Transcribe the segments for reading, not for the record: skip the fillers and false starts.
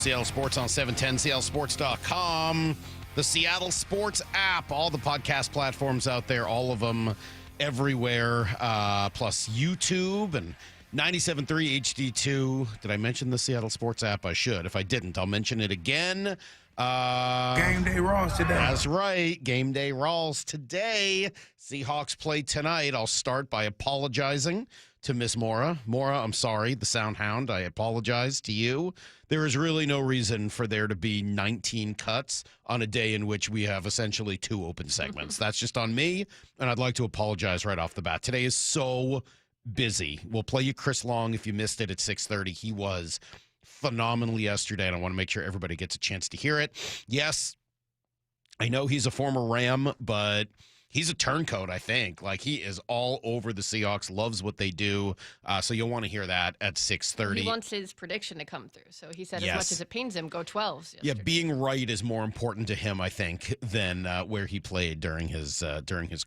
Seattle Sports on 710, seattlesports.com, the Seattle Sports app, all the podcast platforms out there, all of them everywhere, plus YouTube and 97.3 HD2. Did I mention the Seattle Sports app? I should. If I didn't, I'll mention it again. Game day Rawls today. That's right. Game day Rawls today. Seahawks play tonight. I'll start by apologizing to Miss Mora. Mora, I'm sorry, the Sound Hound. I apologize to you. There is really no reason for there to be 19 cuts on a day in which we have essentially 2 open segments. That's just on me, and I'd like to apologize right off the bat. Today is so busy. We'll play you Chris Long if you missed it at 6:30. He was phenomenal yesterday, and I want to make sure everybody gets a chance to hear it. Yes, I know he's a former Ram, but he's a turncoat, I think. Like, he is all over the Seahawks, loves what they do. So you'll want to hear that at 6:30. He wants his prediction to come through. So he said Yes. as much as it pains him, go 12s. Yeah, being right is more important to him, I think, than where he played during his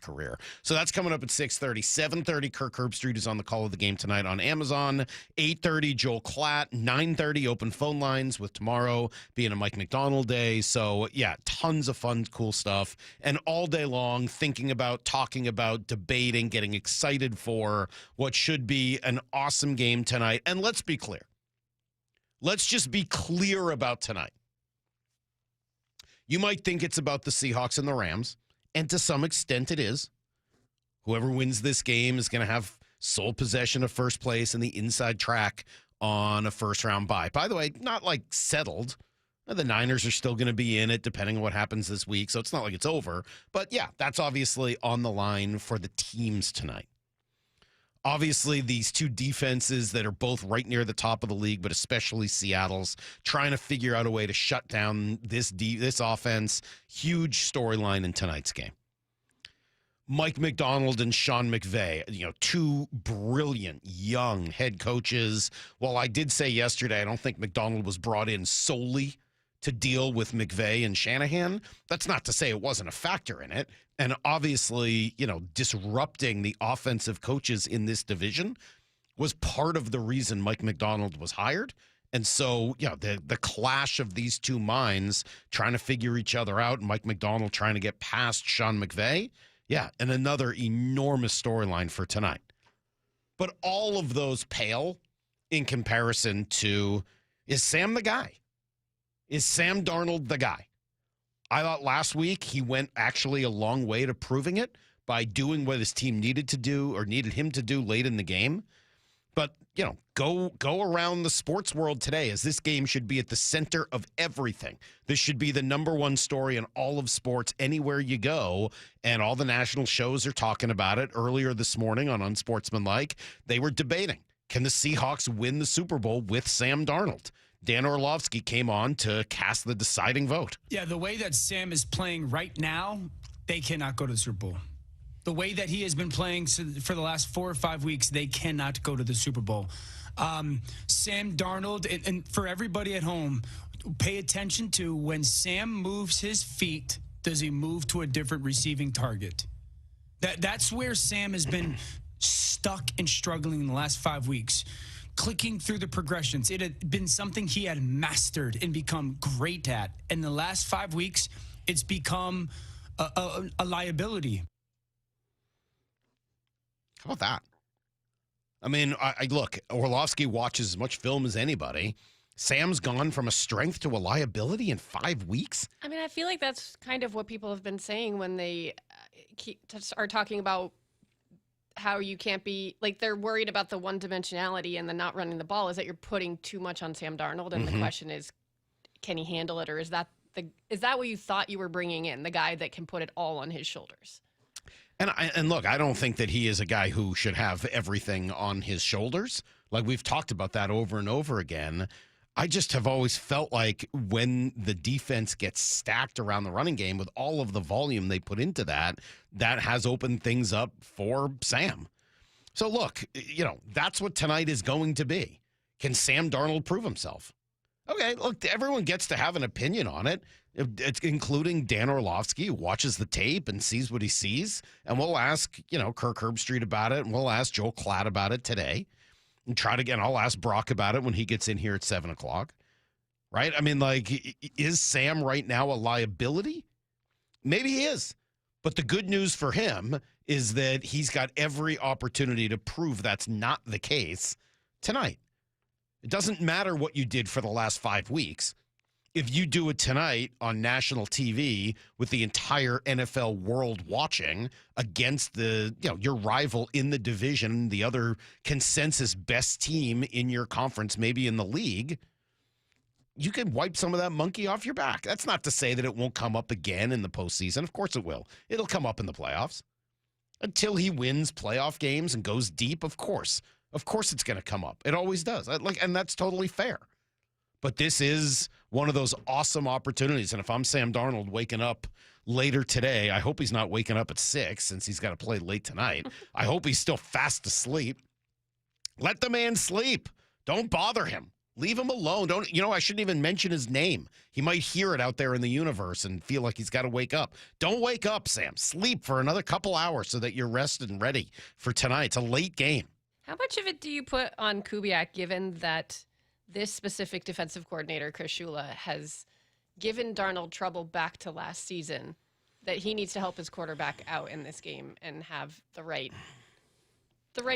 career. So that's coming up at 6:30. 7:30, Kirk Herbstreit is on the call of the game tonight on Amazon. 8:30, Joel Klatt. 9:30, open phone lines, with tomorrow being a Mike McDonald day. So, yeah, tons of fun, cool stuff. And all day long, thinking about, talking about, debating, getting excited for what should be an awesome game tonight. And let's be clear. Let's just be clear about tonight. You might think it's about the Seahawks and the Rams, and to some extent it is. Whoever wins this game is going to have sole possession of first place and the inside track on a first-round bye. By the way, not like settled. The Niners are still going to be in it depending on what happens this week, so it's not like it's over. But, yeah, that's obviously on the line for the teams tonight. Obviously, these two defenses that are both right near the top of the league, but especially Seattle's, trying to figure out a way to shut down this offense. Huge storyline in tonight's game. Mike McDonald and Sean McVay, two brilliant young head coaches. While I did say yesterday I don't think McDonald was brought in solely to deal with McVay and Shanahan, that's not to say it wasn't a factor in it. And obviously, disrupting the offensive coaches in this division was part of the reason Mike McDonald was hired. And so, the clash of these two minds trying to figure each other out, and Mike McDonald trying to get past Sean McVay, and another enormous storyline for tonight. But all of those pale in comparison to, is Sam the guy? Is Sam Darnold the guy? I thought last week he went actually a long way to proving it by doing what his team needed to do or needed him to do late in the game. But, go around the sports world today as this game should be at the center of everything. This should be the number one story in all of sports anywhere you go. And all the national shows are talking about it. Earlier this morning on Unsportsmanlike, they were debating, can the Seahawks win the Super Bowl with Sam Darnold? Dan Orlovsky came on to cast the deciding vote. Yeah, the way that Sam is playing right now, they cannot go to the Super Bowl. The way that he has been playing for the last 4 or 5 weeks, they cannot go to the Super Bowl. Sam Darnold, and for everybody at home, pay attention to when Sam moves his feet, does he move to a different receiving target? That's where Sam has been stuck and struggling in the last 5 weeks. Clicking through the progressions. It had been something he had mastered and become great at. In the last 5 weeks, it's become a liability. How about that? I mean, I look, Orlovsky watches as much film as anybody. Sam's gone from a strength to a liability in 5 weeks? I mean, I feel like that's kind of what people have been saying when they are talking about how you can't be, like, they're worried about the one-dimensionality and the not running the ball, is that you're putting too much on Sam Darnold, and the question is, can he handle it, or is that what you thought you were bringing in, the guy that can put it all on his shoulders? And look, I don't think that he is a guy who should have everything on his shoulders. Like, we've talked about that over and over again. I just have always felt like when the defense gets stacked around the running game with all of the volume they put into that, that has opened things up for Sam. So look, that's what tonight is going to be. Can Sam Darnold prove himself? Okay, look, everyone gets to have an opinion on it. It's including Dan Orlovsky, who watches the tape and sees what he sees. And we'll ask, Kirk Herbstreit about it, and we'll ask Joel Klatt about it today. And I'll ask Brock about it when he gets in here at 7 o'clock. right? I mean, like, is Sam right now a liability? Maybe he is. But the good news for him is that he's got every opportunity to prove that's not the case tonight. It doesn't matter what you did for the last 5 weeks. If you do it tonight on national TV with the entire NFL world watching against your rival in the division, the other consensus best team in your conference, maybe in the league, you can wipe some of that monkey off your back. That's not to say that it won't come up again in the postseason. Of course it will. It'll come up in the playoffs. Until he wins playoff games and goes deep, of course. Of course it's going to come up. It always does. And that's totally fair. But this is one of those awesome opportunities. And if I'm Sam Darnold waking up later today, I hope he's not waking up at 6 since he's got to play late tonight. I hope he's still fast asleep. Let the man sleep. Don't bother him. Leave him alone. I shouldn't even mention his name. He might hear it out there in the universe and feel like he's got to wake up. Don't wake up, Sam. Sleep for another couple hours so that you're rested and ready for tonight. It's a late game. How much of it do you put on Kubiak, given that this specific defensive coordinator, Chris Shula, has given Darnold trouble back to last season, that he needs to help his quarterback out in this game and have the right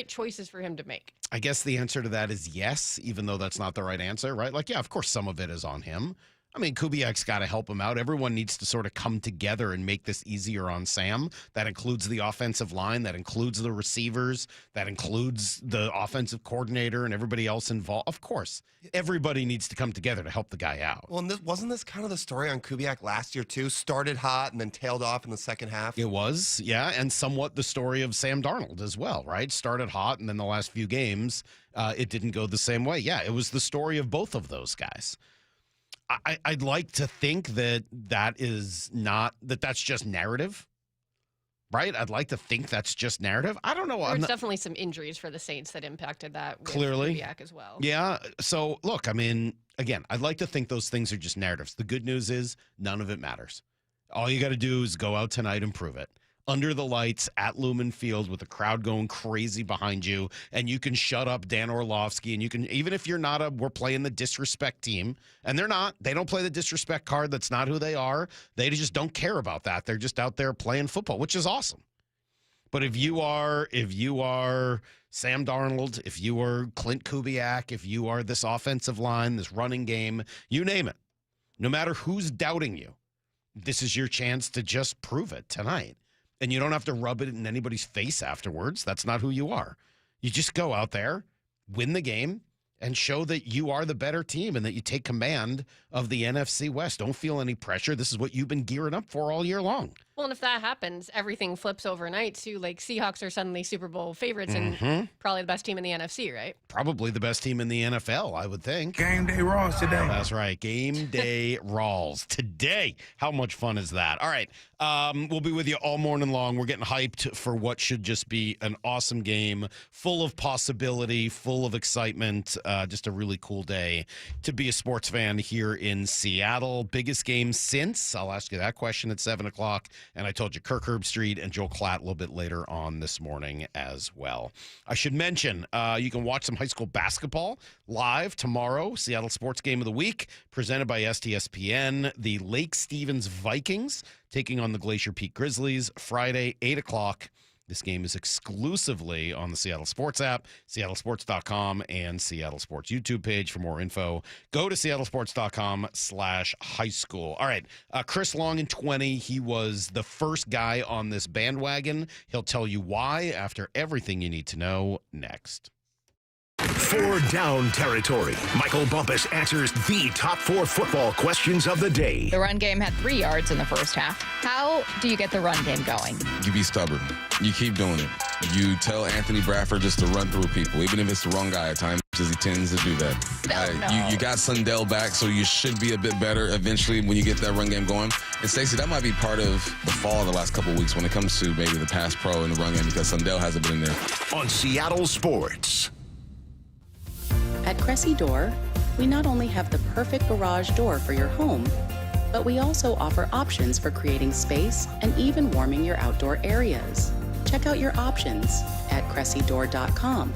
choices for him to make? I guess the answer to that is yes, even though that's not the right answer, right? Like, yeah, of course some of it is on him. I mean, Kubiak's got to help him out. Everyone needs to sort of come together and make this easier on Sam. That includes the offensive line. That includes the receivers. That includes the offensive coordinator and everybody else involved. Of course, everybody needs to come together to help the guy out. Well, and wasn't this kind of the story on Kubiak last year, too? Started hot and then tailed off in the second half? It was, yeah, and somewhat the story of Sam Darnold as well, right? Started hot, and then the last few games, it didn't go the same way. Yeah, it was the story of both of those guys. I'd like to think that's just narrative, right? I'd like to think that's just narrative. I don't know. There was definitely some injuries for the Saints that impacted that with clearly Kubiak as well. Yeah. So, look, I mean, again, I'd like to think those things are just narratives. The good news is none of it matters. All you got to do is go out tonight and prove it. Under the lights at Lumen Field with the crowd going crazy behind you, and you can shut up Dan Orlovsky, and you can, even if you're not we're playing the disrespect team, and they're not, they don't play the disrespect card. That's not who they are. They just don't care about that. They're just out there playing football, which is awesome. But if you are Sam Darnold, if you are Clint Kubiak, if you are this offensive line, this running game, you name it, no matter who's doubting you, this is your chance to just prove it tonight. And you don't have to rub it in anybody's face afterwards. That's not who you are. You just go out there, win the game, and show that you are the better team and that you take command of the NFC West. Don't feel any pressure. This is what you've been gearing up for all year long. Well, and if that happens, everything flips overnight too. Like, Seahawks are suddenly Super Bowl favorites and probably the best team in the NFC, right? Probably the best team in the NFL, I would think. Game day Raws today. That's right. Game day Raws today. How much fun is that? All right. We'll be with you all morning long. We're getting hyped for what should just be an awesome game, full of possibility, full of excitement. Just a really cool day to be a sports fan here in Seattle. Biggest game since? I'll ask you that question at 7 o'clock. And I told you Kirk Herbstreit and Joel Klatt a little bit later on this morning as well. I should mention, you can watch some high school basketball live tomorrow. Seattle Sports Game of the Week, presented by STSPN. The Lake Stevens Vikings taking on the Glacier Peak Grizzlies Friday, 8 o'clock. This game is exclusively on the Seattle Sports app, seattlesports.com, and Seattle Sports YouTube page for more info. Go to seattlesports.com/high school. All right, Chris Long in 20. He was the first guy on this bandwagon. He'll tell you why after everything you need to know next. 4 down territory. Michael Bumpus answers the top 4 football questions of the day. The run game had 3 yards in the first half. How do you get the run game going? You be stubborn. You keep doing it. You tell Anthony Bradford just to run through people, even if it's the wrong guy at times, because he tends to do that. You got Sundell back, so you should be a bit better eventually when you get that run game going. And Stacey, that might be part of the fall of the last couple of weeks when it comes to maybe the pass pro and the run game, because Sundell hasn't been in there. On Seattle Sports. At Cressy Door, we not only have the perfect garage door for your home, but we also offer options for creating space and even warming your outdoor areas. Check out your options at CressyDoor.com.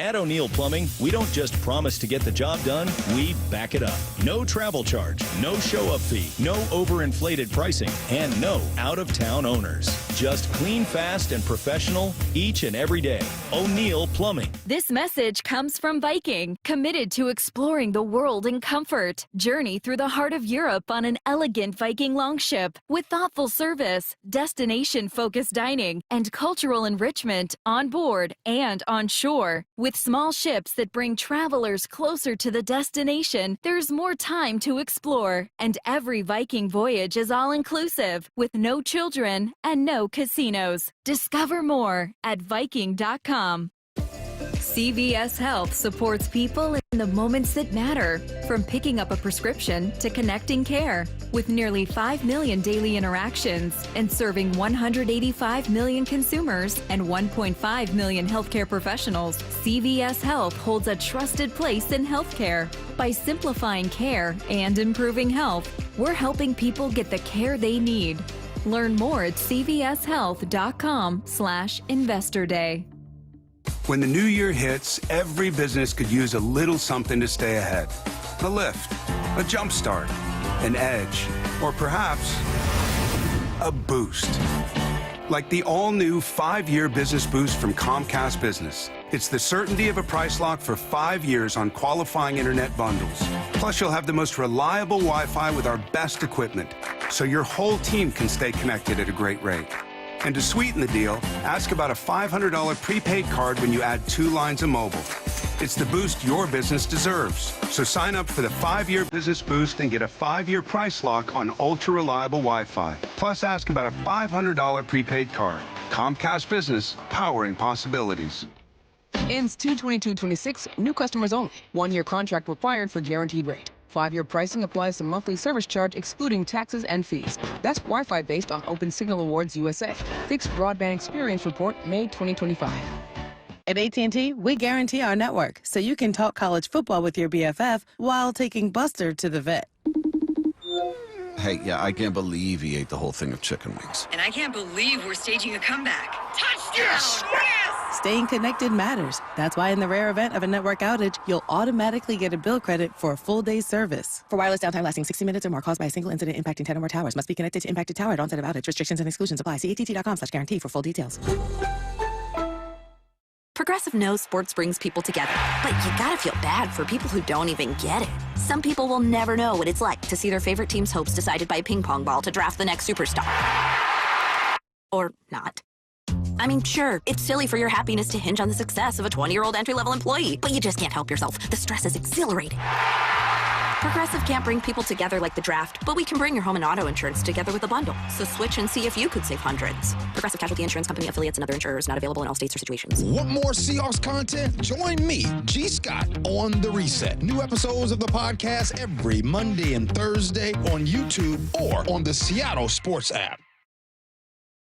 At O'Neill Plumbing, we don't just promise to get the job done, we back it up. No travel charge, no show-up fee, no overinflated pricing, and no out-of-town owners. Just clean, fast, and professional each and every day. O'Neill Plumbing. This message comes from Viking, committed to exploring the world in comfort. Journey through the heart of Europe on an elegant Viking longship with thoughtful service, destination-focused dining, and cultural enrichment on board and on shore. With small ships that bring travelers closer to the destination, there's more time to explore. And every Viking voyage is all-inclusive, with no children and no casinos. Discover more at Viking.com. CVS Health supports people in the moments that matter, from picking up a prescription to connecting care. With nearly 5 million daily interactions and serving 185 million consumers and 1.5 million healthcare professionals, CVS Health holds a trusted place in healthcare. By simplifying care and improving health, we're helping people get the care they need. Learn more at cvshealth.com/Investor Day. When the new year hits, every business could use a little something to stay ahead. A lift, a jump start, an edge, or perhaps a boost. Like the all-new 5-year business boost from Comcast Business. It's the certainty of a price lock for 5 years on qualifying internet bundles. Plus, you'll have the most reliable Wi-Fi with our best equipment, so your whole team can stay connected at a great rate. And to sweeten the deal, ask about a $500 prepaid card when you add 2 lines of mobile. It's the boost your business deserves. So sign up for the 5-year business boost and get a 5-year price lock on ultra-reliable Wi-Fi. Plus, ask about a $500 prepaid card. Comcast Business, powering possibilities. Ends 2/22/26, new customers only. 1-year contract required for guaranteed rate. 5-year pricing applies to monthly service charge excluding taxes and fees. That's Wi-Fi based on Open Signal Awards USA. Fixed Broadband Experience Report, May 2025. At AT&T, we guarantee our network so you can talk college football with your BFF while taking Buster to the vet. Hey, yeah, I can't believe he ate the whole thing of chicken wings. And I can't believe we're staging a comeback. Touchdown! Yes! Staying connected matters. That's why in the rare event of a network outage, you'll automatically get a bill credit for a full day's service. For wireless downtime lasting 60 minutes or more caused by a single incident impacting 10 or more towers, must be connected to impacted tower at onset of outage. Restrictions and exclusions apply. See att.com/guarantee for full details. Progressive knows sports brings people together, but you gotta feel bad for people who don't even get it. Some people will never know what it's like to see their favorite team's hopes decided by a ping pong ball to draft the next superstar. Or not. I mean, sure, it's silly for your happiness to hinge on the success of a 20-year-old entry-level employee, but you just can't help yourself. The stress is exhilarating. Progressive can't bring people together like the draft, but we can bring your home and auto insurance together with a bundle. So switch and see if you could save hundreds. Progressive Casualty Insurance Company affiliates and other insurers, not available in all states or situations. Want more Seahawks content? Join me, G. Scott, on The Reset. New episodes of the podcast every Monday and Thursday on YouTube or on the Seattle Sports app.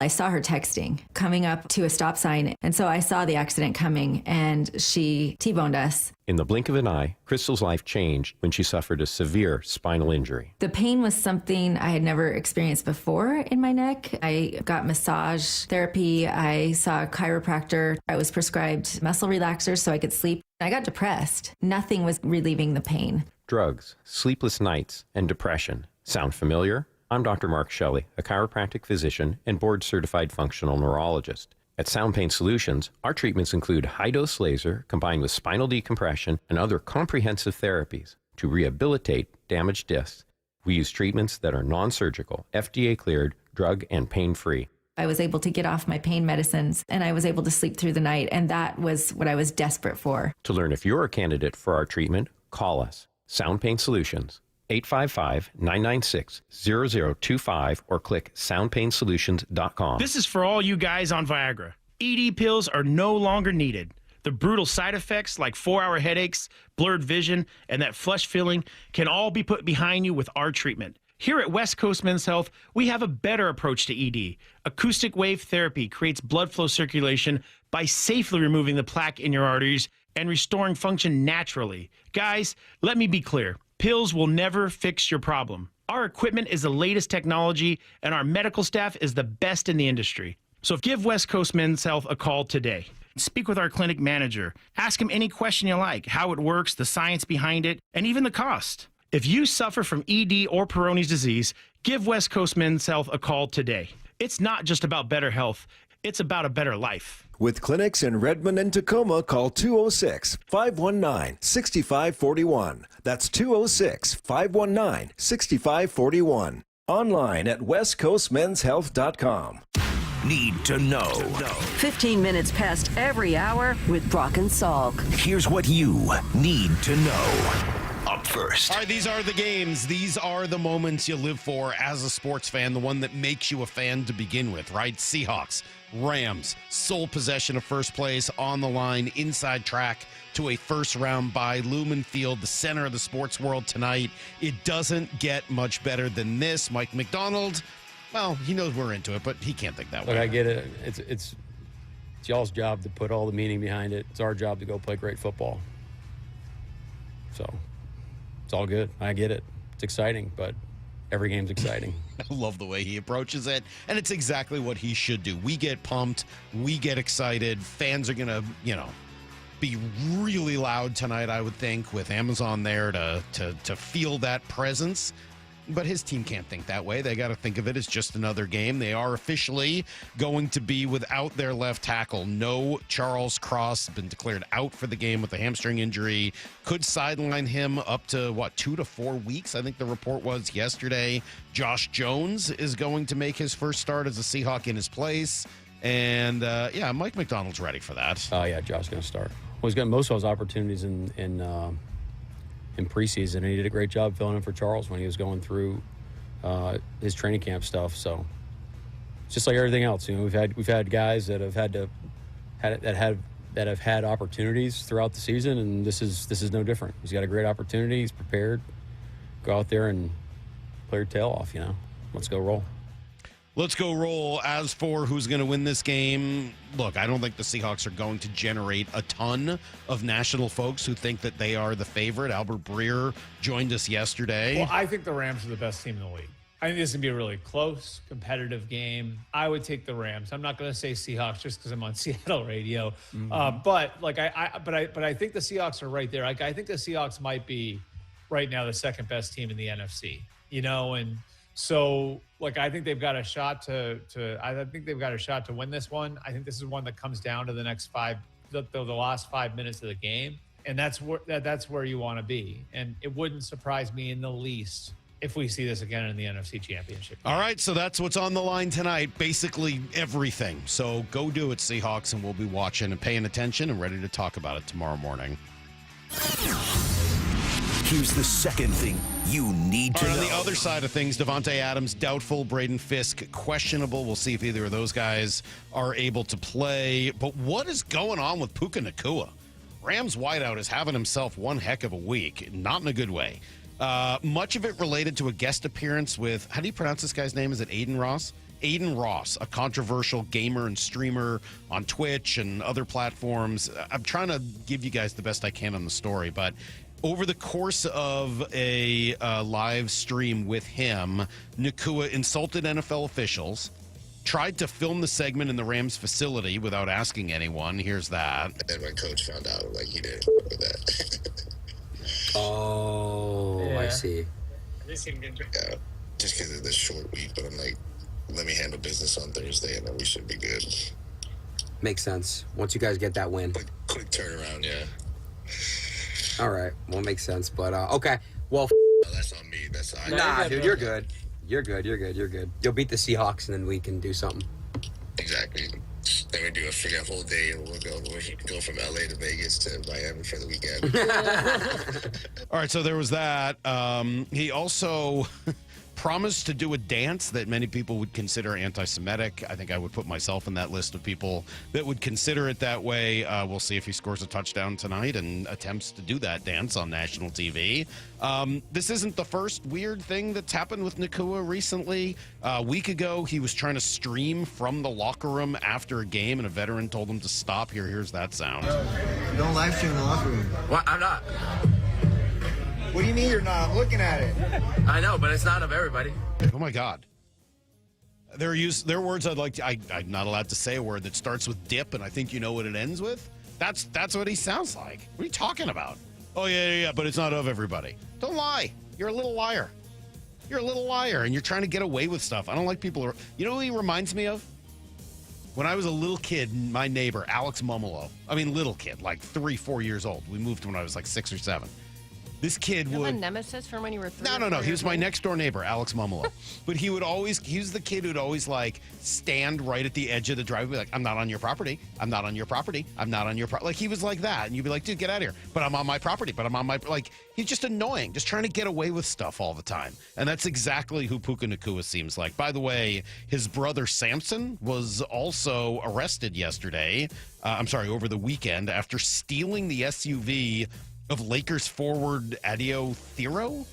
I saw her texting, coming up to a stop sign, and so I saw the accident coming, and she T-boned us. In the blink of an eye, Crystal's life changed when she suffered a severe spinal injury. The pain was something I had never experienced before in my neck. I got massage therapy. I saw a chiropractor. I was prescribed muscle relaxers so I could sleep. I got depressed. Nothing was relieving the pain. Drugs, sleepless nights, and depression. Sound familiar? I'm Dr. Mark Shelley, a chiropractic physician and board-certified functional neurologist. At Sound Pain Solutions, our treatments include high-dose laser combined with spinal decompression and other comprehensive therapies to rehabilitate damaged discs. We use treatments that are non-surgical, FDA-cleared, drug and pain-free. I was able to get off my pain medicines, and I was able to sleep through the night, and that was what I was desperate for. To learn if you're a candidate for our treatment, call us. Sound Pain Solutions. 855-996-0025 or click soundpainsolutions.com. This is for all you guys on Viagra. ED pills are no longer needed. The brutal side effects like 4-hour headaches, blurred vision, and that flush feeling can all be put behind you with our treatment. Here at West Coast Men's Health, we have a better approach to ED. Acoustic wave therapy creates blood flow circulation by safely removing the plaque in your arteries and restoring function naturally. Guys, let me be clear. Pills will never fix your problem. Our equipment is the latest technology, and our medical staff is the best in the industry. So give West Coast Men's Health a call today. Speak with our clinic manager. Ask him any question you like, how it works, the science behind it, and even the cost. If you suffer from ED or Peyronie's disease, give West Coast Men's Health a call today. It's not just about better health, it's about a better life. With clinics in Redmond and Tacoma, call 206-519-6541. That's 206-519-6541. Online at westcoastmenshealth.com. Need to know. 15 minutes past every hour with Brock and Salk. Here's what you need to know. Up first. All right, these are the games. These are the moments you live for as a sports fan, the one that makes you a fan to begin with, right? Seahawks, Rams, sole possession of first place on the line, inside track to a first-round bye. Lumen Field, the center of the sports world tonight. It doesn't get much better than this. Mike McDonald, well, he knows we're into it, but he can't think that way. Look, I get it. It's y'all's job to put all the meaning behind it. It's our job to go play great football. So it's all good. I get it. It's exciting, but every game's exciting. I love the way he approaches it, and it's exactly what he should do. We get pumped. We get excited. Fans are going to, be really loud tonight, I would think, with Amazon there to feel that presence. But his team can't think that way. They got to think of it as just another game. They are officially going to be without their left tackle. No Charles Cross, been declared out for the game with a hamstring injury. Could sideline him up to, 2 to 4 weeks? I think the report was yesterday. Josh Jones is going to make his first start as a Seahawk in his place. And, Mike McDonald's ready for that. Oh, yeah, Josh's going to start. Well, he's got most of his opportunities in preseason, and he did a great job filling in for Charles when he was going through his training camp stuff. So it's just like everything else. We've had guys that have had opportunities throughout the season, and this is no different. He's got a great opportunity. He's prepared. Go out there and play your tail off. Let's go roll. Let's go roll. As for who's going to win this game, look, I don't think the Seahawks are going to generate a ton of national folks who think that they are the favorite. Albert Breer joined us yesterday. Well, I think the Rams are the best team in the league. I think this is going to be a really close, competitive game. I would take the Rams. I'm not going to say Seahawks just because I'm on Seattle radio. Mm-hmm. But I think the Seahawks are right there. I think the Seahawks might be right now the second best team in the NFC. And so, I think they've got a shot to win this one. I think this is one that comes down to the last 5 minutes of the game, and that's where you want to be. And it wouldn't surprise me in the least if we see this again in the NFC Championship. All right, so that's what's on the line tonight, basically everything. So go do it, Seahawks, and we'll be watching and paying attention and ready to talk about it tomorrow morning. Here's the second thing you need to know. On the other side of things, Devontae Adams, doubtful. Braden Fisk, questionable. We'll see if either of those guys are able to play. But what is going on with Puka Nacua? Rams wideout is having himself one heck of a week, not in a good way. Much of it related to a guest appearance with, how do you pronounce this guy's name? Is it Aiden Ross? Aiden Ross, a controversial gamer and streamer on Twitch and other platforms. I'm trying to give you guys the best I can on the story, but over the course of a live stream with him, Nacua insulted NFL officials, tried to film the segment in the Rams facility without asking anyone. Here's that. And then my coach found out, he didn't with that. Oh, yeah. I see. Just because of this short week, but I'm like, let me handle business on Thursday, and then we should be good. Makes sense. Once you guys get that win. Quick turnaround, yeah. All right. Well, makes sense. But, okay. Well, no, that's on me. That's on Nah, dude, you're good. You're good. You'll beat the Seahawks, and then we can do something. Exactly. Then we do a whole day, and we'll go from LA to Vegas to Miami for the weekend. All right, so there was that. He also promised to do a dance that many people would consider anti-Semitic. I think I would put myself in that list of people that would consider it that way. We'll see if he scores a touchdown tonight and attempts to do that dance on national TV. This isn't the first weird thing that's happened with Nacua recently. A week ago, he was trying to stream from the locker room after a game, and a veteran told him to stop. Here's that sound. Don't live stream in the locker room. What? I'm not. What do you mean you're not? I'm looking at it. I know, but it's not of everybody. Oh, my God. Their words I'm not allowed to say a word that starts with dip, and I think you know what it ends with. That's what he sounds like. What are you talking about? Oh, yeah, but it's not of everybody. Don't lie. You're a little liar. You're a little liar, and you're trying to get away with stuff. I don't like people. You know who he reminds me of? When I was a little kid, my neighbor, Alex Mumolo. I mean, little kid, like 3-4 years old. We moved when I was like 6 or 7. This kid you have would. a nemesis from when you were 3? No. He was my next door neighbor, Alex Mumolo. But he was the kid who'd always like stand right at the edge of the driveway, like, I'm not on your property. I'm not on your property. I'm not on your property. Like, he was like that. And you'd be like, dude, get out of here. But I'm on my property. But I'm on my, like, he's just annoying, just trying to get away with stuff all the time. And that's exactly who Puka Nacua seems like. By the way, his brother Samson was also arrested yesterday. Over the weekend after stealing the SUV of Lakers forward Adio Thero.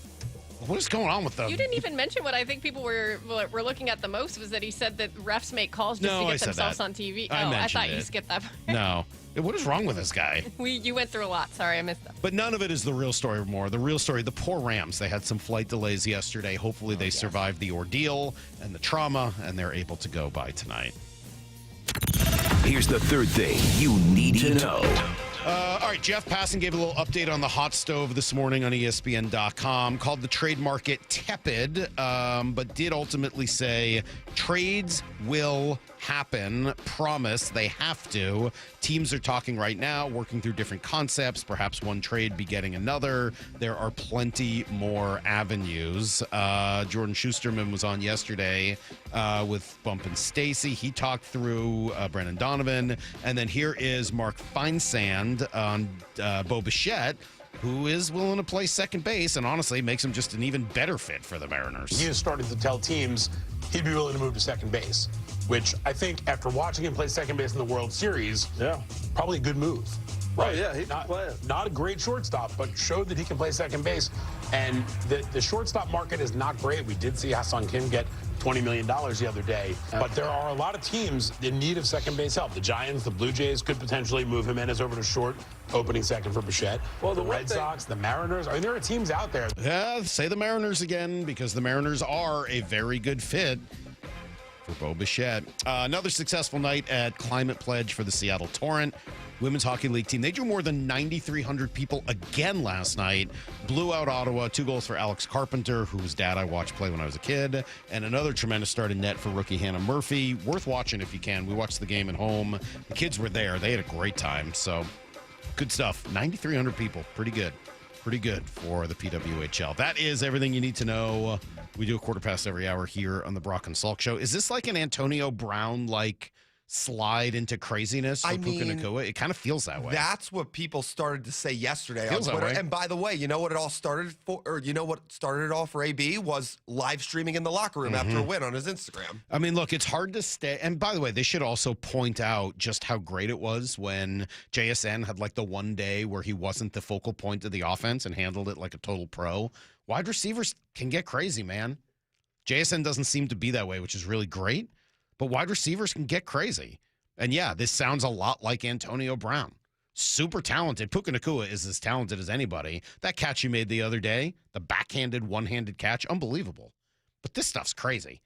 What is going on with them? You didn't even mention what I think people were looking at the most was that he said that refs make calls just to get themselves on TV. I thought you skipped that part. No. What is wrong with this guy? You went through a lot. Sorry, I missed that. But none of it is the real story more. The real story, the poor Rams, they had some flight delays yesterday. Hopefully they survived the ordeal and the trauma, and they're able to go by tonight. Here's the third thing you need to know. All right, Jeff Passan gave a little update on the hot stove this morning on ESPN.com, called the trade market tepid, but did ultimately say trades will happen. Promise they have to. Teams are talking right now, working through different concepts, perhaps one trade begetting another. There are plenty more avenues. Jordan Schusterman was on yesterday with Bump and Stacy. He talked through Brennan Donovan. And then here is Mark Feinsand on Bo Bichette, who is willing to play second base and honestly makes him just an even better fit for the Mariners. He has started to tell teams he'd be willing to move to second base, which I think after watching him play second base in the World Series, probably a good move. Right? Oh, yeah, he can play it. Not a great shortstop, but showed that he can play second base. And the shortstop market is not great. We did see Ha-Seong Kim get $20 million the other day. But there are a lot of teams in need of second base help. The Giants, the Blue Jays could potentially move Jimenez over to short, opening second for Bichette. Well, the Red Sox, the Mariners. I mean, there are teams out there. Yeah, say the Mariners again, because the Mariners are a very good fit for Bo Bichette. Another successful night at Climate Pledge for the Seattle Torrent Women's Hockey League team. They drew more than 9,300 people again last night. Blew out Ottawa. 2 goals for Alex Carpenter, whose dad I watched play when I was a kid. And another tremendous start in net for rookie Hannah Murphy. Worth watching if you can. We watched the game at home. The kids were there. They had a great time. So good stuff. 9,300 people. Pretty good. Pretty good for the PWHL. That is everything you need to know. We do a quarter past every hour here on the Brock and Salk Show. Is this like an Antonio Brown-like slide into craziness for Puka Nacua? It kind of feels that way. That's what people started to say yesterday Feels on Twitter. that way. And by the way, you know what it all started for, or you know what started it all for AB was live streaming in the locker room after a win on his Instagram. I mean, look, it's hard to stay. And by the way, they should also point out just how great it was when JSN had like the one day where he wasn't the focal point of the offense and handled it like a total pro. Wide receivers can get crazy, man. JSN doesn't seem to be that way, which is really great. But wide receivers can get crazy. And yeah, this sounds a lot like Antonio Brown. Super talented. Puka Nacua is as talented as anybody. That catch you made the other day, the backhanded, one-handed catch, unbelievable. But this stuff's crazy.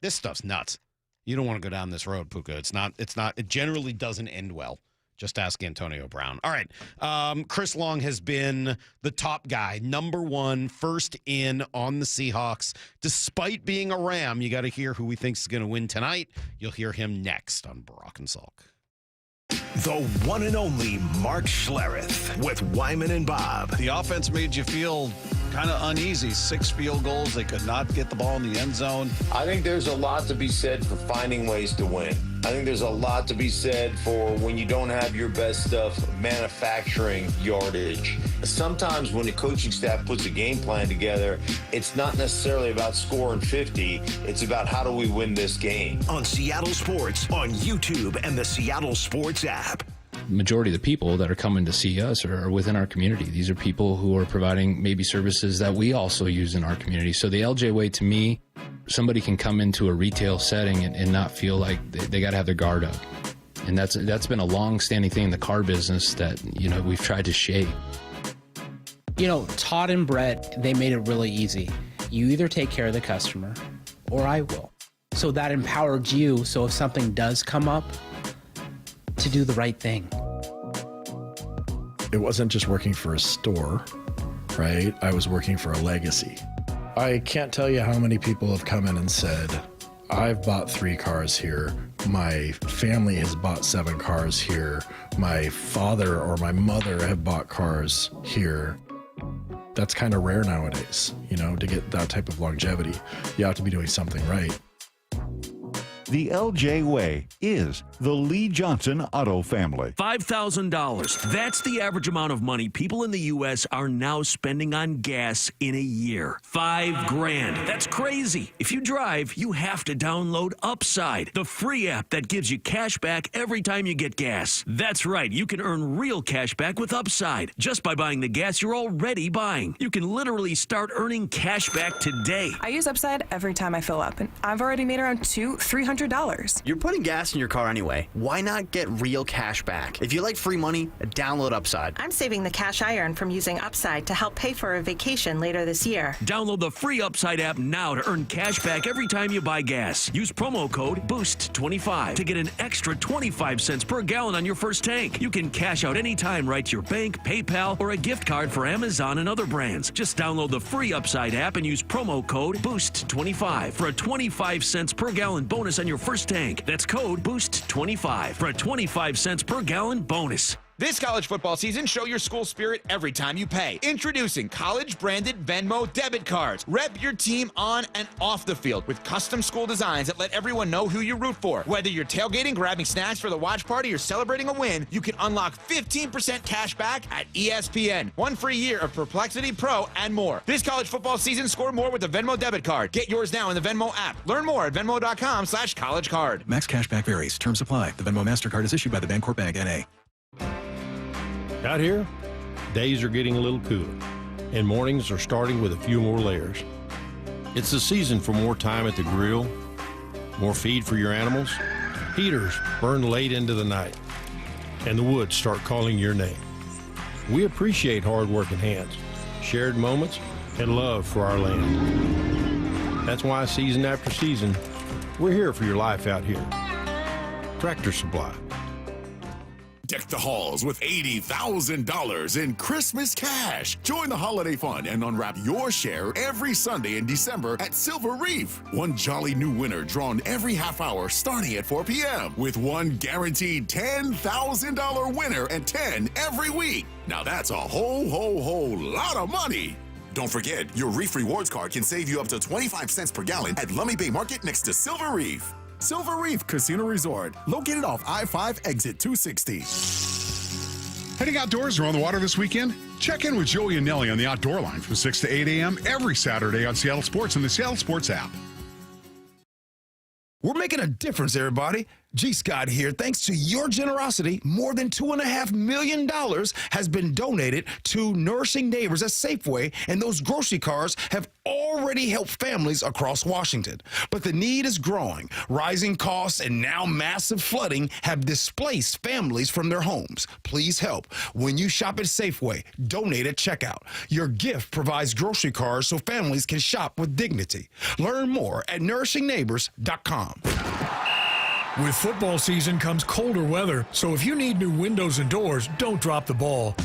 This stuff's nuts. You don't want to go down this road, Puka. It generally doesn't end well. Just ask Antonio Brown. All right. Chris Long has been the top guy, number one, first in on the Seahawks. Despite being a Ram, you got to hear who he thinks is going to win tonight. You'll hear him next on Brock and Salk. The one and only Mark Schlereth with Wyman and Bob. The offense made you feel kind of uneasy. 6 field goals. They could not get the ball in the end zone. I think there's a lot to be said for finding ways to win. I think there's a lot to be said for when you don't have your best stuff, manufacturing yardage. Sometimes when the coaching staff puts a game plan together, it's not necessarily about scoring 50. It's about how do we win this game. On Seattle Sports, on YouTube, and the Seattle Sports app. Majority of the people that are coming to see us are within our community. These are people who are providing maybe services that we also use in our community. So the LJ way, to me, somebody can come into a retail setting and not feel like they got to have their guard up. And that's been a long-standing thing in the car business that, we've tried to shape. Todd and Brett, they made it really easy. You either take care of the customer or I will. So that empowered you, so if something does come up, to do the right thing. It wasn't just working for a store, right? I was working for a legacy. I can't tell you how many people have come in and said, I've bought 3 cars here. My family has bought 7 cars here. My father or my mother have bought cars here. That's kind of rare nowadays, to get that type of longevity. You have to be doing something right. The LJ Way is the Lee Johnson Auto family. $5,000. That's the average amount of money people in the U.S. are now spending on gas in a year. $5,000. That's crazy. If you drive, you have to download Upside, the free app that gives you cash back every time you get gas. That's right. You can earn real cash back with Upside just by buying the gas you're already buying. You can literally start earning cash back today. I use Upside every time I fill up, and I've already made around $300. You're putting gas in your car anyway. Why not get real cash back? If you like free money, download Upside. I'm saving the cash I earn from using Upside to help pay for a vacation later this year. Download the free Upside app now to earn cash back every time you buy gas. Use promo code BOOST25 to get an extra 25 cents per gallon on your first tank. You can cash out anytime right to your bank, PayPal, or a gift card for Amazon and other brands. Just download the free Upside app and use promo code BOOST25 for a 25 cents per gallon bonus on your first tank. That's code BOOST25 for a 25 cents per gallon bonus. This college football season, show your school spirit every time you pay. Introducing college-branded Venmo debit cards. Rep your team on and off the field with custom school designs that let everyone know who you root for. Whether you're tailgating, grabbing snacks for the watch party, or celebrating a win, you can unlock 15% cash back at ESPN. 1 free year of Perplexity Pro and more. This college football season, score more with the Venmo debit card. Get yours now in the Venmo app. Learn more at venmo.com/collegecard. Max cashback varies. Terms apply. The Venmo MasterCard is issued by the Bancorp Bank, N.A. Out here, days are getting a little cooler, and mornings are starting with a few more layers. It's the season for more time at the grill, more feed for your animals. Heaters burn late into the night, and the woods start calling your name. We appreciate hard-working hands, shared moments, and love for our land. That's why season after season, we're here for your life out here. Tractor Supply. Deck the halls with $80,000 in Christmas cash. Join the holiday fun and unwrap your share every Sunday in December at Silver Reef. One jolly new winner drawn every half hour starting at 4 p.m. with one guaranteed $10,000 winner and 10 every week. Now that's a whole lot of money. Don't forget, your Reef Rewards card can save you up to 25 cents per gallon at Lummi Bay Market next to Silver Reef. Silver Reef Casino Resort, located off I-5 exit 260. Heading outdoors or on the water this weekend? Check in with Joey and Nelly on the Outdoor Line from 6 to 8 a.m. every Saturday on Seattle Sports and the Seattle Sports app. We're making a difference, everybody. G. Scott here. Thanks to your generosity, more than $2.5 million has been donated to Nourishing Neighbors at Safeway, and those grocery cars have already helped families across Washington. But the need is growing. Rising costs and now massive flooding have displaced families from their homes. Please help. When you shop at Safeway, donate at checkout. Your gift provides grocery cars so families can shop with dignity. Learn more at nourishingneighbors.com. With football season comes colder weather, so if you need new windows and doors, don't drop the ball.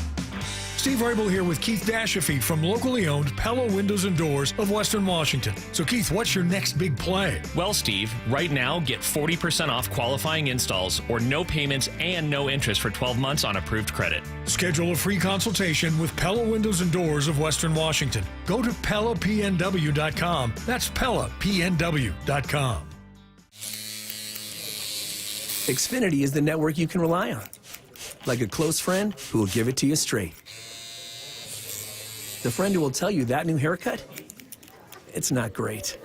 Steve Rabel here with Keith Dashafi from locally owned Pella Windows and Doors of Western Washington. So Keith, what's your next big play? Well, Steve, right now get 40% off qualifying installs or no payments and no interest for 12 months on approved credit. Schedule a free consultation with Pella Windows and Doors of Western Washington. Go to PellaPNW.com. That's PellaPNW.com. Xfinity is the network you can rely on. Like a close friend who will give it to you straight. The friend who will tell you that new haircut, it's not great.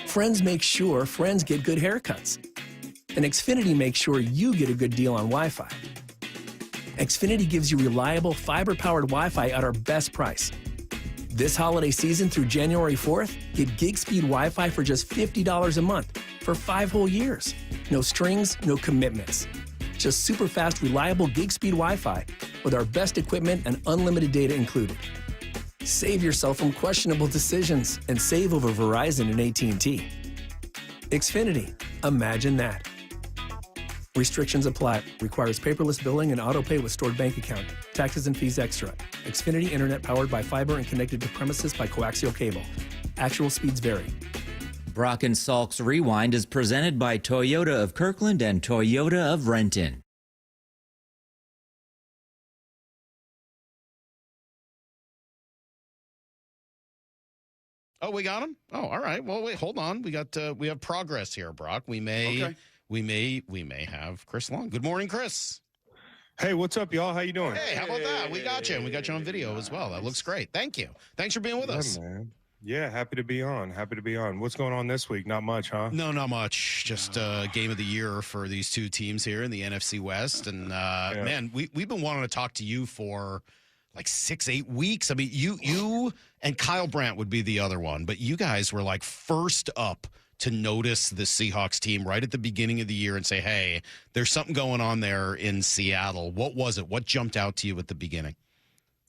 Friends make sure friends get good haircuts. And Xfinity makes sure you get a good deal on Wi-Fi. Xfinity gives you reliable fiber-powered Wi-Fi at our best price. This holiday season through January 4th, get gig speed Wi-Fi for just $50 a month for 5 whole years. No strings, no commitments. Just super fast, reliable gig speed Wi-Fi with our best equipment and unlimited data included. Save yourself from questionable decisions and save over Verizon and AT&T. Xfinity. Imagine that. Restrictions apply. Requires paperless billing and auto pay with stored bank account. Taxes and fees extra. Xfinity Internet powered by fiber and connected to premises by coaxial cable. Actual speeds vary. Brock and Salk's Rewind is presented by Toyota of Kirkland and Toyota of Renton. Oh, we got him? Oh, all right. Well, wait, hold on. We have progress here, Brock. We may have Chris Long. Good morning, Chris. Hey, what's up, y'all? How you doing? Hey, how about that? We got you. And we got you on video as well. That looks great. Thank you. Thanks for being with us. Man. Yeah, happy to be on. What's going on this week? Not much, huh? No, not much. Just game of the year for these two teams here in the NFC West. And, man, we've been wanting to talk to you for like 6-8 weeks. I mean, you and Kyle Brandt would be the other one, but you guys were like first up to notice the Seahawks team right at the beginning of the year and say, hey, there's something going on there in Seattle. What was it? What jumped out to you at the beginning?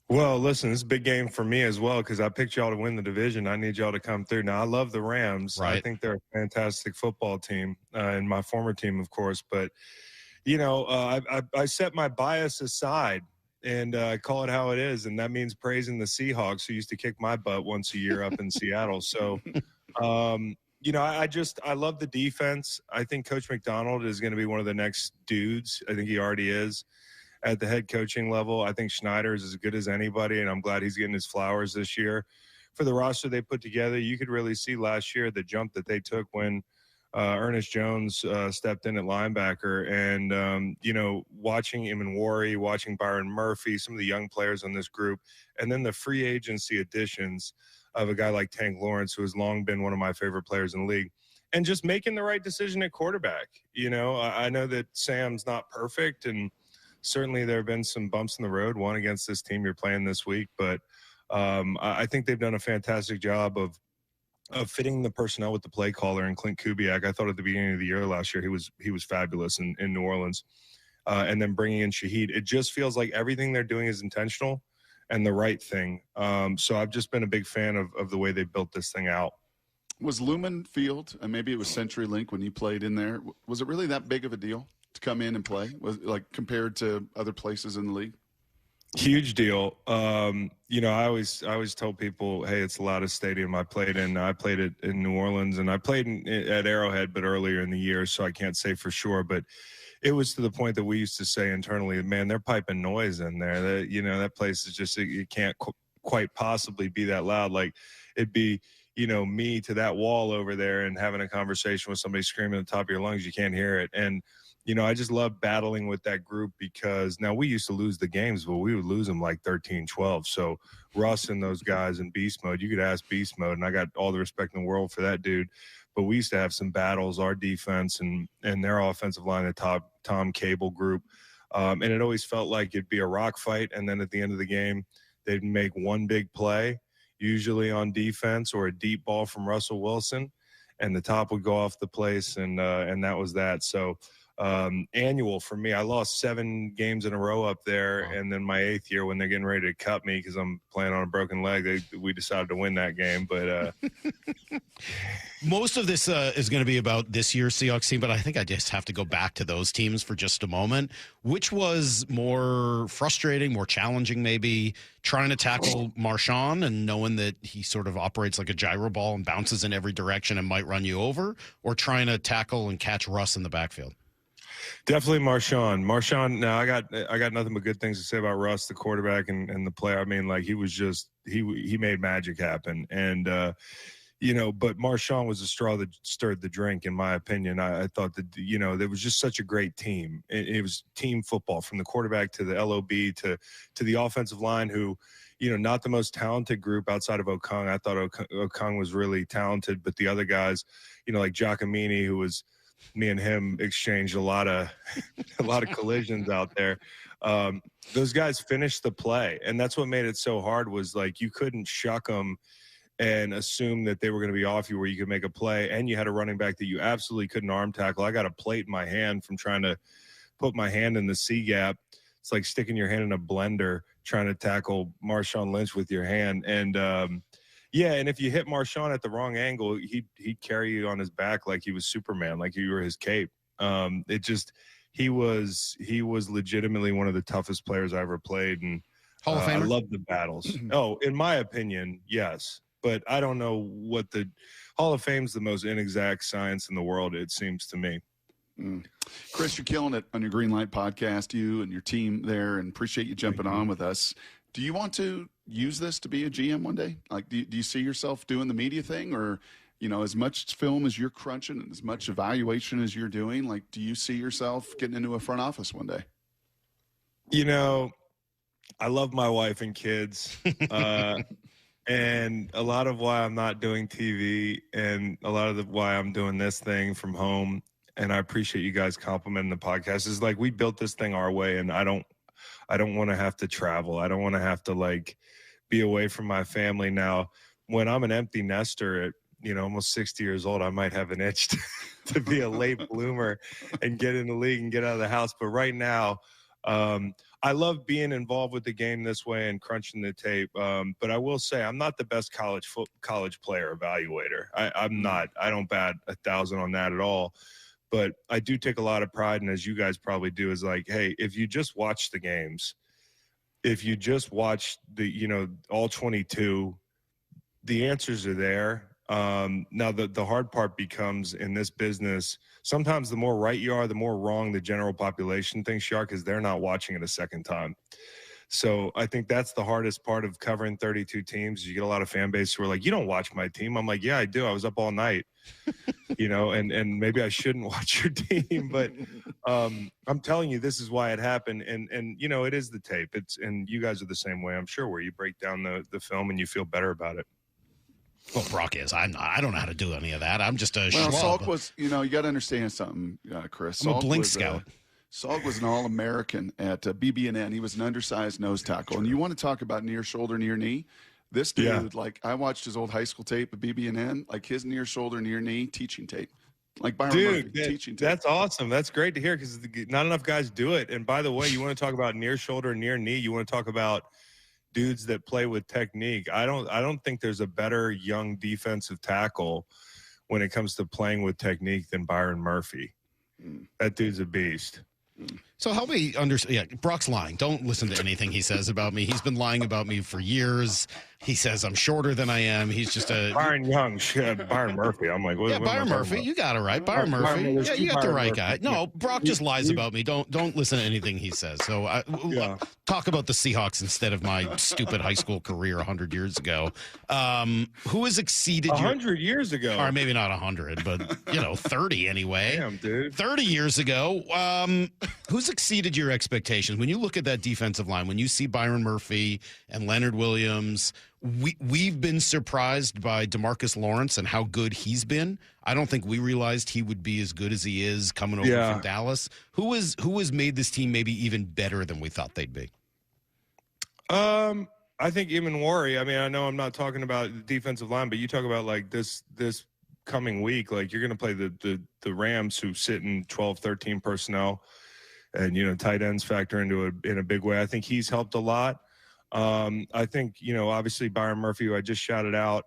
Well, listen, this is a big game for me as well because I picked y'all to win the division. I need y'all to come through. Now, I love the Rams. Right. I think they're a fantastic football team, and my former team, of course. But, you know, I set my bias aside and call it how it is, and that means praising the Seahawks, who used to kick my butt once a year up in Seattle. So, you know, I love the defense. I think Coach McDonald is going to be one of the next dudes. I think he already is at the head coaching level. I think Schneider is as good as anybody, and I'm glad he's getting his flowers this year. For the roster they put together, you could really see last year the jump that they took when Ernest Jones stepped in at linebacker. And, you know, watching Eamon, watching Byron Murphy, some of the young players on this group, and then the free agency additions of a guy like Tank Lawrence, who has long been one of my favorite players in the league, and just making the right decision at quarterback. You know, I know that Sam's not perfect, and certainly there have been some bumps in the road, one against this team you're playing this week, but I think they've done a fantastic job of fitting the personnel with the play caller and Clint Kubiak. I thought at the beginning of the year last year he was fabulous in New Orleans, and then bringing in Shaheed. It just feels like everything they're doing is intentional and the right thing. So I've just been a big fan of the way they built this thing out. Was Lumen Field, and maybe it was CenturyLink when you played in there, was it really that big of a deal to come in and play? Was it, like, compared to other places in the league? Huge deal. You know, I always tell people, hey, it's the loudest stadium I played in. I played it in New Orleans, and I played at Arrowhead, but earlier in the year, so I can't say for sure. But it was to the point that we used to say internally, man, they're piping noise in there. That, you know, that place is just, it can't quite possibly be that loud. Like, it'd be, you know, me to that wall over there and having a conversation with somebody screaming at the top of your lungs, you can't hear it. And you know, I just love battling with that group because now we used to lose the games, but we would lose them like 13-12. So Russ and those guys in beast mode, you could ask beast mode, and I got all the respect in the world for that dude. But we used to have some battles, our defense and their offensive line, the Tom Cable group. And it always felt like it'd be a rock fight. And then at the end of the game, they'd make one big play, usually on defense or a deep ball from Russell Wilson, and the top would go off the place. And that was that. So, annual for me. I lost 7 games in a row up there, and then my 8th year when they're getting ready to cut me because I'm playing on a broken leg, we decided to win that game. But most of this is going to be about this year's Seahawks team, but I think I just have to go back to those teams for just a moment. Which was more frustrating, more challenging, maybe trying to tackle Marshawn and knowing that he sort of operates like a gyro ball and bounces in every direction and might run you over, or trying to tackle and catch Russ in the backfield? Definitely Marshawn. Now I got nothing but good things to say about Russ, the quarterback and the player. I mean, like, he was just he made magic happen. And you know, but Marshawn was the straw that stirred the drink, in my opinion. I thought that, you know, there was just such a great team. It was team football from the quarterback to the LOB to the offensive line, who, you know, not the most talented group outside of Okung. I thought Okung was really talented, but the other guys, you know, like Giacomini, who was, me and him exchanged a lot of collisions out there. Those guys finished the play, and that's what made it so hard. Was like, you couldn't shuck them and assume that they were going to be off you where you could make a play, and you had a running back that you absolutely couldn't arm tackle. I got a plate in my hand from trying to put my hand in the C gap. It's like sticking your hand in a blender trying to tackle Marshawn Lynch with your hand. And Yeah, and if you hit Marshawn at the wrong angle, he'd carry you on his back like he was Superman, like you were his cape. He was legitimately one of the toughest players I ever played, and Hall of Famer? I love the battles. Oh, in my opinion, yes, but I don't know what the Hall of Fame's the most inexact science in the world, it seems to me. Chris, you're killing it on your Green Light podcast, you and your team there, and appreciate you jumping on with us. Do you want to use this to be a GM one day? Like, do you see yourself doing the media thing, or, as much film as you're crunching and as much evaluation as you're doing, like, do you see yourself getting into a front office one day? I love my wife and kids. And a lot of why I'm not doing TV and a lot of why I'm doing this thing from home, and I appreciate you guys complimenting the podcast, is like, we built this thing our way, and I don't want to have to travel. I don't want to have to be away from my family. Now, when I'm an empty nester at, almost 60 years old, I might have an itch to be a late bloomer and get in the league and get out of the house. But right now, I love being involved with the game this way and crunching the tape. But I will say I'm not the best college player evaluator. I'm not. I don't bat 1,000 on that at all. But I do take a lot of pride, and as you guys probably do, is like, hey, if you just watch the games, if you just watch the, all 22, the answers are there. Now, the hard part becomes in this business, sometimes the more right you are, the more wrong the general population thinks you are, because they're not watching it a second time. So I think that's the hardest part of covering 32 teams. You get a lot of fan base who are like, you don't watch my team. I'm like, yeah, I do. I was up all night, and maybe I shouldn't watch your team, but I'm telling you, this is why it happened. And it is the tape. And you guys are the same way, I'm sure, where you break down the film and you feel better about it. Well, Brock is. I'm not. I don't know how to do any of that. I'm just a Salk was, you got to understand something, Chris. I'm a blink scout. Salk was an All-American at BB&N. He was an undersized nose tackle. And you want to talk about near shoulder, near knee? This dude, I watched his old high school tape at BB&N, his near shoulder, near knee teaching tape. Like Byron Murphy, teaching tape. That's awesome. That's great to hear, because not enough guys do it. And by the way, you want to talk about near shoulder, near knee, you want to talk about dudes that play with technique. I don't think there's a better young defensive tackle when it comes to playing with technique than Byron Murphy. That dude's a beast. So help me understand. Yeah, Brock's lying. Don't listen to anything he says about me. He's been lying about me for years. He says I'm shorter than I am. He's just a Byron Young, Byron Murphy. I'm like, what Byron Murphy. You got it right, Byron Murphy. Yeah, you got the right guy. No, Brock just lies about me. Don't listen to anything he says. So talk about the Seahawks instead of my stupid high school career 100 years ago. Who has exceeded 100 years ago? Or maybe not 100, but 30 anyway. Damn, dude. 30 years ago. Who's exceeded your expectations when you look at that defensive line? When you see Byron Murphy and Leonard Williams, we've been surprised by DeMarcus Lawrence and how good he's been. I don't think we realized he would be as good as he is coming over from Dallas. Who has made this team maybe even better than we thought they'd be? I think Eamon Worry. I mean, I know I'm not talking about the defensive line, but you talk about this coming week, you're going to play the Rams, who sit in 12, 13 personnel, and tight ends factor into in a big way. I think he's helped a lot. I think obviously Byron Murphy, who I just shouted out,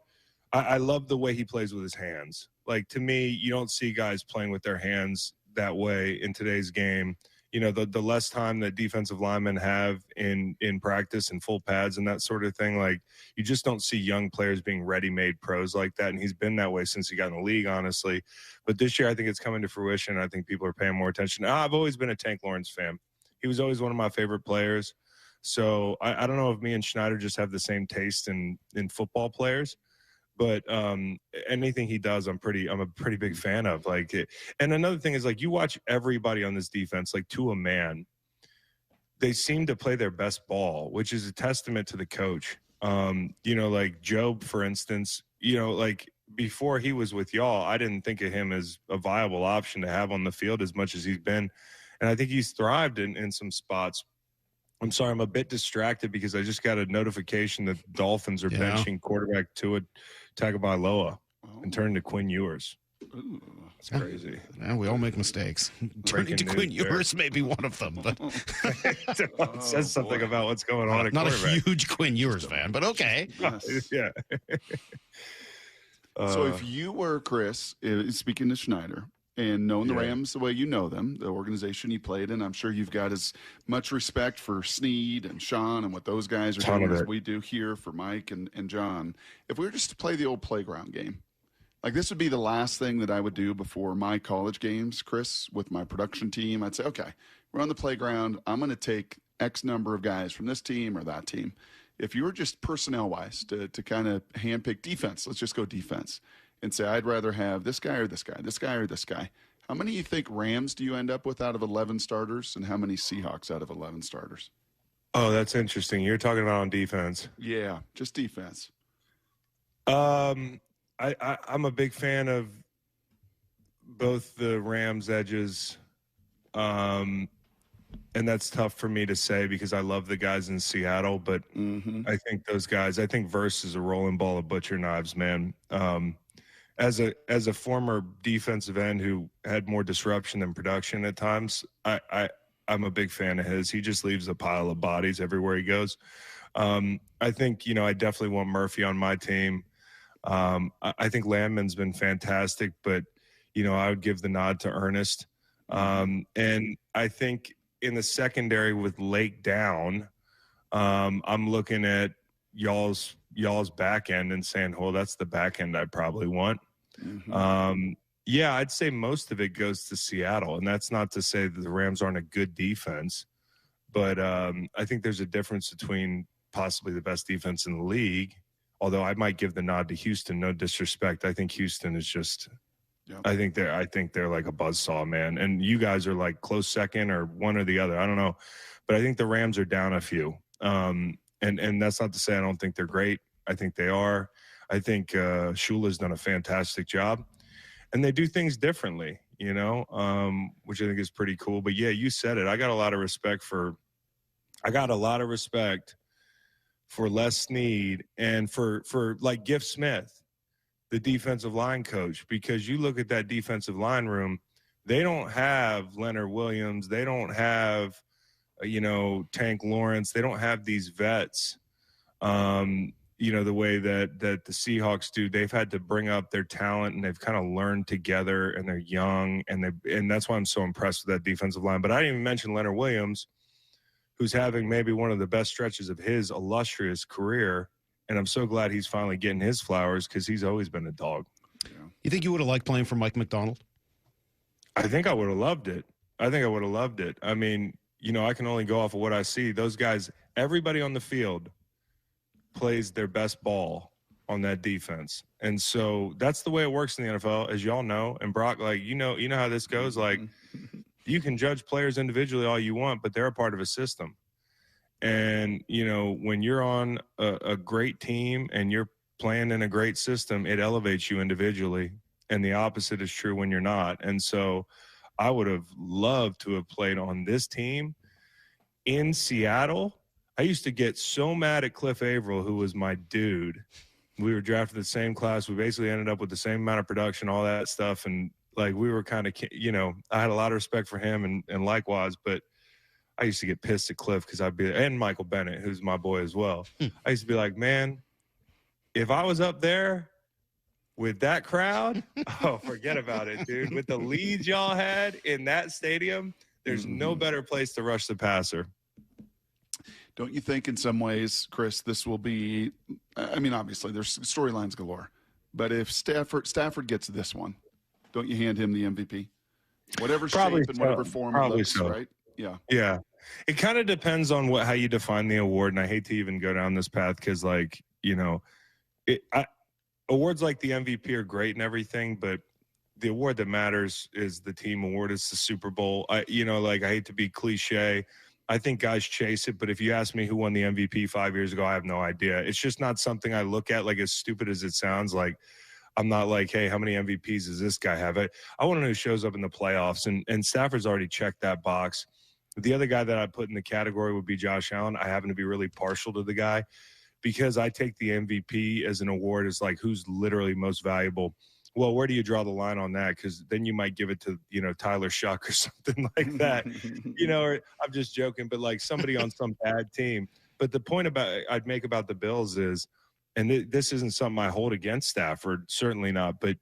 I love the way he plays with his hands. To me, you don't see guys playing with their hands that way in today's game. The less time that defensive linemen have in practice and full pads and that sort of thing, you just don't see young players being ready-made pros like that. And he's been that way since he got in the league, honestly. But this year, I think it's coming to fruition. I think people are paying more attention. I've always been a Tank Lawrence fan. He was always one of my favorite players. So I don't know if me and Schneider just have the same taste in football players, but anything he does, I'm a pretty big fan of. And another thing is, you watch everybody on this defense, to a man, they seem to play their best ball, which is a testament to the coach. Job, for instance, before he was with y'all, I didn't think of him as a viable option to have on the field as much as he's been. And I think he's thrived in some spots. I'm sorry, I'm a bit distracted because I just got a notification that Dolphins are benching quarterback Tua Tagovailoa and turning to Quinn Ewers. Ooh, it's crazy. Yeah, we all make mistakes. Turning to Quinn Ewers may be one of them, but it says something about what's going on. Not a huge Quinn Ewers fan, but okay. Yes. Yeah. So if you were Chris, speaking to Schneider, and knowing the Rams the way you know them, the organization you played in, I'm sure you've got as much respect for Snead and Sean and what those guys are doing as we do here for Mike and John. If we were just to play the old playground game, like this would be the last thing that I would do before my college games, Chris, with my production team. I'd say, okay, we're on the playground. I'm going to take X number of guys from this team or that team. If you were just personnel-wise to kind of handpick defense, let's just go defense, and say I'd rather have this guy or this guy, this guy or this guy. How many you think Rams do you end up with out of 11 starters, and how many Seahawks out of 11 starters? Oh, that's interesting. You're talking about on defense. Yeah, just defense. I'm a big fan of both the Rams edges. And that's tough for me to say because I love the guys in Seattle, but I think those guys, I think Verse is a rolling ball of butcher knives, man. As a former defensive end who had more disruption than production at times, I'm a big fan of his. He just leaves a pile of bodies everywhere he goes. I think, I definitely want Murphy on my team. I think Landman's been fantastic, but, I would give the nod to Ernest. And I think in the secondary with Lake down, I'm looking at y'all's back end and saying, well, that's the back end I probably want. Yeah, I'd say most of it goes to Seattle, and that's not to say that the Rams aren't a good defense, but I think there's a difference between possibly the best defense in the league, although I might give the nod to Houston, no disrespect. I think Houston is just I think they're like a buzzsaw, man. And you guys are like close second or one or the other. I don't know. But I think the Rams are down a few. And that's not to say I don't think they're great. I think they are. I think Shula's done a fantastic job. And they do things differently, which I think is pretty cool. But yeah, you said it. I got a lot of respect for Les Snead and for like Giff Smith, the defensive line coach, because you look at that defensive line room, they don't have Leonard Williams. They don't have, Tank Lawrence. They don't have these vets, the way that the Seahawks do. They've had to bring up their talent, and they've kind of learned together, and they're young, and that's why I'm so impressed with that defensive line. But I didn't even mention Leonard Williams, who's having maybe one of the best stretches of his illustrious career. And I'm so glad he's finally getting his flowers because he's always been a dog. You think you would have liked playing for Mike McDonald? I think I would have loved it. I mean, I can only go off of what I see. Those guys, everybody on the field plays their best ball on that defense. And so that's the way it works in the NFL, as y'all know. And Brock, you know how this goes. Like, you can judge players individually all you want, but they're a part of a system. And, when you're on a great team and you're playing in a great system, it elevates you individually. And the opposite is true when you're not. And so I would have loved to have played on this team in Seattle. I used to get so mad at Cliff Averill, who was my dude. We were drafted the same class. We basically ended up with the same amount of production, all that stuff. And, we were kind of, I had a lot of respect for him and likewise, but I used to get pissed at Cliff because and Michael Bennett, who's my boy as well. I used to be like, man, if I was up there with that crowd, forget about it, dude. With the leads y'all had in that stadium, there's no better place to rush the passer. Don't you think in some ways, Chris, this will be, obviously there's storylines galore, but if Stafford gets this one, don't you hand him the MVP? Whatever shape and whatever form it looks, right? Yeah. Yeah. It kind of depends on how you define the award. And I hate to even go down this path because, awards like the MVP are great and everything, but the award that matters is the team award. It's the Super Bowl. I hate to be cliche. I think guys chase it, but if you ask me who won the MVP 5 years ago, I have no idea. It's just not something I look at, as stupid as it sounds. I'm not like, hey, how many MVPs does this guy have? I want to know who shows up in the playoffs, and Stafford's already checked that box. The other guy that I put in the category would be Josh Allen. I happen to be really partial to the guy because I take the MVP as an award as who's literally most valuable. Well, where do you draw the line on that? Because then you might give it to, Tyler Shuck or something like that, or I'm just joking, but like somebody on some bad team. But the point I'd make about the Bills is, and this isn't something I hold against Stafford, certainly not, but,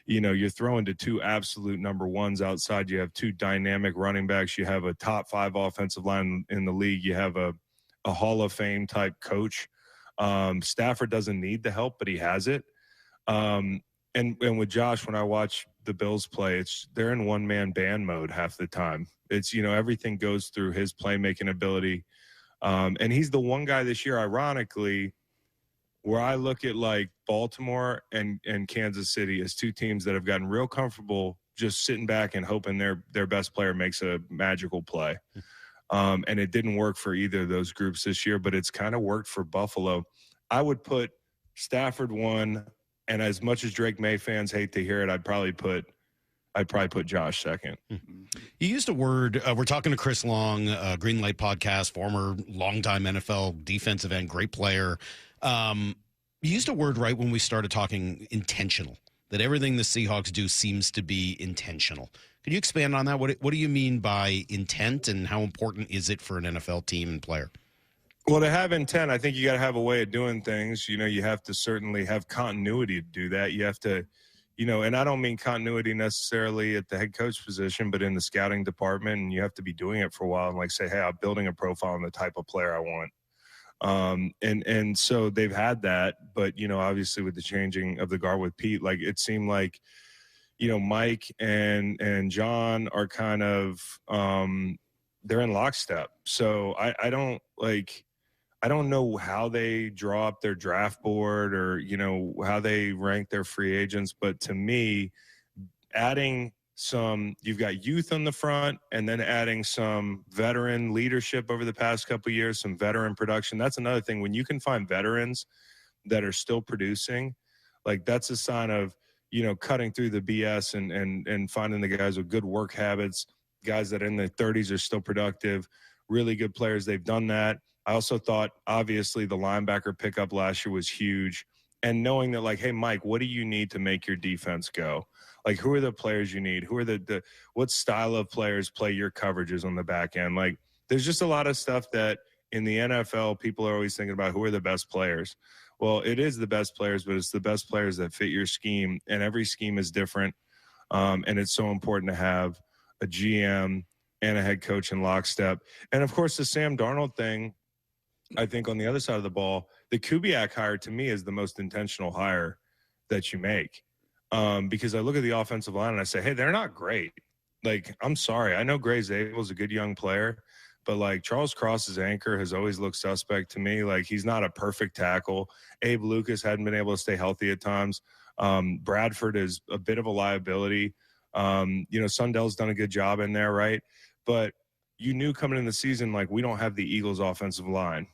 you're throwing to two absolute number ones outside. You have two dynamic running backs. You have a top 5 offensive line in the league. You have a Hall of Fame type coach. Stafford doesn't need the help, but he has it. And with Josh, when I watch the Bills play, they're in one-man band mode half the time. It's, everything goes through his playmaking ability. And he's the one guy this year, ironically, where I look at like Baltimore and Kansas City as two teams that have gotten real comfortable just sitting back and hoping their best player makes a magical play. And it didn't work for either of those groups this year, but it's kind of worked for Buffalo. I would put Stafford 1. And as much as Drake May fans hate to hear it, I'd probably put Josh second. You used a word. We're talking to Chris Long, Green Light Podcast, former longtime NFL defensive end, great player. You used a word right when we started talking intentional, that everything the Seahawks do seems to be intentional. Could you expand on that? What do you mean by intent, and how important is it for an NFL team and player? Well, to have intent, I think you got to have a way of doing things. You have to certainly have continuity to do that. You have to, and I don't mean continuity necessarily at the head coach position, but in the scouting department, and you have to be doing it for a while and like say, hey, I'm building a profile on the type of player I want. And so they've had that, but, obviously with the changing of the guard with Pete, like it seemed like, Mike and John are kind of, they're in lockstep. So I don't know how they draw up their draft board or, how they rank their free agents. But to me, you've got youth on the front and then adding some veteran leadership over the past couple of years, some veteran production. That's another thing. When you can find veterans that are still producing, like that's a sign of, cutting through the BS and finding the guys with good work habits, guys that in their 30s are still productive, really good players. They've done that. I also thought, obviously, the linebacker pickup last year was huge. And knowing that, like, hey, Mike, what do you need to make your defense go? Like, who are the players you need? Who are what style of players play your coverages on the back end? Like, there's just a lot of stuff that in the NFL, people are always thinking about who are the best players. Well, it is the best players, but it's the best players that fit your scheme. And every scheme is different. And it's so important to have a GM and a head coach in lockstep. And, of course, the Sam Darnold thing, I think on the other side of the ball, the Kubiak hire to me is the most intentional hire that you make. Because I look at the offensive line and I say, hey, they're not great. Like, I'm sorry. I know Gray Zabel's a good young player, but like Charles Cross's anchor has always looked suspect to me. Like, he's not a perfect tackle. Abe Lucas hadn't been able to stay healthy at times. Bradford is a bit of a liability. Sundell's done a good job in there, right? But you knew coming in the season, like, we don't have the Eagles offensive line.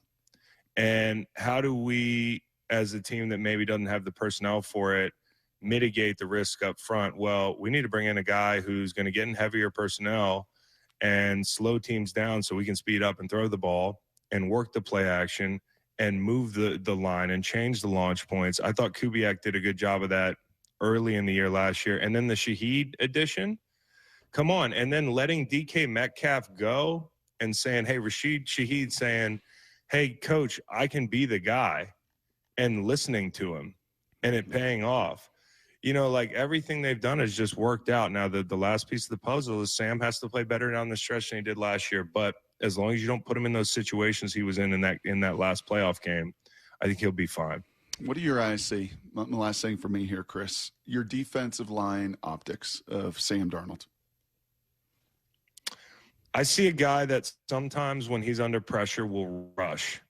And how do we, as a team that maybe doesn't have the personnel for it, mitigate the risk up front? Well, we need to bring in a guy who's going to get in heavier personnel and slow teams down so we can speed up and throw the ball and work the play action and move the line and change the launch points. I thought Kubiak did a good job of that early in the year last year. And then the Shaheed addition, come on. And then letting DK Metcalf go and saying, hey, Rashid Shaheed saying, hey, coach, I can be the guy, and listening to him and it paying off. Like everything they've done has just worked out. Now, the last piece of the puzzle is Sam has to play better down the stretch than he did last year. But as long as you don't put him in those situations he was in that last playoff game, I think he'll be fine. What do your eyes see? The last thing for me here, Chris, your defensive line optics of Sam Darnold. I see a guy that sometimes when he's under pressure will rush.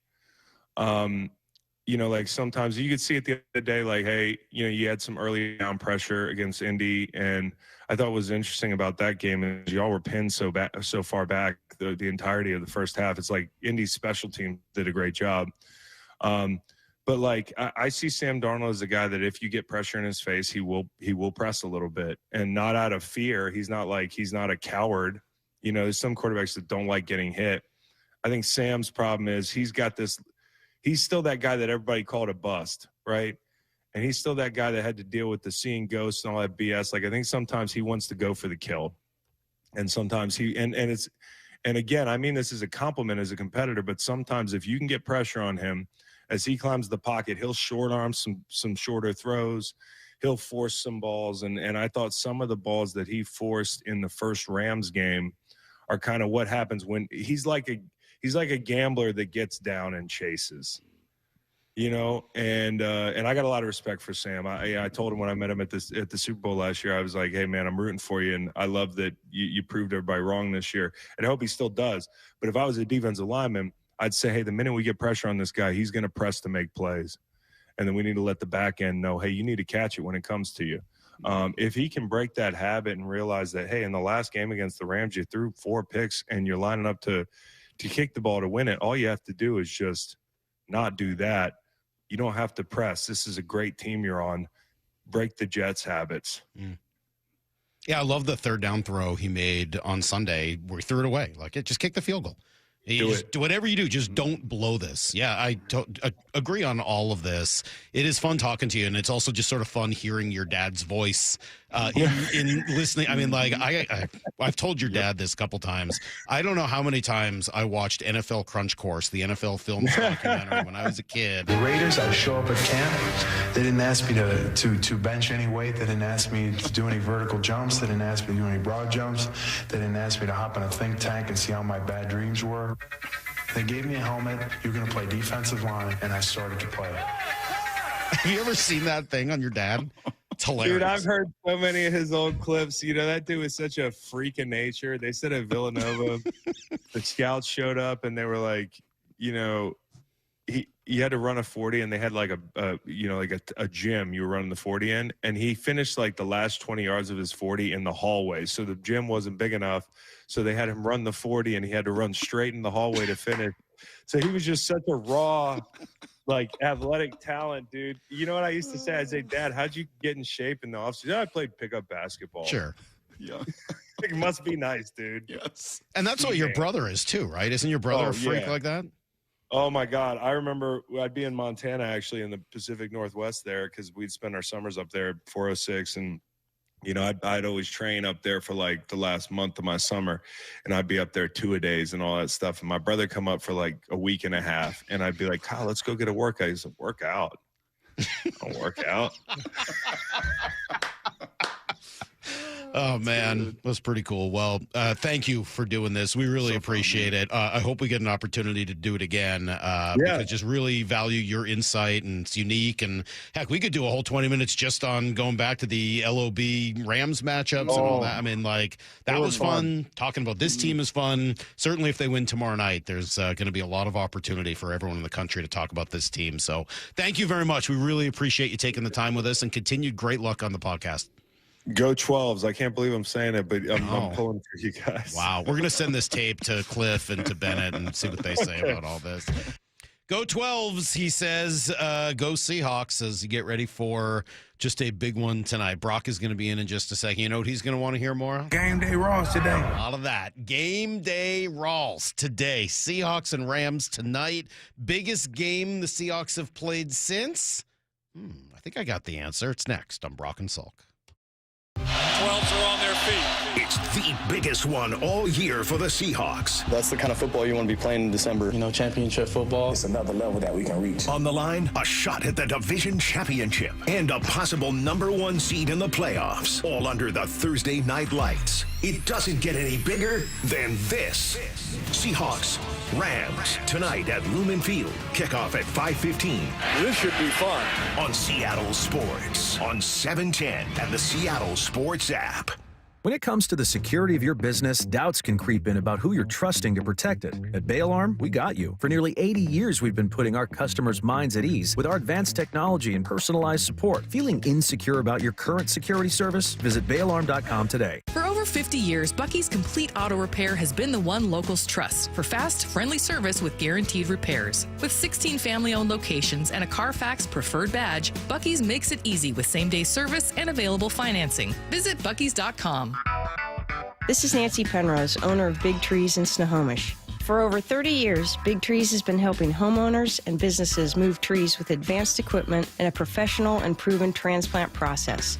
Like sometimes you could see at the other day, like, hey, you had some early down pressure against Indy. And I thought what was interesting about that game is y'all were pinned so far back the entirety of the first half. It's like Indy's special team did a great job. But like, I see Sam Darnold as a guy that if you get pressure in his face, he will press a little bit, and not out of fear. He's not a coward. There's some quarterbacks that don't like getting hit. I think Sam's problem is he's still that guy that everybody called a bust, right? And he's still that guy that had to deal with the seeing ghosts and all that BS. Like, I think sometimes he wants to go for the kill. And sometimes and again, I mean this as a compliment as a competitor, but sometimes if you can get pressure on him as he climbs the pocket, he'll short arm some shorter throws. He'll force some balls. And I thought some of the balls that he forced in the first Rams game are kind of what happens when he's like a gambler that gets down and chases. You know, and I got a lot of respect for Sam. I told him when I met him at the Super Bowl last year, I was like, hey, man, I'm rooting for you. And I love that you proved everybody wrong this year. And I hope he still does. But if I was a defensive lineman, I'd say, hey, the minute we get pressure on this guy, he's going to press to make plays. And then we need to let the back end know, hey, you need to catch it when it comes to you. If he can break that habit and realize that, hey, in the last game against the Rams, you threw 4 picks and you're lining up to kick the ball to win it, all you have to do is just not do that. You don't have to press. This is a great team you're on. Break the Jets' habits. Yeah, I love the third down throw he made on Sunday where he threw it away. Like, just kick the field goal. Do whatever you do, just don't blow this. Yeah, I agree on all of this. It is fun talking to you, and it's also just sort of fun hearing your dad's voice in listening. I mean, like, I've told your dad this a couple times. I don't know how many times I watched NFL Crunch Course, the NFL Films documentary when I was a kid. The Raiders, I show up at camp. They didn't ask me to bench any weight. They didn't ask me to do any vertical jumps. They didn't ask me to do any broad jumps. They didn't ask me to hop in a think tank and see how my bad dreams were. They gave me a helmet. You're going to play defensive line, and I started to play. Have you ever seen that thing on your dad? It's hilarious. Dude, I've heard so many of his old clips. You know, that dude is such a freak of nature. They said at Villanova, the scouts showed up, and they were like, you know, he had to run a 40, and they had like a gym you were running the 40 in, and he finished like the last 20 yards of his 40 in the hallway. So the gym wasn't big enough. So they had him run the 40, and he had to run straight in the hallway to finish. So he was just such a raw, like, athletic talent, dude. You know what I used to say? I'd say, Dad, how'd you get in shape in the offseason? I played pickup basketball. Sure. Yeah. It must be nice, dude. Yes. And that's what your brother is too, right? Isn't your brother a freak like that? Oh, my God. I remember I'd be in Montana, actually, in the Pacific Northwest there, because we'd spend our summers up there at 406. And, you know, I'd always train up there for, like, the last month of my summer. And I'd be up there 2-a-days and all that stuff. And my brother come up for, like, a week and a half. And I'd be like, Kyle, let's go get a workout. He said, work out? I'll work out. Oh, man, that's pretty cool. Well, thank you for doing this. We really appreciate it. I hope we get an opportunity to do it again because just really value your insight, and it's unique. And, heck, we could do a whole 20 minutes just on going back to the LOB Rams matchups and all that. I mean, like, that was fun. Talking about this team is fun. Certainly if they win tomorrow night, there's going to be a lot of opportunity for everyone in the country to talk about this team. So thank you very much. We really appreciate you taking the time with us, and continued great luck on the podcast. Go 12s. I can't believe I'm saying it, but I'm pulling for you guys. Wow. We're going to send this tape to Cliff and to Bennett and see what they say about all this. Go 12s, he says. Go Seahawks as you get ready for just a big one tonight. Brock is going to be in just a second. You know what he's going to want to hear more of? Game day Rawls today. A lot of that. Game day Rawls today. Seahawks and Rams tonight. Biggest game the Seahawks have played since? I think I got the answer. It's next on Brock and Salk. 12s are on their feet. It's the biggest one all year for the Seahawks. That's the kind of football you want to be playing in December. You know, championship football. It's another level that we can reach. On the line, a shot at the division championship and a possible #1 seed in the playoffs, all under the Thursday night lights. It doesn't get any bigger than this. Seahawks, Rams, tonight at Lumen Field. Kickoff at 5:15. This should be fun. On Seattle Sports, on 710 and the Seattle Sports app. When it comes to the security of your business, doubts can creep in about who you're trusting to protect it. At Bail Alarm, we got you. For nearly 80 years, we've been putting our customers' minds at ease with our advanced technology and personalized support. Feeling insecure about your current security service? Visit bailalarm.com today. For over 50 years, Bucky's Complete Auto Repair has been the one locals trust for fast, friendly service with guaranteed repairs. With 16 family-owned locations and a Carfax preferred badge, Bucky's makes it easy with same-day service and available financing. Visit buckys.com. This is Nancy Penrose, owner of Big Trees in Snohomish. For over 30 years, Big Trees has been helping homeowners and businesses move trees with advanced equipment and a professional and proven transplant process.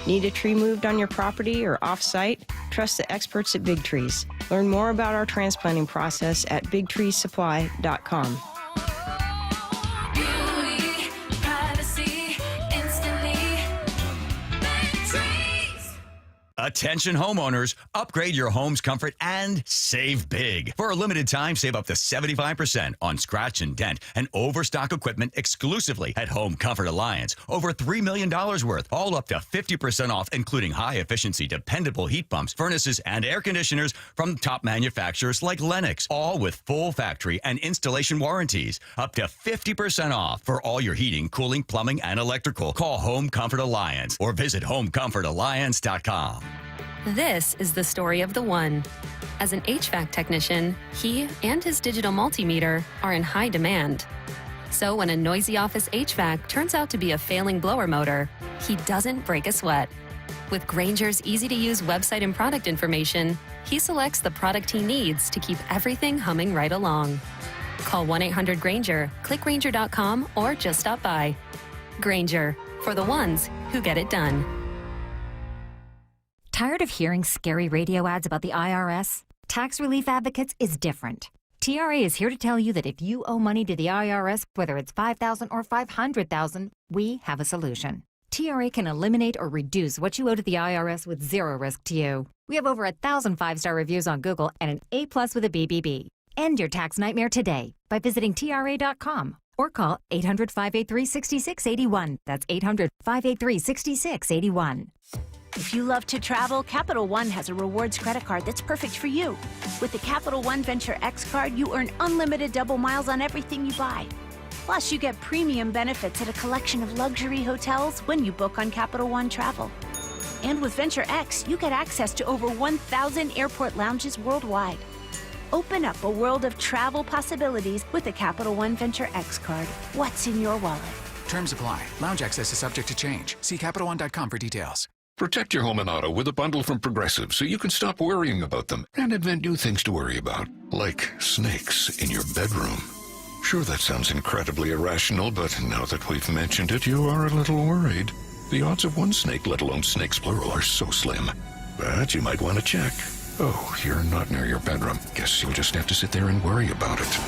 Need a tree moved on your property or off-site? Trust the experts at Big Trees. Learn more about our transplanting process at bigtreesupply.com. Attention homeowners, upgrade your home's comfort and save big. For a limited time, save up to 75% on scratch and dent and overstock equipment exclusively at Home Comfort Alliance. Over $3 million worth, all up to 50% off, including high-efficiency, dependable heat pumps, furnaces, and air conditioners from top manufacturers like Lennox, all with full factory and installation warranties. Up to 50% off for all your heating, cooling, plumbing, and electrical. Call Home Comfort Alliance or visit homecomfortalliance.com. This is the story of the one. As an HVAC technician, he and his digital multimeter are in high demand. So when a noisy office HVAC turns out to be a failing blower motor, he doesn't break a sweat. With Grainger's easy-to-use website and product information, he selects the product he needs to keep everything humming right along. Call 1-800-GRAINGER, click Grainger.com, or just stop by. Grainger, for the ones who get it done. Tired of hearing scary radio ads about the IRS? Tax Relief Advocates is different. TRA is here to tell you that if you owe money to the IRS, whether it's $5,000 or $500,000, we have a solution. TRA can eliminate or reduce what you owe to the IRS with zero risk to you. We have over 1,000 5-star reviews on Google and an A+ with a BBB. End your tax nightmare today by visiting TRA.com or call 800-583-6681. That's 800-583-6681. If you love to travel, Capital One has a rewards credit card that's perfect for you. With the Capital One Venture X card, you earn unlimited double miles on everything you buy. Plus, you get premium benefits at a collection of luxury hotels when you book on Capital One Travel. And with Venture X, you get access to over 1,000 airport lounges worldwide. Open up a world of travel possibilities with the Capital One Venture X card. What's in your wallet? Terms apply. Lounge access is subject to change. See CapitalOne.com for details. Protect your home and auto with a bundle from Progressive so you can stop worrying about them and invent new things to worry about, like snakes in your bedroom. Sure, that sounds incredibly irrational, but now that we've mentioned it, you are a little worried. The odds of one snake, let alone snakes plural, are so slim. But you might want to check. Oh, you're not near your bedroom. Guess you'll just have to sit there and worry about it.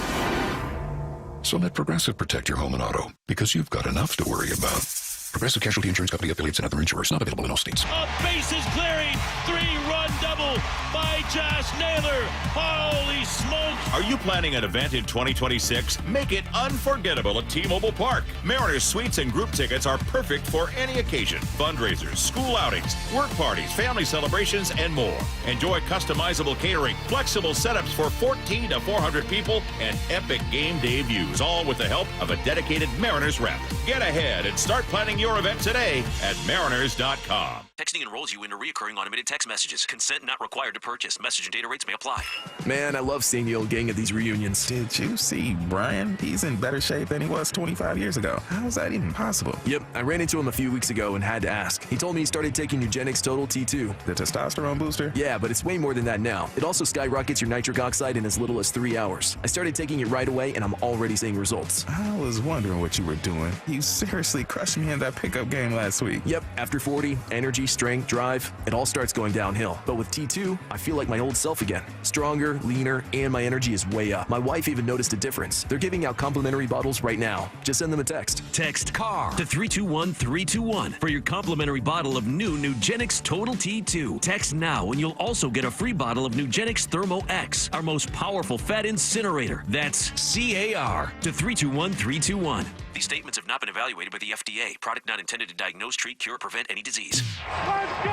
So let Progressive protect your home and auto, because you've got enough to worry about. Progressive Casualty Insurance Company, affiliates, and other insurers. Not available in all states. A bases clearing, 3-run double by Josh Naylor. Holy smokes! Are you planning an event in 2026? Make it unforgettable at T-Mobile Park. Mariners suites and group tickets are perfect for any occasion. Fundraisers, school outings, work parties, family celebrations, and more. Enjoy customizable catering, flexible setups for 14 to 400 people, and epic game day views, all with the help of a dedicated Mariners rep. Get ahead and start planning your event today at mariners.com. Texting enrolls you into recurring automated text messages. Consent not required to purchase. Message and data rates may apply. Man, I love seeing the old gang at these reunions. Did you see Brian? He's in better shape than he was 25 years ago. How is that even possible? Yep, I ran into him a few weeks ago and had to ask. He told me he started taking Nugenix Total T2. The testosterone booster? Yeah, but it's way more than that now. It also skyrockets your nitric oxide in as little as 3 hours. I started taking it right away and I'm already seeing results. I was wondering what you were doing. You seriously crushed me in that pickup game last week. Yep, after 40, energy, strength, drive, it all starts going downhill. But with T2, I feel like my old self again. Stronger, leaner, and my energy is way up. My wife even noticed a difference. They're giving out complimentary bottles right now. Just send them a text. Text CAR to 321-321 for your complimentary bottle of new Nugenix Total T2. Text now and you'll also get a free bottle of Nugenix Thermo X, our most powerful fat incinerator. That's CAR to 321-321. These statements have not been evaluated by the FDA. Product not intended to diagnose, treat, cure, or prevent any disease. Let's go!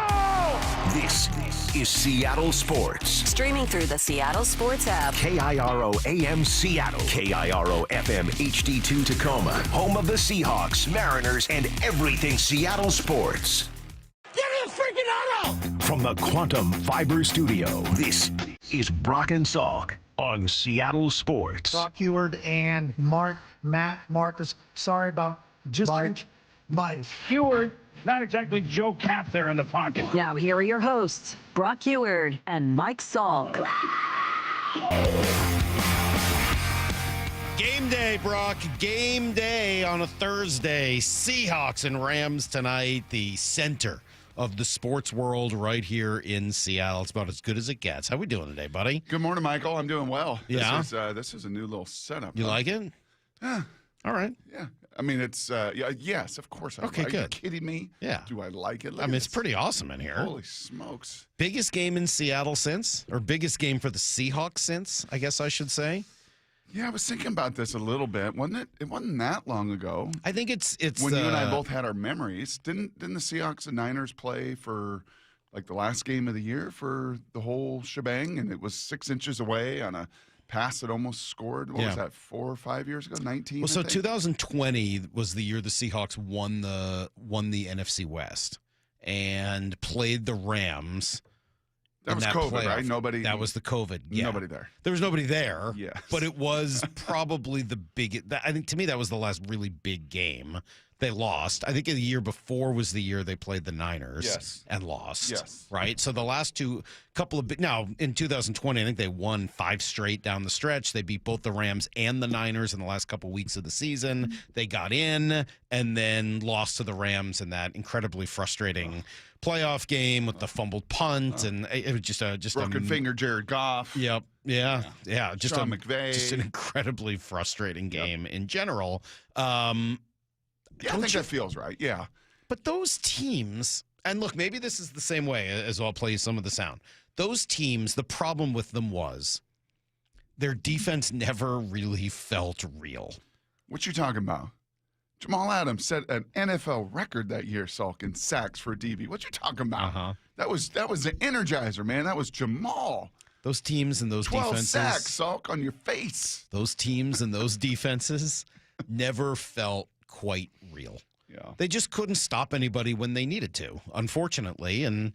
This is Seattle Sports. Streaming through the Seattle Sports app. KIRO AM Seattle. KIRO FM HD2 Tacoma. Home of the Seahawks, Mariners, and everything Seattle sports. Give me a freaking auto! From the Quantum Fiber Studio, this is Brock and Salk on Seattle Sports. Brock Heward and Marcus. Sorry about Mike Heward. Not exactly Joe Cap there in the pocket. Now here are your hosts, Brock Heward and Mike Salk. Game day, Brock. Game day on a Thursday. Seahawks and Rams tonight, the center of the sports world right here in Seattle. It's about as good as it gets. How we doing today, buddy? Good morning, Michael. I'm doing well. Yeah? This is a new little setup. You like it? Yeah. All right. Yeah. I mean, it's, yes, of course. Okay, Are good. you kidding me? Yeah. Do I like it? Look I mean, at it's this. pretty awesome in here. Holy smokes. Biggest game in Seattle since? Or biggest game for the Seahawks since, I guess I should say? Yeah, I was thinking about this a little bit. Wasn't it? It wasn't that long ago. I think it's when you and I both had our memories. Didn't the Seahawks and Niners play for like the last game of the year for the whole shebang? And it was 6 inches away on a pass that almost scored. What was that, 4 or 5 years ago? 19. Well, so 2020 was the year the Seahawks won the NFC West and played the Rams. That was COVID, right? Nobody. That was the COVID. Yeah. Nobody there. There was nobody there. Yes. But it was probably the biggest. I think to me that was the last really big game. They lost. I think the year before was the year they played the Niners and lost. Yes. Right? So the last couple of now in 2020, I think they won 5 straight down the stretch. They beat both the Rams and the Niners in the last couple weeks of the season. They got in and then lost to the Rams in that incredibly frustrating playoff game with the fumbled punt, and it was just broken finger Jared Goff. Yep. Yeah. Just Sean McVay. Just an incredibly frustrating game in general. Yeah, I think that feels right. Yeah. But those teams, and look, maybe this is the same way as I'll play some of the sound. Those teams, the problem with them was their defense never really felt real. What you talking about? Jamal Adams set an NFL record that year, Salk, in sacks for DB. What you talking about? That was the energizer, man. That was Jamal. Those teams and those 12 defenses. 12 sacks, Salk, on your face. Those teams and those defenses never felt quite real. Yeah. They just couldn't stop anybody when they needed to, unfortunately. And,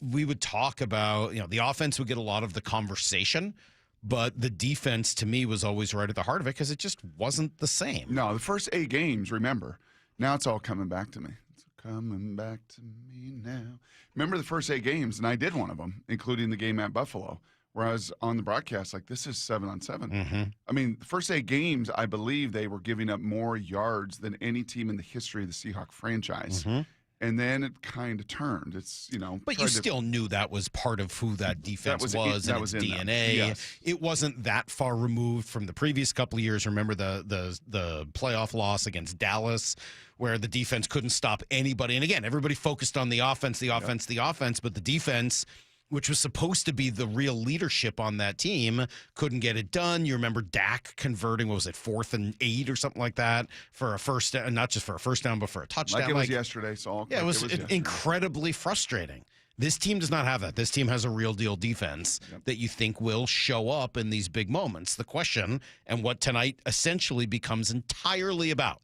we would talk about, the offense would get a lot of the conversation, but the defense to me was always right at the heart of it because it just wasn't the same. No, the first 8 games, remember. Now it's all coming back to me. It's coming back to me now. Remember the first 8 games, and I did one of them, including the game at Buffalo, where I was on the broadcast like, this is 7-on-7. Mm-hmm. I mean, the first 8 games, I believe they were giving up more yards than any team in the history of the Seahawk franchise. Mm-hmm. And then it kind of turned. It's, But you still knew that was part of who that defense was and its DNA. Yes. It wasn't that far removed from the previous couple of years. Remember the playoff loss against Dallas where the defense couldn't stop anybody. And again, everybody focused on the offense, but the defense, which was supposed to be the real leadership on that team, couldn't get it done. You remember Dak converting, 4th and 8 or something like that for a first down, not just for a first down, but for a touchdown. Like it was yesterday, Saul. Yeah, it was incredibly frustrating. This team does not have that. This team has a real deal defense that you think will show up in these big moments. The question, and what tonight essentially becomes entirely about,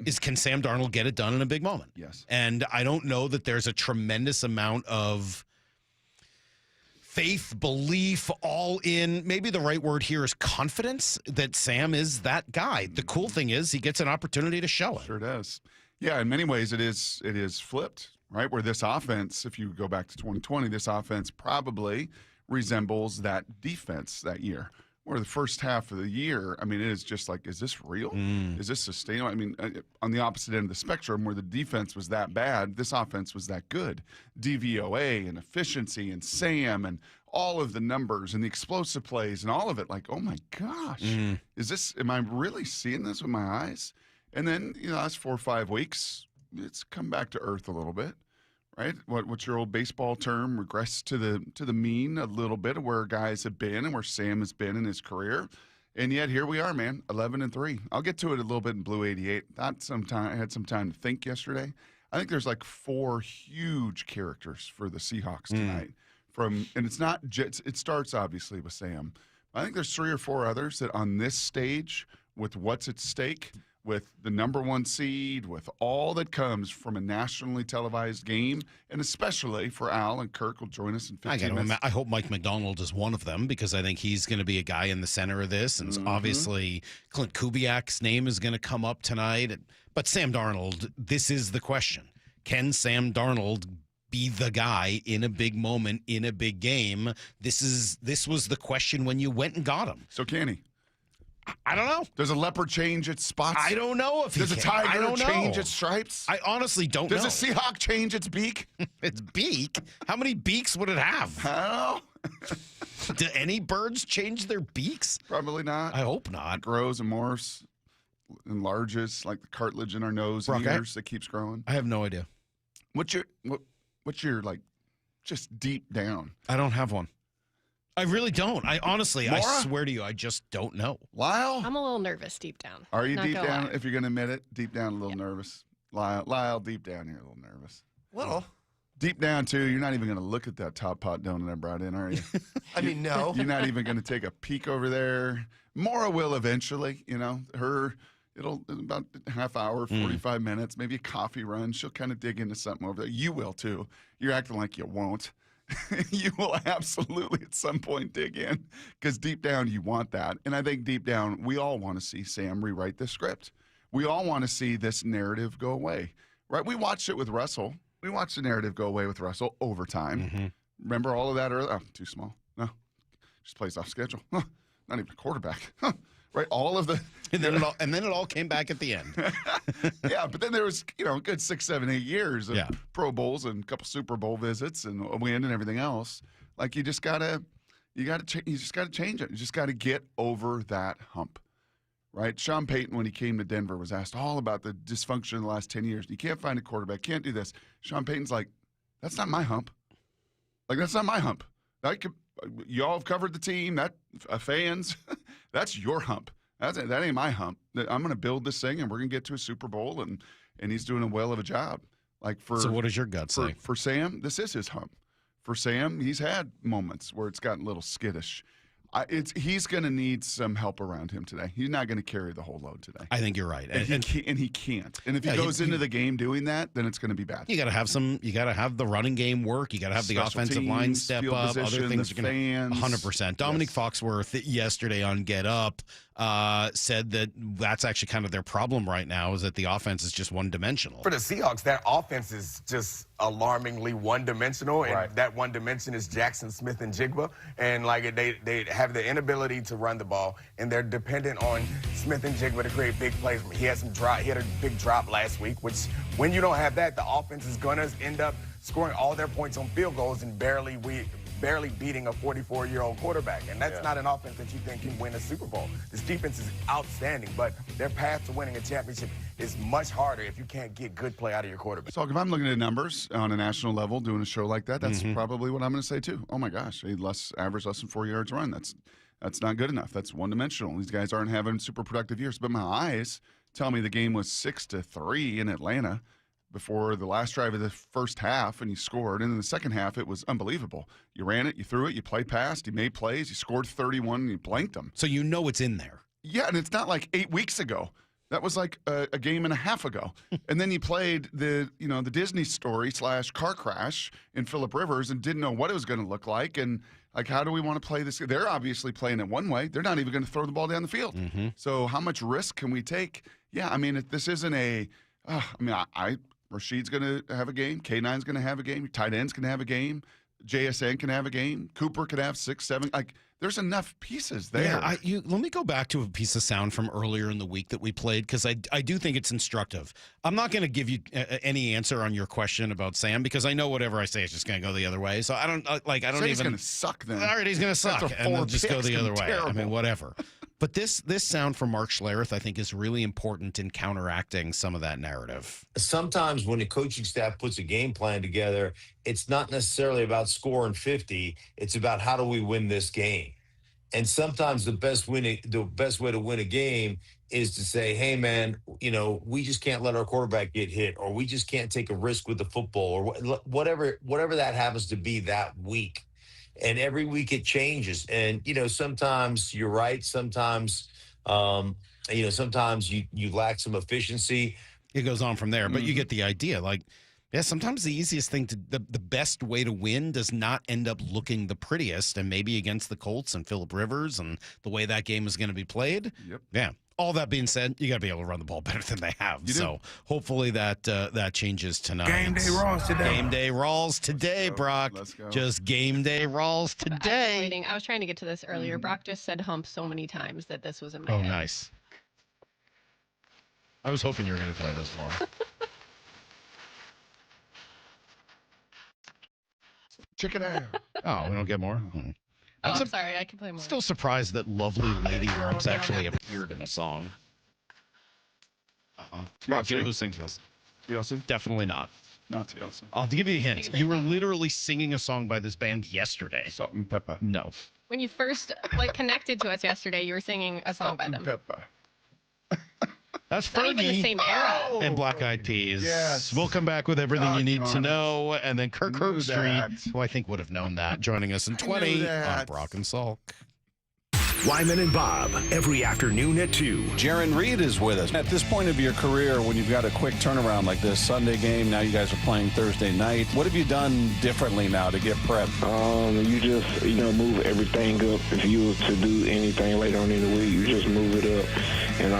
is can Sam Darnold get it done in a big moment? Yes. And I don't know that there's a tremendous amount of faith, belief, all in. Maybe the right word here is confidence that Sam is that guy. The cool thing is he gets an opportunity to show it. Sure does. Yeah, in many ways it is flipped, right? Where this offense, if you go back to 2020, this offense probably resembles that defense that year. Where the first half of the year, I mean, it is just like, is this real? Is this sustainable? I mean, on the opposite end of the spectrum, where the defense was that bad, this offense was that good. DVOA and efficiency and Sam and all of the numbers and the explosive plays and all of it, like, oh my gosh, am I really seeing this with my eyes? And then, last 4 or 5 weeks, it's come back to earth a little bit. Right? What's your old baseball term? Regress to the mean a little bit of where guys have been and where Sam has been in his career. And yet here we are, man, 11-3. I'll get to it a little bit in Blue 88. I had some time to think yesterday. I think there's like 4 huge characters for the Seahawks tonight. And it's not just, it starts obviously with Sam. I think there's 3 or 4 others that on this stage with what's at stake, with the number 1 seed, with all that comes from a nationally televised game, and especially for Al and Kirk will join us in 15 minutes. I hope Mike McDonald is one of them because I think he's going to be a guy in the center of this. And obviously Clint Kubiak's name is going to come up tonight. But Sam Darnold, this is the question. Can Sam Darnold be the guy in a big moment, in a big game? This was the question when you went and got him. So can he? I don't know. Does a leopard change its spots? I don't know if he Does a can. I tiger don't change know. its stripes? I honestly don't know. Does a Seahawk change its beak? Its beak? How many beaks would it have? I don't know. Do any birds change their beaks? Probably not. I hope not. It grows and morphs, enlarges like the cartilage in our nose and ears that keeps growing. I have no idea. What's your like, just deep down? I don't have one. I really don't. I honestly, Maura? I swear to you, I just don't know. Lyle? I'm a little nervous deep down. Are you Not deep gonna down? lie. If you're going to admit it, deep down a little nervous. Lyle, deep down you're a little nervous. Little. Deep down too, you're not even going to look at that top pot donut I brought in, are you? I mean, no. You're not even going to take a peek over there. Maura will eventually. It'll about a half hour, 45 minutes, maybe a coffee run. She'll kind of dig into something over there. You will too. You're acting like you won't. You will absolutely at some point dig in because deep down you want that. And I think deep down we all want to see Sam rewrite the script. We all want to see this narrative go away, right? We watched it with Russell. We watched the narrative go away with Russell over time. Remember all of that earlier? Oh, too small. No, just plays off schedule. Huh. Not even a quarterback. Huh. Right? All of the and then it all came back at the end. Yeah, but then there was a good 6, 7, 8 years of Pro Bowls and a couple Super Bowl visits and a win and everything else. Like you just gotta change it. You just gotta get over that hump, right? Sean Payton, when he came to Denver, was asked all about the dysfunction in the last 10 years. You can't find a quarterback, can't do this. Sean Payton's like, that's not my hump. Like that's not my hump. Y'all have covered the team, fans. That's your hump. That ain't my hump. I'm going to build this thing, and we're going to get to a Super Bowl, and he's doing a well of a job. So what does your gut say? For Sam, this is his hump. For Sam, he's had moments where it's gotten a little skittish. He's going to need some help around him today. He's not going to carry the whole load today. I think you're right, and he can't. And if he goes into the game doing that, then it's going to be bad. You got to have You got to have the running game work. You got to have the Special offensive teams, line step field up. position, Other things the are going to fans. 100%. Dominic Foxworth yesterday on Get Up said that that's actually kind of their problem right now is that the offense is just one-dimensional. For the Seahawks, that offense is just alarmingly one-dimensional, and that one dimension is Jackson Smith and Jigba. And like they have the inability to run the ball, and they're dependent on Smith and Jigba to create big plays. He had a big drop last week, which when you don't have that, the offense is gonna end up scoring all their points on field goals and barely beating a 44-year-old quarterback. And that's not an offense that you think can win a Super Bowl. This defense is outstanding, but their path to winning a championship is much harder if you can't get good play out of your quarterback. So if I'm looking at numbers on a national level doing a show like that, that's probably what I'm going to say too. Oh my gosh, average less than 4 yards run. That's not good enough. That's one-dimensional. These guys aren't having super productive years. But my eyes tell me the game was 6-3 in Atlanta before the last drive of the first half, and he scored. And in the second half, it was unbelievable. You ran it, you threw it, you played past, you made plays, you scored 31, and you blanked them. So you know it's in there. Yeah, and it's not like 8 weeks ago. That was like a game and a half ago. And then you played the Disney story / car crash in Phillip Rivers and didn't know what it was going to look like. And like, how do we want to play this? They're obviously playing it one way. They're not even going to throw the ball down the field. So how much risk can we take? Yeah, I mean, this isn't Rashid's going to have a game. K9's going to have a game. Your tight end's going to have a game. JSN can have a game. Cooper could have 6, 7. Like, there's enough pieces there. Yeah, let me go back to a piece of sound from earlier in the week that we played because I do think it's instructive. I'm not going to give you any answer on your question about Sam because I know whatever I say is just going to go the other way. So I don't even. He's going to suck then. All right, he's going to suck and then just go the other way. Terrible. I mean, whatever. But this sound from Mark Schlereth, I think, is really important in counteracting some of that narrative. Sometimes when the coaching staff puts a game plan together, it's not necessarily about scoring 50. It's about how do we win this game. And sometimes the best way to win a game is to say, hey, man, we just can't let our quarterback get hit, or we just can't take a risk with the football, or whatever that happens to be that week. And every week it changes. And, sometimes you're right. Sometimes, sometimes you lack some efficiency. It goes on from there, but you get the idea. Like, yeah, sometimes the easiest thing the best way to win does not end up looking the prettiest. And maybe against the Colts and Phillip Rivers and the way that game is going to be played. Yep. Yeah. All that being said, you got to be able to run the ball better than they have. So hopefully that changes tonight. Game day Rawls today. Game day Rawls today, Brock. Let's go. Just game day Rawls today. I was trying to get to this earlier. Brock just said hump so many times that this was in my Oh, head. nice. I was hoping you were going to play this long. Chicken ass. Oh, we don't get more? Oh, I'm sorry. I can play more. Still surprised that Lovely Lady Worms actually appeared in a song. Who sings this? TLC? Definitely not. Not TLC. I'll give you a hint. You were literally singing a song by this band yesterday. Salt and Pepper. No. When you first connected to us yesterday, you were singing a song by them. Pepper. That's Not even the Fergie same era. and Black Eyed Peas. Yes. We'll come back with everything you need to Doggone it. know. And then Kirk Knew that. Herbstreit, who I think would have known that, joining us in 20 on that. Brock and Salk. Wyman and Bob, every afternoon at 2. Jaron Reed is with us. At this point of your career, when you've got a quick turnaround like this Sunday game, now you guys are playing Thursday night. What have you done differently now to get prepped? You just, move everything up. If you were to do anything later on in the week, you just move it up. And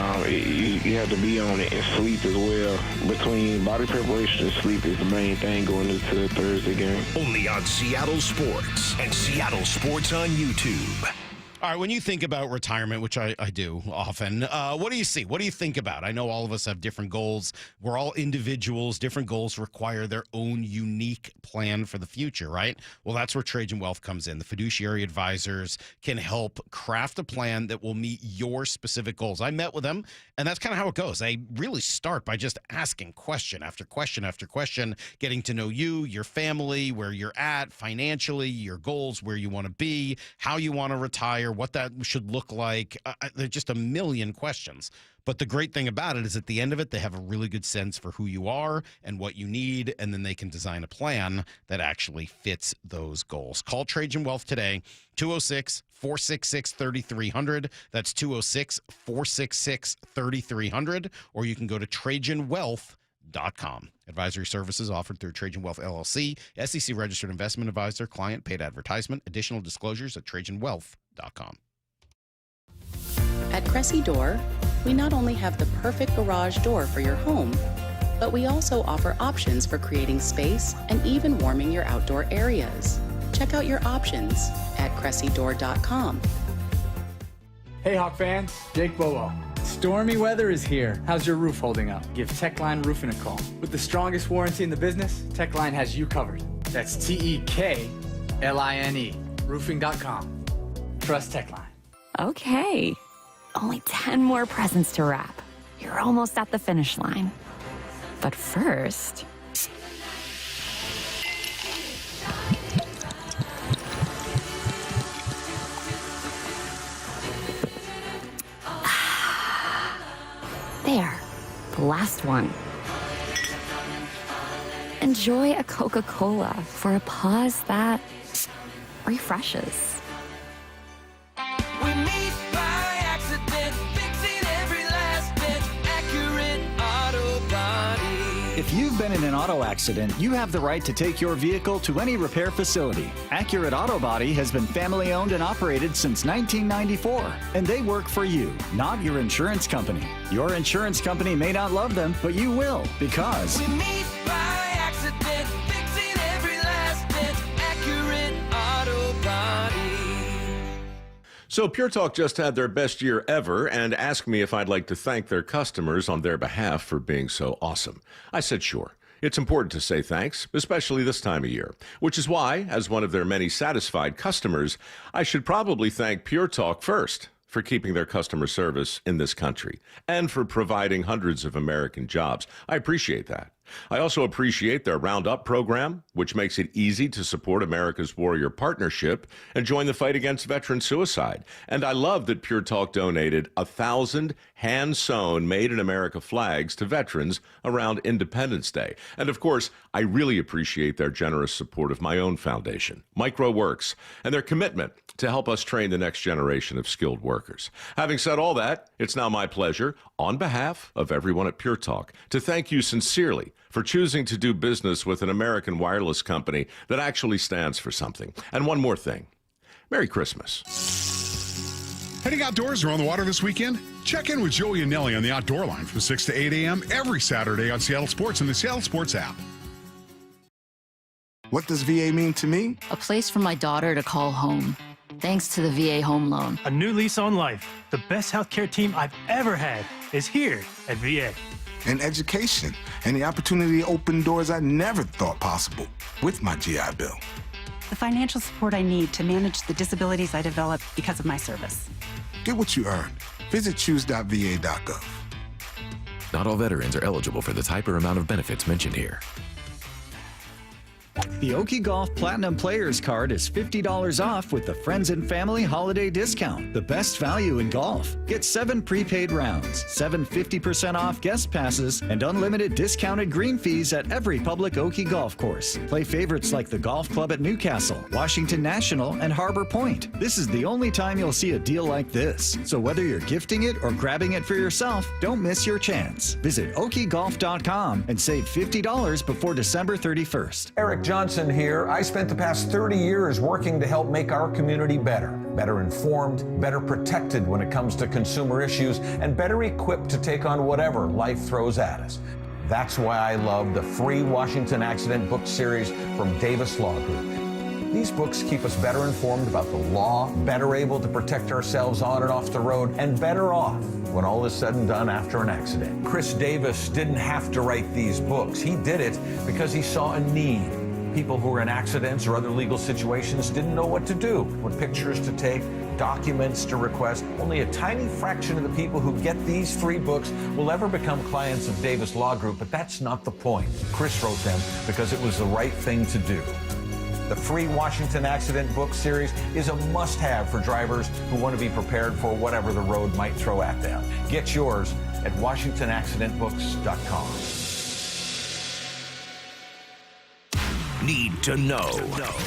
you have to be on it and sleep as well. Between body preparation and sleep is the main thing going into the Thursday game. Only on Seattle Sports and Seattle Sports on YouTube. All right, when you think about retirement, which I do often, what do you see? What do you think about? I know all of us have different goals. We're all individuals. Different goals require their own unique plan for the future, right? Well, that's where Trajan Wealth comes in. The fiduciary advisors can help craft a plan that will meet your specific goals. I met with them, and that's kind of how it goes. They really start by just asking question after question after question, getting to know you, your family, where you're at financially, your goals, where you want to be, how you want to retire, what that should look like. There's just a million questions. But the great thing about it is at the end of it, they have a really good sense for who you are and what you need, and then they can design a plan that actually fits those goals. Call Trajan Wealth today, 206-466-3300. That's 206-466-3300. Or you can go to TrajanWealth.com. Advisory services offered through Trajan Wealth LLC, SEC registered investment advisor, client paid advertisement. Additional disclosures at TrajanWealth.com. At Cressy Door, we not only have the perfect garage door for your home, but we also offer options for creating space and even warming your outdoor areas. Check out your options at CressyDoor.com. Hey Hawk fans, Jake Bobo. Stormy weather is here. How's your roof holding up? Give Techline Roofing a call. With the strongest warranty in the business, Techline has you covered. That's TEKLINE. Roofing.com. Trust Techline. Okay. Only 10 more presents to wrap. You're almost at the finish line. But first... There, the last one. Enjoy a Coca-Cola for a pause that refreshes. We meet by accident, fixing every last bit, accurate auto body. If you've been in an auto accident, you have the right to take your vehicle to any repair facility. Accurate Auto Body has been family owned and operated since 1994, and they work for you, not your insurance company. Your insurance company may not love them, but you will, because We meet by accident, fixing every last bit, accurate auto body. So Pure Talk just had their best year ever and asked me if I'd like to thank their customers on their behalf for being so awesome. I said sure. It's important to say thanks, especially this time of year, which is why, as one of their many satisfied customers, I should probably thank Pure Talk first for keeping their customer service in this country and for providing hundreds of American jobs. I appreciate that. I also appreciate their Roundup program, which makes it easy to support America's Warrior Partnership and join the fight against veteran suicide. And I love that Pure Talk donated 1,000 hand-sewn Made in America flags to veterans around Independence Day. And of course, I really appreciate their generous support of my own foundation, MicroWorks, and their commitment to help us train the next generation of skilled workers. Having said all that, it's now my pleasure, on behalf of everyone at Pure Talk, to thank you sincerely for choosing to do business with an American wireless company that actually stands for something. And one more thing. Merry Christmas. Heading outdoors or on the water this weekend? Check in with Joey and Nelly on the Outdoor Line from 6 to 8 a.m. every Saturday on Seattle Sports and the Seattle Sports app. What does VA mean to me? A place for my daughter to call home. Thanks to the VA Home Loan. A new lease on life. The best healthcare team I've ever had is here at VA. And education and the opportunity to open doors I never thought possible with my GI Bill. The financial support I need to manage the disabilities I developed because of my service. Get what you earned. Visit choose.va.gov. Not all veterans are eligible for the type or amount of benefits mentioned here. The Oki Golf Platinum Players Card is $50 off with the Friends and Family Holiday Discount. The best value in golf. Get 7 prepaid rounds, 7 50% off guest passes, and unlimited discounted green fees at every public Oki golf course. Play favorites like the Golf Club at Newcastle, Washington National, and Harbor Point. This is the only time you'll see a deal like this. So whether you're gifting it or grabbing it for yourself, don't miss your chance. Visit okigolf.com and save $50 before December 31st. Eric Johnson here. I spent the past 30 years working to help make our community better informed, better protected when it comes to consumer issues, and better equipped to take on whatever life throws at us. That's why I love the free Washington Accident book series from Davis Law Group. These books keep us better informed about the law, better able to protect ourselves on and off the road, and better off when all is said and done after an accident. Chris Davis didn't have to write these books. He did it because he saw a need. People who were in accidents or other legal situations didn't know what to do, what pictures to take, documents to request. Only a tiny fraction of the people who get these free books will ever become clients of Davis Law Group, but that's not the point. Chris wrote them because it was the right thing to do. The free Washington Accident book series is a must-have for drivers who want to be prepared for whatever the road might throw at them. Get yours at WashingtonAccidentBooks.com. Need to know.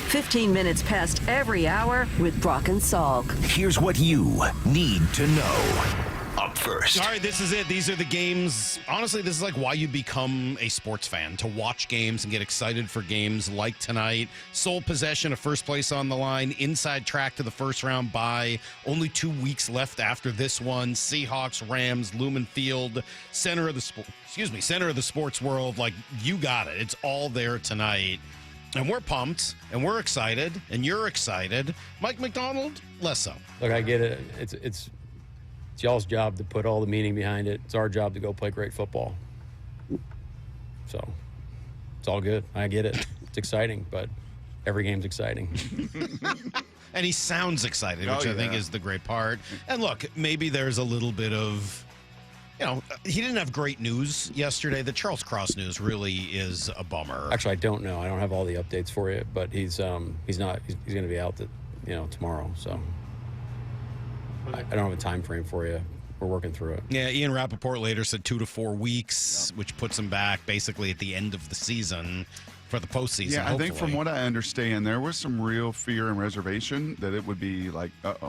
15 minutes past every hour with Brock and Salk. Here's what you need to know. Up first. All right, this is it. These are the games. Honestly, this is like why you become a sports fan, to watch games and get excited for games like tonight. Sole possession of first place on the line, inside track to the first round bye. Only 2 weeks left after this one. Seahawks, Rams, Lumen Field, center of the sports world. Like, you got it. It's all there tonight. And we're pumped, and we're excited, and you're excited. Mike McDonald, less so. Look, I get it. It's y'all's job to put all the meaning behind it. It's our job to go play great football. So it's all good. I get it. It's exciting, but every game's exciting. And he sounds excited, which I think is the great part. And look, maybe there's a little bit of, he didn't have great news yesterday. The Charles Cross news really is a bummer. Actually, I don't know. I don't have all the updates for you, but he's going to be out tomorrow. So I don't have a time frame for you. We're working through it. Yeah, Ian Rappaport later said 2 to 4 weeks, which puts him back basically at the end of the season for the postseason. Yeah, I think from what I understand, there was some real fear and reservation that it would be like, like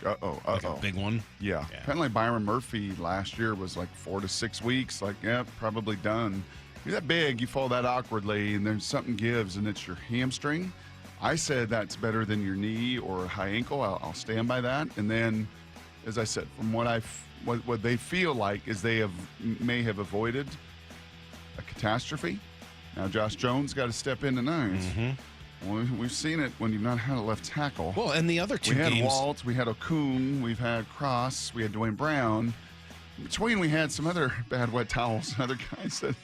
a big one. Yeah. Apparently Byron Murphy last year was like 4 to 6 weeks. Like, probably done. You're that big, you fall that awkwardly, and then something gives, and it's your hamstring. I said that's better than your knee or high ankle. I'll stand by that. And then, as I said, from what they feel like is they may have avoided a catastrophe. Now Josh Jones got to step in tonight. Mm-hmm. Well, we've seen it when you've not had a left tackle. Well, and the other two games. We had Walt, we had Okung, we've had Cross, we had Dwayne Brown. In between, we had some other bad wet towels, other guys that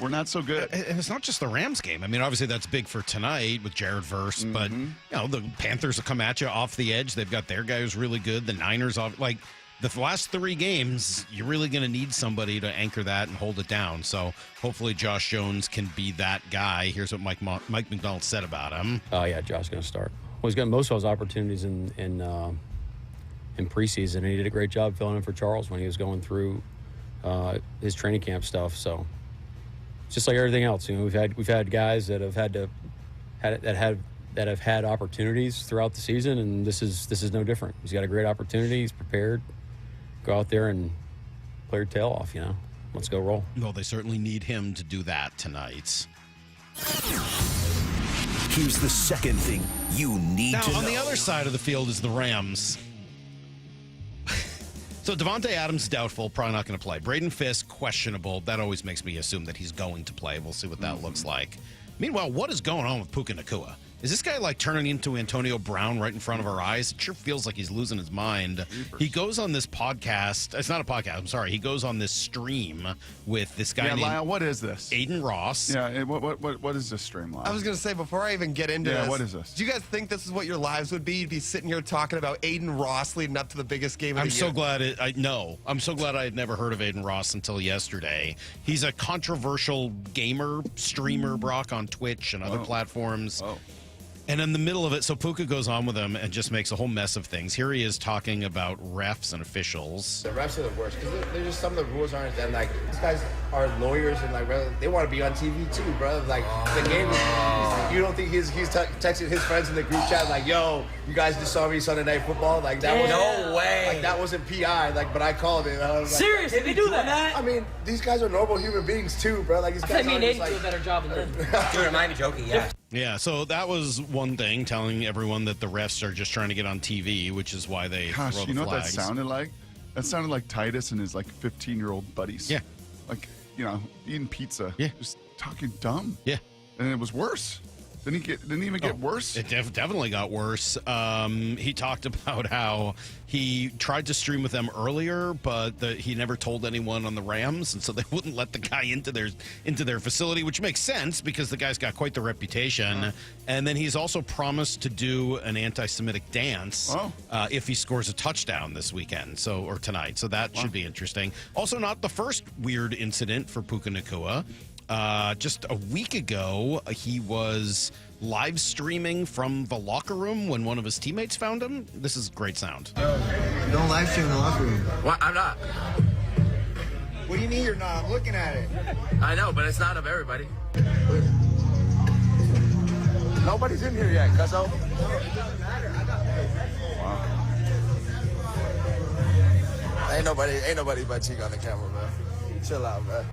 were not so good. And it's not just the Rams game. I mean, obviously that's big for tonight with Jared Verse, but the Panthers will come at you off the edge. They've got their guy who's really good. The Niners, like the last 3 games, you're really going to need somebody to anchor that and hold it down. So hopefully Josh Jones can be that guy. Here's what Mike McDonald said about him. Oh, yeah, Josh's going to start. Well, he's got most of his opportunities in preseason, and he did a great job filling in for Charles when he was going through his training camp stuff. So it's just like everything else. We've had guys that have had opportunities throughout the season, and this is no different. He's got a great opportunity. He's prepared. Go out there and play your tail off, Let's go roll. Well, they certainly need him to do that tonight. Here's the second thing you need to know. Now, on the other side of the field is the Rams. So Devontae Adams doubtful, probably not going to play. Braden Fisk questionable. That always makes me assume that he's going to play. We'll see what that looks like. Meanwhile, what is going on with Puka Nacua? Is this guy like turning into Antonio Brown right in front of our eyes? It sure feels like he's losing his mind. He goes on this podcast. It's not a podcast. I'm sorry. He goes on this stream with this guy named Lyle, what is this? Aiden Ross. Yeah, what is this stream, Lyle? I was going to say, before I even get into this. what is this? Do you guys think this is what your lives would be? You'd be sitting here talking about Aiden Ross leading up to the biggest game of the year. I'm so glad I had never heard of Aiden Ross until yesterday. He's a controversial gamer, streamer, Brock, on Twitch and other platforms. And in the middle of it, so Puka goes on with him and just makes a whole mess of things. Here he is talking about refs and officials. The refs are the worst because they're just some of the rules aren't that like these guys are lawyers and like they want to be on TV too, bro. Like the game is, you don't think he's texting his friends in the group chat like, "Yo, you guys just saw me Sunday Night Football." Like that was no way. Like that wasn't PI. Like, but I called it. I was like, seriously, they do that? I mean, these guys are normal human beings too, bro. Like these guys. I mean, aren't they just, do a better job than them. Dude, am I even joking? Yeah. Yeah, so that was one thing, telling everyone that the refs are just trying to get on TV, which is why they throw the flags. You know what that sounded like? That sounded like Titus and his 15-year-old buddies. Yeah. Like, eating pizza. Yeah. Just talking dumb. Yeah. And it was worse. Didn't it even get worse? It definitely got worse. He talked about how he tried to stream with them earlier, but he never told anyone on the Rams, and so they wouldn't let the guy into their facility, which makes sense because the guy's got quite the reputation. And then he's also promised to do an anti-Semitic dance if he scores a touchdown this weekend, or tonight. So that should be interesting. Also, not the first weird incident for Puka Nacua. Just a week ago, he was live streaming from the locker room when one of his teammates found him. This is great sound. Don't live stream in the locker room. What? I'm not. What do you mean you're not? I'm looking at it. I know, but it's not of everybody. Nobody's in here yet, cuzzo. Ain't nobody but cheek on the camera, man. Chill out, man.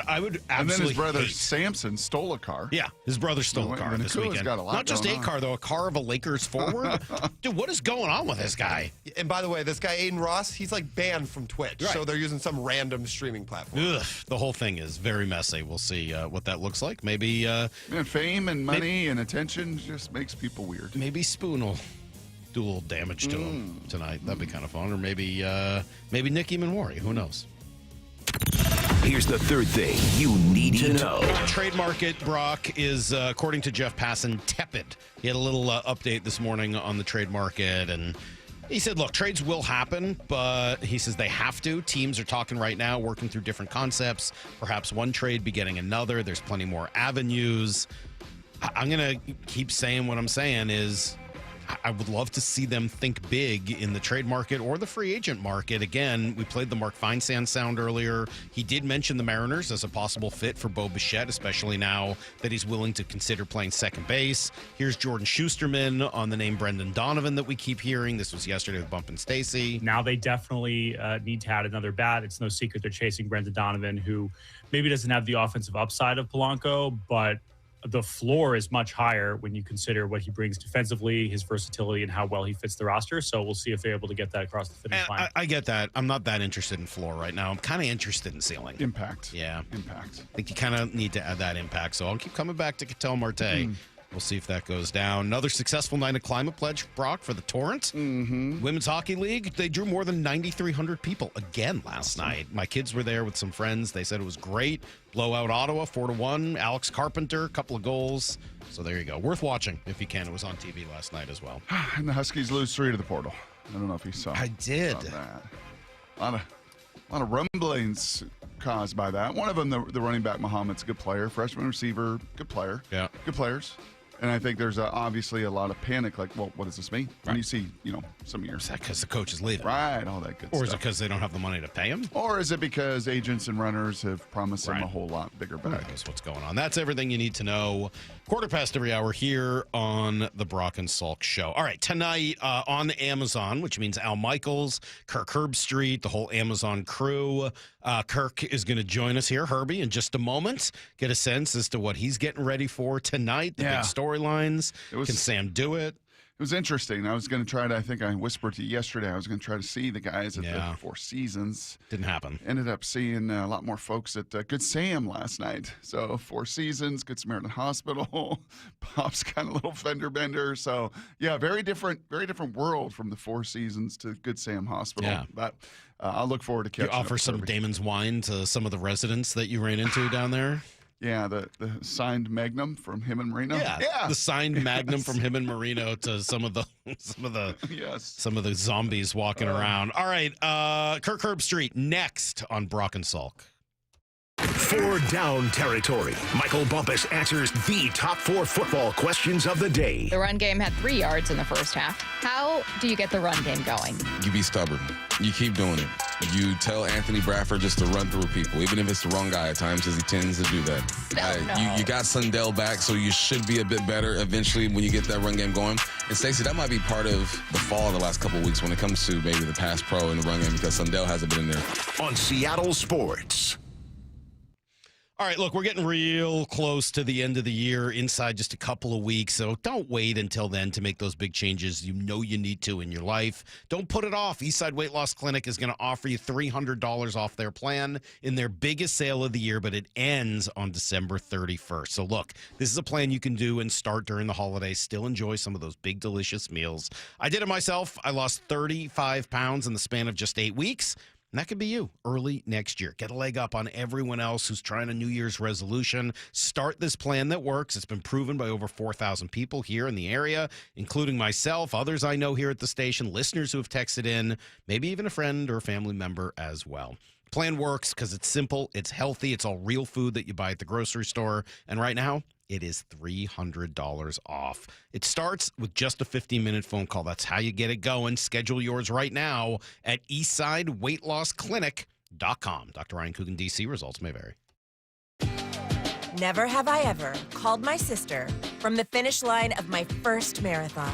I would absolutely And then his brother hate. Samson stole a car. Yeah, his brother stole a car this weekend. Got a lot Not just going a on. car, though, a car of a Lakers forward. Dude, what is going on with this guy? And by the way, this guy, Aiden Ross, he's like banned from Twitch. Right. So they're using some random streaming platform. Ugh, the whole thing is very messy. We'll see what that looks like. Maybe fame and money and attention just makes people weird. Maybe Spoon will do a little damage to him tonight. That'd be kind of fun. Or maybe Nicky Minwari. Who knows? Here's the third thing you need to know. Trade market, Brock, is, according to Jeff Passan, tepid. He had a little update this morning on the trade market, and he said, look, trades will happen, but he says they have to. Teams are talking right now, working through different concepts. Perhaps one trade begetting another. There's plenty more avenues. I'm going to keep saying what I'm saying is I would love to see them think big in the trade market or the free agent market. Again, we played the Mark Feinsand sound earlier. He did mention the Mariners as a possible fit for Bo Bichette, especially now that he's willing to consider playing second base. Here's Jordan Schusterman on the name Brendan Donovan that we keep hearing. This was yesterday with Bump and Stacy. Now they definitely need to add another bat. It's no secret they're chasing Brendan Donovan, who maybe doesn't have the offensive upside of Polanco, but the floor is much higher when you consider what he brings defensively, his versatility, and how well he fits the roster. So we'll see if they're able to get that across the finish line. I get that. I'm not that interested in floor right now. I'm kind of interested in ceiling. Impact. Yeah. Impact. I think you kind of need to add that impact. So I'll keep coming back to Ketel Marte. We'll see if that goes down. Another successful night of climate pledge, Brock, for the Torrent. Women's Hockey League. They drew more than 9,300 people again last night. My kids were there with some friends. They said it was great. Blowout Ottawa, 4-1. Alex Carpenter, couple of goals. So there you go. Worth watching if you can. It was on TV last night as well. And the Huskies lose 3 to the portal. I don't know if you saw. I did. Saw that. A lot of rumblings caused by that. One of them, the running back Muhammad's a good player, freshman receiver, good player. Yeah, good players. And I think there's obviously a lot of panic, like, well, what does this mean? When you see, some of your... Is that because the coach is leaving? Right, all that good stuff. Or is it because they don't have the money to pay him? Or is it because agents and runners have promised him a whole lot bigger bag? Who knows what's going on? That's everything you need to know. 1:15 here on the Brock and Salk Show. All right, tonight on Amazon, which means Al Michaels, Kirk Herbstreit, the whole Amazon crew. Kirk is going to join us here, Herbie, in just a moment. Get a sense as to what he's getting ready for tonight, the big storylines. Can Sam do it? was interesting. I was going to try to, I think I whispered to you yesterday, I was going to try to see the guys at the Four Seasons. Didn't happen. Ended up seeing a lot more folks at Good Sam last night. So Four Seasons, Good Samaritan Hospital, Pop's kind of little fender bender. So yeah, very different world from the Four Seasons to Good Sam Hospital. Yeah. But I'll look forward to catching You offer up some with Damon's wine to some of the residents that you ran into down there? Yeah, the signed Magnum from him and Marino. Yeah, the signed Magnum from him and Marino to some of the zombies walking around. All right, Kirk Herbstreit next on Brock and Salk. For Down Territory, Michael Bumpus answers the top 4 football questions of the day. The run game had 3 yards in the first half. How do you get the run game going? You be stubborn. You keep doing it. You tell Anthony Bradford just to run through people, even if it's the wrong guy at times, because he tends to do that. You got Sundell back, so you should be a bit better eventually when you get that run game going. And Stacey, that might be part of the fall of the last couple of weeks when it comes to maybe the pass pro and the run game, because Sundell hasn't been in there. On Seattle Sports. All right, look, we're getting real close to the end of the year, inside just a couple of weeks, so don't wait until then to make those big changes you know you need to in your life. Don't put it off. Eastside Weight Loss Clinic is going to offer you $300 off their plan in their biggest sale of the year, but it ends on December 31st. So look, this is a plan you can do and start during the holidays, still enjoy some of those big, delicious meals. I did it myself. I lost 35 pounds in the span of just 8 weeks. And that could be you early next year. Get a leg up on everyone else who's trying a New Year's resolution. Start this plan that works. It's been proven by over 4,000 people here in the area, including myself, others I know here at the station, listeners who have texted in, maybe even a friend or a family member as well. Plan works because it's simple, it's healthy, it's all real food that you buy at the grocery store. And right now, it is $300 off. It starts with just a 15-minute phone call. That's how you get it going. Schedule yours right now at eastsideweightlossklinic.com. Dr. Ryan Coogan, D.C. Results may vary. Never have I ever called my sister from the finish line of my first marathon.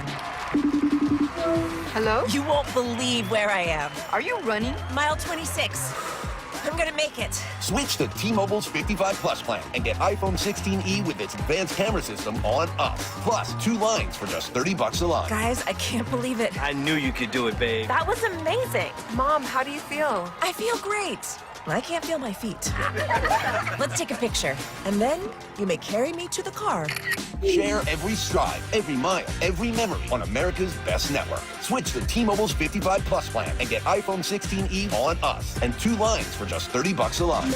Hello? You won't believe where I am. Are you running? Mile 26. I'm gonna make it. Switch to T-Mobile's 55 Plus plan and get iPhone 16e with its advanced camera system on us. Plus, 2 lines for just $30 a line. Guys, I can't believe it. I knew you could do it, babe. That was amazing. Mom, how do you feel? I feel great. I can't feel my feet. Let's take a picture. And then you may carry me to the car. Share every stride, every mile, every memory on America's best network. Switch to T-Mobile's 55 Plus plan and get iPhone 16e on us and 2 lines for just $30 a line.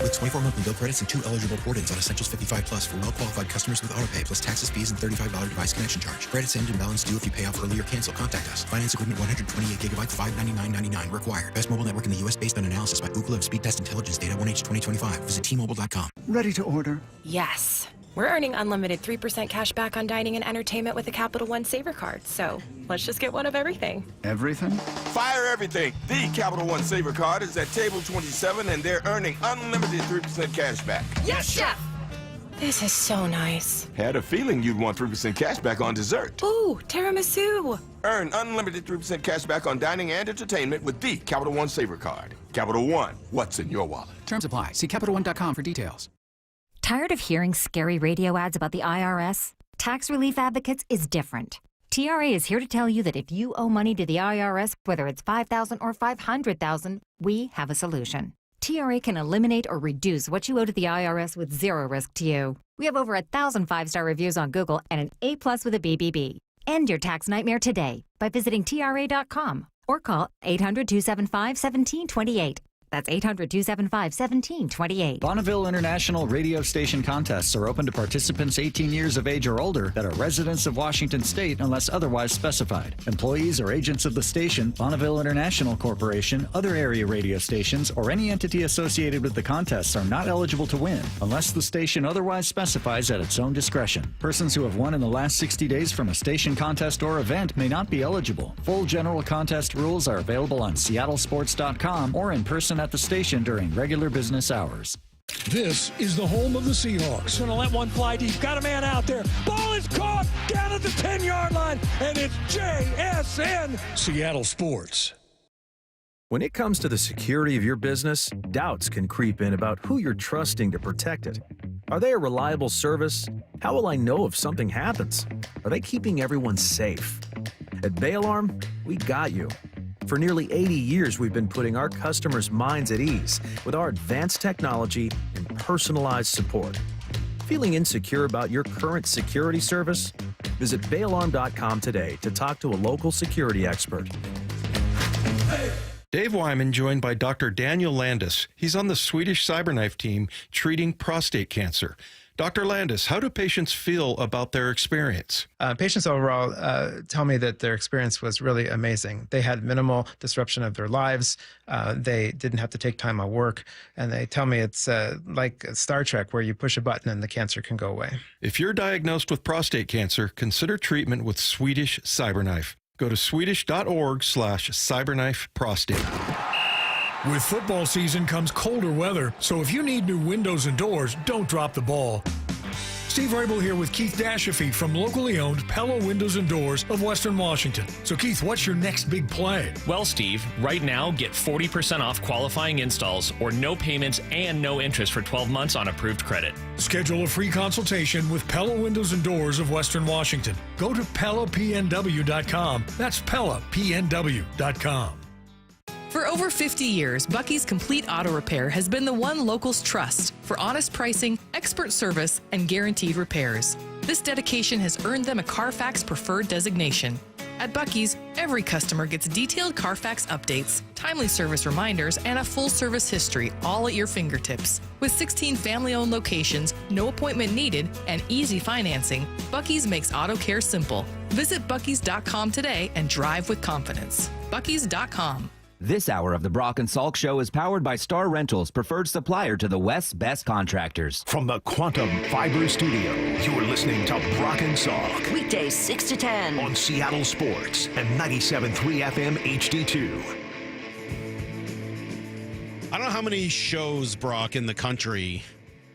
With 24 monthly bill credits and 2 eligible port-ins on Essentials 55 Plus for well-qualified customers with autopay, plus taxes, fees, and $35 device connection charge. Credits end and balance due if you pay off early or cancel. Contact us. Finance agreement 128 gigabytes, $599.99 required. Best mobile network in the U.S. based on analysis by Ookla of Speed Test Intelligence data 1H 2025. Visit T-Mobile.com. Ready to order? Yes. We're earning unlimited 3% cash back on dining and entertainment with a Capital One Saver card. So let's just get one of everything. Everything? Fire everything. The Capital One Saver card is at table 27, and they're earning unlimited 3% cash back. Yes, Chef! This is so nice. Had a feeling you'd want 3% cash back on dessert. Ooh, tiramisu. Earn unlimited 3% cash back on dining and entertainment with the Capital One Saver card. Capital One, what's in your wallet? Terms apply. See CapitalOne.com for details. Tired of hearing scary radio ads about the IRS? Tax Relief Advocates is different. TRA is here to tell you that if you owe money to the IRS, whether it's $5,000 or $500,000, we have a solution. TRA can eliminate or reduce what you owe to the IRS with zero risk to you. We have over 1,000 5-star reviews on Google and an A+ with a BBB. End your tax nightmare today by visiting TRA.com or call 800-275-1728. That's 800-275-1728. Bonneville International radio station contests are open to participants 18 years of age or older that are residents of Washington State unless otherwise specified. Employees or agents of the station, Bonneville International Corporation, other area radio stations, or any entity associated with the contests are not eligible to win unless the station otherwise specifies at its own discretion. Persons who have won in the last 60 days from a station contest or event may not be eligible. Full general contest rules are available on seattlesports.com or in person at the station during regular business hours. This is the home of the Seahawks. Going to let one fly deep. Got a man out there. Ball is caught down at the 10-yard line, and it's JSN. Seattle Sports. When it comes to the security of your business, doubts can creep in about who you're trusting to protect it. Are they a reliable service? How will I know if something happens? Are they keeping everyone safe? At Bay Alarm, we got you. For nearly 80 years, we've been putting our customers' minds at ease with our advanced technology and personalized support. Feeling insecure about your current security service? Visit bayalarm.com today to talk to a local security expert. Dave Wyman joined by Dr. Daniel Landis. He's on the Swedish CyberKnife team treating prostate cancer. Dr. Landis, how do patients feel about their experience? Patients overall tell me that their experience was really amazing. They had minimal disruption of their lives. They didn't have to take time off work. And they tell me it's like Star Trek, where you push a button and the cancer can go away. If you're diagnosed with prostate cancer, consider treatment with Swedish CyberKnife. Go to swedish.org/cyberknifeprostate. With football season comes colder weather, so if you need new windows and doors, don't drop the ball. Steve Rabel here with Keith Dashafee from locally owned Pella Windows and Doors of Western Washington. So Keith, what's your next big play? Well, Steve, right now get 40% off qualifying installs or no payments and no interest for 12 months on approved credit. Schedule a free consultation with Pella Windows and Doors of Western Washington. Go to PellaPNW.com. That's PellaPNW.com. For over 50 years, Bucky's Complete Auto Repair has been the one locals trust for honest pricing, expert service, and guaranteed repairs. This dedication has earned them a Carfax Preferred designation. At Bucky's, every customer gets detailed Carfax updates, timely service reminders, and a full service history, all at your fingertips. With 16 family-owned locations, no appointment needed, and easy financing, Bucky's makes auto care simple. Visit Bucky's.com today and drive with confidence. Bucky's.com. This hour of the Brock and Salk Show is powered by Star Rentals, preferred supplier to the West's best contractors. From the Quantum Fiber Studio, you're listening to Brock and Salk. Weekdays 6 to 10. On Seattle Sports and 97.3 FM HD2. I don't know how many shows, Brock, in the country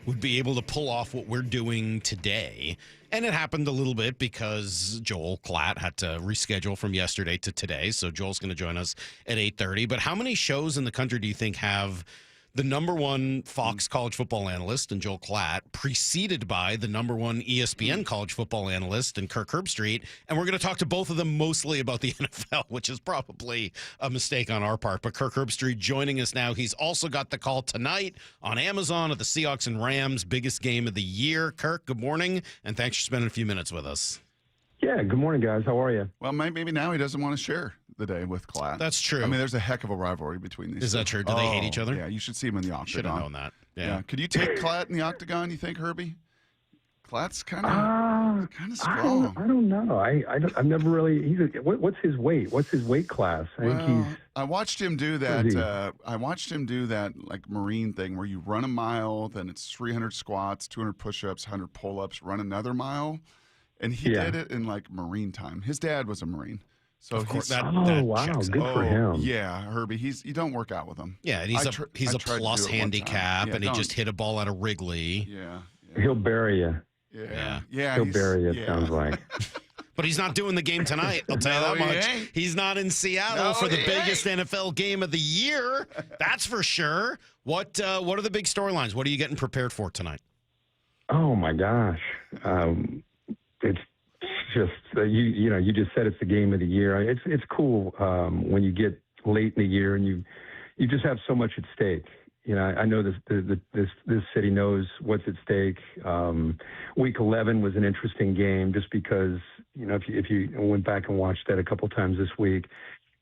would be able to pull off what we're doing today. And it happened a little bit because Joel Klatt had to reschedule from yesterday to today. So Joel's going to join us at 8:30. But how many shows in the country do you think have the number one Fox college football analyst and Joel Klatt, preceded by the number one ESPN college football analyst and Kirk Herbstreit? And we're going to talk to both of them mostly about the NFL, which is probably a mistake on our part. But Kirk Herbstreit joining us now. He's also got the call tonight on Amazon of the Seahawks and Rams, biggest game of the year. Kirk, good morning, and thanks for spending a few minutes with us. Yeah, good morning, guys. How are you? Well, maybe now he doesn't want to share the day with Klatt. That's true. I mean, there's a heck of a rivalry between these Is two. that true? Do they hate each other? Yeah, you should see him in the octagon. Should have known that. Yeah. Could you take Klatt in the octagon, you think, Herbie? Klatt's kind of strong. I don't know. I've never really. What's his weight? What's his weight class? I watched him do that. I watched him do that like Marine thing where you run a mile, then it's 300 squats, 200 push-ups, 100 pull-ups, run another mile, and he did it in like Marine time. His dad was a Marine. So of course, that wow, good for him. Yeah, Herbie, you don't work out with him. Yeah, and he's a plus handicap, and he just hit a ball out of Wrigley. Yeah. He'll bury you. Yeah. He'll bury you, it sounds like. But he's not doing the game tonight, I'll tell you that much. He's not in Seattle for the biggest NFL game of the year. That's for sure. What are the big storylines? What are you getting prepared for tonight? Oh, my gosh. It's just, you just said it's the game of the year. It's cool when you get late in the year and you just have so much at stake. You know, I know this city knows what's at stake. Week 11 was an interesting game just because, if you went back and watched that a couple times this week,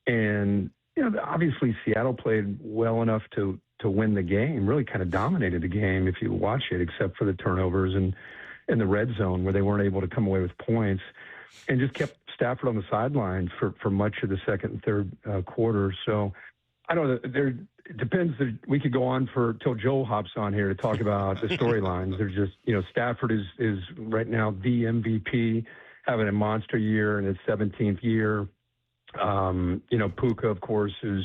and obviously Seattle played well enough to win the game, really kind of dominated the game if you watch it, except for the turnovers and in the red zone where they weren't able to come away with points, and just kept Stafford on the sidelines for much of the second and third quarter. So I don't know. It depends. We could go on till Joel hops on here to talk about the storylines. There's just, Stafford is right now the MVP, having a monster year in his 17th year. Puka, of course, is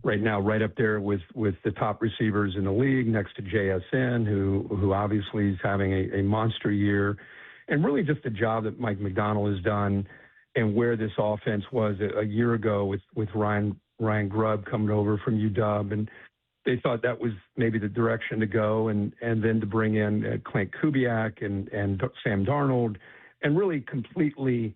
right now right up there with the top receivers in the league, next to JSN, who obviously is having a monster year, and really just the job that Mike McDonald has done, and where this offense was a year ago with Ryan Grubb coming over from UW, and they thought that was maybe the direction to go, and then to bring in Clint Kubiak and Sam Darnold, and really completely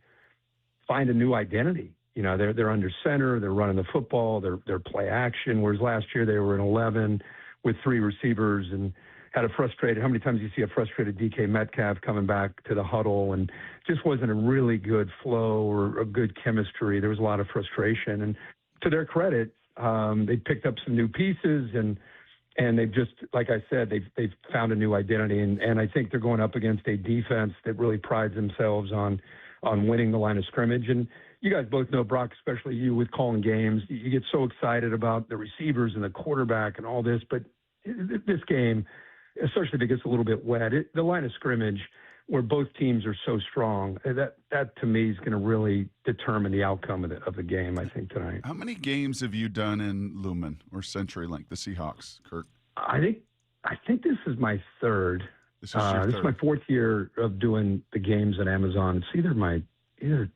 find a new identity. You know, they're under center, they're running the football, they're play action. Whereas last year they were in 11 with 3 receivers and had a frustrated. How many times do you see a frustrated DK Metcalf coming back to the huddle, and just wasn't a really good flow or a good chemistry. There was a lot of frustration, and to their credit, they picked up some new pieces, and they've just, like I said, they've found a new identity, and I think they're going up against a defense that really prides themselves on winning the line of scrimmage. And you guys both know, Brock, especially you with calling games, you get so excited about the receivers and the quarterback and all this, but this game, especially if it gets a little bit wet, the line of scrimmage where both teams are so strong, that to me is going to really determine the outcome of the game, I think, tonight. How many games have you done in Lumen or CenturyLink, the Seahawks, Kirk? I think this is my third. This is your This is my 4th year of doing the games at Amazon. It's either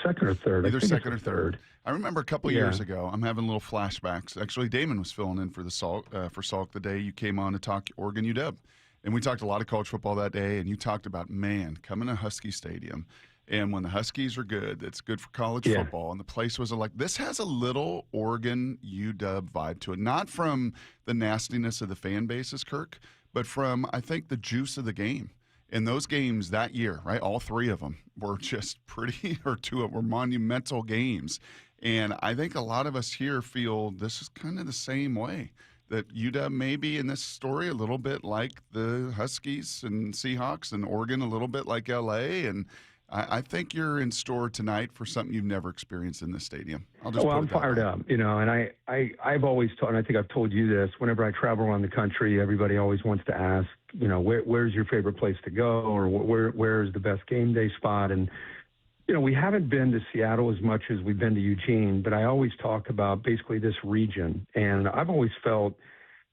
second or third. Either second or third. I remember a couple Yeah. years ago, I'm having little flashbacks. Actually, Damon was filling in for the Salk the day you came on to talk Oregon UW. And we talked a lot of college football that day, and you talked about, man, coming to Husky Stadium. And when the Huskies are good, it's good for college football. And the place was like, this has a little Oregon UW vibe to it. Not from the nastiness of the fan bases, Kirk, but from, I think, the juice of the game. And those games that year, right, all 3 of them were just pretty, or 2 of them were monumental games. And I think a lot of us here feel this is kind of the same way, that UW may be in this story a little bit like the Huskies and Seahawks, and Oregon a little bit like LA. And I think you're in store tonight for something you've never experienced in this stadium. I'm fired up, you know, and I've always told, and I think I've told you this, whenever I travel around the country, everybody always wants to ask, you know, where's your favorite place to go, or where's the best game day spot? And, you know, we haven't been to Seattle as much as we've been to Eugene, but I always talk about basically this region. And I've always felt,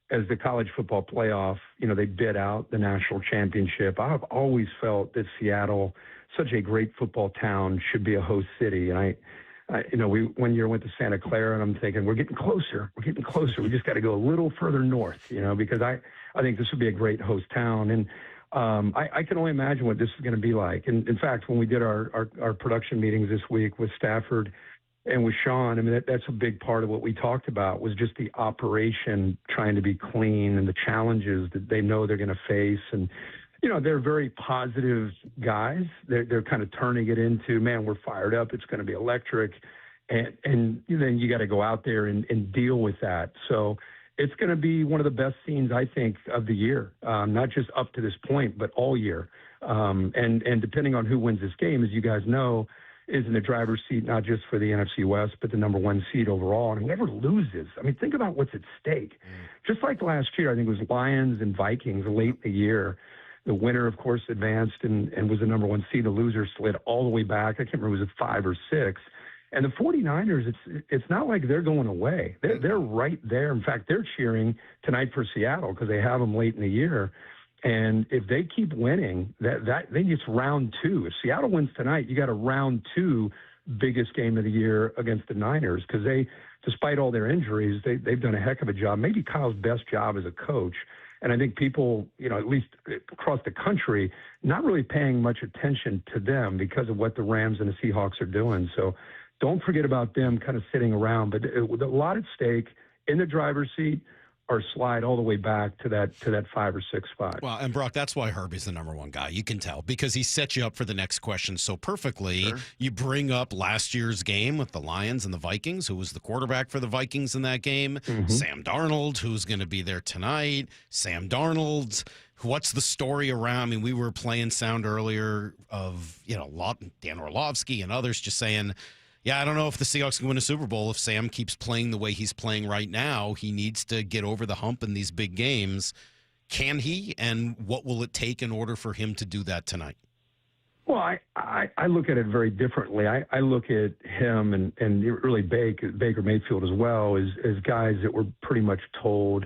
as the college football playoff, you know, they bid out the national championship, I've always felt that Seattle, such a great football town, should be a host city. And I you know, we one year went to Santa Clara, and I'm thinking, we're getting closer. We just got to go a little further north, you know, because I think this would be a great host town. And I can only imagine what this is going to be like. And in fact, when we did our production meetings this week with Stafford and with Sean, I mean, that's a big part of what we talked about, was just the operation trying to be clean and the challenges that they know they're going to face. And, you know, they're very positive guys. They're kind of turning it into, man, we're fired up. It's going to be electric. And then you got to go out there and deal with that. So it's going to be one of the best scenes, I think, of the year, not just up to this point, but all year. And depending on who wins this game, as you guys know, is in the driver's seat, not just for the NFC West, but the number 1 seed overall. And whoever loses, I mean, think about what's at stake. Just like last year, I think it was Lions and Vikings late in the year. The winner, of course, advanced and was the number 1 seed. The loser slid all the way back. I can't remember, was it 5 or 6? And the 49ers, it's not like they're going away. They're right there. In fact, they're cheering tonight for Seattle because they have them late in the year. And if they keep winning, that then it's round 2. If Seattle wins tonight, you got a round 2 biggest game of the year against the Niners, because they, despite all their injuries, they've done a heck of a job. Maybe Kyle's best job as a coach. And I think people, you know, at least across the country, not really paying much attention to them because of what the Rams and the Seahawks are doing. So don't forget about them kind of sitting around. But with a lot at stake in the driver's seat, or slide all the way back to that 5 or 6 spot. Well, and Brock, that's why Herbie's the number 1 guy. You can tell, because he set you up for the next question so perfectly. Sure. You bring up last year's game with the Lions and the Vikings, who was the quarterback for the Vikings in that game. Mm-hmm. Sam Darnold, who's going to be there tonight. Sam Darnold. What's the story around? I mean, we were playing sound earlier of, you know, Dan Orlovsky and others just saying, yeah, I don't know if the Seahawks can win a Super Bowl if Sam keeps playing the way he's playing right now. He needs to get over the hump in these big games. Can he? And what will it take in order for him to do that tonight? Well, I look at it very differently. I look at him and really Baker Mayfield as well as guys that were pretty much told,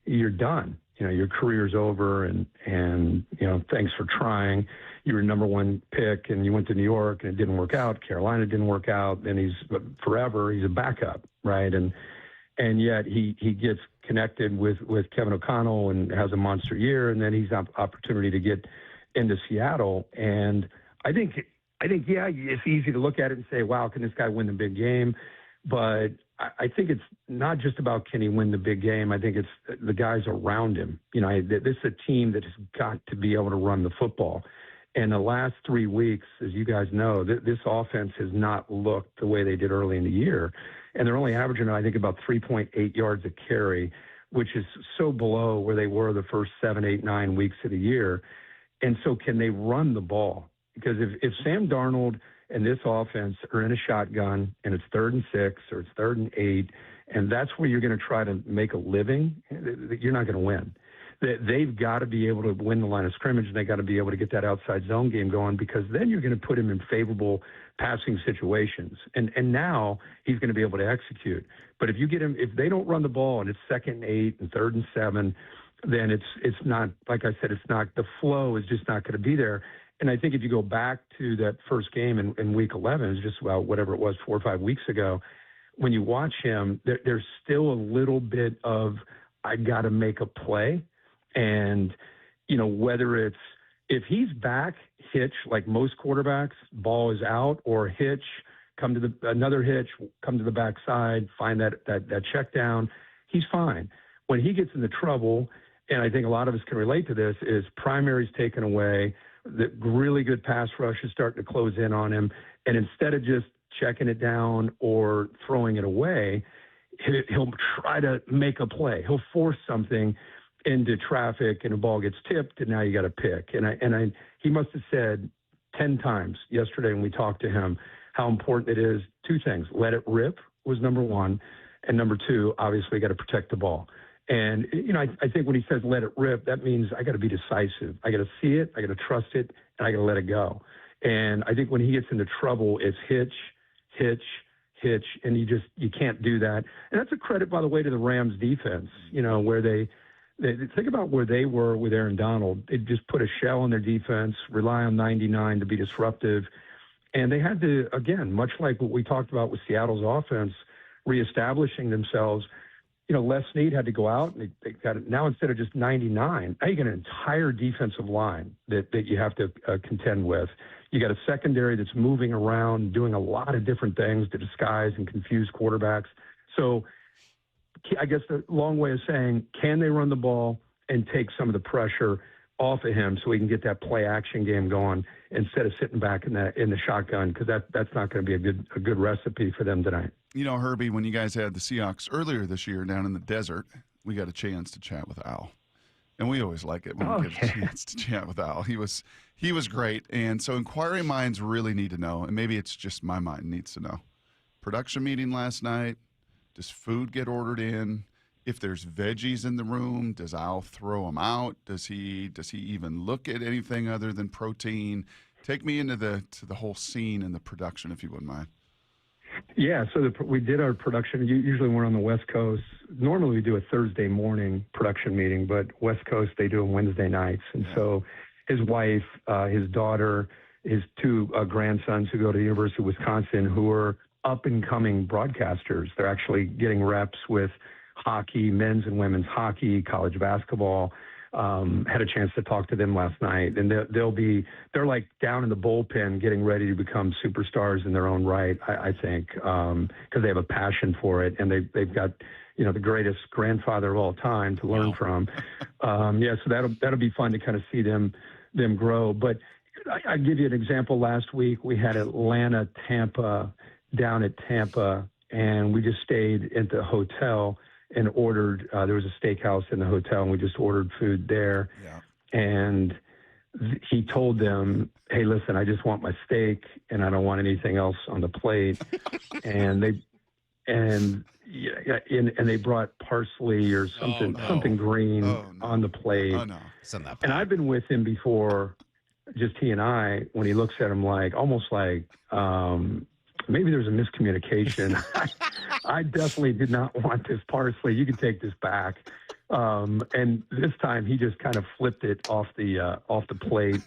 you're done. You know, your career's over, and you know, thanks for trying. You were number 1 pick, and you went to New York, and it didn't work out. Carolina didn't work out, and he's a backup, right? And yet he gets connected with Kevin O'Connell and has a monster year, and then he's opportunity to get into Seattle. And I think, yeah, it's easy to look at it and say, wow, can this guy win the big game? But I think it's not just about can he win the big game. I think it's the guys around him. You know, this is a team that has got to be able to run the football. And the last 3 weeks, as you guys know, this offense has not looked the way they did early in the year. And they're only averaging, I think, about 3.8 yards a carry, which is so below where they were the first 7, 8, 9 weeks of the year. And so can they run the ball? Because if Sam Darnold and this offense are in a shotgun and it's 3rd and 6 or it's 3rd and 8, and that's where you're going to try to make a living, you're not going to win. They've got to be able to win the line of scrimmage, and they got to be able to get that outside zone game going, because then you're going to put him in favorable passing situations. And now he's going to be able to execute. But if you get him, if they don't run the ball and it's 2nd and 8 and 3rd and 7, then it's not, like I said, it's not, the flow is just not going to be there. And I think if you go back to that first game in week 11, it's just about whatever it was, 4 or 5 weeks ago, when you watch him, there's still a little bit of, I got to make a play. And, you know, whether it's, if he's back, hitch, like most quarterbacks, ball is out, or hitch, come to another hitch, come to the backside, find that check down, he's fine. When he gets into trouble, and I think a lot of us can relate to this, is primary's taken away, the really good pass rush is starting to close in on him, and instead of just checking it down or throwing it away, he'll try to make a play. He'll force something into traffic, and the ball gets tipped, and now you got to pick. And he must have said 10 times yesterday when we talked to him how important it is. 2 things: let it rip was number 1, and number 2, obviously, got to protect the ball. And you know, I think when he says let it rip, that means I got to be decisive. I got to see it, I got to trust it, and I got to let it go. And I think when he gets into trouble, it's hitch, and you can't do that. And that's a credit, by the way, to the Rams defense. You know, where they think about where they were with Aaron Donald. They just put a shell on their defense, rely on 99 to be disruptive. And they had to, again, much like what we talked about with Seattle's offense, reestablishing themselves. You know, Les Snead had to go out, and they got it. Now, instead of just 99, now you got an entire defensive line that you have to contend with. You got a secondary that's moving around, doing a lot of different things to disguise and confuse quarterbacks. So I guess the long way of saying, can they run the ball and take some of the pressure off of him so he can get that play action game going instead of sitting back in the shotgun? Because that's not going to be a good recipe for them tonight. You know, Herbie, when you guys had the Seahawks earlier this year down in the desert, we got a chance to chat with Al. And we always like it when we get a chance to chat with Al. He was great. And so inquiring minds really need to know, and maybe it's just my mind needs to know. Production meeting last night, does food get ordered in? If there's veggies in the room, does Al throw them out? Does he even look at anything other than protein? Take me into the whole scene and the production, if you wouldn't mind. Yeah, so we did our production. Usually we're on the West Coast. Normally we do a Thursday morning production meeting, but West Coast, they do them Wednesday nights. And so his wife, his daughter, his 2 grandsons who go to the University of Wisconsin, who are up-and-coming broadcasters. They're actually getting reps with hockey, men's and women's hockey, college basketball. Had a chance to talk to them last night, and they're like down in the bullpen getting ready to become superstars in their own right, I think, because they have a passion for it, and they've got, you know, the greatest grandfather of all time to learn from. So that'll be fun to kind of see them grow. But I give you an example. Last week we had Atlanta, Tampa, down at Tampa, and we just stayed at the hotel and ordered, there was a steakhouse in the hotel, and we just ordered food there. Yeah. And he told them, hey, listen, I just want my steak, and I don't want anything else on the plate. and they brought parsley or something green on the plate. Oh, no. Send that back. And I've been with him before, just he and I, when he looks at him like, almost like, maybe there's a miscommunication. I definitely did not want this parsley. You can take this back. And this time he just kind of flipped it off the plate,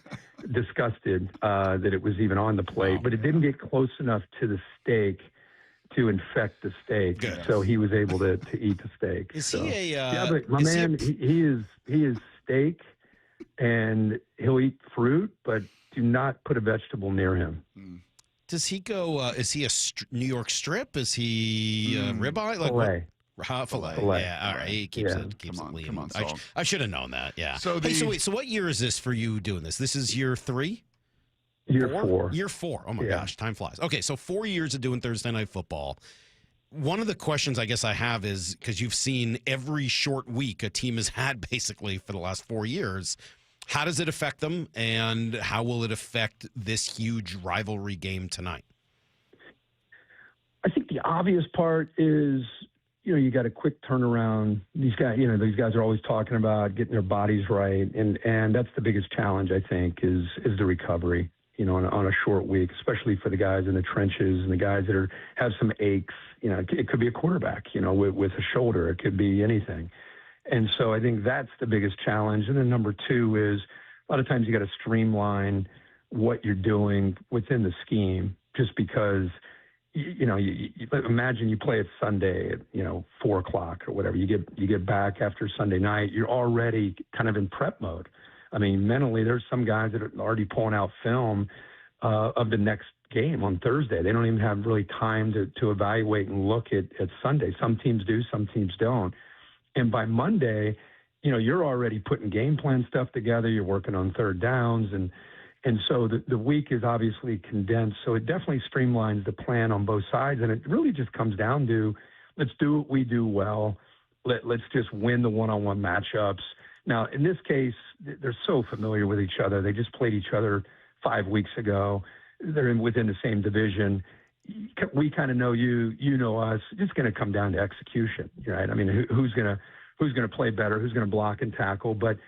disgusted that it was even on the plate. But it didn't get close enough to the steak to infect the steak, so he was able to eat the steak. Is so. he a? Yeah, but my man, he is steak, and he'll eat fruit, but do not put a vegetable near him. Does he go? Is he a New York strip? Is he ribeye? Like Filet. Filet. Yeah, all right. He keeps it lean. Come on, I Salk. should have known that. Yeah. So so what year is this for you doing this? This is year 3? Year 4. Year 4. Oh my gosh, time flies. Okay, so 4 years of doing Thursday Night Football. One of the questions I guess I have is, because you've seen every short week a team has had basically for the last 4 years, how does it affect them, and how will it affect this huge rivalry game tonight? I think the obvious part is, you got a quick turnaround. These guys are always talking about getting their bodies right, and that's the biggest challenge, I think, is the recovery. On a short week, especially for the guys in the trenches and the guys that have some aches. It could be a quarterback, with a shoulder. It could be anything. And so I think that's the biggest challenge. And then number 2 is a lot of times you got to streamline what you're doing within the scheme, just because, you imagine you play it Sunday at, 4 o'clock or whatever. You get back after Sunday night, you're already kind of in prep mode. I mean, mentally, there's some guys that are already pulling out film of the next game on Thursday. They don't even have really time to evaluate and look at Sunday. Some teams do, some teams don't. And by Monday, you're already putting game plan stuff together. You're working on third downs. And so the week is obviously condensed. So it definitely streamlines the plan on both sides. And it really just comes down to, let's do what we do well. Let's just win the one-on-one matchups. Now, in this case, they're so familiar with each other. They just played each other 5 weeks ago. They're within the same division. We kind of know you know us. It's just going to come down to execution, right? I mean, who's going to play better? Who's going to block and tackle? But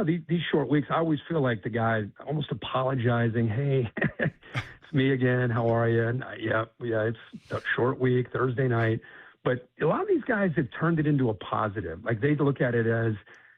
these short weeks, I always feel like the guy almost apologizing. Hey, it's me again. How are you? And, yeah, it's a short week, Thursday night. But a lot of these guys have turned it into a positive. Like, they look at it as,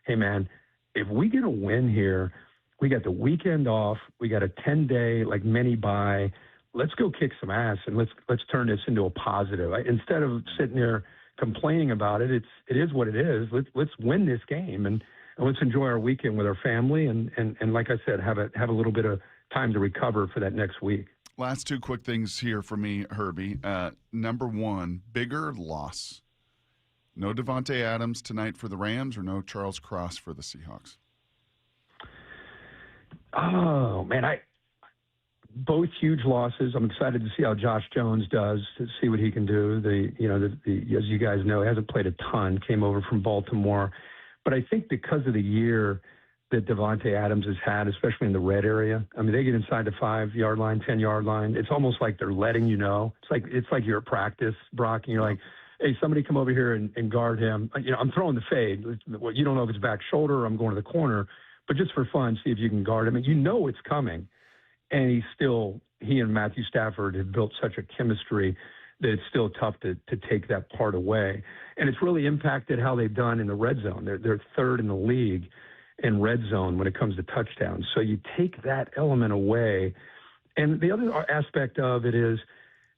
hey, man, if we get a win here, we got the weekend off. We got a 10-day, mini bye. Let's go kick some ass, and let's turn this into a positive. Instead of sitting there complaining about it, it is what it is. Let's win this game, and let's enjoy our weekend with our family, and like I said, have a little bit of time to recover for that next week. Last 2 quick things here for me, Herbie. Number 1, bigger loss. No Davante Adams tonight for the Rams, or no Charles Cross for the Seahawks? Oh, man, both huge losses. I'm excited to see how Josh Jones does, to see what he can do. As you guys know, he hasn't played a ton, came over from Baltimore. But I think because of the year that Davante Adams has had, especially in the red area, I mean, they get inside the 5-yard line, 10-yard line. It's almost like they're letting you know. It's like you're at practice, Brock, and you're like, hey, somebody come over here and guard him. I'm throwing the fade. You don't know if it's back shoulder or I'm going to the corner, but just for fun, see if you can guard him. And it's coming. And he and Matthew Stafford have built such a chemistry that it's still tough to take that part away. And it's really impacted how they've done in the red zone. They're 3rd in the league in red zone when it comes to touchdowns. So you take that element away. And the other aspect of it is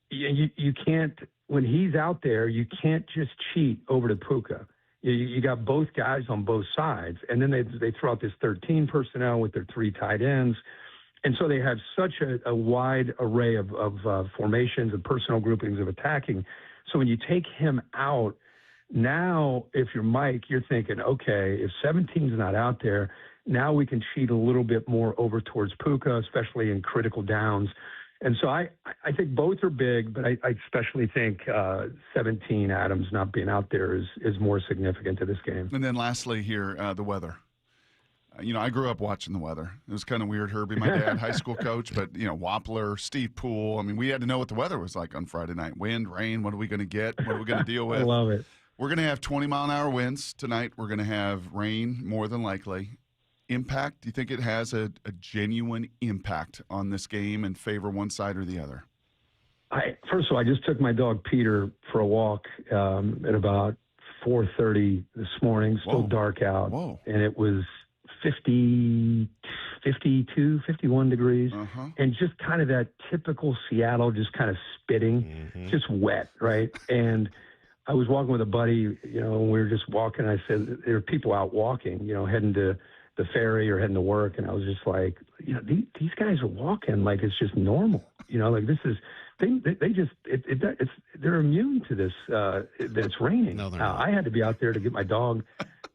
you can't, when he's out there, you can't just cheat over to Puka. You got both guys on both sides. And then they throw out this 13 personnel with their 3 tight ends. And so they have such a wide array of formations and personnel groupings of attacking. So when you take him out, now if you're Mike, you're thinking, okay, if 17's not out there, now we can cheat a little bit more over towards Puka, especially in critical downs. And so I think both are big, but I especially think 17 Adams not being out there is more significant to this game. And then lastly here, the weather. I grew up watching the weather. It was kind of weird, Herbie. My dad, high school coach, but, Wappler, Steve Poole. I mean, we had to know what the weather was like on Friday night. Wind, rain, what are we going to get? What are we going to deal with? I love it. We're going to have 20-mile-an-hour winds tonight. We're going to have rain, more than likely. Impact, do you think it has a genuine impact on this game and favor one side or the other? First of all, I just took my dog Peter for a walk at about 4:30 this morning, still dark out. Whoa. And it was 50, 52, 51 degrees, and just kind of that typical Seattle, just kind of spitting, just wet, right? And I was walking with a buddy, and we were just walking. I said, there are people out walking, heading to the ferry or heading to work. And I was just like, these guys are walking like it's just normal, like this is, they're immune to this, that it's raining. No, they're not. I had to be out there to get my dog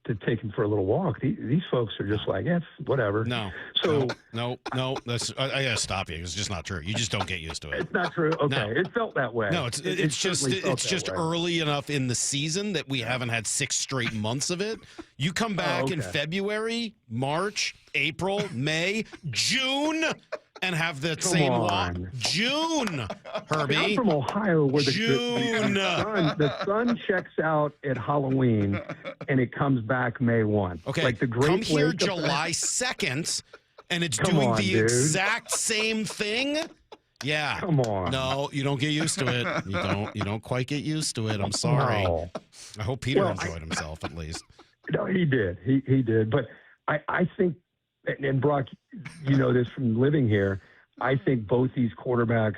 to take him for a little walk. These folks are just like, it's whatever. No. So no. That's I gotta stop you. It's just not true. You just don't get used to it. it's not true. Okay, No. it felt that way. No, it's just certainly felt it's that just way. early enough in the season that we haven't had 6 straight months of it. You come back in okay. February, March, April, May, June, and have that same walk. on. June, Herbie. I'm from Ohio, where June. the sun checks out at Halloween, and it comes back May 1. Okay, like the Great come here Lake July 2nd, and it's Come doing on, the dude. exact same thing. Yeah. Come on. No, you don't get used to it. You don't quite get used to it. I'm sorry. No. I hope Peter Well, enjoyed himself at least. No, he did. He did. But I think, and Brock, you know this from living here, I think both these quarterbacks,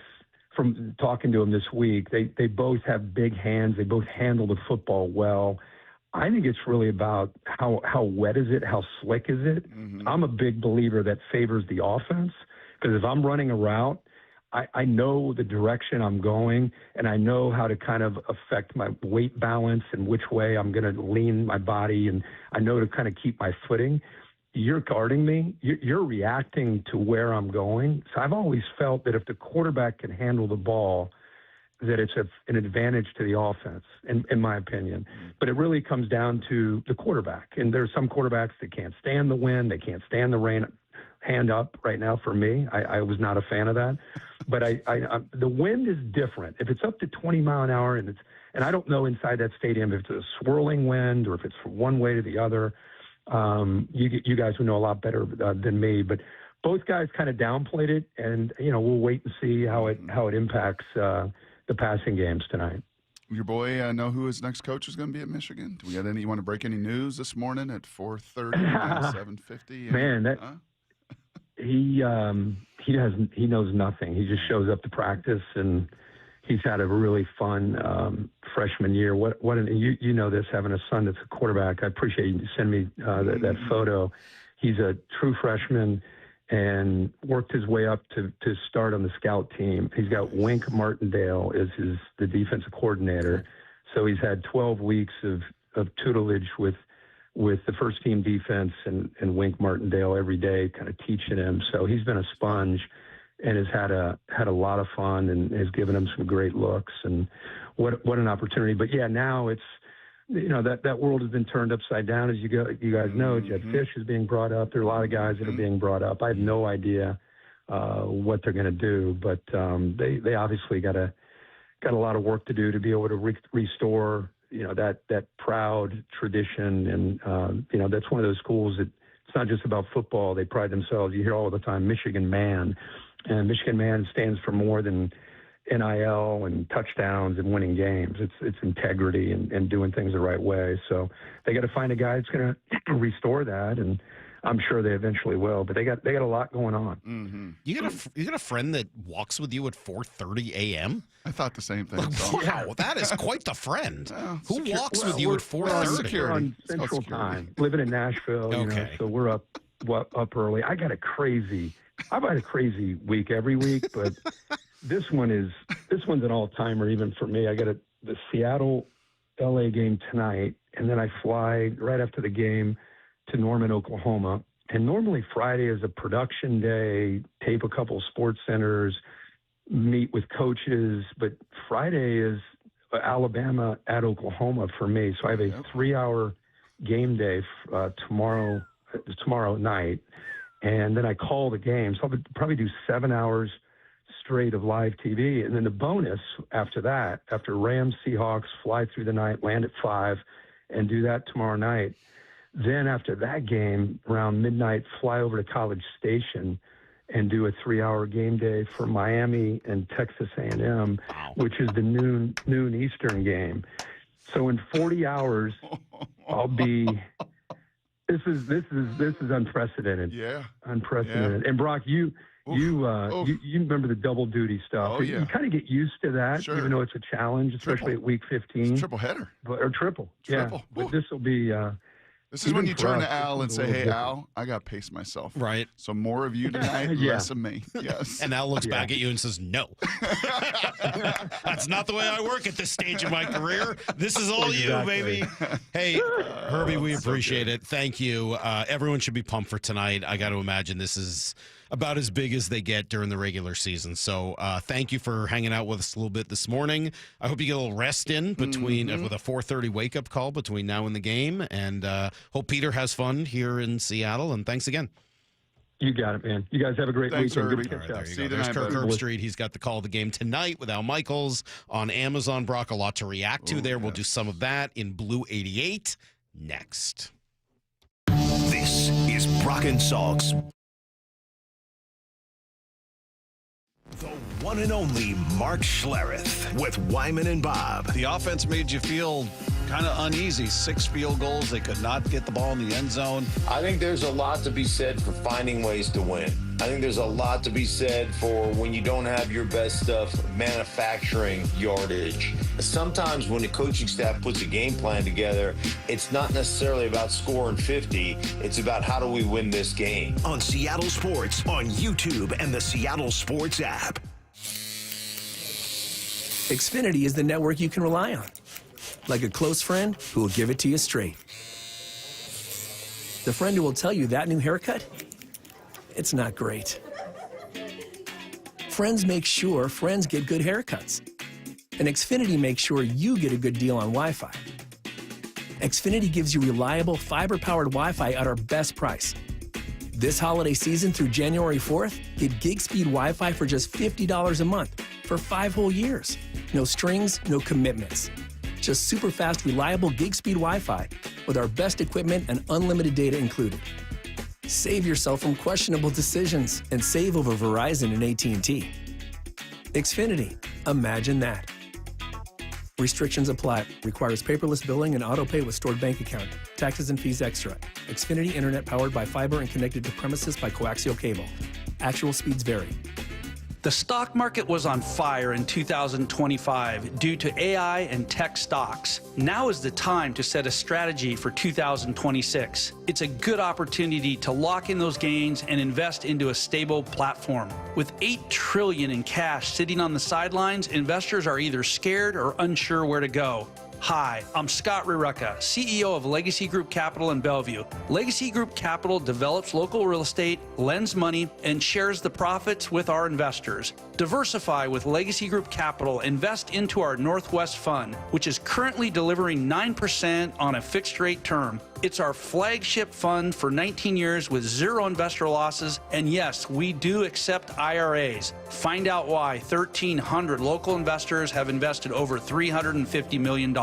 from talking to them this week, they both have big hands. They both handle the football well. I think it's really about how wet is it, how slick is it. I'm a big believer that favors the offense, because if I'm running a route, I know the direction I'm going, and I know how to kind of affect my weight balance and which way I'm going to lean my body, and I know to kind of keep my footing. You're guarding me. You're reacting to where I'm going. So I've always felt that if the quarterback can handle the ball, that it's an advantage to the offense, in my opinion. But it really comes down to the quarterback. And there's some quarterbacks that can't stand the wind. They can't stand the rain. Hand up right now for me. I was not a fan of that. But the wind is different. If it's up to 20 mile an hour, and I don't know inside that stadium if it's a swirling wind or if it's from one way to the other. You guys would know a lot better than me. But both guys kind of downplayed it, and we'll wait and see how it impacts the passing games tonight. Your boy know who his next coach is going to be at Michigan? Do we got any? You want to break any news this morning at 4:30 and 7:50? Man, that. He knows nothing. He just shows up to practice, and he's had a really fun freshman year. You know this, having a son that's a quarterback. I appreciate you sending me that photo. He's a true freshman and worked his way up to start on the scout team. He's got Wink Martindale as the defensive coordinator. So he's had 12 weeks of tutelage with the first team defense and Wink Martindale every day, kind of teaching him. So he's been a sponge and has had a lot of fun and has given him some great looks, and what an opportunity. But yeah, now it's, that world has been turned upside down, as you guys know. Jed Fish is being brought up. There are a lot of guys that are being brought up. I have no idea what they're going to do, but they obviously got a lot of work to do to be able to restore that proud tradition. And, that's one of those schools that it's not just about football. They pride themselves. You hear all the time, Michigan Man. And Michigan Man stands for more than NIL and touchdowns and winning games. It's integrity and doing things the right way. So they got to find a guy that's going to restore that. And I'm sure they eventually will, but they got a lot going on. You got a friend that walks with you at 4:30 a.m.? I thought the same thing. Wow, that is quite the friend. Who walks with you at 4:30? We're on Central Time, living in Nashville. Okay. So we're up early. I've had a crazy week every week, but this one's an all-timer even for me. I got the Seattle-LA game tonight, and then I fly right after the game to Norman, Oklahoma. And normally Friday is a production day, tape a couple sports centers, meet with coaches, but Friday is Alabama at Oklahoma for me. So I have a 3-hour game day tomorrow night, and then I call the game. So I'll probably do 7 hours straight of live TV. And then the bonus after that, after Rams, Seahawks, fly through the night, land at 5, and do that tomorrow night. Then after that game, around midnight, fly over to College Station and do a 3-hour game day for Miami and Texas A&M, which is the noon Eastern game. So in 40 hours, I'll be This is unprecedented. Yeah. Unprecedented. And Brock, you remember the double duty stuff. Oh, yeah. You kind of get used to that, Sure. even though it's a challenge, especially at week 15. Triple header. Or triple. Yeah. But this will be. This is when you turn us, to Al and it's a say, little "Hey, different. Al, I got to pace myself. Right. So more of you tonight, Yeah. less of me." Yes. And Al looks back at you and says, "No, that's not the way I work at this stage of my career. This is all you, baby." Hey, Herbie, we appreciate it. Thank you. Everyone should be pumped for tonight. I got to imagine this is about as big as they get during the regular season. So thank you for hanging out with us a little bit this morning. I hope you get a little rest in between with a 4:30 wake-up call between now and the game. And hope Peter has fun here in Seattle. And thanks again. You got it, man. You guys have a great Thanks, weekend. Herbie. Good to catch All right, up. there you See go. you There's tonight, Kirk buddy. Herbstreit. He's got the call of the game tonight with Al Michaels on Amazon. Brock, a lot to react to there. We'll do some of that in Blue 88 next. This is Brock and Salk's the one and only Mark Schlereth with Wyman and Bob. The offense made you feel kind of uneasy. 6 field goals. They could not get the ball in the end zone. I think there's a lot to be said for finding ways to win. I think there's a lot to be said for when you don't have your best stuff, manufacturing yardage. Sometimes when the coaching staff puts a game plan together, it's not necessarily about scoring 50. It's about how do we win this game. On Seattle Sports, on YouTube, and the Seattle Sports app. Xfinity is the network you can rely on. Like a close friend who will give it to you straight. The friend who will tell you that new haircut, it's not great. Friends make sure friends get good haircuts. And Xfinity makes sure you get a good deal on Wi-Fi. Xfinity gives you reliable fiber-powered Wi-Fi at our best price. This holiday season through January 4th, get gig speed Wi-Fi for just $50 a month for 5 whole years. No strings, no commitments. Just super fast, reliable gig speed Wi-Fi with our best equipment and unlimited data included. Save yourself from questionable decisions and save over Verizon and AT&T. Xfinity, imagine that. Restrictions apply. Requires paperless billing and autopay with stored bank account. Taxes and fees extra. Xfinity Internet powered by fiber and connected to premises by coaxial cable. Actual speeds vary. The stock market was on fire in 2025 due to AI and tech stocks. Now is the time to set a strategy for 2026. It's a good opportunity to lock in those gains and invest into a stable platform. With $8 trillion in cash sitting on the sidelines, investors are either scared or unsure where to go. Hi, I'm Scott Rirucka, CEO of Legacy Group Capital in Bellevue. Legacy Group Capital develops local real estate, lends money, and shares the profits with our investors. Diversify with Legacy Group Capital. Invest into our Northwest Fund, which is currently delivering 9% on a fixed rate term. It's our flagship fund for 19 years with 0 investor losses. And yes, we do accept IRAs. Find out why 1,300 local investors have invested over $350 million.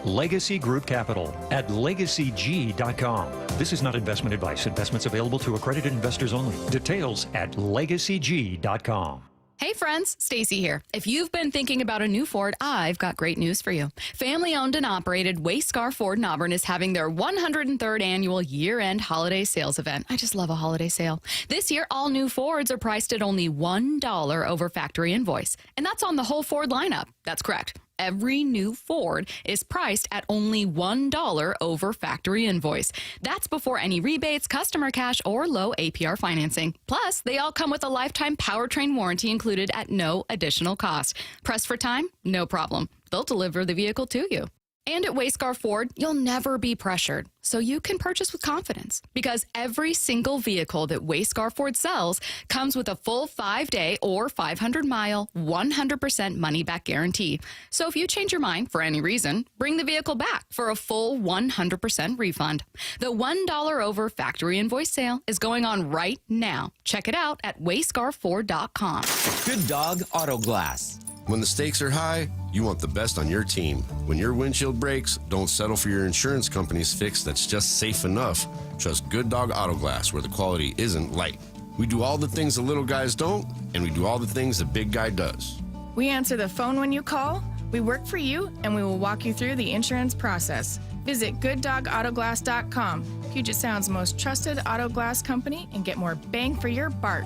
Legacy Group Capital at legacyg.com. This is not investment advice. Investments available to accredited investors only. Details at legacyg.com. Hey friends, Stacy here. If you've been thinking about a new Ford, I've got great news for you. Family owned and operated Wayscar Ford in Auburn is having their 103rd annual year-end holiday sales event. I just love a holiday sale. This year, all new Fords are priced at only $1 over factory invoice. And that's on the whole Ford lineup. That's correct. Every new Ford is priced at only $1 over factory invoice. That's before any rebates, customer cash, or low APR financing. Plus, they all come with a lifetime powertrain warranty included at no additional cost. Pressed for time? No problem. They'll deliver the vehicle to you. And at Wayscar Ford, you'll never be pressured, so you can purchase with confidence. Because every single vehicle that Wayscar Ford sells comes with a full 5-day or 500-mile, 100% money-back guarantee. So if you change your mind for any reason, bring the vehicle back for a full 100% refund. The $1 over factory invoice sale is going on right now. Check it out at wayscarford.com. Good Dog Auto Glass. When the stakes are high, you want the best on your team. When your windshield breaks, don't settle for your insurance company's fix that's just safe enough. Trust Good Dog Auto Glass, where the quality isn't light. We do all the things the little guys don't, and we do all the things the big guy does. We answer the phone when you call, we work for you, and we will walk you through the insurance process. Visit GoodDogAutoGlass.com, Puget Sound's most trusted auto glass company, and get more bang for your bark.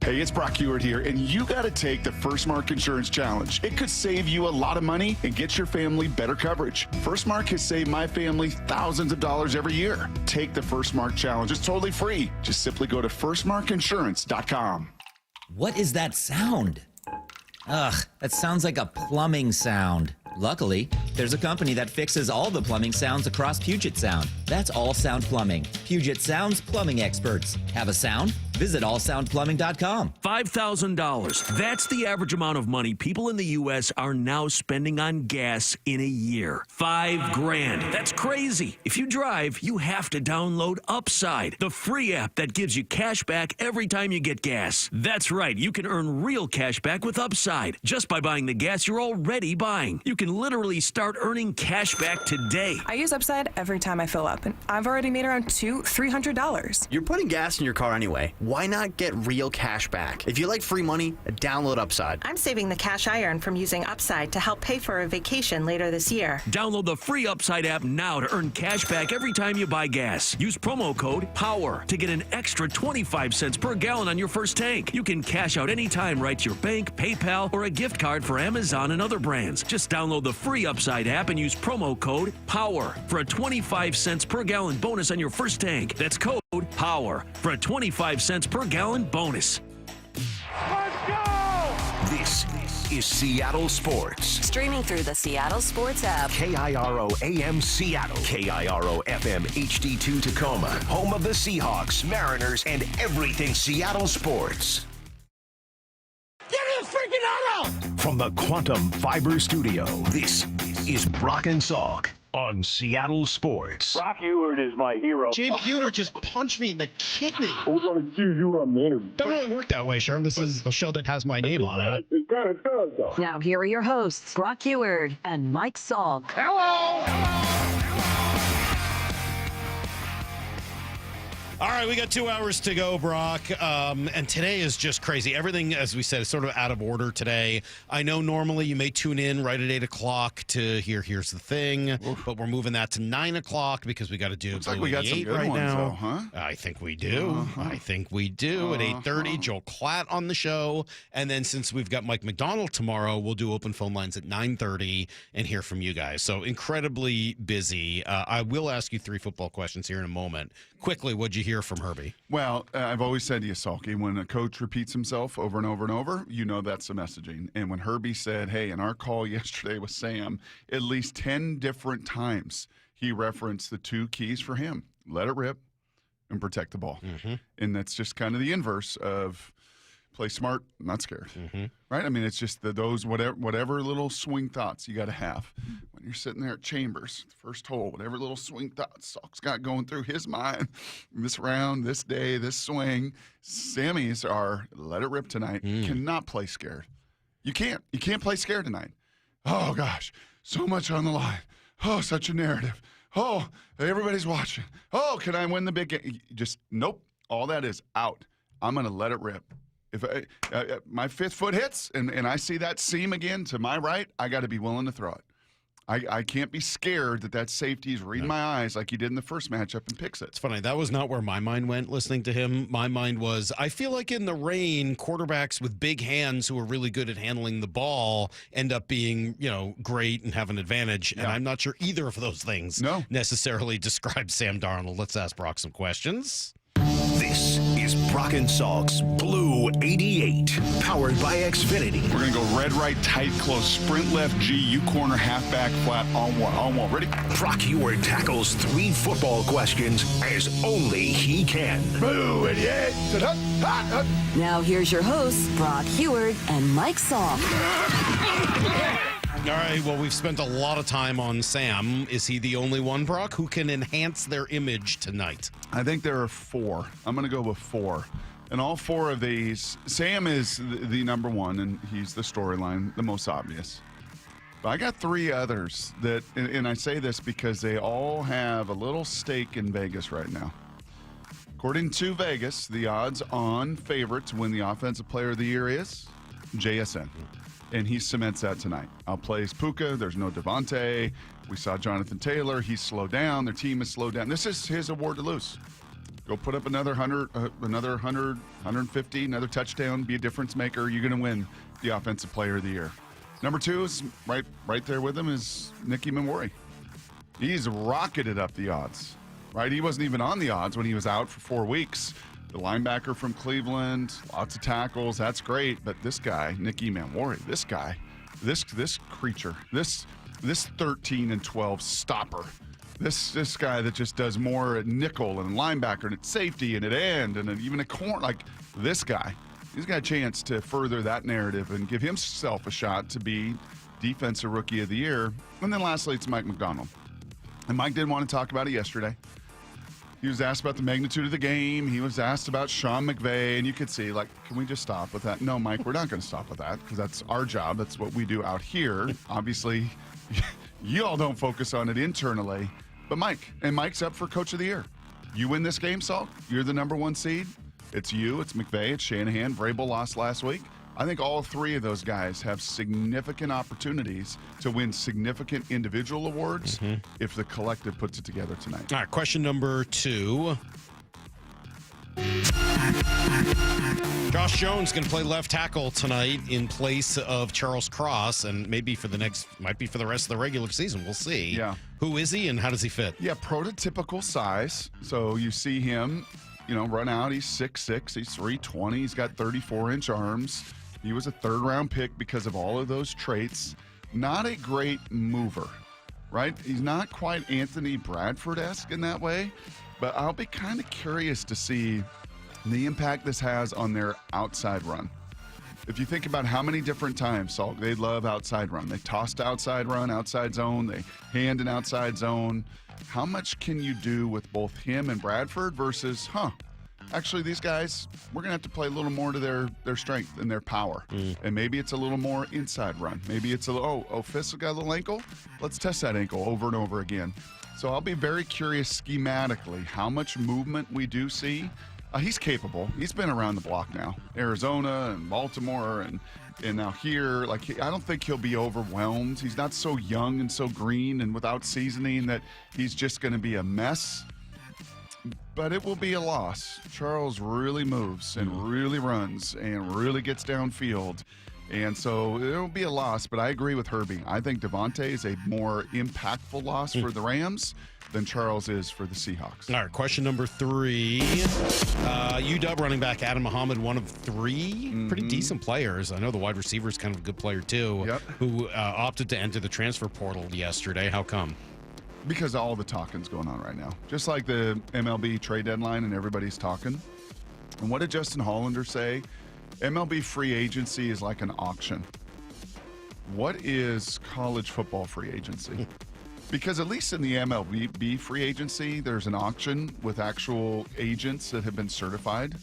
Hey, it's Brock Ewart here, and you got to take the First Mark Insurance Challenge. It could save you a lot of money and get your family better coverage. First Mark has saved my family thousands of dollars every year. Take the First Mark Challenge. It's totally free. Just simply go to firstmarkinsurance.com. What is that sound? Ugh, that sounds like a plumbing sound. Luckily, there's a company that fixes all the plumbing sounds across Puget Sound. That's All Sound Plumbing. Puget Sound's plumbing experts. Have a sound? Visit allsoundplumbing.com. $5,000. That's the average amount of money people in the U.S. are now spending on gas in a year. $5,000. That's crazy. If you drive, you have to download Upside, the free app that gives you cash back every time you get gas. That's right. You can earn real cash back with Upside just by buying the gas you're already buying. You can literally start earning cash back today. I use Upside every time I fill up, and I've already made around $300. You're putting gas in your car anyway. Why not get real cash back? If you like free money, download Upside. I'm saving the cash I earn from using Upside to help pay for a vacation later this year. Download the free Upside app now to earn cash back every time you buy gas. Use promo code POWER to get an extra 25 cents per gallon on your first tank. You can cash out anytime right to your bank, PayPal, or a gift card for Amazon and other brands. Just download the free Upside app and use promo code POWER for a 25 cents per gallon bonus on your first tank. That's code POWER for a 25 cents per gallon bonus. Let's go! This is Seattle Sports. Streaming through the Seattle Sports app. KIRO AM Seattle. KIRO FM HD2 Tacoma. Home of the Seahawks, Mariners, and everything Seattle sports. Give me a freaking auto! From the Quantum Fiber Studio, this is Brock and Salk on Seattle Sports. Brock Ewart is my hero. Jim Ewart just punched me in the kidney. Who's going to choose you on there? Don't really work that way, Sherm. This is a show that has my name on it. It kind of does, though. Now here are your hosts, Brock Ewart and Mike Salk. Hello! All right, we got 2 hours to go, Brock. And today is just crazy. Everything, as we said, is sort of out of order today. I know normally you may tune in right at 8 o'clock to hear Here's the Thing, but we're moving that to 9 o'clock because we got to do Looks like we got some good right ones, now. though, huh? I think we do. I think we do. At 8:30, Joel Klatt on the show. And then since we've got Mike McDonald tomorrow, we'll do open phone lines at 9:30 and hear from you guys. So incredibly busy. I will ask you 3 football questions here in a moment. Quickly, what'd you hear from Herbie? Well, I've always said to you, Salky, when a coach repeats himself over and over and over, you know that's the messaging. And when Herbie said, hey, in our call yesterday with Sam, at least 10 different times he referenced the 2 keys for him: let it rip and protect the ball. Mm-hmm. And that's just kind of the inverse of play smart, not scared. Mm-hmm. Right? I mean, it's just those whatever little swing thoughts you got to have when you're sitting there at Chambers, first hole, whatever little swing thoughts Salk's got going through his mind, this round, this day, this swing. Sammy's are let it rip tonight. Cannot play scared. You can't. You can't play scared tonight. Oh, gosh, so much on the line. Oh, such a narrative. Oh, everybody's watching. Oh, can I win the big game? Just, nope. All that is out. I'm going to let it rip. If my 5th foot hits and I see that seam again to my right, I got to be willing to throw it. I can't be scared that safety is reading my eyes like he did in the first matchup and picks it. It's funny. That was not where my mind went listening to him. My mind was, I feel like in the rain, quarterbacks with big hands who are really good at handling the ball end up being, great and have an advantage. And I'm not sure either of those things necessarily describe Sam Darnold. Let's ask Brock some questions. This is Brock and Salk's Blue 88, powered by Xfinity. We're going to go red, right, tight, close, sprint left, G, U corner, halfback, flat, on one. Ready? Brock Ewart tackles 3 football questions as only he can. Blue 88. Now here's your hosts, Brock Ewart and Mike Salk. All right, well, we've spent a lot of time on Sam. Is he the only one, Brock, who can enhance their image tonight? I think there are 4. I'm going to go with 4. And all 4 of these, Sam is the number one, and he's the storyline, the most obvious. But I got 3 others that, and I say this because they all have a little stake in Vegas right now. According to Vegas, the odds on favorite to win the Offensive Player of the Year is JSN. And he cements that tonight. Outplays Puka. There's no Devontae. We saw Jonathan Taylor. He's slowed down. Their team is slowed down. This is his award to lose. Go put up another 100, 150, another touchdown, be a difference maker. You're going to win the Offensive Player of the Year. Number 2 is right there with him is Nicky Manwari. He's rocketed up the odds, right? He wasn't even on the odds when he was out for 4 weeks. The linebacker from Cleveland, lots of tackles. That's great. But this guy, Nicky Manwari, this guy, this creature, this 13 and 12 stopper, this guy that just does more at nickel and linebacker and at safety and at end and even at corner, like this guy, he's got a chance to further that narrative and give himself a shot to be Defensive Rookie of the Year. And then lastly, it's Mike McDonald. And Mike didn't want to talk about it yesterday. He was asked about the magnitude of the game. He was asked about Sean McVay, and you could see, like, can we just stop with that? No, Mike, we're not going to stop with that because that's our job. That's what we do out here. Obviously, you all don't focus on it internally. But Mike's up for Coach of the Year. You win this game, Salk. You're the number 1 seed. It's you, it's McVay, it's Shanahan. Vrabel lost last week. I think all 3 of those guys have significant opportunities to win significant individual awards if the collective puts it together tonight. All right, question number 2. Josh Jones going to play left tackle tonight in place of Charles Cross, and might be for the rest of the regular season. We'll see. Yeah. Who is he and how does he fit? Yeah, prototypical size. So you see him, run out. He's 6'6", he's 320, he's got 34-inch arms. He was a 3rd-round pick because of all of those traits. Not a great mover, right? He's not quite Anthony Bradford-esque in that way, but I'll be kind of curious to see the impact this has on their outside run. If you think about how many different times, Salk, they love outside run. They tossed outside run, outside zone. They hand an outside zone. How much can you do with both him and Bradford versus, actually, these guys, we're going to have to play a little more to their strength and their power. And maybe it's a little more inside run. Maybe it's Fist got a little ankle. Let's test that ankle over and over again. So I'll be very curious schematically how much movement we do see. He's capable. He's been around the block now. Arizona and Baltimore and now here. I don't think he'll be overwhelmed. He's not so young and so green and without seasoning that he's just going to be a mess. But it will be a loss. Charles really moves and really runs and really gets downfield. And so it'll be a loss, but I agree with Herbie. I think Devontae is a more impactful loss for the Rams than Charles is for the Seahawks. All right, question number 3. UW running back Adam Muhammad, one of 3 pretty decent players. I know the wide receiver is kind of a good player too, who opted to enter the transfer portal yesterday. How come? Because all the talking's going on right now. Just like the MLB trade deadline and everybody's talking. And what did Justin Hollander say? MLB free agency is like an auction. What is college football free agency? Because at least in the MLB free agency, there's an auction with actual agents that have been certified.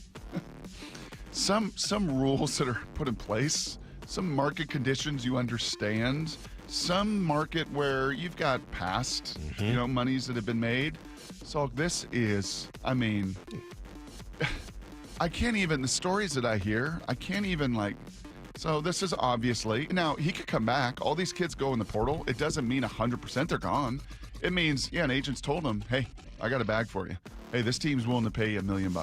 Some rules that are put in place, some market conditions you understand, some market where you've got past, monies that have been made. So this is, I can't even, the stories that I hear, I can't even so this is obviously, now he could come back. All these kids go in the portal. It doesn't mean 100% they're gone. It means, an agent's told them, hey, I got a bag for you. Hey, this team's willing to pay you $1 million.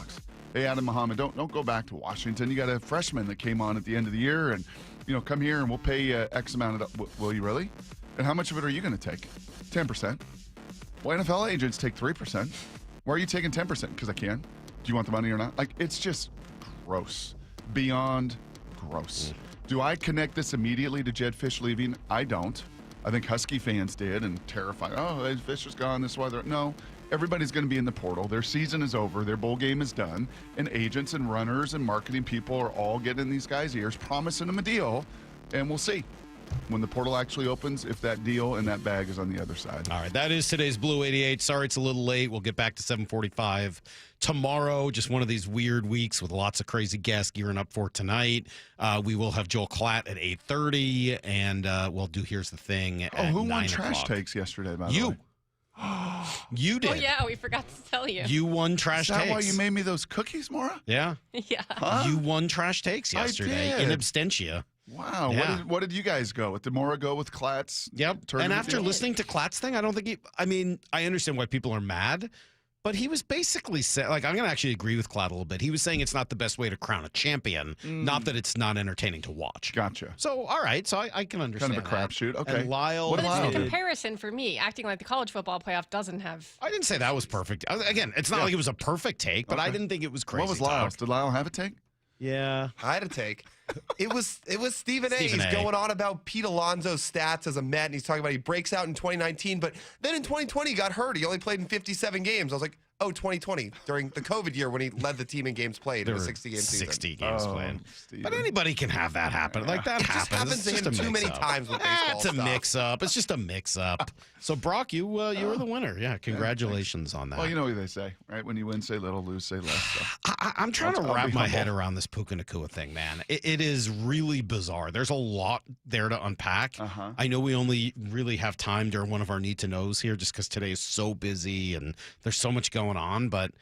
Hey, Adam Muhammad, don't go back to Washington. You got a freshman that came on at the end of the year and, come here and we'll pay you X amount of, will you really? And how much of it are you going to take? 10%. Well, NFL agents take 3%. Why are you taking 10%? Because I can. Do you want the money or not? It's just gross. Beyond gross. Do I connect this immediately to Jed Fish leaving? I don't. I think Husky fans did and terrified. Oh, Fish is gone. This is why they're... No, everybody's going to be in the portal. Their season is over. Their bowl game is done. And agents and runners and marketing people are all getting in these guys' ears, promising them a deal. And we'll see when the portal actually opens if that deal and that bag is on the other side. All right, that is today's Blue 88. Sorry it's a little late. We'll get back to 7:45 tomorrow. Just one of these weird weeks with lots of crazy guests gearing up for tonight. We will have Joel Klatt at 8:30, and we'll do Here's the Thing at 9 who won trash takes yesterday, by the way? You did. Oh, yeah, we forgot to tell you. You won trash takes. Is that why you made me those cookies, Maura? Yeah. Yeah. Huh? You won trash takes yesterday in absentia. Wow. Yeah. What did you guys go with? Did Mora go with Klatt's? Yep. And after listening to Klatt's thing, I don't think I understand why people are mad, but he was basically saying, I'm going to actually agree with Klatt a little bit. He was saying it's not the best way to crown a champion, not that it's not entertaining to watch. Gotcha. So, all right. So I can understand Kind of a crapshoot. Okay. And Lyle. What But did Lyle it's a do? comparison for me, acting like the college football playoff doesn't have. I didn't say that was perfect. Again, it's not like it was a perfect take, but I didn't think it was crazy. What was Lyle's? Did Lyle have a take? Yeah. I had a take. It was Stephen A. Stephen He's A. going on about Pete Alonso's stats as a Met, and he's talking about he breaks out in 2019, but then in 2020 he got hurt. He only played in 57 games. I was like, 2020, during the COVID year when he led the team in games played in a 60-game season. 60 games played. But anybody can have that happen. Like, that happens. happens to It's him just a too many mix-up. times with baseball It's a stuff. mix-up. It's just a mix-up. So, Brock, you were the winner. Yeah, congratulations on that. Well, you know what they say, right? When you win, say little, lose, say less. So. I'm trying to I'll wrap be my humble. head around this Puka Nacua thing, man. It is really bizarre. There's a lot there to unpack. I know we only really have time during one of our need-to-knows here just because today is so busy and there's so much going on, but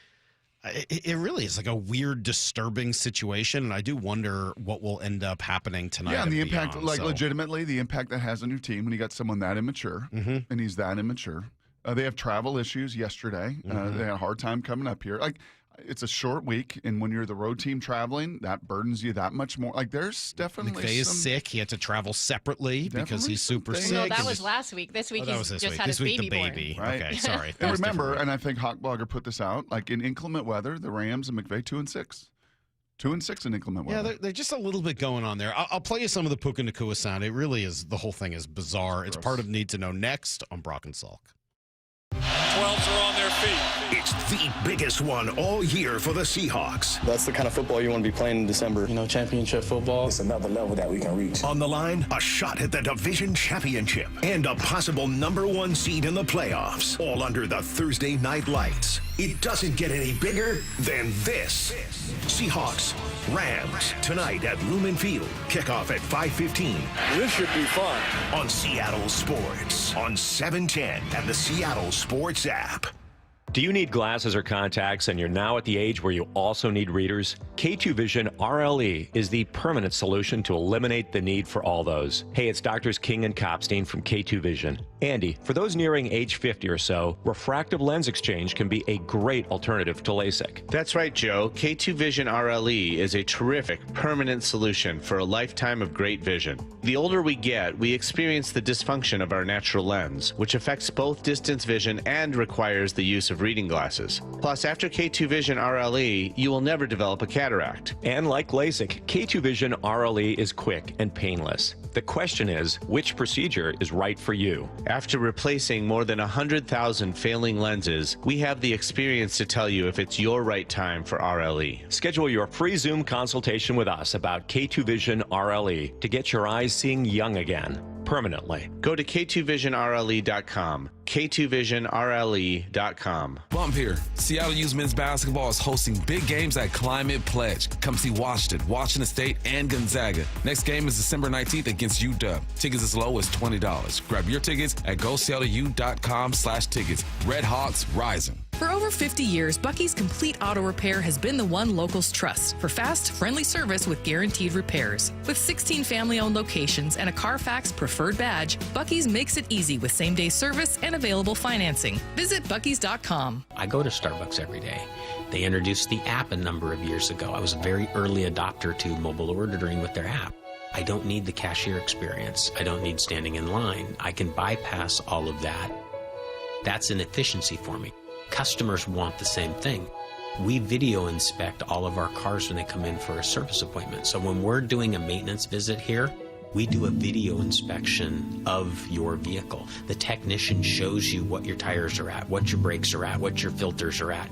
it really is like a weird, disturbing situation, and I do wonder what will end up happening tonight. Yeah, and the beyond, impact, so. legitimately, the impact that has on your team when you got someone that immature, and he's that immature. They have travel issues yesterday. They had a hard time coming up here. It's a short week, and when you're the road team traveling, that burdens you that much more. There's definitely McVay is sick. He had to travel separately because he's super sick. No, that and was just- last week. This week that he's was this just week. had This his week, baby the born. baby. Right? Okay, sorry. And remember, and I think Hawk Blogger put this out, in inclement weather, the Rams and McVay 2-6. 2-6 in inclement weather. Yeah, they're just a little bit going on there. I'll play you some of the Puka Nacua sound. It really is, the whole thing is bizarre. It's part of Need to Know next on Brock and Salk. 12s are on their feet. It's the biggest one all year for the Seahawks. That's the kind of football you want to be playing in December. Championship football. It's another level that we can reach. On the line, a shot at the division championship and a possible #1 seed in the playoffs, all under the Thursday night lights. It doesn't get any bigger than this. Seahawks, Rams, tonight at Lumen Field. Kickoff at 5:15. This should be fun. On Seattle Sports, on 710 and the Seattle Sports app. Do you need glasses or contacts and you're now at the age where you also need readers? K2 Vision RLE is the permanent solution to eliminate the need for all those. Hey, it's Doctors King and Kopstein from K2 Vision. Andy, for those nearing age 50 or so, refractive lens exchange can be a great alternative to LASIK. That's right, Joe. K2 Vision RLE is a terrific permanent solution for a lifetime of great vision. The older we get, we experience the dysfunction of our natural lens, which affects both distance vision and requires the use of reading glasses. Plus, after K2 Vision RLE, you will never develop a cataract. And like LASIK, K2 Vision RLE is quick and painless. The question is, which procedure is right for you? After replacing more than 100,000 failing lenses, we have the experience to tell you if it's your right time for RLE. Schedule your free Zoom consultation with us about K2 Vision RLE to get your eyes seeing young again, permanently. Go to K2VisionRLE.com. K2VisionRLE.com. Bump here. Seattle Youth Men's Basketball is hosting big games at Climate Pledge. Come see Washington State, and Gonzaga. Next game is December 19th against UW. Tickets as low as $20. Grab your tickets at GoSeattleU.com/tickets. Red Hawks rising. For over 50 years, Bucky's Complete Auto Repair has been the one locals trust for fast, friendly service with guaranteed repairs. With 16 family-owned locations and a Carfax preferred badge, Bucky's makes it easy with same-day service and available financing. Visit Bucky's.com. I go to Starbucks every day. They introduced the app a number of years ago. I was a very early adopter to mobile ordering with their app. I don't need the cashier experience. I don't need standing in line. I can bypass all of that. That's an efficiency for me. Customers want the same thing. We video inspect all of our cars when they come in for a service appointment. So when we're doing a maintenance visit here, we do a video inspection of your vehicle. The technician shows you what your tires are at, what your brakes are at, what your filters are at.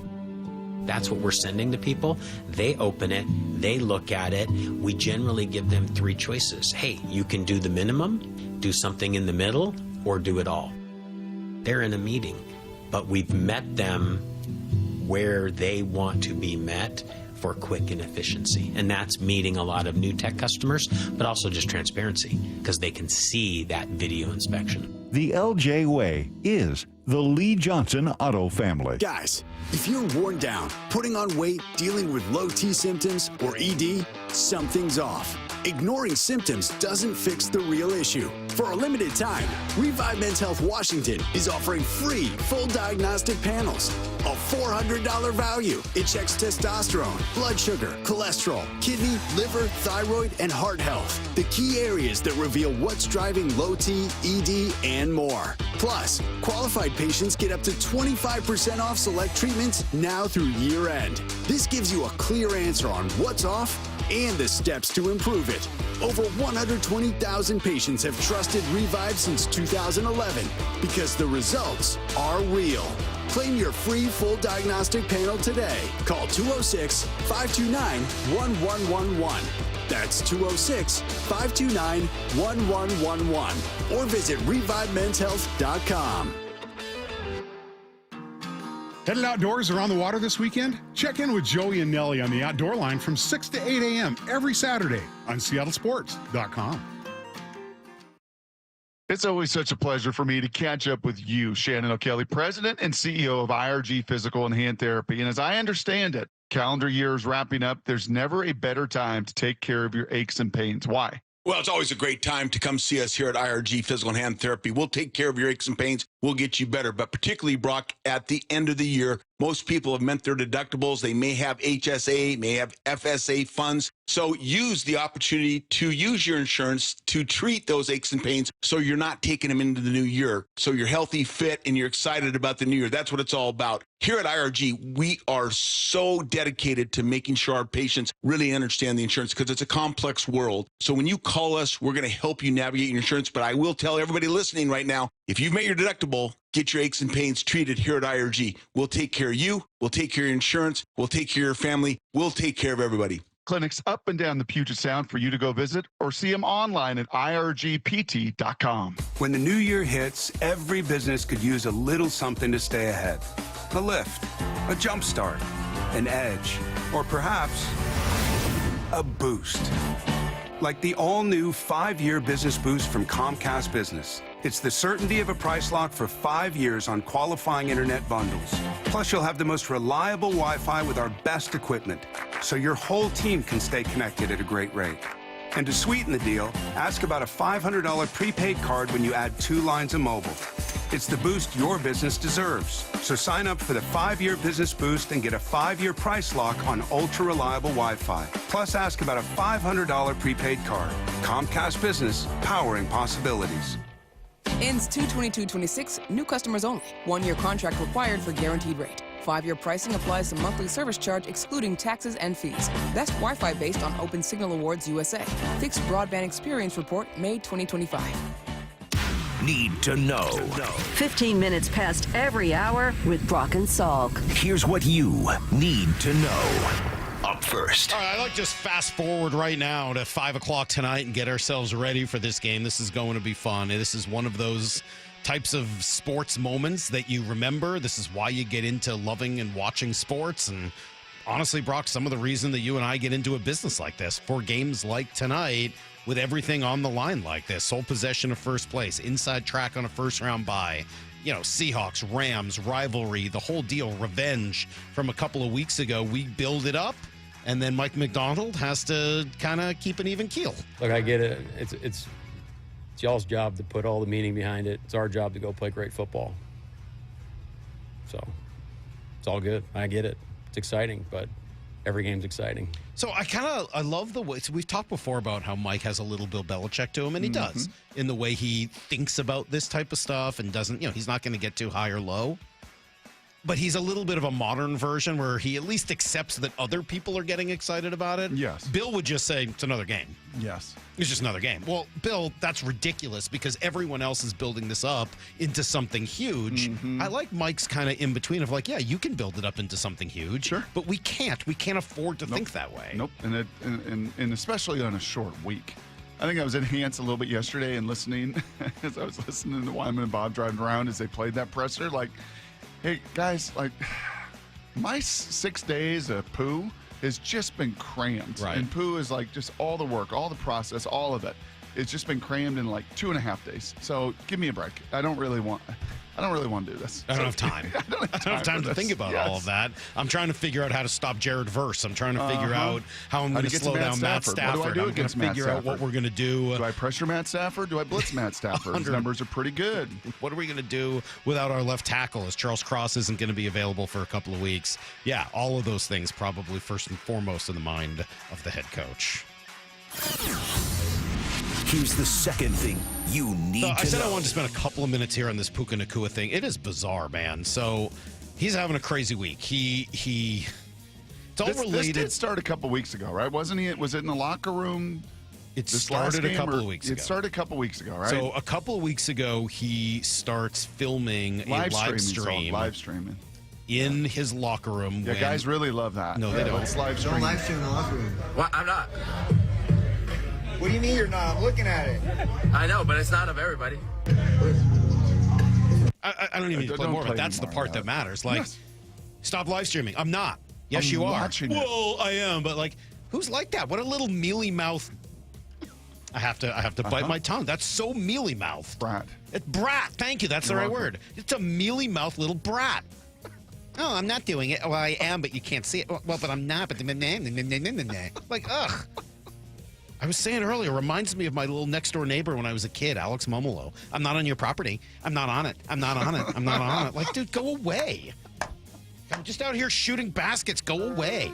That's what we're sending to people. They open it, they look at it. We generally give them 3 choices. Hey, you can do the minimum, do something in the middle, or do it all. They're in a meeting, but we've met them where they want to be met for quick and efficiency. And that's meeting a lot of new tech customers, but also just transparency, because they can see that video inspection. The LJ Way is the Lee Johnson Auto family. Guys, if you're worn down, putting on weight, dealing with low T symptoms, or ED, something's off. ignoring symptoms doesn't fix the real issue. For a limited time, Revive Men's Health Washington is offering free full diagnostic panels. A $400 value. It checks testosterone, blood sugar, cholesterol, kidney, liver, thyroid, and heart health. The key areas that reveal what's driving low T, ED, and more. Plus, qualified patients get up to 25% off select treatments now through year end. This gives you a clear answer on what's off and the steps to improve it. Over 120,000 patients have trusted Revive since 2011 because the results are real. Claim your free full diagnostic panel today. Call 206-529-1111. That's 206-529-1111. Or visit ReviveMen'sHealth.com. Headed outdoors or on the water this weekend? Check in with Joey and Nelly on the Outdoor Line from 6 to 8 a.m. every Saturday on SeattleSports.com. It's always such a pleasure for me to catch up with you, Shannon O'Kelly, President and CEO of IRG Physical and Hand Therapy. And as I understand it, calendar year is wrapping up. There's never a better time to take care of your aches and pains. Why? Well, it's always a great time to come see us here at IRG Physical and Hand Therapy. We'll take care of your aches and pains. We'll get you better. But particularly, Brock, at the end of the year, most people have met their deductibles. They may have HSA, may have FSA funds. So use the opportunity to use your insurance to treat those aches and pains so you're not taking them into the new year. So you're healthy, fit, and you're excited about the new year. That's what it's all about. Here at IRG, we are so dedicated to making sure our patients really understand the insurance because it's a complex world. So when you call us, we're going to help you navigate your insurance. But I will tell everybody listening right now, if you've met your deductible, get your aches and pains treated here at IRG. We'll take care of you. We'll take care of your insurance. We'll take care of your family. We'll take care of everybody. Clinics up and down the Puget Sound for you to go visit or see them online at irgpt.com. When the new year hits, every business could use a little something to stay ahead. A lift, a jump start, an edge, or perhaps a boost. Like the all-new 5-year business boost from Comcast Business. It's the certainty of a price lock for 5 years on qualifying internet bundles. Plus, you'll have the most reliable Wi-Fi with our best equipment, so your whole team can stay connected at a great rate. And to sweeten the deal, ask about a $500 prepaid card when you add 2 lines of mobile. It's the boost your business deserves. So sign up for the 5-year business boost and get a 5-year price lock on ultra-reliable Wi-Fi. Plus, ask about a $500 prepaid card. Comcast Business, powering possibilities. Ends 2/22/26. New customers only. 1-year contract required for guaranteed rate. 5-year pricing applies to monthly service charge excluding taxes and fees. Best Wi-Fi based on Open Signal Awards USA. Fixed Broadband Experience Report, May 2025. Need to know. 15 minutes past every hour with Brock and Salk. Here's what you need to know. Up first. All right, I'd like to just fast forward right now to 5 o'clock tonight and get ourselves ready for this game. This is going to be fun. This is one of those types of sports moments that you remember. This is why you get into loving and watching sports. And honestly, Brock, some of the reason that you and I get into a business like this for games like tonight with everything on the line like this. Sole possession of first place, inside track on a first-round bye. You know, Seahawks, Rams, rivalry, the whole deal, revenge from a couple of weeks ago. We build it up, and then Mike McDonald has to kind of keep an even keel. Look, I get it. It's y'all's job to put all the meaning behind it. It's our job to go play great football. So it's all good. I get it. It's exciting, but every game's exciting. So I love the way, so we've talked before about how Mike has a little Bill Belichick to him, and he does, in the way he thinks about this type of stuff and doesn't, he's not going to get too high or low. But he's a little bit of a modern version where he at least accepts that other people are getting excited about it. Yes. Bill would just say, it's another game. Yes. It's just another game. Well, Bill, that's ridiculous because everyone else is building this up into something huge. I like Mike's kind of in between of like, yeah, you can build it up into something huge, sure, but we can't. We can't afford to think that way. Nope. And especially on a short week. I think I was enhanced a little bit yesterday and listening as I was listening to Wyman and Bob driving around as they played that presser. Like, hey, guys, like, my 6 days of poo has just been crammed. Right. And poo is like just all the work, all the process, all of it. it's just been crammed in like 2.5 days. So give me a break. I don't really want to do this. I don't have time. I don't have time to think about all of that. I'm trying to figure out how to stop Jared Verse. I'm trying to figure out how I'm going to slow down Matt Stafford. What do I do against Matt figure out what we're going to do. Do I pressure Matt Stafford? Do I blitz Matt Stafford? His numbers are pretty good. What are we going to do without our left tackle as Charles Cross isn't going to be available for a couple of weeks? Yeah, all of those things probably first and foremost in the mind of the head coach. Here's the second thing you need to know. I said I wanted to spend a couple of minutes here on this Puka Nacua thing. It is bizarre, man. So he's having a crazy week. It's all related. This did start a couple weeks ago, right? Wasn't he? Was it in the locker room? It started a couple of weeks ago. It started a couple weeks ago, right? So a couple of weeks ago, he starts filming a live streaming in his locker room. Yeah, guys really love that. No, they don't. It's live streaming. Don't live stream in the locker room. What? I'm not. What do you mean you're not? I'm looking at it. I know, but it's not of everybody. I don't even need to play more, but that's the part that matters. Like, stop live streaming. I'm not. Yes, I'm you are. watching it. Well, I am, but like, who's like that? What a little mealy mouth. I have to bite my tongue. That's so mealy mouth. Brat. Brat. Thank you. That's the right word. It's a mealy mouth little brat. Oh, I'm not doing it. Well, I am, but you can't see it. Well, but I'm not. But like, ugh. I was saying earlier, reminds me of my little next door neighbor when I was a kid, Alex Mumolo. I'm not on your property. I'm not on it. I'm not on it. I'm not on it. Like, dude, go away. I'm just out here shooting baskets. Go away.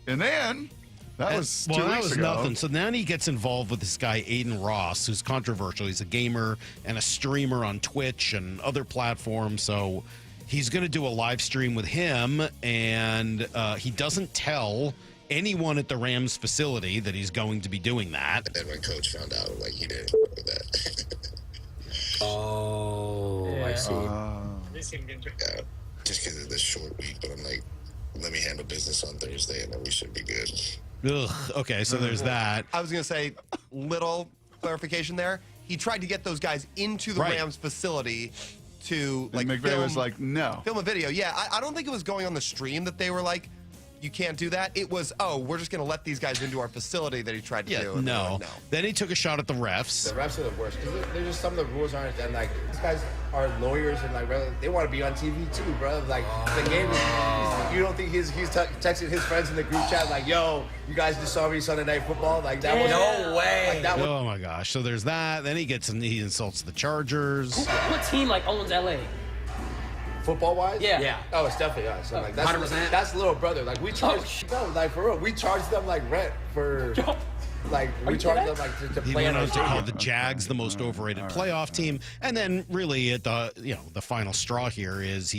And then that was 2 weeks that was ago. nothing. So then he gets involved with this guy, Aiden Ross, who's controversial. He's a gamer and a streamer on Twitch and other platforms. So he's going to do a live stream with him, and he doesn't tell anyone at the Rams facility that he's going to be doing that. And then when coach found out, like, he didn't with that. I see. Yeah, just because of this short week, but I'm like, let me handle business on Thursday, and then we should be good. Ugh. Okay, so there's that. I was going to say, little clarification there. He tried to get those guys into the Rams facility to, like, and McVay was like, no. Film a video. Yeah, I don't think it was going on the stream that they were like, you can't do that. It was, we're just going to let these guys into our facility that he tried to do. And No. like, no. Then he took a shot at the refs. The refs are the worst because there's just some of the rules aren't. And like these guys are lawyers and like they want to be on TV too, bro. Like the game, you don't think he's texting his friends in the group chat like, "Yo, you guys just saw me Sunday Night Football." Like that was no way. Like, that was, Oh my gosh! So there's that. Then he insults the Chargers. What team like owns LA? football wise? Yeah. Oh, it's definitely us. So, like that's 100%. That's little brother. Like we charge like for real. We charge them like rent for like we charge them like to He play went on on our to call stadium. the Jags the most overrated playoff team, and then really at the the final straw here is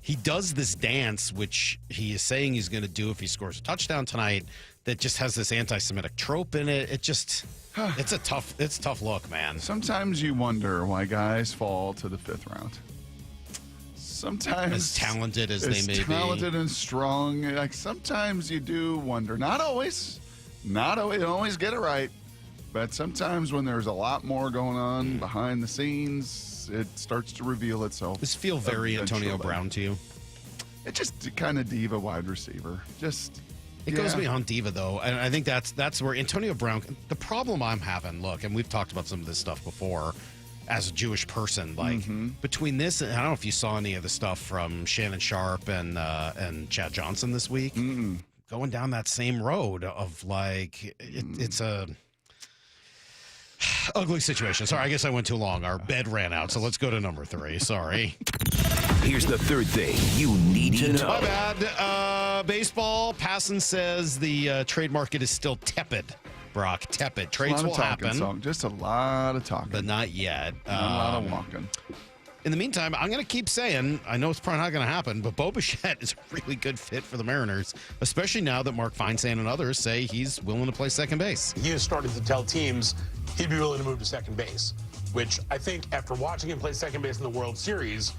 he does this dance which he is saying he's going to do if he scores a touchdown tonight. That just has this anti-Semitic trope in it. It just it's a tough look, man. Sometimes you wonder why guys fall to the 5th round. Sometimes as talented as they may be, talented and strong. Like sometimes you do wonder. Not always. You don't always get it right. But sometimes when there's a lot more going on behind the scenes, it starts to reveal itself. Does this feel very Antonio eventually. Brown to you? It just kind of diva wide receiver. It goes beyond diva, though, and I think that's where Antonio Brown. The problem I'm having, look, and we've talked about some of this stuff before, as a Jewish person, like between this, and I don't know if you saw any of the stuff from Shannon Sharp and Chad Johnson this week, going down that same road of like it's a ugly situation. Sorry, I guess I went too long. Our bed ran out, so let's go to number 3. Sorry. Here's the third thing you need to know. My bad. Baseball. Passan says the trade market is still tepid. Brock, tepid. Trades will happen. Just a lot of talking. But not yet. Not a lot of walking. In the meantime, I'm going to keep saying, I know it's probably not going to happen, but Bo Bichette is a really good fit for the Mariners, especially now that Mark Feinsand and others say he's willing to play second base. He has started to tell teams he'd be willing to move to second base, which I think after watching him play second base in the World Series,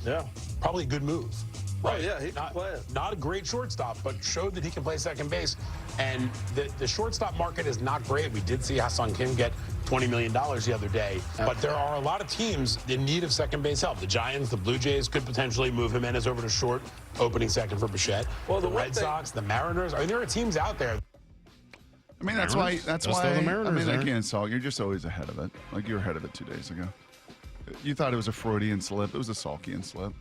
probably a good move. Right. Oh, yeah, he can play it. Not a great shortstop, but showed that he can play second base. And the shortstop market is not great. We did see Ha-Seong Kim get $20 million the other day. But there are a lot of teams in need of second base help. The Giants, the Blue Jays could potentially move Jimenez over to short, opening second for Bichette. Well, the Red Sox, the Mariners. I mean, there are teams out there. I mean, that's why. Just throw the Mariners I mean, there. again, Salk, you're just always ahead of it. Like you were ahead of it 2 days ago. You thought it was a Freudian slip. It was a Salkian slip.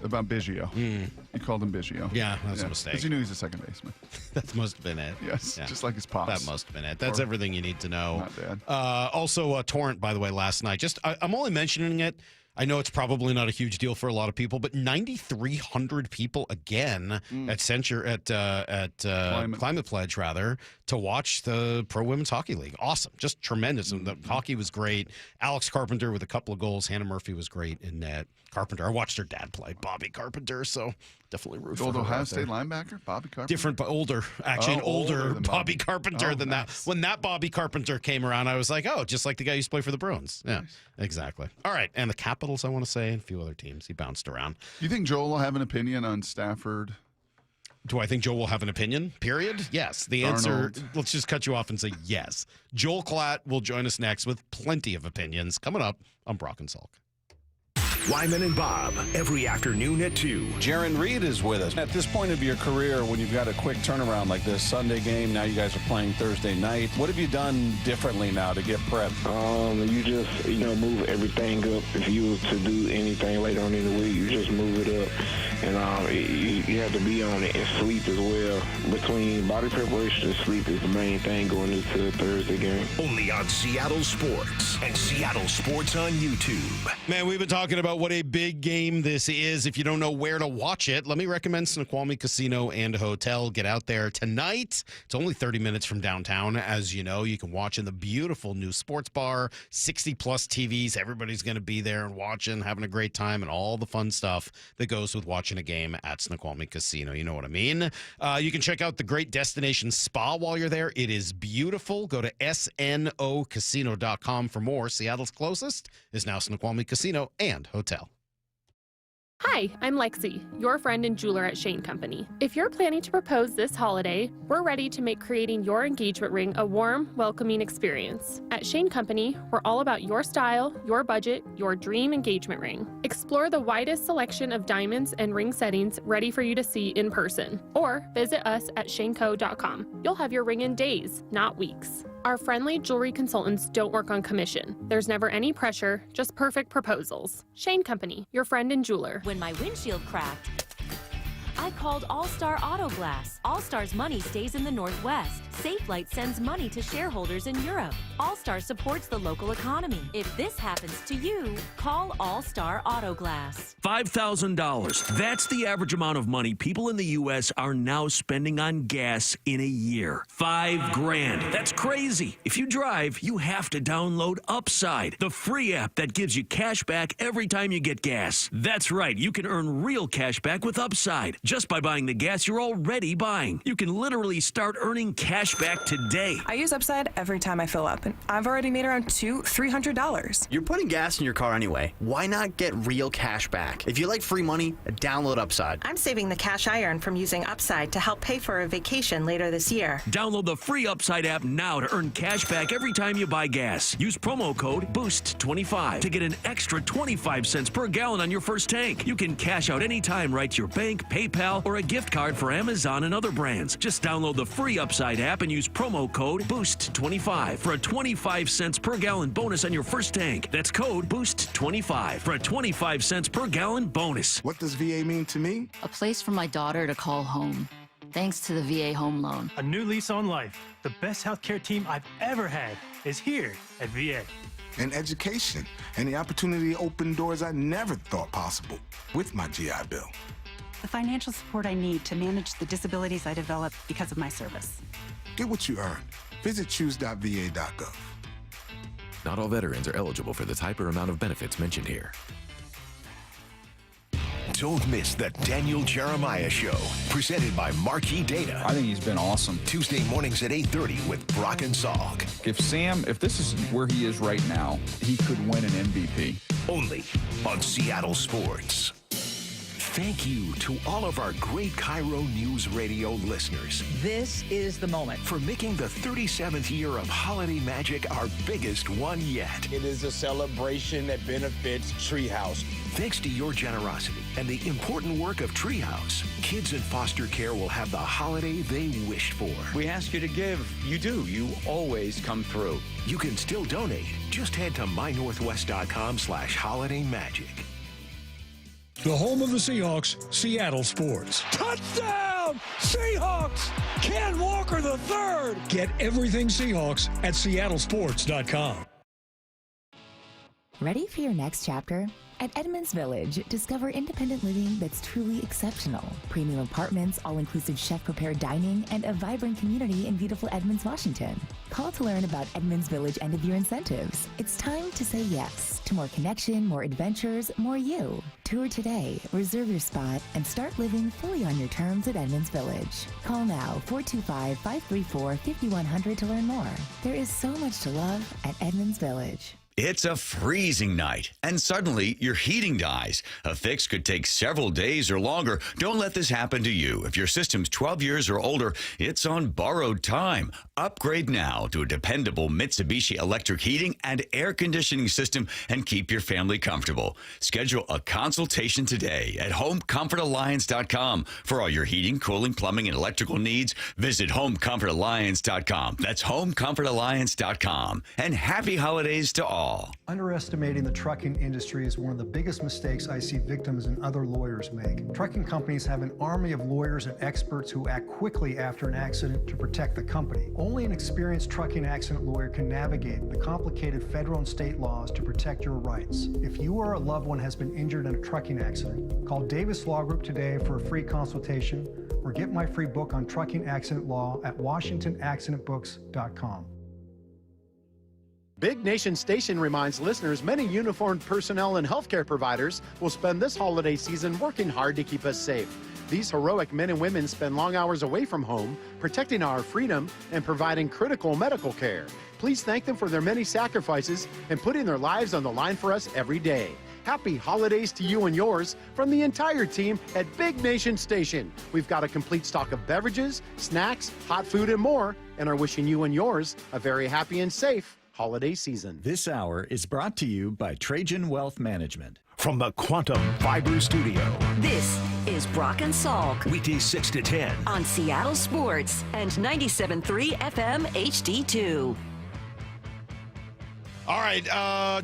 About Biggio. You called him Biggio. Yeah, that was a mistake. Because you knew he's a second baseman. That must have been it. Yes, Yeah. just like his pops. That must have been it. That's everything you need to know. Not bad. Also, Torrent, by the way, last night. I'm only mentioning it. I know it's probably not a huge deal for a lot of people, but 9,300 people again at Climate Pledge to watch the Pro Women's Hockey League. Awesome, just tremendous. And the hockey was great. Alex Carpenter with a couple of goals. Hannah Murphy was great in net. Carpenter, I watched her dad play, Bobby Carpenter, so definitely root for Old her. Ohio out there. State linebacker, Bobby Carpenter. Different, but older. Actually, an older than Bobby Carpenter than that. When that Bobby Carpenter came around, I was like, oh, just like the guy who used to play for the Bruins. Yeah, exactly. All right, and the Capitals, I want to say, and a few other teams. He bounced around. Do you think Joel will have an opinion on Stafford? Do I think Joel will have an opinion? Period. Yes. The answer, Darnold. let's just cut you off and say yes. Joel Klatt will join us next with plenty of opinions. Coming up on Brock and Salk. Wyman and Bob, every afternoon at 2. Jaron Reed is with us. At this point of your career, when you've got a quick turnaround like this Sunday game, now you guys are playing Thursday night. What have you done differently now to get prepped? You just, move everything up. If you were to do anything later on in the week, you just move it up. And you have to be on it and sleep as well. Between body preparation and sleep is the main thing going into the Thursday game. Only on Seattle Sports and Seattle Sports on YouTube. Man, we've been talking about what a big game this is. If you don't know where to watch it, let me recommend Snoqualmie Casino and Hotel. Get out there tonight. It's only 30 minutes from downtown. As you know, you can watch in the beautiful new sports bar, 60-plus TVs. Everybody's going to be there and watching, having a great time, and all the fun stuff that goes with watching a game at Snoqualmie Casino. You know what I mean? You can check out the great destination spa while you're there. It is beautiful. Go to snocasino.com for more. Seattle's closest is now Snoqualmie Casino and Hotel. Hi, I'm Lexi, your friend and jeweler at Shane Company. If you're planning to propose this holiday, we're ready to make creating your engagement ring a warm, welcoming experience. At Shane Company, we're all about your style, your budget, your dream engagement ring. Explore the widest selection of diamonds and ring settings ready for you to see in person, or visit us at shaneco.com. You'll have your ring in days, not weeks. Our friendly jewelry consultants don't work on commission. There's never any pressure, just perfect proposals. Shane Company, your friend and jeweler. When my windshield cracked, I called All-Star Auto Glass. All-Star's money stays in the Northwest. SafeLight sends money to shareholders in Europe. All-Star supports the local economy. If this happens to you, call All-Star Auto Glass. $5,000. That's the average amount of money people in the U.S. are now spending on gas in a year. $5,000. That's crazy. If you drive, you have to download Upside, the free app that gives you cash back every time you get gas. That's right. You can earn real cash back with Upside just by buying the gas you're already buying. You can literally start earning cash back today. I use Upside every time I fill up, and I've already made around $300. You're putting gas in your car anyway. Why not get real cash back? If you like free money, download Upside. I'm saving the cash I earn from using Upside to help pay for a vacation later this year. Download the free Upside app now to earn cash back every time you buy gas. Use promo code BOOST25 to get an extra 25 cents per gallon on your first tank. You can cash out anytime right to your bank, PayPal, or a gift card for Amazon and other brands. Just download the free Upside app and use promo code BOOST25 for a 25 cents per gallon bonus on your first tank. That's code BOOST25 for a 25 cents per gallon bonus. What does VA mean to me? A place for my daughter to call home, thanks to the VA Home Loan. A new lease on life. The best healthcare team I've ever had is here at VA. And education, and the opportunity to open doors I never thought possible with my GI Bill. The financial support I need to manage the disabilities I developed because of my service. Get what you earn. Visit choose.va.gov. Not all veterans are eligible for the type or amount of benefits mentioned here. Don't miss the Daniel Jeremiah Show, presented by Marquee Data. I think he's been awesome. Tuesday mornings at 8:30 with Brock and Salk. If this is where he is right now, he could win an MVP. Only on Seattle Sports. Thank you to all of our great Cairo News Radio listeners. This is the moment. For making the 37th year of Holiday Magic our biggest one yet. It is a celebration that benefits Treehouse. Thanks to your generosity and the important work of Treehouse, kids in foster care will have the holiday they wished for. We ask you to give. You do. You always come through. You can still donate. Just head to mynorthwest.com/holidaymagic. The home of the Seahawks, Seattle Sports. Touchdown! Seahawks! Ken Walker III! Get everything Seahawks at seattlesports.com. Ready for your next chapter? At Edmonds Village, discover independent living that's truly exceptional. Premium apartments, all-inclusive chef-prepared dining, and a vibrant community in beautiful Edmonds, Washington. Call to learn about Edmonds Village end-of-year incentives. It's time to say yes to more connection, more adventures, more you. Tour today, reserve your spot, and start living fully on your terms at Edmonds Village. Call now, 425-534-5100 to learn more. There is so much to love at Edmonds Village. It's a freezing night, and suddenly your heating dies. A fix could take several days or longer. Don't let this happen to you. If your system's 12 years or older, it's on borrowed time. Upgrade now to a dependable Mitsubishi electric heating and air conditioning system and keep your family comfortable. Schedule a consultation today at homecomfortalliance.com. For all your heating, cooling, plumbing, and electrical needs, visit homecomfortalliance.com. That's homecomfortalliance.com. And happy holidays to all. Underestimating the trucking industry is one of the biggest mistakes I see victims and other lawyers make. Trucking companies have an army of lawyers and experts who act quickly after an accident to protect the company. Only an experienced trucking accident lawyer can navigate the complicated federal and state laws to protect your rights. If you or a loved one has been injured in a trucking accident, call Davis Law Group today for a free consultation or get my free book on trucking accident law at washingtonaccidentbooks.com. Big Nation Station reminds listeners many uniformed personnel and healthcare providers will spend this holiday season working hard to keep us safe. These heroic men and women spend long hours away from home, protecting our freedom and providing critical medical care. Please thank them for their many sacrifices and putting their lives on the line for us every day. Happy holidays to you and yours from the entire team at Big Nation Station. We've got a complete stock of beverages, snacks, hot food, and more, and are wishing you and yours a very happy and safe holiday season. This hour is brought to you by Trajan Wealth Management. From the Quantum Fiber Studio. This is Brock and Salk. Weekdays 6 to 10. On Seattle Sports and 97.3 FM HD2. All right,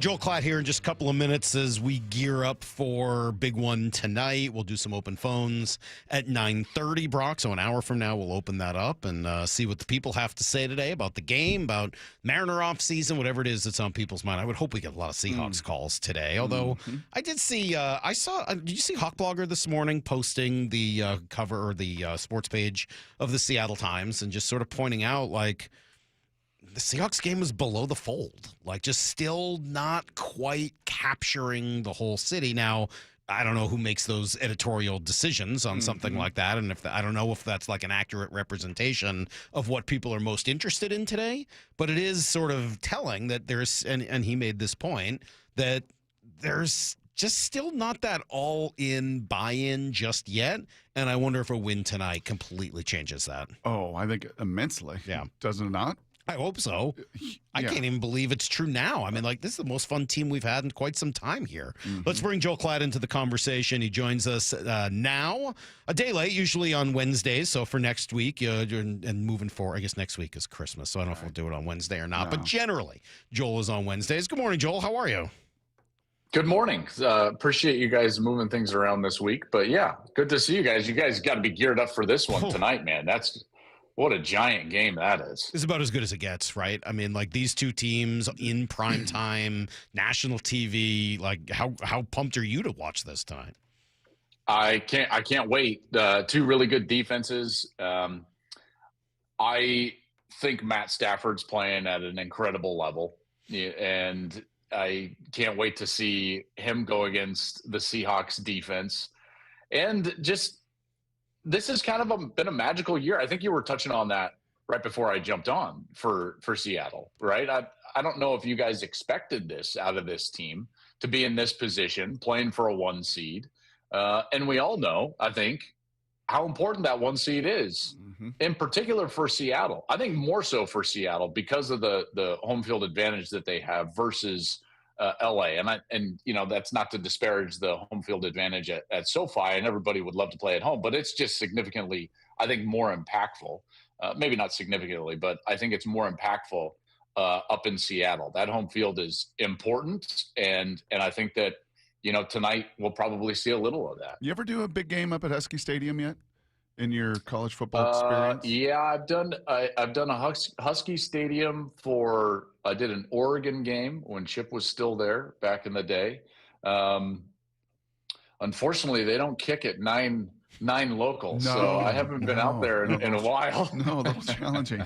Joel Klatt here in just a couple of minutes as we gear up for Big One tonight. We'll do some open phones at 9:30, Brock. So an hour from now, we'll open that up and see what the people have to say today about the game, about Mariner off season, whatever it is that's on people's mind. I would hope we get a lot of Seahawks calls today. Although I did see, did you see Hawk Blogger this morning posting the cover or the sports page of the Seattle Times and just sort of pointing out like, the Seahawks game was below the fold, like just still not quite capturing the whole city. Now, I don't know who makes those editorial decisions on something like that, and I don't know if that's like an accurate representation of what people are most interested in today, but it is sort of telling that there's, and he made this point, that there's just still not that all-in buy-in just yet, and I wonder if a win tonight completely changes that. Oh, I think immensely. Yeah. Does it not? I hope so. I can't even believe it's true now. I mean, like, this is the most fun team we've had in quite some time here. Let's bring Joel Klatt into the conversation. He joins us now, a day late, usually on Wednesdays. So for next week and moving forward, I guess next week is Christmas. So I don't know if we'll do it on Wednesday or not. No. But generally, Joel is on Wednesdays. Good morning, Joel. How are you? Good morning. Appreciate you guys moving things around this week. But, yeah, good to see you guys. You guys got to be geared up for this one tonight, man. What a giant game that is. It's about as good as it gets, right? I mean, like these two teams in prime time, national TV, like how pumped are you to watch this tonight? I can't wait. Two really good defenses. I think Matt Stafford's playing at an incredible level, and I can't wait to see him go against the Seahawks defense. And just this has kind of been a magical year. I think you were touching on that right before I jumped on for Seattle, right? I don't know if you guys expected this out of this team to be in this position, playing for a 1 seed. And we all know, I think, how important that 1 seed is, in particular for Seattle. I think more so for Seattle because of the home field advantage that they have versus LA. And that's not to disparage the home field advantage at SoFi, and everybody would love to play at home, but it's just significantly, I think, more impactful. Maybe not significantly, but I think it's more impactful up in Seattle. That home field is important, and I think that tonight we'll probably see a little of that. You ever do a big game up at Husky Stadium yet in your college football experience? Yeah, I've done a Husky Stadium I did an Oregon game when Chip was still there back in the day. Unfortunately, they don't kick at 9 local, so I haven't been out there in a while. No, a little challenging.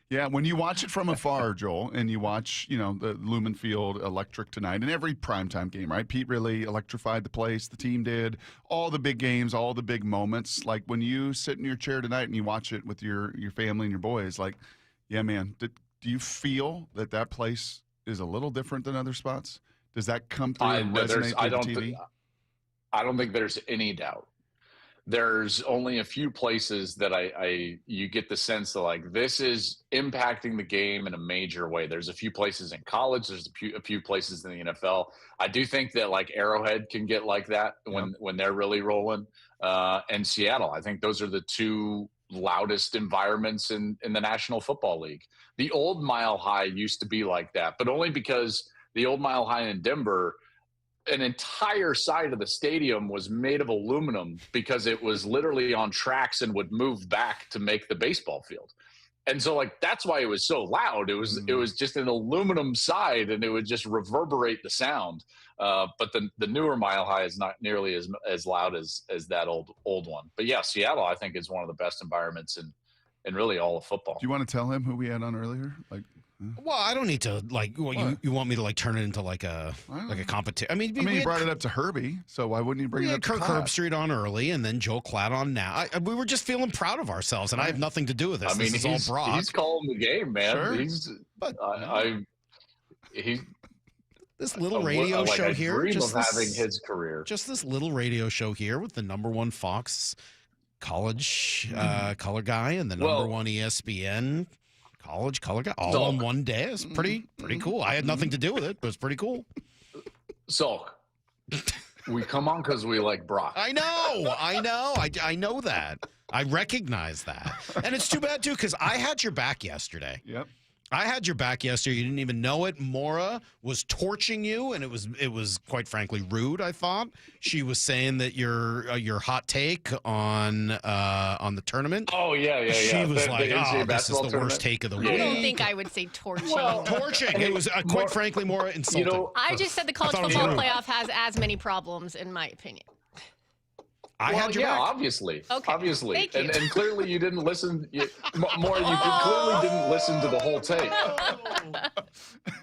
Yeah, when you watch it from afar, Joel, and you watch, the Lumen Field electric tonight, and every primetime game, right? Pete really electrified the place. The team did. All the big games, all the big moments. Like when you sit in your chair tonight and you watch it with your family and your boys, like, yeah, man, do you feel that place is a little different than other spots? Does that come through and resonate through the TV? I don't think there's any doubt. There's only a few places that you get the sense that like this is impacting the game in a major way. There's a few places in college. There's a few places in the NFL. I do think that like Arrowhead can get like that when they're really rolling. And Seattle, I think those are the two loudest environments in the National Football League. The old Mile High used to be like that, but only because the old Mile High in Denver, an entire side of the stadium was made of aluminum because it was literally on tracks and would move back to make the baseball field. And so like, that's why it was so loud. It was just an aluminum side and it would just reverberate the sound. But the newer Mile High is not nearly as loud as that old one. But yeah, Seattle, I think, is one of the best environments in really all of football. Do you want to tell him who we had on earlier? Well, I don't need to you want me to turn it into like a competition. I mean, you brought it up to Herbie, so why wouldn't you bring it up to Kirk Herbstreit on early, and then Joel Klatt on now. We were just feeling proud of ourselves, and I have nothing to do with this. I mean, this is all Brock. He's calling the game, man. Sure. This little radio show show here, dream of having his career. Just this little radio show here with the #1 Fox college color guy and the #1 ESPN college color guy all on one day. It's pretty cool. I had nothing to do with it, but it's pretty cool. Salk, we come on because we like Brock. I know. I know that. I recognize that. And it's too bad, too, because I had your back yesterday. Yep. I had your back yesterday. You didn't even know it. Maura was torching you, and it was quite frankly rude, I thought. She was saying that your hot take on the tournament. Oh, yeah. She was like, this is the tournament? worst take of the week. I don't think I would say torching. Well, torching. It was, quite frankly, more insulting. I just said the college football playoff has as many problems, in my opinion. I had your back. Obviously. Okay. Obviously. Thank you. And clearly you didn't listen. Clearly didn't listen to the whole tape.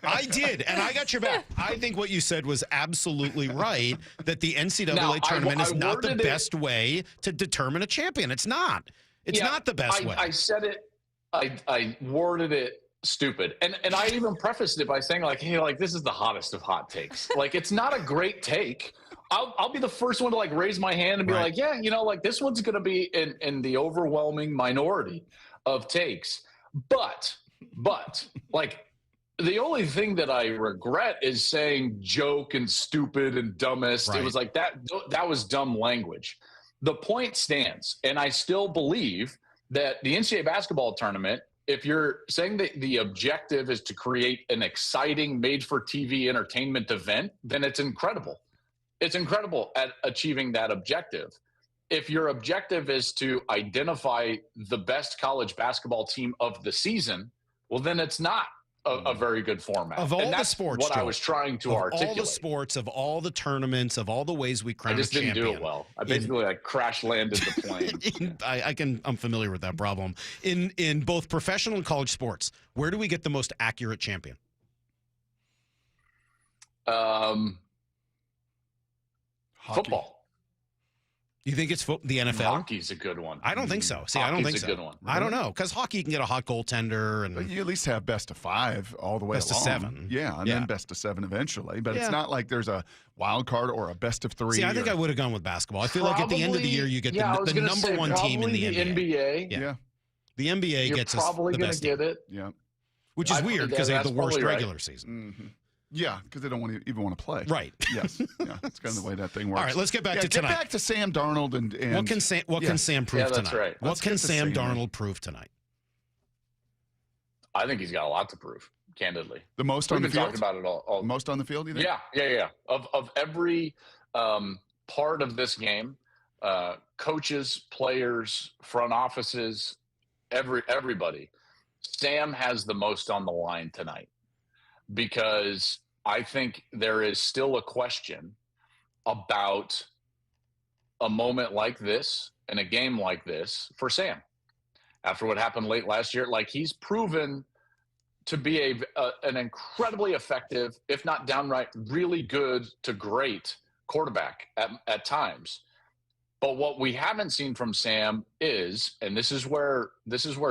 I did, and I got your back. I think what you said was absolutely right, that the NCAA tournament is not the best way to determine a champion. It's not. It's not the best way. I said it. I worded it stupid. And I even prefaced it by saying, like, hey, like, this is the hottest of hot takes. Like, it's not a great take. I'll be the first one to like raise my hand and be like, yeah, like this one's going to be in the overwhelming minority of takes. But like the only thing that I regret is saying joke and stupid and dumbest. Right. It was like that was dumb language. The point stands. And I still believe that the NCAA basketball tournament, if you're saying that the objective is to create an exciting made for TV entertainment event, then it's incredible. It's incredible at achieving that objective. If your objective is to identify the best college basketball team of the season, well, then it's not a very good format. Of all the sports, what I was trying to articulate. All the sports, of all the tournaments, of all the ways we crown a champion. I just didn't do it well. I basically crash landed the plane. I'm familiar with that problem. In both professional and college sports, where do we get the most accurate champion? Football. You think it's the NFL? Hockey's a good one. I don't think so. See, I don't think so. Hockey's a good one. I don't know, because hockey can get a hot goaltender, and But you at least have best of 5 all the way Best of along. 7. Yeah, and then best of 7 eventually. But it's Yeah. not like there's a wild card or a best of 3. See, I think I would have gone with basketball. I feel like at the end of the year, you get the number one team in the NBA. NBA. The NBA You're gets us probably the going best to get team. it. Yeah. Which is weird because they have the that's worst probably right. regular season. Yeah, because they don't even want to play. Right. Yes. Yeah, that's kind of the way that thing works. All right, let's get back to tonight. Get back to Sam Darnold and What can Sam prove that's tonight? right. What Let's can get to Sam Sam. Darnold prove tonight? I think he's got a lot to prove, candidly. The most We've on the been field? talking about it all. Most on the field, you think? Yeah. Of every part of this game, coaches, players, front offices, everybody, Sam has the most on the line tonight, because I think there is still a question about a moment like this and a game like this for Sam. After what happened late last year, like, he's proven to be an incredibly effective, if not downright really good to great quarterback at times. But what we haven't seen from Sam is, and this is where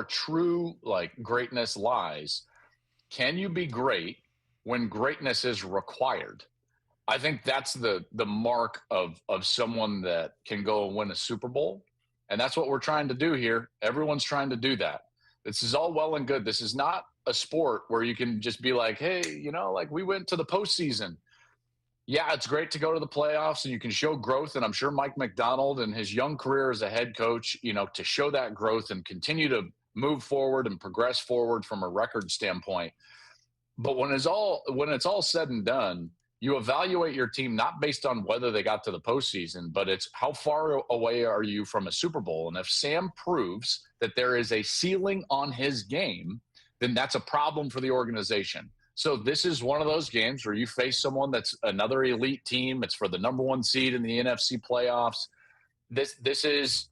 true greatness lies, can you be great when greatness is required? I think that's the mark of someone that can go and win a Super Bowl. And that's what we're trying to do here. Everyone's trying to do that. This is all well and good. This is not a sport where you can just be like, hey, we went to the postseason. Yeah, it's great to go to the playoffs and you can show growth. And I'm sure Mike McDonald and his young career as a head coach, to show that growth and continue to move forward and progress forward from a record standpoint. But when it's all said and done, you evaluate your team not based on whether they got to the postseason, but it's how far away are you from a Super Bowl. And if Sam proves that there is a ceiling on his game, then that's a problem for the organization. So this is one of those games where you face someone that's another elite team. It's for the number 1 seed in the NFC playoffs. This is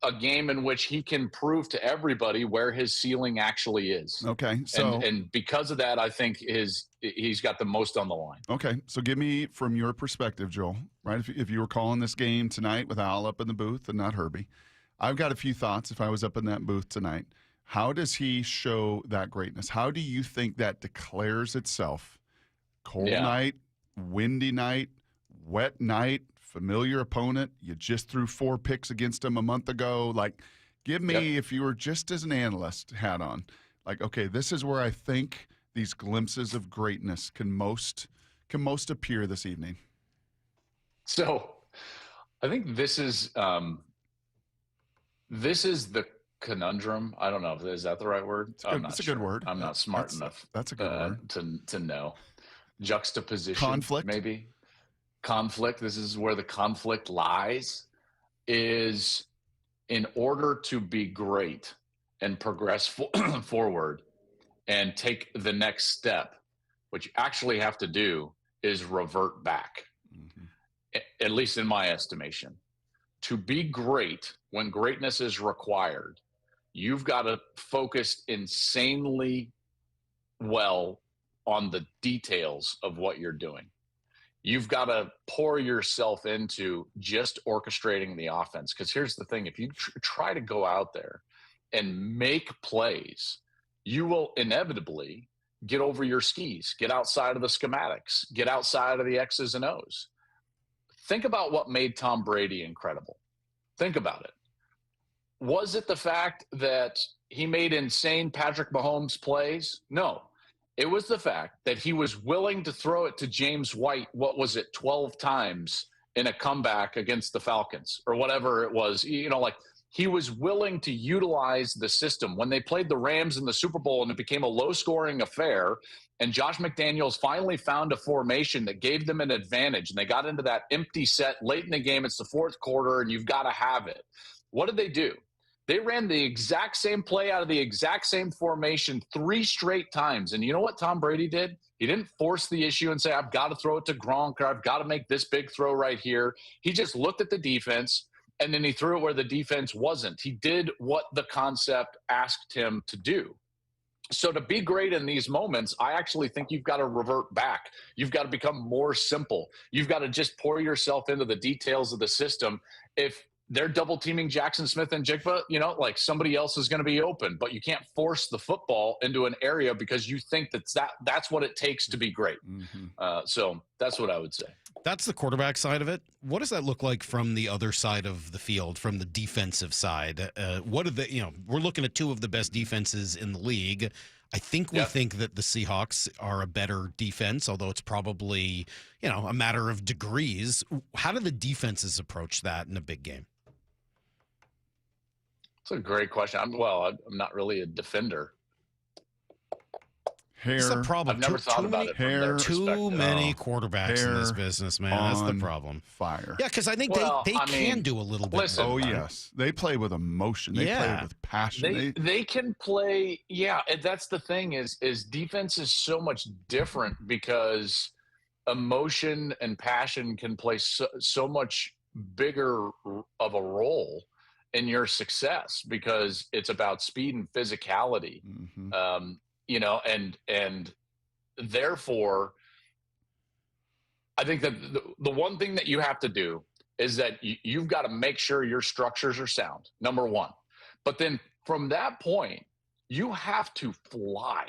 a game in which he can prove to everybody where his ceiling actually is. Okay. So and because of that, I think he's got the most on the line. Okay. So give me, from your perspective, Joel, right? If you were calling this game tonight with Al up in the booth and not Herbie, I've got a few thoughts if I was up in that booth tonight. How does he show that greatness? How do you think that declares itself? Cold night, windy night, wet night, familiar opponent. You just threw 4 picks against him a month ago. Like, give me, if you were just as an analyst hat on, like, okay, this is where I think these glimpses of greatness can most appear this evening. So I think this is the conundrum. I don't know. Is that the right word? It's a good word. I'm not smart enough. That's a good word. To know. Juxtaposition. Conflict. Maybe. Conflict. This is where the conflict lies, is in order to be great and progress forward and take the next step, what you actually have to do is revert back, at least in my estimation. To be great, when greatness is required, you've got to focus insanely well on the details of what you're doing. You've got to pour yourself into just orchestrating the offense. Because here's the thing. If you try to go out there and make plays, you will inevitably get over your skis, get outside of the schematics, get outside of the X's and O's. Think about what made Tom Brady incredible. Think about it. Was it the fact that he made insane Patrick Mahomes plays? No. It was the fact that he was willing to throw it to James White, 12 times in a comeback against the Falcons or whatever it was. He was willing to utilize the system. When they played the Rams in the Super Bowl and it became a low-scoring affair, and Josh McDaniels finally found a formation that gave them an advantage, and they got into that empty set late in the game. It's the fourth quarter, and you've got to have it. What did they do? They ran the exact same play out of the exact same formation 3 straight times. And you know what Tom Brady did? He didn't force the issue and say, I've got to throw it to Gronk, or I've got to make this big throw right here. He just looked at the defense, and then he threw it where the defense wasn't. He did what the concept asked him to do. So to be great in these moments, I actually think you've got to revert back. You've got to become more simple. You've got to just pour yourself into the details of the system. If they're double teaming Jackson Smith and Jigba, like somebody else is going to be open, but you can't force the football into an area because you think that's what it takes to be great. So that's what I would say. That's the quarterback side of it. What does that look like from the other side of the field, from the defensive side? What are we're looking at two of the best defenses in the league. I think we think that the Seahawks are a better defense, although it's probably, a matter of degrees. How do the defenses approach that in a big game? It's a great question. I'm not really a defender. That's the problem. I've never thought about it from their Too perspective. many quarterbacks in this business, man. That's the problem. Fire. Yeah, because I think they can do a little bit. Listen, oh, yes. They play with emotion. They play with passion. They can play. Yeah, and that's the thing is defense is so much different because emotion and passion can play so much bigger of a role in your success because it's about speed and physicality. And therefore, I think that the one thing that you have to do is that you've got to make sure your structures are sound, number one. But then from that point, you have to fly.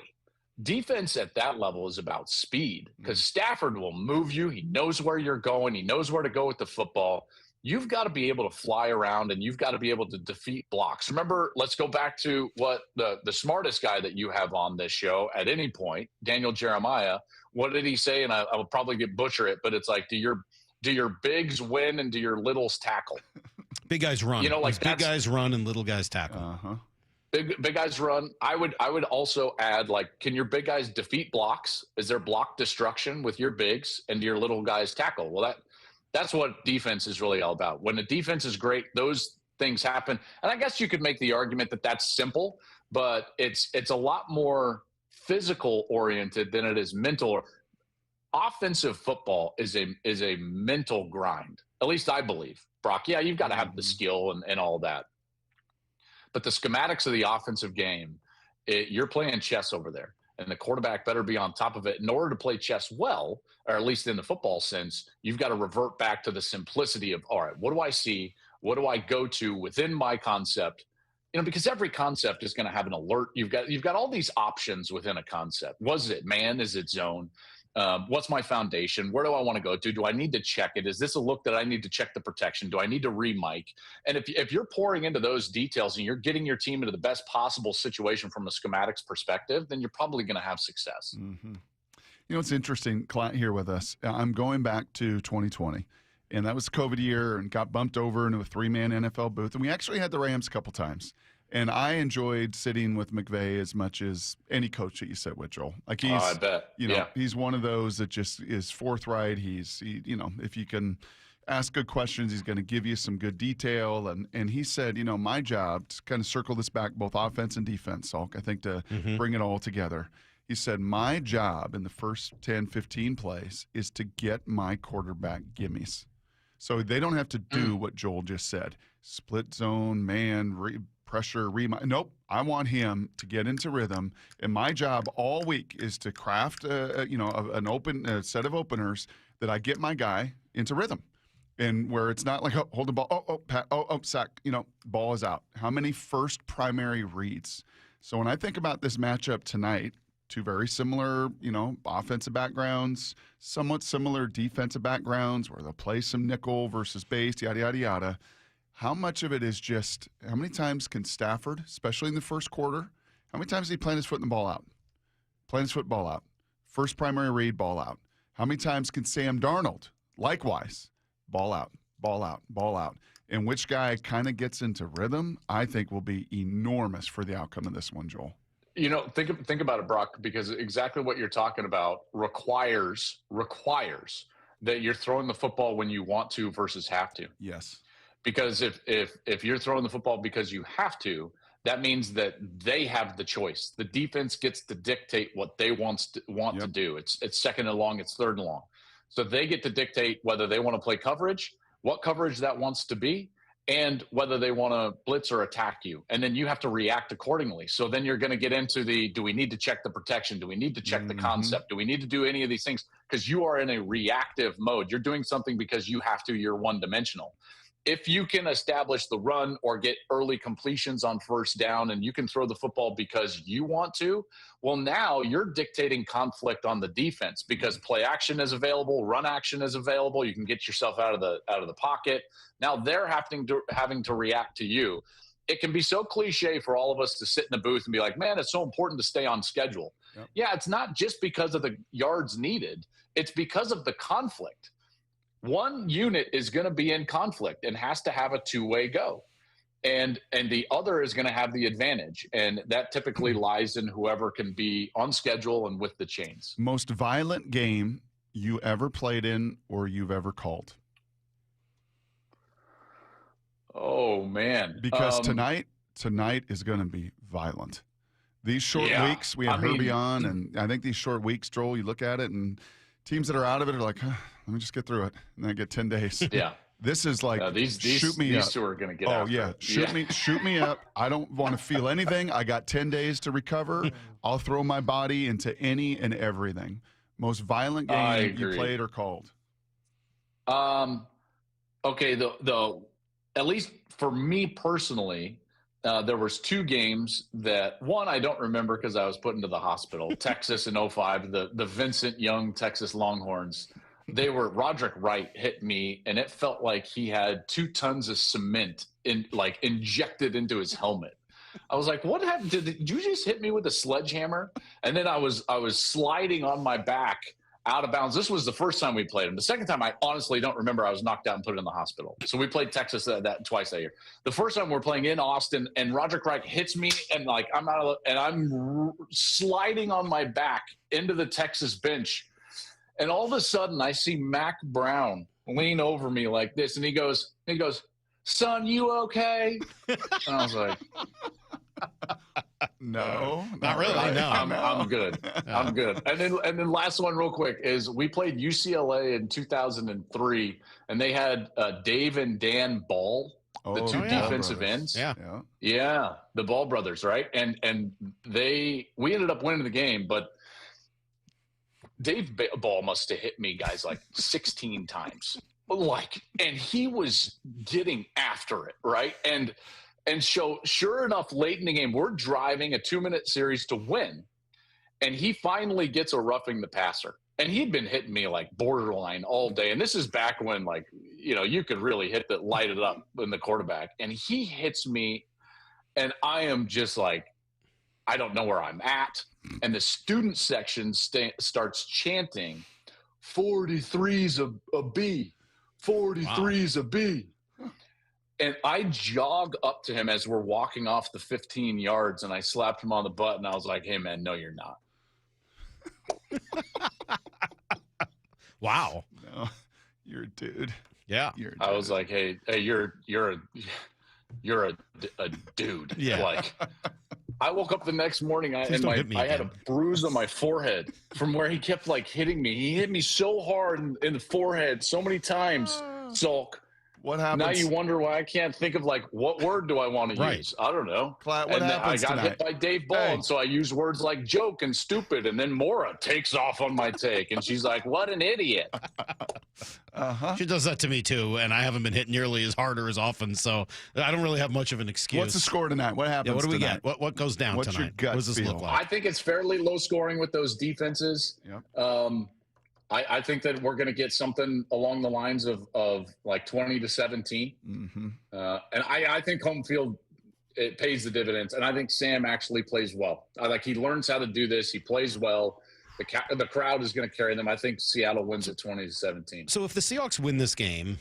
Defense at that level is about speed because Stafford will move you. He knows where you're going. He knows where to go with the football. You've got to be able to fly around and you've got to be able to defeat blocks. Remember, let's go back to what the smartest guy that you have on this show at any point, Daniel Jeremiah. What did he say? And I will probably butcher it, but it's like, do your bigs win and do your littles tackle? Big guys run. Big guys run and little guys tackle. Big guys run. I would also add, can your big guys defeat blocks? Is there block destruction with your bigs and do your little guys tackle? Well, that's what defense is really all about. When the defense is great, those things happen. And I guess you could make the argument that that's simple, but it's a lot more physical oriented than it is mental. Offensive football is a mental grind. At least I believe, Brock. Yeah, you've got to have the skill and all that. But the schematics of the offensive game, you're playing chess over there. And the quarterback better be on top of it. In order to play chess well, or at least in the football sense, you've got to revert back to the simplicity of, all right, what do I see? What do I go to within my concept? Because every concept is going to have an alert. You've got all these options within a concept. Was it man? Is it zone? What's my foundation? Where do I want to go to? Do I need to check it? Is this a look that I need to check the protection? Do I need to re-mic? And if you're pouring into those details and you're getting your team into the best possible situation from a schematics perspective, then you're probably going to have success. It's interesting, Klatt here with us. I'm going back to 2020, and that was the COVID year and got bumped over into a 3-man NFL booth. And we actually had the Rams a couple times. And I enjoyed sitting with McVay as much as any coach that you sit with, Joel. I bet. He's one of those that just is forthright. If you can ask good questions, he's going to give you some good detail. And he said, my job, to kind of circle this back, both offense and defense, Salk, I think to bring it all together. He said, my job in the first 10, 15 plays is to get my quarterback gimmies. So they don't have to do what Joel just said. Split zone, man, pressure, nope. I want him to get into rhythm, and my job all week is to craft, an open set of openers that I get my guy into rhythm, and where it's not like hold the ball, sack, ball is out. How many first primary reads? So when I think about this matchup tonight, two very similar, offensive backgrounds, somewhat similar defensive backgrounds, where they'll play some nickel versus base, yada yada yada. How much of it is just how many times can Stafford, especially in the first quarter, how many times did he plant his foot in the ball out? Plant his foot ball out. First primary read, ball out. How many times can Sam Darnold, likewise, ball out, ball out, ball out? And which guy kind of gets into rhythm, I think will be enormous for the outcome of this one, Joel. Think about it, Brock, because exactly what you're talking about requires that you're throwing the football when you want to versus have to. Yes. Because if you're throwing the football because you have to, that means that they have the choice. The defense gets to dictate what they want to do. It's second and long, it's third and long. So they get to dictate whether they want to play coverage, what coverage that wants to be, and whether they want to blitz or attack you. And then you have to react accordingly. So then you're going to get into do we need to check the protection? Do we need to check the concept? Do we need to do any of these things? Because you are in a reactive mode. You're doing something because you have to. You're one-dimensional. If you can establish the run or get early completions on first down and you can throw the football because you want to, well, now you're dictating conflict on the defense because play action is available, run action is available. You can get yourself out of the pocket. Now they're having to react to you. It can be so cliche for all of us to sit in the booth and be like, man, it's so important to stay on schedule. Yep. Yeah, it's not just because of the yards needed. It's because of the conflict. One unit is going to be in conflict and has to have a two-way go. And the other is going to have the advantage. And that typically lies in whoever can be on schedule and with the chains. Most violent game you ever played in or you've ever called? Oh, man. Because tonight is going to be violent. These short weeks, we had Herbie on, and I think these short weeks, Joel, you look at it, and teams that are out of it are like, let me just get through it, and then I get 10 days. Yeah. This is like, shoot me up. These two are going to get after it. Shoot me up. I don't want to feel anything. I got 10 days to recover. I'll throw my body into any and everything. Most violent game you played or called? Okay, at least for me personally, there was two games that one I don't remember because I was put into the hospital. Texas in 2005, the Vincent Young Texas Longhorns. Roderick Wright hit me, and it felt like he had 2 tons of cement injected into his helmet. I was like, what happened? Did you just hit me with a sledgehammer? And then I was sliding on my back out of bounds. This was the first time we played him. The second time, I honestly don't remember. I was knocked out and put in the hospital. So we played Texas that twice that year. The first time we're playing in Austin, and Roderick Wright hits me, and I'm sliding on my back into the Texas bench. And all of a sudden, I see Mac Brown lean over me like this, and he goes, "Son, you okay?" And I was like, No, not really. No, I'm good. I'm good. And then last one real quick is we played UCLA in 2003, and they had Dave and Dan Ball, the two defensive ends. Yeah, the Ball brothers, right? And we ended up winning the game, but Dave Ball must have hit me, guys, like 16 times. And he was getting after it, right? And so, sure enough, late in the game, we're driving a 2-minute series to win, and he finally gets a roughing the passer. And he'd been hitting me like borderline all day. And this is back when, you could really light it up in the quarterback. And he hits me, and I am just like, I don't know where I'm at. And the student section starts chanting, 43's a B, 43's a B. And I jog up to him as we're walking off the 15 yards, and I slapped him on the butt, and I was like, "Hey, man, no, you're not." Wow. No, you're a dude. Yeah. I was like, "Hey, you're a dude." Yeah. I woke up the next morning, I had a bruise on my forehead from where he kept hitting me. He hit me so hard in the forehead so many times, Salk. What happens? Now you wonder why I can't think of what word do I want to use? I don't know. Klatt, what happens I got tonight? hit by Dave Ball, and so I use words like joke and stupid, and then Maura takes off on my take, and she's like, "What an idiot!" She does that to me too, and I haven't been hit nearly as hard or as often, so I don't really have much of an excuse. What's the score tonight? What happens? Yeah, what do we tonight? get? What goes down What's tonight? Your gut what does this feel? look like? I think it's fairly low scoring with those defenses. Yep. I think that we're going to get something along the lines of 20-17. Mm-hmm. And I think home field, it pays the dividends. And I think Sam actually plays well. He learns how to do this. He plays well. The crowd is going to carry them. I think Seattle wins at 20-17. So if the Seahawks win this game,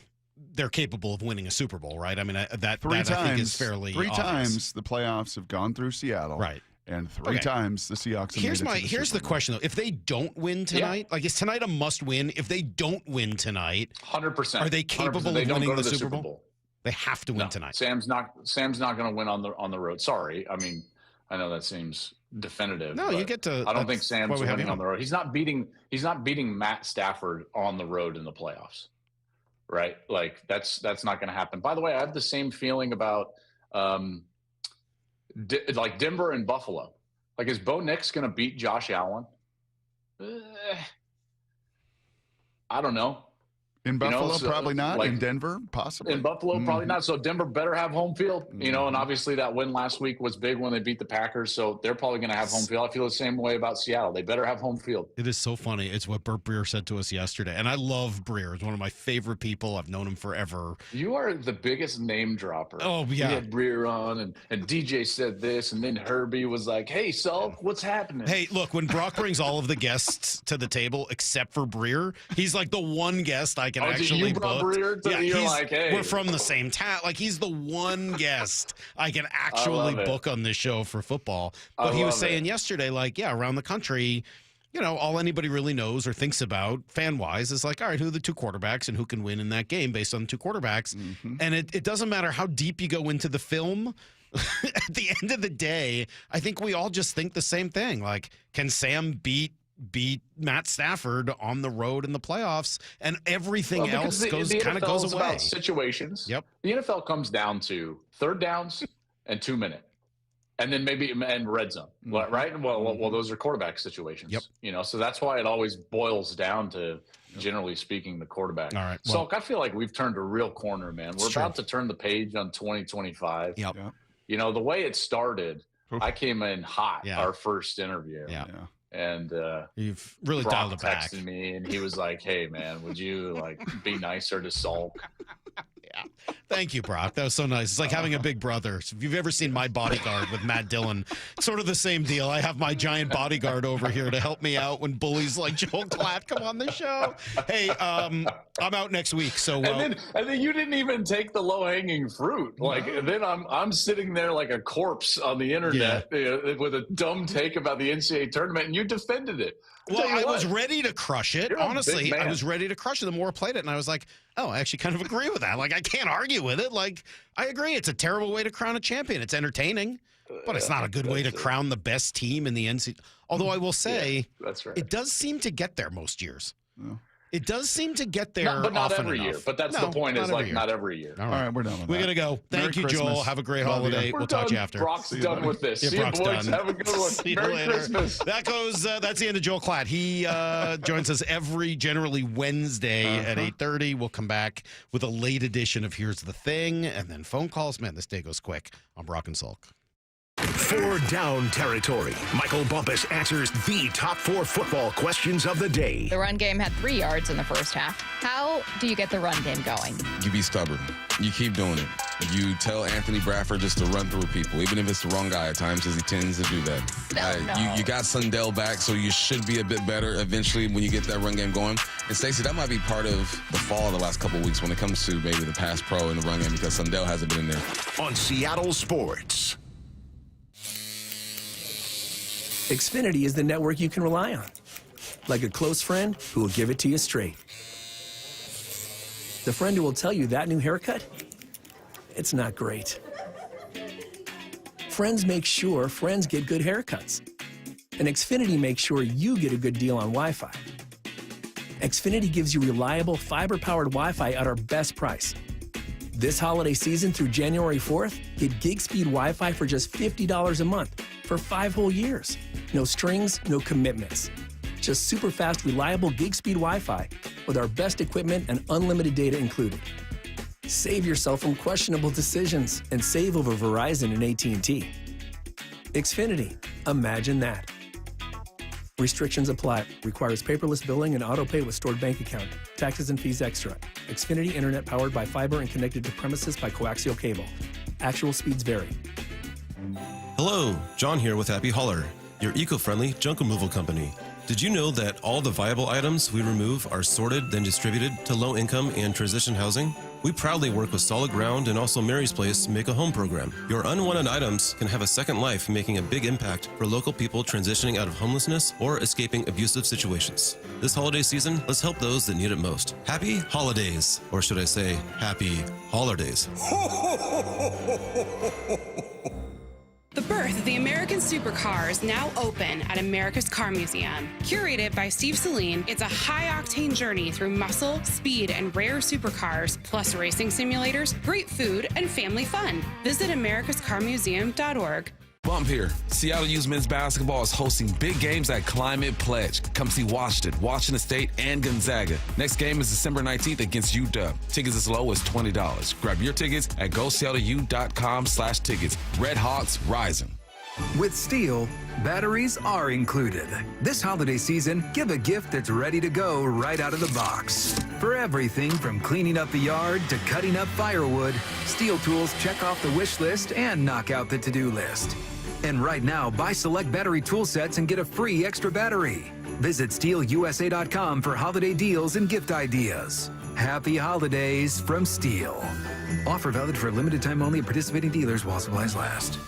they're capable of winning a Super Bowl, right? I mean, I think is fairly Three obvious. times the playoffs have gone through Seattle. Right. And three times the Seahawks have made it to Here's the question, though. If they don't win tonight, is tonight a must-win? If they don't win tonight, 100%. Are they capable of winning the Super Bowl? They have to win tonight. Sam's not going to win on the road. Sorry. I mean, I know that seems definitive. No, you get to. I don't think Sam's winning on the road. He's not beating Matt Stafford on the road in the playoffs. right? Like that's not going to happen. By the way, I have the same feeling about like Denver and Buffalo. Like, is Bo Nix going to beat Josh Allen? I don't know. In Buffalo, so, probably not. Like, in Denver, possibly. In Buffalo, probably not. So Denver better have home field, and obviously that win last week was big when they beat the Packers. So they're probably going to have home field. I feel the same way about Seattle. They better have home field. It is so funny. It's what Burt Breer said to us yesterday. And I love Breer. He's one of my favorite people. I've known him forever. You are the biggest name dropper. Oh, yeah. We had Breer on, and DJ said this, and then Herbie was like, hey, Salk, what's happening? Hey, look, when Brock brings all of the guests to the table except for Breer, he's like the one guest I can actually you brought Breer to you're like, hey. We're from the same town. Like, he's the one guest I can actually book on this show for football. But he was saying yesterday, like, yeah, around the country, all anybody really knows or thinks about fan-wise is like, all right, who are the two quarterbacks and who can win in that game based on the two quarterbacks. And it doesn't matter how deep you go into the film. At the end of the day, I think we all just think the same thing. Like, can Sam beat Matt Stafford on the road in the playoffs, and everything else goes away. About situations. Yep. The NFL comes down to third downs and 2 minute, and then maybe red zone, right? Well, those are quarterback situations. Yep. So that's why it always boils down to, generally speaking, the quarterback. All right. So I feel like we've turned a real corner, man. We're about to turn the page on 2025. Yep. The way it started, I came in hot our first interview. Yeah. And you've really Brock dialed it back. texted me, and he was like, "Hey, man, would you be nicer to Salk?" Yeah. Thank you, Brock. That was so nice. It's like having a big brother. So if you've ever seen My Bodyguard with Matt Dillon, sort of the same deal. I have my giant bodyguard over here to help me out when bullies like Joel Klatt come on the show. Hey, I'm out next week. So and then you didn't even take the low hanging fruit. And then I'm sitting there like a corpse on the internet with a dumb take about the NCAA tournament, and you defended it. Well, I was ready to crush it. Honestly, I was man. ready to crush it. The more I played it, and I was like, oh, I actually kind of agree with that. Like, I can't argue with it. Like, I agree. It's a terrible way to crown a champion. It's entertaining, but it's not a good way to crown the best team in the NCAA. Although I will say, that's right. It does seem to get there most years. It does seem to get there, but not often every enough. year. But that's the point. Is like not every year. All right, we're done with we that. gotta go. Thank you, Christmas. Joel. Have a great holiday. We'll talk to you after. Brock's done with this. See you, Brock's boys. done. Have a good one. See you Merry later. Christmas. That goes. That's the end of Joel Klatt. He joins us generally Wednesday at 8:30. We'll come back with a late edition of Here's the Thing, and then phone calls. Man, this day goes quick on Brock and Salk. 4 down territory. Michael Bumpus answers the top 4 football questions of the day. The run game had 3 yards in the first half. How do you get the run game going? You be stubborn. You keep doing it. You tell Anthony Bradford just to run through people, even if it's the wrong guy at times, because he tends to do that. You got Sundell back, so you should be a bit better eventually when you get that run game going. And Stacey, that might be part of the fall of the last couple of weeks when it comes to maybe the pass pro and the run game, because Sundell hasn't been in there. On Seattle Sports. Xfinity is the network you can rely on. Like a close friend who will give it to you straight. The friend who will tell you that new haircut, it's not great. Friends make sure friends get good haircuts. And Xfinity makes sure you get a good deal on Wi-Fi. Xfinity gives you reliable fiber-powered Wi-Fi at our best price. This holiday season through January 4th, get gig speed Wi-Fi for just $50 a month for 5 whole years. No strings, no commitments. Just super fast, reliable gig speed Wi-Fi with our best equipment and unlimited data included. Save yourself from questionable decisions and save over Verizon and AT&T. Xfinity, imagine that. Restrictions apply. Requires paperless billing and auto pay with stored bank account. Taxes and fees extra. Xfinity Internet powered by fiber and connected to premises by coaxial cable. Actual speeds vary. Hello, John here with Happy Hauler, your eco-friendly junk removal company. Did you know that all the viable items we remove are sorted, then distributed to low-income and transition housing? We proudly work with Solid Ground and also Mary's Place Make a Home program. Your unwanted items can have a second life, making a big impact for local people transitioning out of homelessness or escaping abusive situations. This holiday season, let's help those that need it most. Happy holidays, or should I say, happy holidays. The Birth of the American Supercar is now open at America's Car Museum. Curated by Steve Saleen, it's a high-octane journey through muscle, speed, and rare supercars, plus racing simulators, great food, and family fun. Visit americascarmuseum.org. Bump here. Seattle U's men's basketball is hosting big games at Climate Pledge. Come see Washington State, and Gonzaga. Next game is December 19th against UW. Tickets as low as $20. Grab your tickets at goseattleU.com/tickets. Red Hawks rising. With Steel, batteries are included. This holiday season, give a gift that's ready to go right out of the box. For everything from cleaning up the yard to cutting up firewood, Steel tools check off the wish list and knock out the to-do list. And right now, buy select battery tool sets and get a free extra battery. Visit SteelUSA.com for holiday deals and gift ideas. Happy holidays from Steel. Offer valid for a limited time only at participating dealers while supplies last.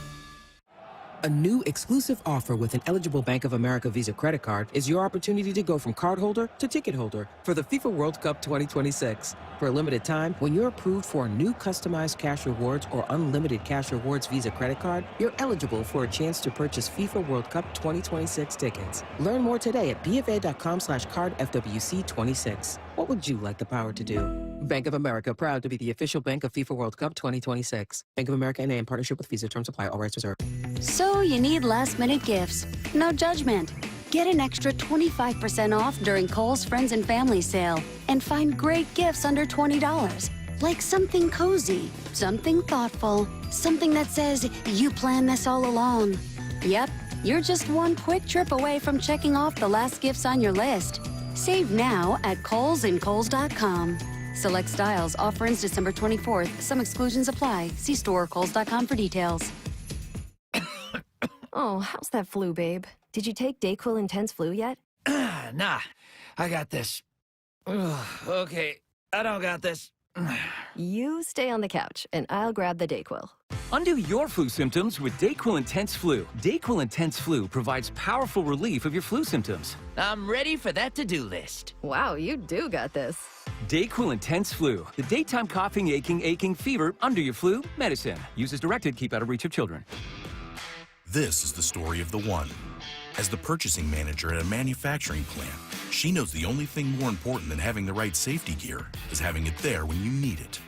A new exclusive offer with an eligible Bank of America Visa credit card is your opportunity to go from cardholder to ticket holder for the FIFA World Cup 2026. For a limited time, when you're approved for a new customized cash rewards or unlimited cash rewards Visa credit card, you're eligible for a chance to purchase FIFA World Cup 2026 tickets. Learn more today at bfa.com/cardfwc26. What would you like the power to do? Bank of America, proud to be the official bank of FIFA World Cup 2026. Bank of America N.A. in partnership with Visa. Terms apply. All rights reserved. So you need last-minute gifts. No judgment. Get an extra 25% off during Kohl's Friends and Family Sale and find great gifts under $20. Like something cozy, something thoughtful, something that says, you planned this all along. Yep, you're just one quick trip away from checking off the last gifts on your list. Save now at Kohl's and Kohl's.com. Select styles. Offer ends December 24th. Some exclusions apply. See store or Kohl's.com for details. Oh, how's that flu, babe? Did you take Dayquil Intense Flu yet? Nah, I got this. Ugh, okay, I don't got this. You stay on the couch, and I'll grab the Dayquil. Undo your flu symptoms with Dayquil Intense Flu. Dayquil Intense Flu provides powerful relief of your flu symptoms. I'm ready for that to-do list. Wow, you do got this. Dayquil Intense Flu. The daytime coughing, aching, fever, under your flu, medicine. Use as directed, keep out of reach of children. This is the story of the one. As the purchasing manager at a manufacturing plant, she knows the only thing more important than having the right safety gear is having it there when you need it.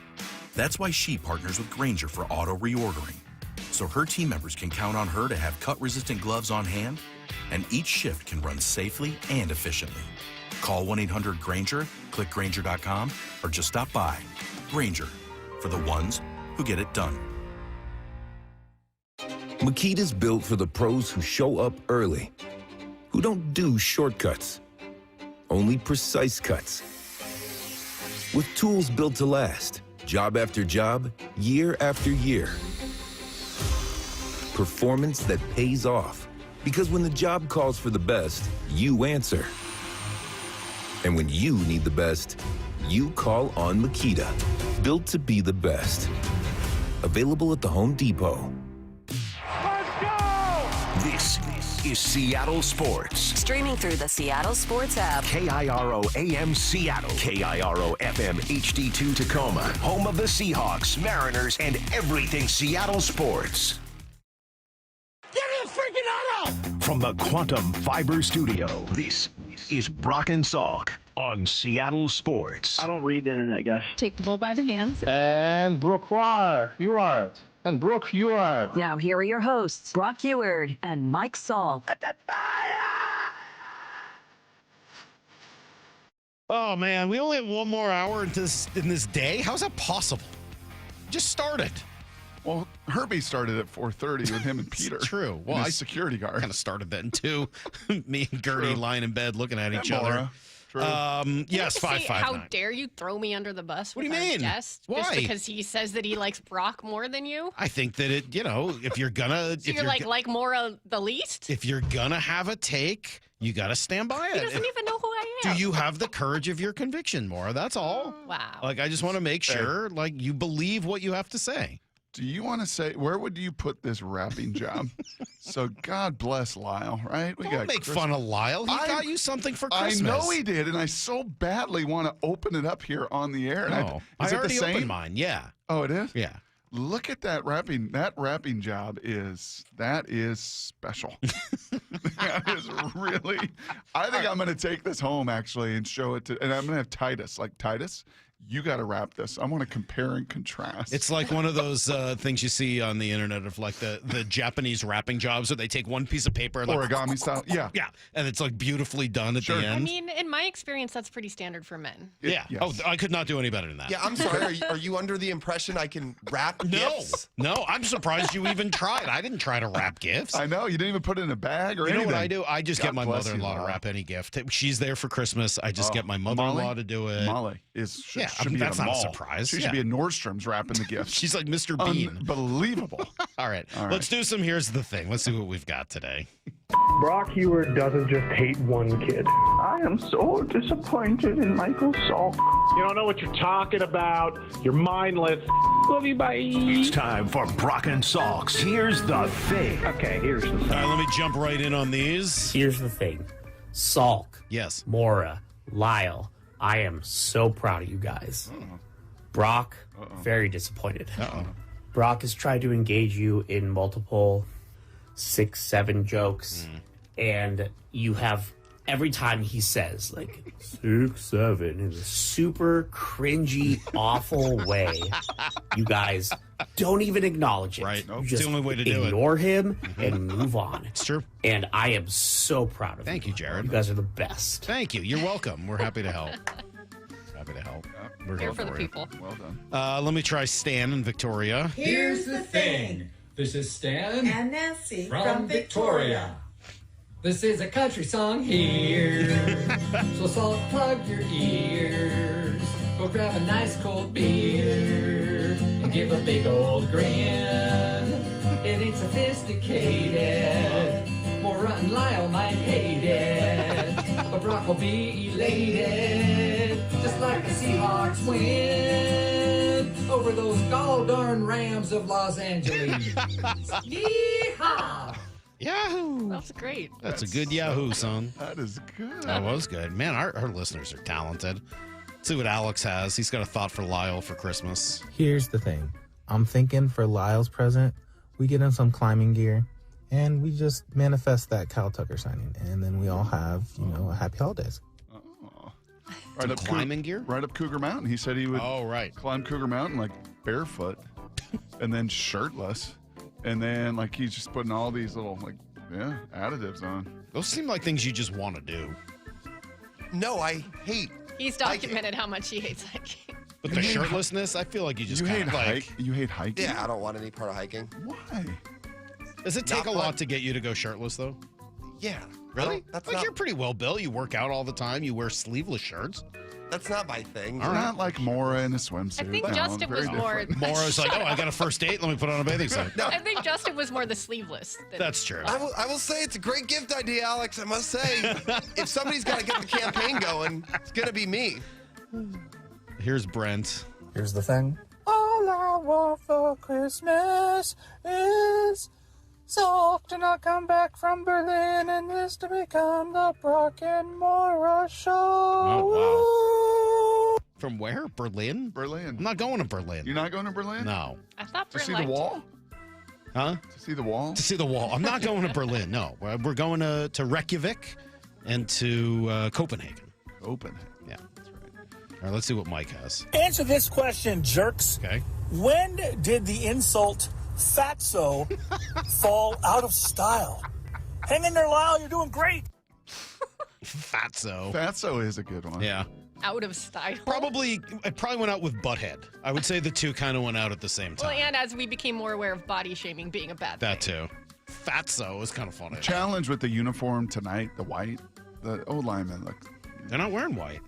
That's why she partners with Grainger for auto reordering, so her team members can count on her to have cut-resistant gloves on hand, and each shift can run safely and efficiently. Call 1-800-GRAINGER, click Grainger.com, or just stop by. Grainger, for the ones who get it done. Makita's built for the pros who show up early, who don't do shortcuts, only precise cuts. With tools built to last, job after job, year after year. Performance that pays off, because when the job calls for the best, you answer. And when you need the best, you call on Makita. Built to be the best. Available at the Home Depot. This is Seattle Sports. Streaming through the Seattle Sports app. KIRO AM Seattle. KIRO FM HD2 Tacoma. Home of the Seahawks, Mariners, and everything Seattle sports. Get his freaking auto! From the Quantum Fiber Studio, this is Brock and Salk on Seattle Sports. I don't read the internet, guys. Take the bull by the hands. And Brooke, you are. And Brooke, you are. Now here are your hosts, Brock Eward and Mike Saul. Oh man, we only have one more hour in this day. How's that possible? Just started. Well, Herbie started at 4:30 with him and Peter. It's true. Well, his security guard kind of started then too. Me and Gertie lying in bed looking at each other. Maura. Yes, 559. How dare you throw me under the bus? What do you with our mean? Guest, Why? Just because he says that he likes Brock more than you? I think that if you're gonna, So you're like Maura the least? if you're gonna have a take, you got to stand by He it. doesn't even know who I Do am. you have the courage of your conviction, Maura? That's all. Wow. Like, I just want to make sure, you believe what you have to say. Do you want to say, where would you put this rapping job? So God bless Lyle, right? Don't make fun of Lyle. He got you something for Christmas. I know he did, and I so badly want to open it up here on the air. And I already opened mine, yeah. Oh, it is? Yeah. Look at that wrapping. That wrapping job is special. That is really. I think I'm going to take this home actually and show it to. And I'm going to have Titus. Like Titus, you got to wrap this. I want to compare and contrast. It's like one of those things you see on the internet of like the Japanese wrapping jobs where they take one piece of paper and like, origami style. Yeah, yeah, and it's like beautifully done at the end. I mean, in my experience, that's pretty standard for men. Yeah. Yes. Oh, I could not do any better than that. Yeah, I'm sorry. Are you under the impression I can wrap gifts? No, I'm surprised you even tried. I didn't try to wrap gifts. I know you didn't even put it in a bag or you anything. know what I do? I just God get my bless mother-in-law you, to Laura. wrap any gift. She's there for Christmas. I just get my mother-in-law Molly? to do it. Molly should be that's at a not a mall. surprise. She should be at Nordstrom's wrapping the gifts. She's like Mr. Bean. Unbelievable. All right, let's do some. Here's the thing. Let's see what we've got today. Brock Heward doesn't just hate one kid. I am so disappointed in Michael Salk. You don't know what you're talking about. You're mindless. Love you, bye. It's time for Brock and Salk's Here's the Thing. Okay, here's the thing. All right, let me jump right in on these. Here's the thing. Salk. Yes. Mora. Lyle. I am so proud of you guys. Brock, very disappointed. Brock has tried to engage you in multiple 6, 7 jokes, and you have every time he says like 6, 7 in a super cringy, awful way. You guys don't even acknowledge it. Right. Nope. You It's just the only way to do it. ignore him and move on. It's true. And I am so proud of you. Thank you, Jared. You guys are the best. Thank you. You're welcome. We're happy to help. Happy to help. We're Here here for the you. people. Well done. Let me try Stan and Victoria. Here's the thing. This is Stan and Nancy from Victoria. This is a country song here. So Salt, plug your ears. Go grab a nice cold beer and give a big old grin. It ain't sophisticated. Maura and Lyle might hate it, but Brock will be elated, just like the Seahawks win over those gall darn Rams of Los Angeles. Yeehaw! Yahoo! That's great. That's a good Yahoo, son. That is good. That was good. Man, our listeners are talented. Let's see what Alex has. He's got a thought for Lyle for Christmas. Here's the thing. I'm thinking for Lyle's present, we get him some climbing gear, and we just manifest that Kyle Tucker signing, and then we all have, a happy holidays. Right up climbing gear? Right up Cougar Mountain. He said he would climb Cougar Mountain like barefoot and then shirtless. And then like he's just putting all these little additives on. Those seem like things you just want to do. No, I hate. He's documented how much he hates hiking. But the shirtlessness, I feel like you just hate like You hate hiking? Yeah, I don't want any part of hiking. Why? Does it take a lot to get you to go shirtless though? Yeah. Really? That's like not, you're pretty well built. You work out all the time. You wear sleeveless shirts. That's not my thing. It's not like Mora in a swimsuit. I think Justin was more. Mora's like, I got a first date. Let me put on a bathing suit. I think Justin was more the sleeveless. That's true. I will say it's a great gift idea, Alex. I must say, if somebody's got to get the campaign going, it's gonna be me. Here's Brent. Here's the thing. All I want for Christmas is Salk to not come back from Berlin and this to become the Brock and Mora show. Oh, wow. From where? Berlin? Berlin. I'm not going to Berlin. You're not going to Berlin? No. I thought To Brent see the liked wall? Huh? To see the wall? To see the wall. I'm not going to Berlin. No. We're going to Reykjavik and to Copenhagen. Copenhagen. Yeah. That's right. All right, let's see what Mike has. Answer this question, jerks. Okay. When did the insult fatso fall out of style? Hang in there, Lyle. You're doing great. Fatso. Fatso is a good one. Yeah. out of style. It probably went out with Butthead. I would say the two kind of went out at the same time. Well, and as we became more aware of body shaming being a bad That thing. too. Fatso was kind of funny. Challenge with the uniform tonight, the white. The old linemen look. They're not wearing white.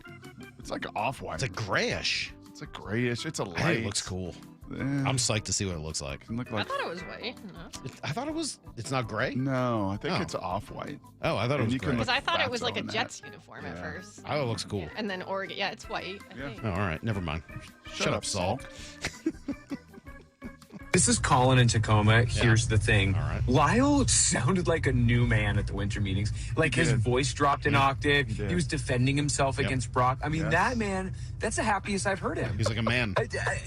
It's like off-white. It's a grayish. It's a grayish. It's a light. I think it looks cool. Yeah. I'm psyched to see what it looks like. It look I like thought it was white. No. I thought it was. It's not gray. no, I think Oh. it's off-white. Oh, I thought it And was you can gray. look Because I thought it was Fatso like a in that. Jets uniform at first. Oh, it looks cool. Yeah, and then Oregon. Yeah, it's white. I think. Oh, all right, never mind. Shut up, Salk. This is Colin in Tacoma. Here's the thing. All right. Lyle sounded like a new man at the winter meetings. Like his voice dropped an octave. He was defending himself against Brock. I mean, that man, that's the happiest I've heard him. He's like a man.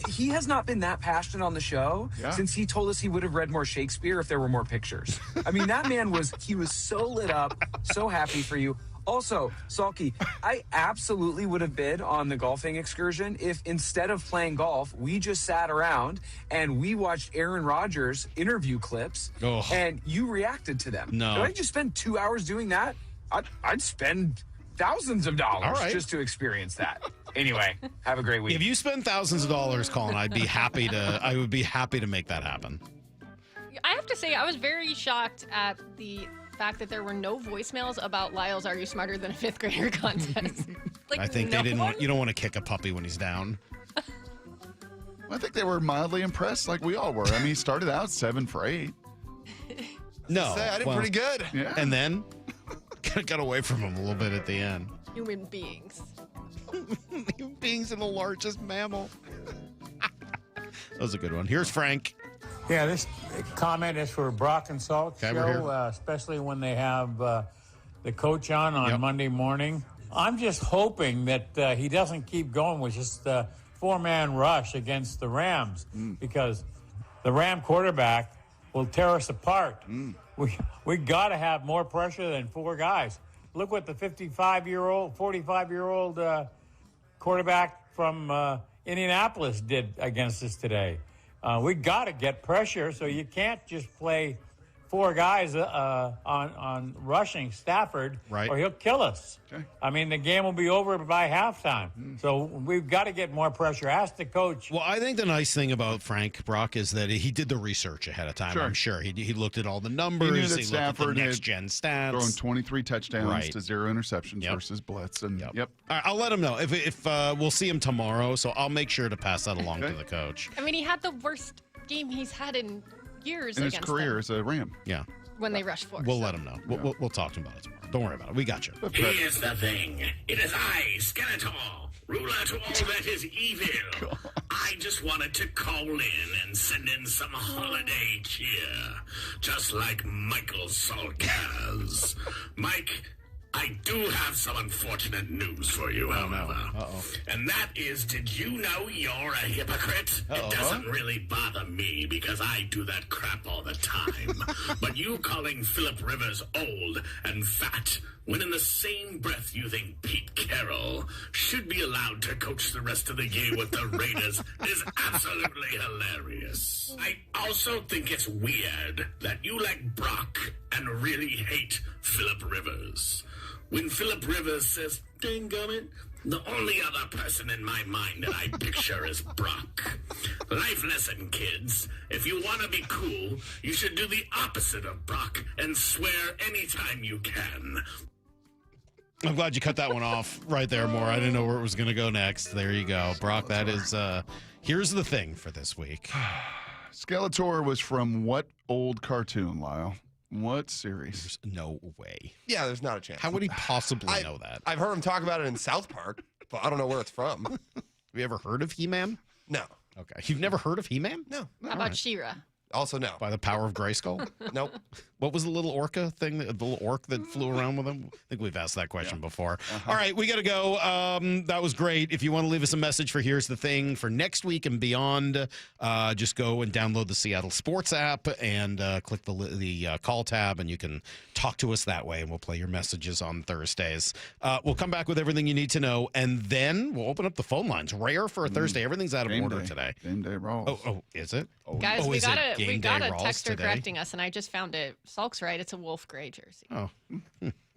He has not been that passionate on the show since he told us he would have read more Shakespeare if there were more pictures. I mean, that man was so lit up, so happy for you. Also, Salky, I absolutely would have bid on the golfing excursion if instead of playing golf, we just sat around and we watched Aaron Rodgers interview clips and you reacted to them. No. If I just spend 2 hours doing that, I'd spend thousands of dollars just to experience that. Anyway, have a great week. If you spend thousands of dollars, Colin, I would be happy to make that happen. I have to say, I was very shocked at the fact that there were no voicemails about Lyle's "Are You Smarter Than a Fifth Grader" contest. I think they didn't want. You don't want to kick a puppy when he's down. I think they were mildly impressed, like we all were. I mean, he started out 7 for 8. No, I did pretty good. Yeah. And then got away from him a little bit at the end. Human beings. Human beings are the largest mammal. That was a good one. Here's Frank. Yeah, this comment is for Brock and Salk Okay, we're show, here. especially when they have the coach on Monday morning. I'm just hoping that he doesn't keep going with just a 4-man rush against the Rams because the Ram quarterback will tear us apart. We got to have more pressure than 4 guys. Look what the 45-year-old quarterback from Indianapolis did against us today. We got to get pressure, so you can't just play 4 guys on rushing Stafford, or he'll kill us. Okay. I mean, the game will be over by halftime. So we've got to get more pressure. Ask the coach. Well, I think the nice thing about Frank Brock is that he did the research ahead of time. Sure. I'm sure he looked at all the numbers. He knew that looked at Stafford the had next-gen stats. Thrown 23 touchdowns to 0 interceptions Yep. versus blitz. And All right, I'll let him know. If we'll see him tomorrow, so I'll make sure to pass that along to the coach. I mean, he had the worst game he's had in years in his against career them as a Ram. Yeah. when they rush forward. We'll let him know. We'll talk to him about it tomorrow. Don't worry about it. We got you. Here's the thing. It is I, Skeletor, ruler to all that is evil. I just wanted to call in and send in some holiday cheer, just like Michael Salk has. Mike, I do have some unfortunate news for you, however. And that is, did you know you're a hypocrite? It doesn't really bother me because I do that crap all the time. But you calling Phillip Rivers old and fat when in the same breath you think Pete Carroll should be allowed to coach the rest of the year with the Raiders is absolutely hilarious. I also think it's weird that you like Brock and really hate Phillip Rivers. When Phillip Rivers says, "Dangumit," the only other person in my mind that I picture is Brock. Life lesson, kids. If you want to be cool, you should do the opposite of Brock and swear anytime you can. I'm glad you cut that one off right there, Moore. I didn't know where it was going to go next. There you go. Brock, that is, here's the thing for this week. Skeletor was from what old cartoon, Lyle? What series? There's no way. Yeah, there's not a chance. How would he possibly know that? I've heard him talk about it in South Park, but I don't know where it's from. Have you ever heard of He-Man? No. Okay. You've never heard of He-Man? No. How about She-Ra? Also no. By the power of Grayskull? Nope. What was the little orca thing, the little orc that flew around with him? I think we've asked that question before. All right, we got to go. That was great. If you want to leave us a message for Here's the Thing for next week and beyond, just go and download the Seattle Sports app and click the call tab, and you can talk to us that way, and we'll play your messages on Thursdays. We'll come back with everything you need to know, and then we'll open up the phone lines. Rare for a Thursday. Everything's out of Game order day. today. Game day rolls. Oh, is it? Guys, we is got it a game day Rawls texter today? correcting us, and I just found it. Salk's right. It's a Wolf Gray jersey. Oh,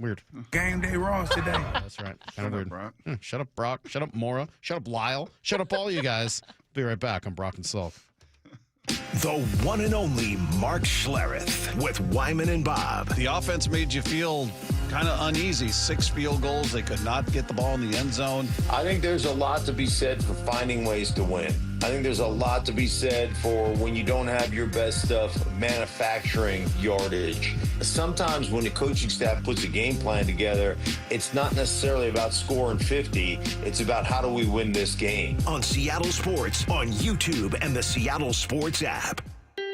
weird. Game day Ross today. That's right. Kind of weird. Brock. Shut up, Brock. Shut up, Maura. Shut up, Lyle. Shut up, all you guys. Be right back on Brock and Salk. The one and only Mark Schlereth with Wyman and Bob. The offense made you feel kind of uneasy. 6 field goals. They could not get the ball in the end zone. I think there's a lot to be said for finding ways to win. I think there's a lot to be said for when you don't have your best stuff, manufacturing yardage. Sometimes when the coaching staff puts a game plan together, it's not necessarily about scoring 50. It's about how do we win this game. On Seattle Sports, on YouTube, and the Seattle Sports app.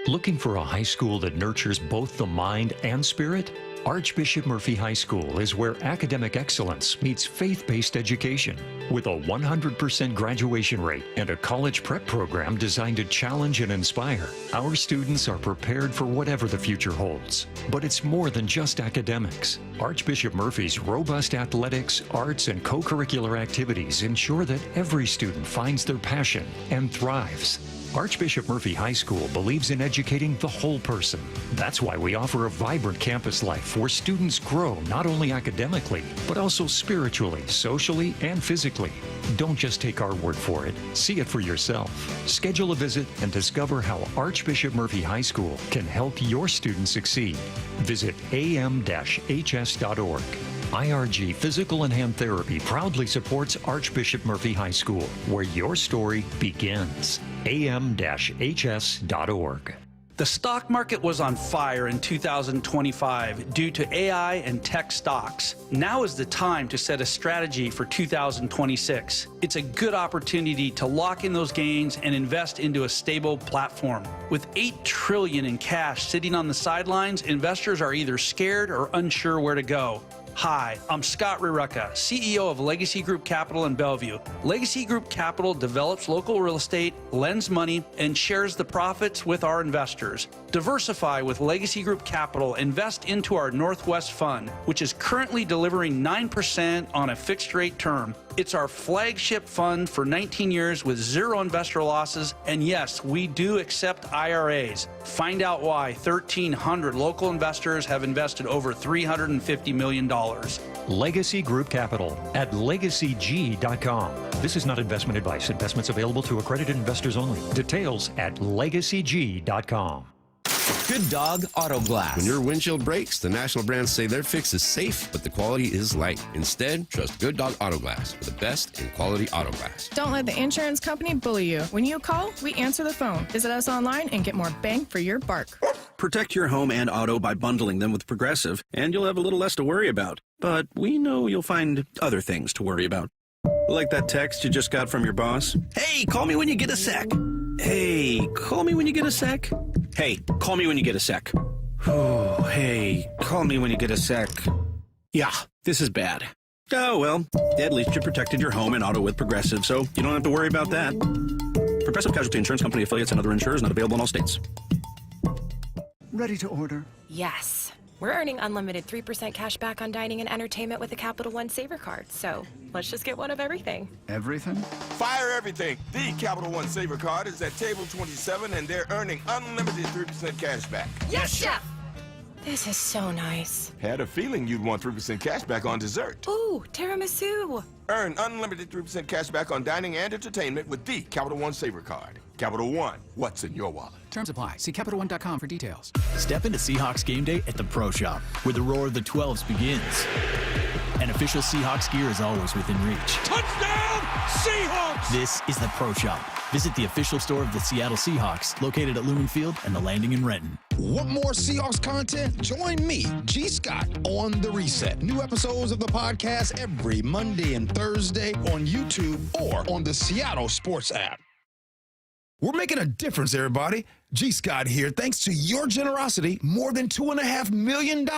Looking for a high school that nurtures both the mind and spirit? Archbishop Murphy High School is where academic excellence meets faith-based education. With a 100% graduation rate and a college prep program designed to challenge and inspire, our students are prepared for whatever the future holds. But it's more than just academics. Archbishop Murphy's robust athletics, arts, and co-curricular activities ensure that every student finds their passion and thrives. Archbishop Murphy High School believes in educating the whole person. That's why we offer a vibrant campus life where students grow not only academically, but also spiritually, socially, and physically. Don't just take our word for it. See it for yourself. Schedule a visit and discover how Archbishop Murphy High School can help your students succeed. Visit am-hs.org. IRG Physical and Hand Therapy proudly supports Archbishop Murphy High School, where your story begins. am-hs.org. The stock market was on fire in 2025 due to AI and tech stocks. Now is the time to set a strategy for 2026. It's a good opportunity to lock in those gains and invest into a stable platform. With $8 trillion in cash sitting on the sidelines, investors are either scared or unsure where to go. Hi, I'm Scott Rirucka, CEO of Legacy Group Capital in Bellevue. Legacy Group Capital develops local real estate, lends money, and shares the profits with our investors. Diversify with Legacy Group Capital. Invest into our Northwest Fund, which is currently delivering 9% on a fixed rate term. It's our flagship fund for 19 years with zero investor losses. And yes, we do accept IRAs. Find out why 1,300 local investors have invested over $350 million. Legacy Group Capital at legacyg.com. This is not investment advice. Investments available to accredited investors only. Details at legacyg.com. Good Dog Auto Glass. When your windshield breaks, the national brands say their fix is safe, but the quality is light. Instead, trust Good Dog Auto Glass for the best in quality auto glass. Don't let the insurance company bully you. When you call, we answer the phone. Visit us online and get more bang for your buck. Protect your home and auto by bundling them with Progressive, and you'll have a little less to worry about. But we know you'll find other things to worry about. Like that text you just got from your boss. Hey, call me when you get a sec. Hey, call me when you get a sec. Hey, call me when you get a sec. Oh, hey, call me when you get a sec. Yeah, this is bad. Oh, well, at least you protected your home and auto with Progressive, so you don't have to worry about that. Progressive Casualty Insurance Company affiliates and other insurers not available in all states. Ready to order? Yes. We're earning unlimited 3% cash back on dining and entertainment with a Capital One Saver card. So let's just get one of everything. Everything? Fire everything. The Capital One Saver card is at table 27, and they're earning unlimited 3% cash back. Yes, Chef! This is so nice. Had a feeling you'd want 3% cash back on dessert. Ooh, tiramisu. Earn unlimited 3% cash back on dining and entertainment with the Capital One Saver card. Capital One, what's in your wallet? Terms apply. See CapitalOne.com for details. Step into Seahawks game day at the Pro Shop, where the roar of the 12s begins. And official Seahawks gear is always within reach. Touchdown, Seahawks! This is the Pro Shop. Visit the official store of the Seattle Seahawks, located at Lumen Field and the Landing in Renton. Want more Seahawks content? Join me, G. Scott, on The Reset. New episodes of the podcast every Monday and Thursday on YouTube or on the Seattle Sports app. We're making a difference, everybody. G. Scott here. Thanks to your generosity, more than $2.5 million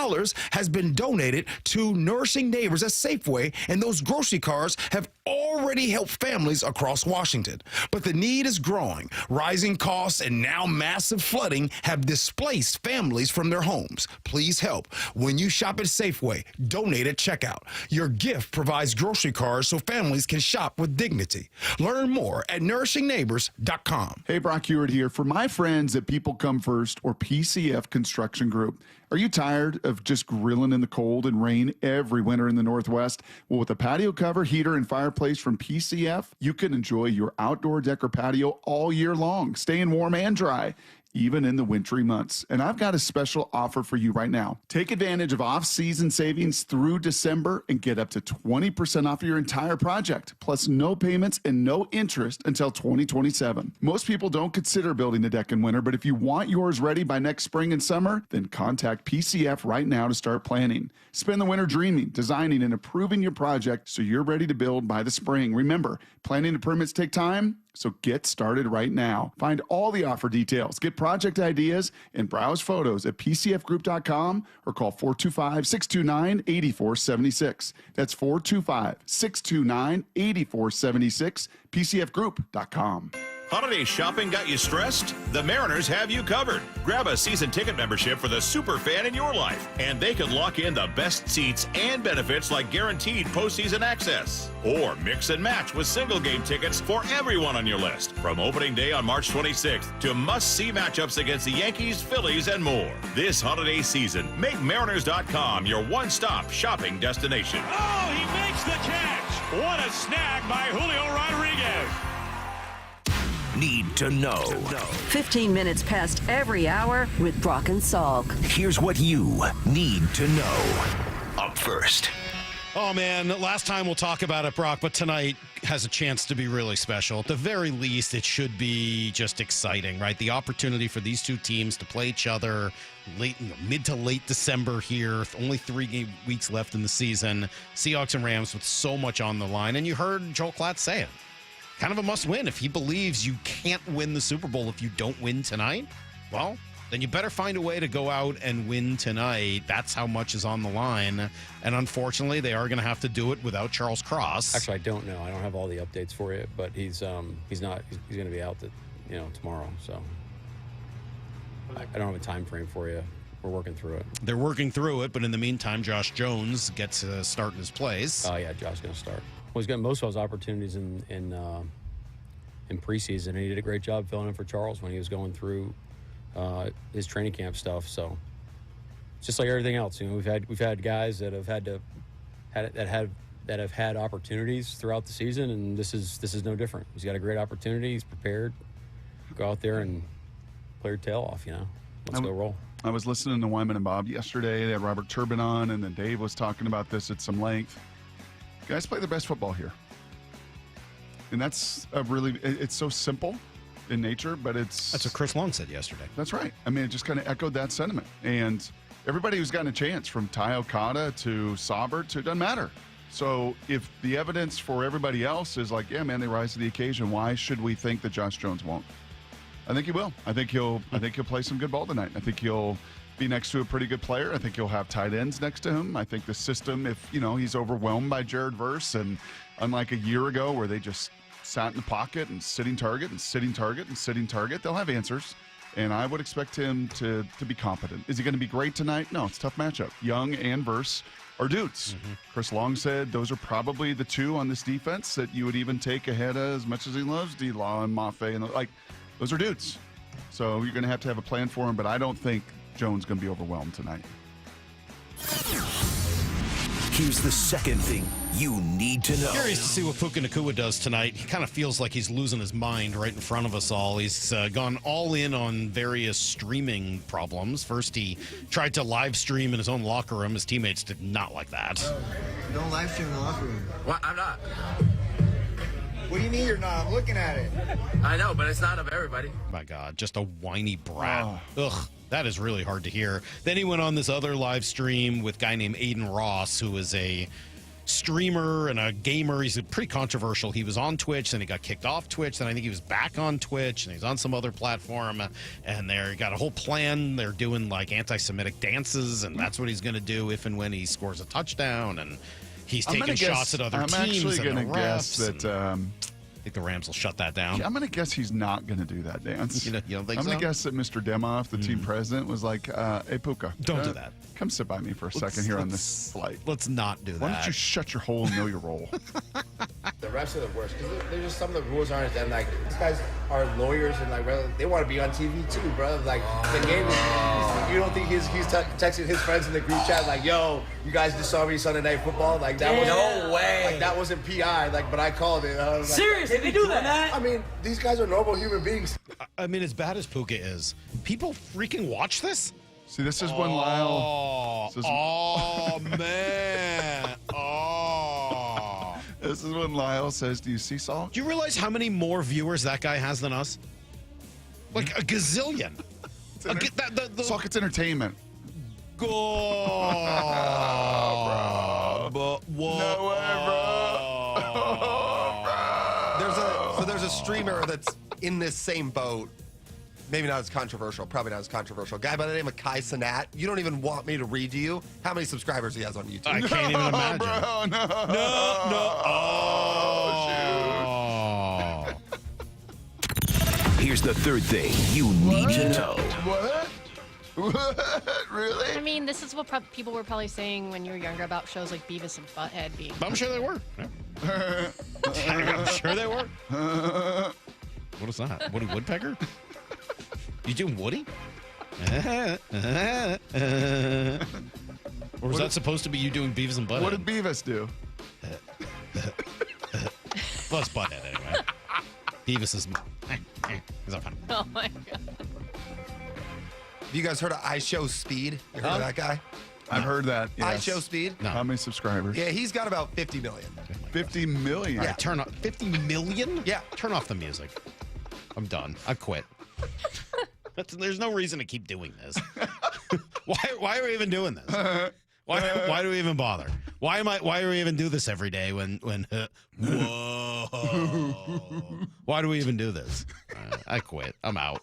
has been donated to Nourishing Neighbors at Safeway, and those grocery cars have already helped families across Washington. But the need is growing. Rising costs and now massive flooding have displaced families from their homes. Please help. When you shop at Safeway, donate at checkout. Your gift provides grocery cars so families can shop with dignity. Learn more at nourishingneighbors.com. Hey, Brock Ewart here. For my friends at People Come First or PCF Construction Group, are you tired of just grilling in the cold and rain every winter in the Northwest? Well, with a patio cover, heater, and fireplace from PCF, you can enjoy your outdoor deck or patio all year long, staying warm and dry, even in the wintry months. And I've got a special offer for you right now. Take advantage of off-season savings through December and get up to 20% off your entire project, plus no payments and no interest until 2027. Most people don't consider building a deck in winter, but if you want yours ready by next spring and summer, then contact PCF right now to start planning. Spend the winter dreaming, designing, and approving your project so you're ready to build by the spring. Remember, planning and permits take time, So get started right now. Find all the offer details, get project ideas, and browse photos at pcfgroup.com or call 425-629-8476. That's 425-629-8476, pcfgroup.com. Holiday shopping got you stressed? The Mariners have you covered. Grab a season ticket membership for the super fan in your life, and they can lock in the best seats and benefits like guaranteed postseason access. Or mix and match with single game tickets for everyone on your list. From opening day on March 26th to must-see matchups against the Yankees, Phillies, and more. This holiday season, make Mariners.com your one-stop shopping destination. Oh, he makes the catch. What a snag by Julio Rodriguez. Need to know. 15 minutes past every hour with Brock and Salk. Here's what you need to know. Up first. Oh, man, last time we'll talk about it, Brock, but tonight has a chance to be really special. At the very least, it should be just exciting, right? The opportunity for these two teams to play each other mid to late December here. Only 3 weeks left in the season. Seahawks and Rams with so much on the line. And you heard Joel Klatt say it. Kind of a must-win. If he believes you can't win the Super Bowl if you don't win tonight, well, then you better find a way to go out and win tonight. That's how much is on the line. And unfortunately, they are going to have to do it without Charles Cross. Actually, I don't know. I don't have all the updates for you, but he's going to be out tomorrow. So I don't have a time frame for you. We're working through it. They're working through it, but in the meantime, Josh Jones gets a start in his place. Oh yeah, Josh's going to start. Well, he's got most of his opportunities in preseason, and he did a great job filling in for Charles when he was going through his training camp stuff. So it's just like everything else. We've had guys that have had opportunities throughout the season, and this is no different. He's got a great opportunity. He's prepared. Go out there and play your tail off. Let's go roll. I was listening to Wyman and Bob yesterday. They had Robert Turbin on, and then Dave was talking about this at some length. Guys play their best football here. And that's it's so simple in nature, but that's what Chris Long said yesterday. That's right. I mean, it just kind of echoed that sentiment. And everybody who's gotten a chance, from Ty Okada to Saubert, it doesn't matter. So if the evidence for everybody else is like, yeah, man, they rise to the occasion, why should we think that Josh Jones won't? I think he will. I think he'll play some good ball tonight. I think he'll be next to a pretty good player. I think he'll have tight ends next to him. I think the system, if he's overwhelmed by Jared Verse, and unlike a year ago where they just sat in the pocket and sitting target and sitting target and sitting target, they'll have answers. And I would expect him to be competent. Is he going to be great tonight? No, it's a tough matchup. Young and Verse are dudes. Mm-hmm. Chris Long said those are probably the two on this defense that you would even take ahead of, as much as he loves D-Law and Mafe. And those are dudes. So you're going to have a plan for him, but I don't think Jones going to be overwhelmed tonight. Here's the second thing you need to know. Curious to see what Puka Nacua does tonight. He kind of feels like he's losing his mind right in front of us all. He's gone all in on various streaming problems. First, he tried to live stream in his own locker room. His teammates did not like that. Don't live stream in the locker room. What? I'm not. What do you mean you're not? I'm looking at it. I know, but it's not of everybody. My God, just a whiny brat. Ugh, that is really hard to hear. Then he went on this other live stream with a guy named Aiden Ross, who is a streamer and a gamer. He's pretty controversial. He was on Twitch, then he got kicked off Twitch, then I think he was back on Twitch, and he's on some other platform, and they got a whole plan. They're doing like anti-Semitic dances, and that's what he's going to do if and when he scores a touchdown, and he's taking shots at other teams. I'm actually going to guess that I think the Rams will shut that down. Yeah, I'm going to guess he's not going to do that dance. You don't think I'm so? going to guess that Mr. Demoff, the team president, was like, hey, Puka. Don't do that. Come sit by me for a second here on this flight. Let's not do that. Why don't you shut your hole and know your role? The refs are the worst because there's just some of the rules aren't, and like these guys are lawyers and like they want to be on TV too, bro. Like the game is, you don't think he's texting his friends in the group chat like, yo, you guys just saw me Sunday Night Football? Like that was no way. Like that wasn't PI. Like, but I called it. I was like, Seriously, they do that? I mean, these guys are normal human beings. I mean, as bad as Puka is, people freaking watch this? See, this is when Lyle. Man. Oh. This is when Lyle says, do you see Salk? Do you realize how many more viewers that guy has than us? Like a gazillion. Salk, it's entertainment. Go. Bro. But what? No way, bro. So there's there's a streamer that's in this same boat. Maybe not as controversial. Probably not as controversial. Guy by the name of Kai Cenat. You don't even want me to read to you how many subscribers he has on YouTube. I can't even imagine. Bro, no. Oh. Here's the third thing you need to know. What? Really? I mean, this is what people were probably saying when you were younger about shows like Beavis and Butthead being. I'm sure they were. Yeah. I'm sure they were. What is that? Woody Woodpecker? You doing Woody? Or was that supposed to be you doing Beavis and Butthead? What did Beavis do? Well, it's Butthead anyway. Beavis is... He's not fun. Oh, my God. Have you guys heard of I Show Speed? You heard of that guy? I've heard that. Yes. I Show Speed? No. How many subscribers? Yeah, he's got about 50 million. 50 million? All right, turn off... 50 million? Yeah. Turn off the music. I'm done. I quit. There's no reason to keep doing this. Why are we even doing this? Why do we even bother? Why do we even do this every day when whoa? Why do we even do this? I quit. I'm out.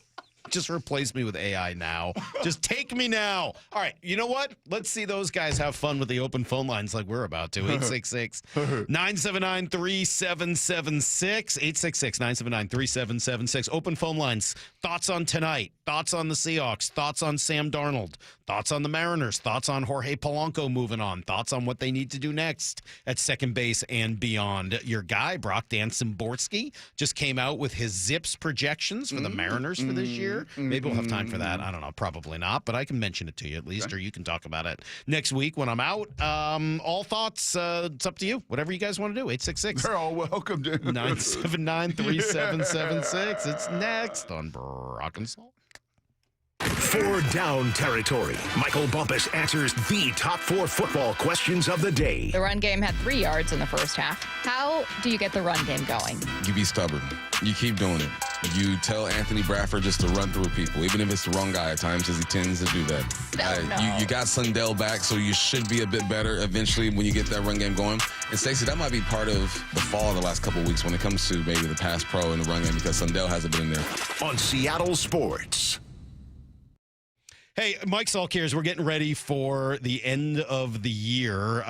Just replace me with AI now. Just take me now. All right. You know what? Let's see those guys have fun with the open phone lines like we're about to. 866-979-3776. 866-979-3776. Open phone lines. Thoughts on tonight. Thoughts on the Seahawks. Thoughts on Sam Darnold. Thoughts on the Mariners. Thoughts on Jorge Polanco moving on. Thoughts on what they need to do next at second base and beyond. Your guy, Brock Dan Simborski, just came out with his Zips projections for the Mariners for this year. Maybe we'll have time for that. I don't know. Probably not, but I can mention it to you at least, or you can talk about it next week when I'm out. All thoughts, it's up to you. Whatever you guys want to do. 866. They're all welcome to 979-3776. It's next on Brock and Salk. 4 down territory. Michael Bumpus answers the top 4 football questions of the day. The run game had 3 yards in the first half. How do you get the run game going? You be stubborn. You keep doing it. You tell Anthony Bradford just to run through people, even if it's the wrong guy at times, because he tends to do that. You got Sundell back, so you should be a bit better eventually when you get that run game going. And Stacey, that might be part of the fall of the last couple of weeks when it comes to maybe the pass pro and the run game, because Sundell hasn't been in there. On Seattle Sports. Hey, Mike Salk here as we're getting ready for the end of the year.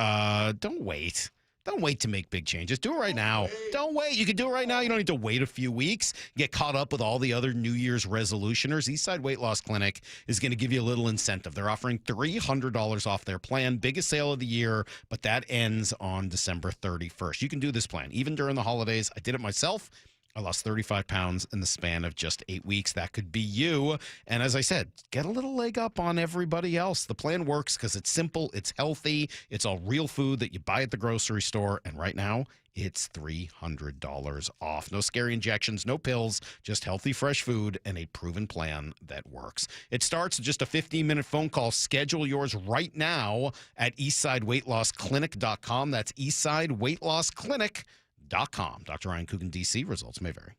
Don't wait. Don't wait to make big changes. Do it right now. Don't wait. You can do it right now. You don't need to wait a few weeks. Get caught up with all the other New Year's resolutioners. Eastside Weight Loss Clinic is going to give you a little incentive. They're offering $300 off their plan. Biggest sale of the year, but that ends on December 31st. You can do this plan even during the holidays. I did it myself. I lost 35 pounds in the span of just 8 weeks. That could be you. And as I said, get a little leg up on everybody else. The plan works because it's simple, it's healthy, it's all real food that you buy at the grocery store. And right now, it's $300 off. No scary injections, no pills, just healthy, fresh food and a proven plan that works. It starts with just a 15-minute phone call. Schedule yours right now at eastsideweightlossclinic.com. That's eastsideweightlossclinic.com. Dr. Ryan Coogan, D.C. Results may vary.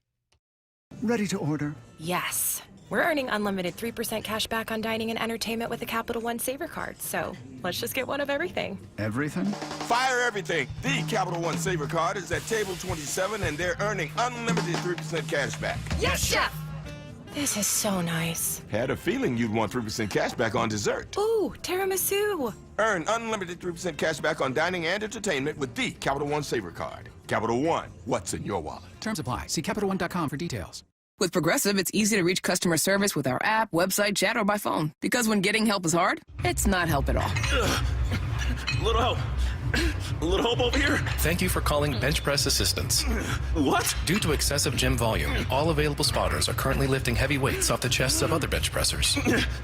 Ready to order. Yes. We're earning unlimited 3% cash back on dining and entertainment with a Capital One Saver card. So let's just get one of everything. Everything? Fire everything. The Capital One Saver card is at table 27, and they're earning unlimited 3% cash back. Yes, Chef! This is so nice. Had a feeling you'd want 3% cash back on dessert. Ooh, tiramisu. Earn unlimited 3% cash back on dining and entertainment with the Capital One Saver card. Capital One, what's in your wallet? Terms apply. See CapitalOne.com for details. With Progressive, it's easy to reach customer service with our app, website, chat, or by phone. Because when getting help is hard, it's not help at all. Little help. A little help over here. Thank you for calling Bench Press Assistance. What? Due to excessive gym volume, all available spotters are currently lifting heavy weights off the chests of other bench pressers.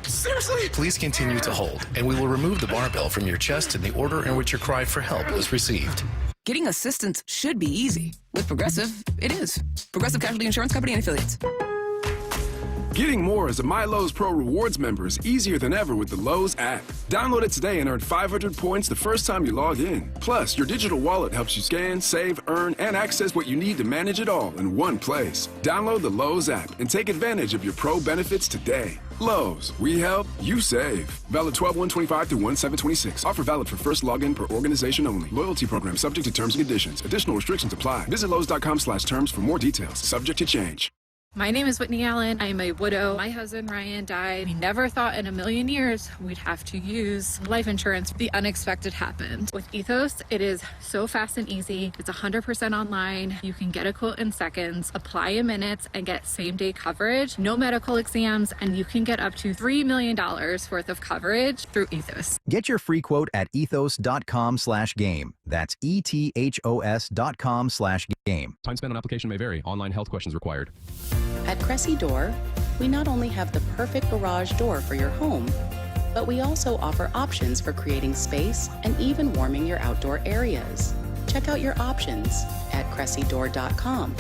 Seriously? Please continue to hold, and we will remove the barbell from your chest in the order in which your cry for help was received. Getting assistance should be easy. With Progressive, it is. Progressive Casualty Insurance Company and Affiliates. Getting more as a MyLowe's Pro Rewards member is easier than ever with the Lowe's app. Download it today and earn 500 points the first time you log in. Plus, your digital wallet helps you scan, save, earn, and access what you need to manage it all in one place. Download the Lowe's app and take advantage of your Pro benefits today. Lowe's, we help, you save. Valid 12/1/25 through 1/7/26. Offer valid for first login per organization only. Loyalty program subject to terms and conditions. Additional restrictions apply. Visit Lowe's.com/terms for more details. Subject to change. My name is Whitney Allen. I'm a widow. My husband, Ryan, died. We never thought in a million years we'd have to use life insurance. The unexpected happened. With Ethos, it is so fast and easy. It's 100% online. You can get a quote in seconds, apply in minutes, and get same-day coverage. No medical exams, and you can get up to $3 million worth of coverage through Ethos. Get your free quote at ethos.com/game. That's ETHOS.com/game. Time spent on application may vary. Online health questions required. At Cressy Door, we not only have the perfect garage door for your home, but we also offer options for creating space and even warming your outdoor areas. Check out your options at CressyDoor.com.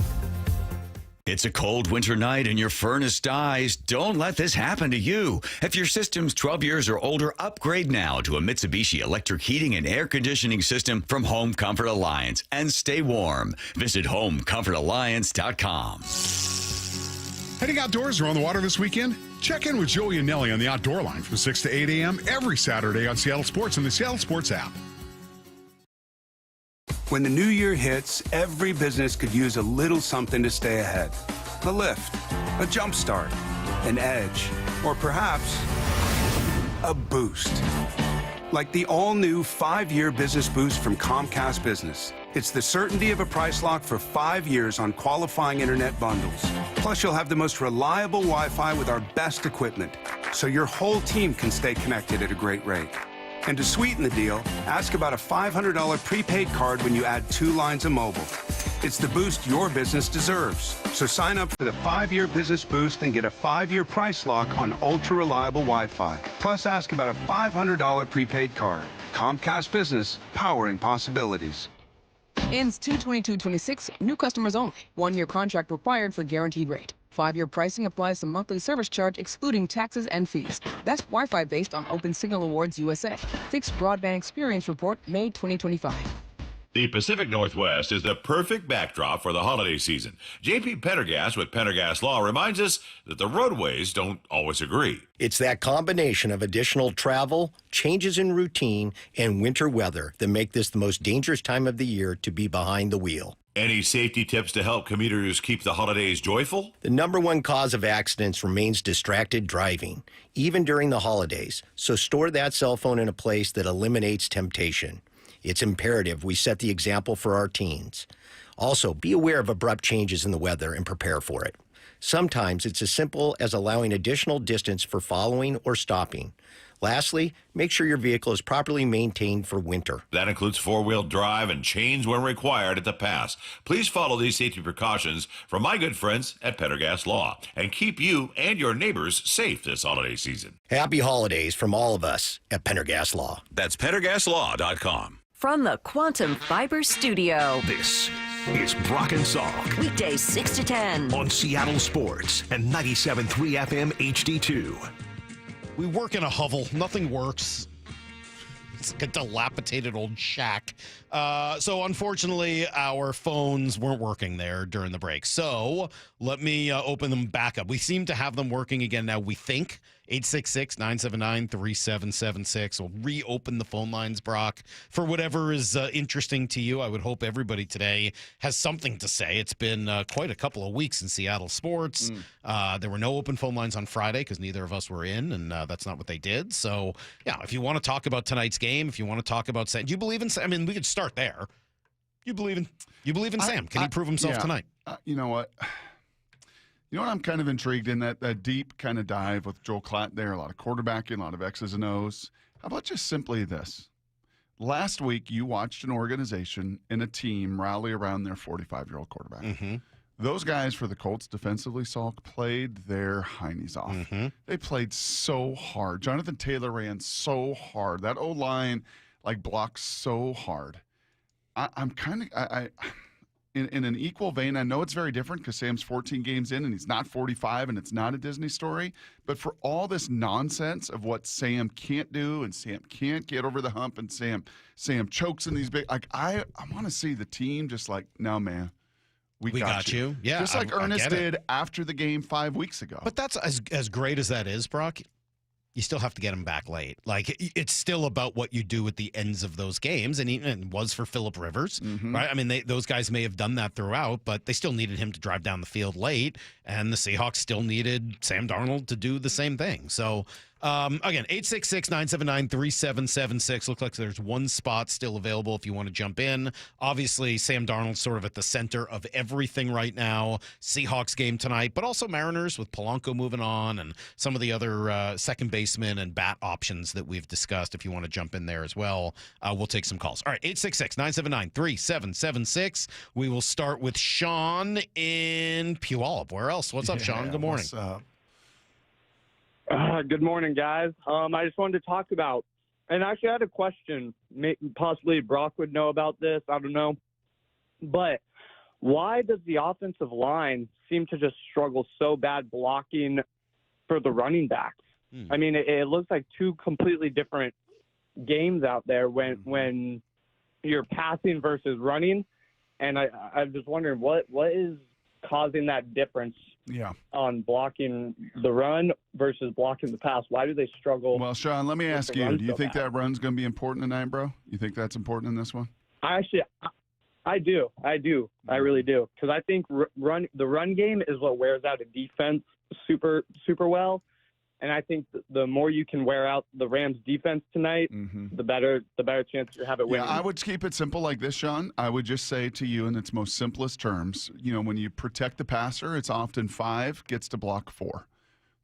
It's a cold winter night and your furnace dies. Don't let this happen to you. If your system's 12 years or older, upgrade now to a Mitsubishi electric heating and air conditioning system from Home Comfort Alliance and stay warm. Visit HomeComfortAlliance.com. Heading outdoors or on the water this weekend? Check in with Joey and Nelly on the Outdoor Line from 6 to 8 a.m. every Saturday on Seattle Sports and the Seattle Sports app. When the new year hits, every business could use a little something to stay ahead. A lift, a jump start, an edge, or perhaps a boost. Like the all-new 5-year business boost from Comcast Business. It's the certainty of a price lock for 5 years on qualifying internet bundles. Plus, you'll have the most reliable Wi-Fi with our best equipment, so your whole team can stay connected at a great rate. And to sweeten the deal, ask about a $500 prepaid card when you add 2 lines of mobile. It's the boost your business deserves. So sign up for the 5-year business boost and get a 5-year price lock on ultra-reliable Wi-Fi. Plus, ask about a $500 prepaid card. Comcast Business, powering possibilities. Ends 2/22/26. New customers only. 1-year contract required for guaranteed rate. 5-year pricing applies to monthly service charge excluding taxes and fees. That's Wi-Fi based on Open Signal Awards USA. Fixed Broadband Experience Report, May 2025. The Pacific Northwest is the perfect backdrop for the holiday season. J.P. Pendergast with Pendergast Law reminds us that the roadways don't always agree. It's that combination of additional travel, changes in routine, and winter weather that make this the most dangerous time of the year to be behind the wheel. Any safety tips to help commuters keep the holidays joyful? The number one cause of accidents remains distracted driving, even during the holidays. So store that cell phone in a place that eliminates temptation. It's imperative we set the example for our teens. Also, be aware of abrupt changes in the weather and prepare for it. Sometimes it's as simple as allowing additional distance for following or stopping. Lastly, make sure your vehicle is properly maintained for winter. That includes four-wheel drive and chains when required at the pass. Please follow these safety precautions from my good friends at Pendergast Law and keep you and your neighbors safe this holiday season. Happy holidays from all of us at Pendergast Law. That's PendergastLaw.com. From the Quantum Fiber Studio. This is Brock and Salk. Weekdays 6 to 10. On Seattle Sports and 97.3 FM HD2. We work in a hovel. Nothing works. It's like a dilapidated old shack. So unfortunately, our phones weren't working there during the break. So let me open them back up. We seem to have them working again now, we think. 866-979-3776. We'll reopen the phone lines, Brock, for whatever is interesting to you. I would hope everybody today has something to say. It's been quite a couple of weeks in Seattle sports. There were no open phone lines on Friday because neither of us were in, and that's not what they did. So, yeah, if you want to talk about tonight's game, if you want to talk about Sam, do you believe in Sam? I mean, we could start there. You believe in Sam? Can he prove himself tonight? You know what? You know what I'm kind of intrigued in that deep kind of dive with Joel Klatt there, a lot of quarterbacking, a lot of X's and O's. How about just simply this? Last week, you watched an organization and a team rally around their 45-year-old quarterback. Mm-hmm. Those guys for the Colts defensively, Salk, played their heinies off. Mm-hmm. They played so hard. Jonathan Taylor ran so hard. That O-line, blocked so hard. I'm kind of in an equal vein, I know it's very different because Sam's 14 games in and he's not 45 and it's not a Disney story. But for all this nonsense of what Sam can't do and Sam can't get over the hump and Sam chokes in these big, like I want to see the team just like, no, man. We got you. Yeah. Just like I Ernest get it. did after the game 5 weeks ago. But that's as great as that is, Brock. You still have to get him back late. Like, it's still about what you do at the ends of those games, and it was for Phillip Rivers, right? I mean, those guys may have done that throughout, but they still needed him to drive down the field late, and the Seahawks still needed Sam Darnold to do the same thing. So, again, 866-979-3776. Looks like there's one spot still available if you want to jump in. Obviously, Sam Darnold's sort of at the center of everything right now. Seahawks game tonight, but also Mariners with Polanco moving on and some of the other second baseman and bat options that we've discussed. If you want to jump in there as well, we'll take some calls. All right, 866-979-3776. We will start with Sean in Puyallup. Where else? What's up, Sean? Good morning. What's up? Good morning, guys. I just wanted to talk about, and actually I had a question. Possibly Brock would know about this. I don't know. But why does the offensive line seem to just struggle so bad blocking for the running backs? I mean, it looks like two completely different games out there when you're passing versus running. And I'm just wondering what is causing that difference on blocking the run versus blocking the pass. Why do they struggle? Well, Sean, let me ask you, do you think that run's going to be important tonight, bro? You think that's important in this one? I do. I really do. Because I think the run game is what wears out a defense super, super well. And I think the more you can wear out the Rams defense tonight, the better chance you have at winning. Yeah, I would keep it simple like this, Sean. I would just say to you in its most simplest terms, when you protect the passer, it's often 5 gets to block 4.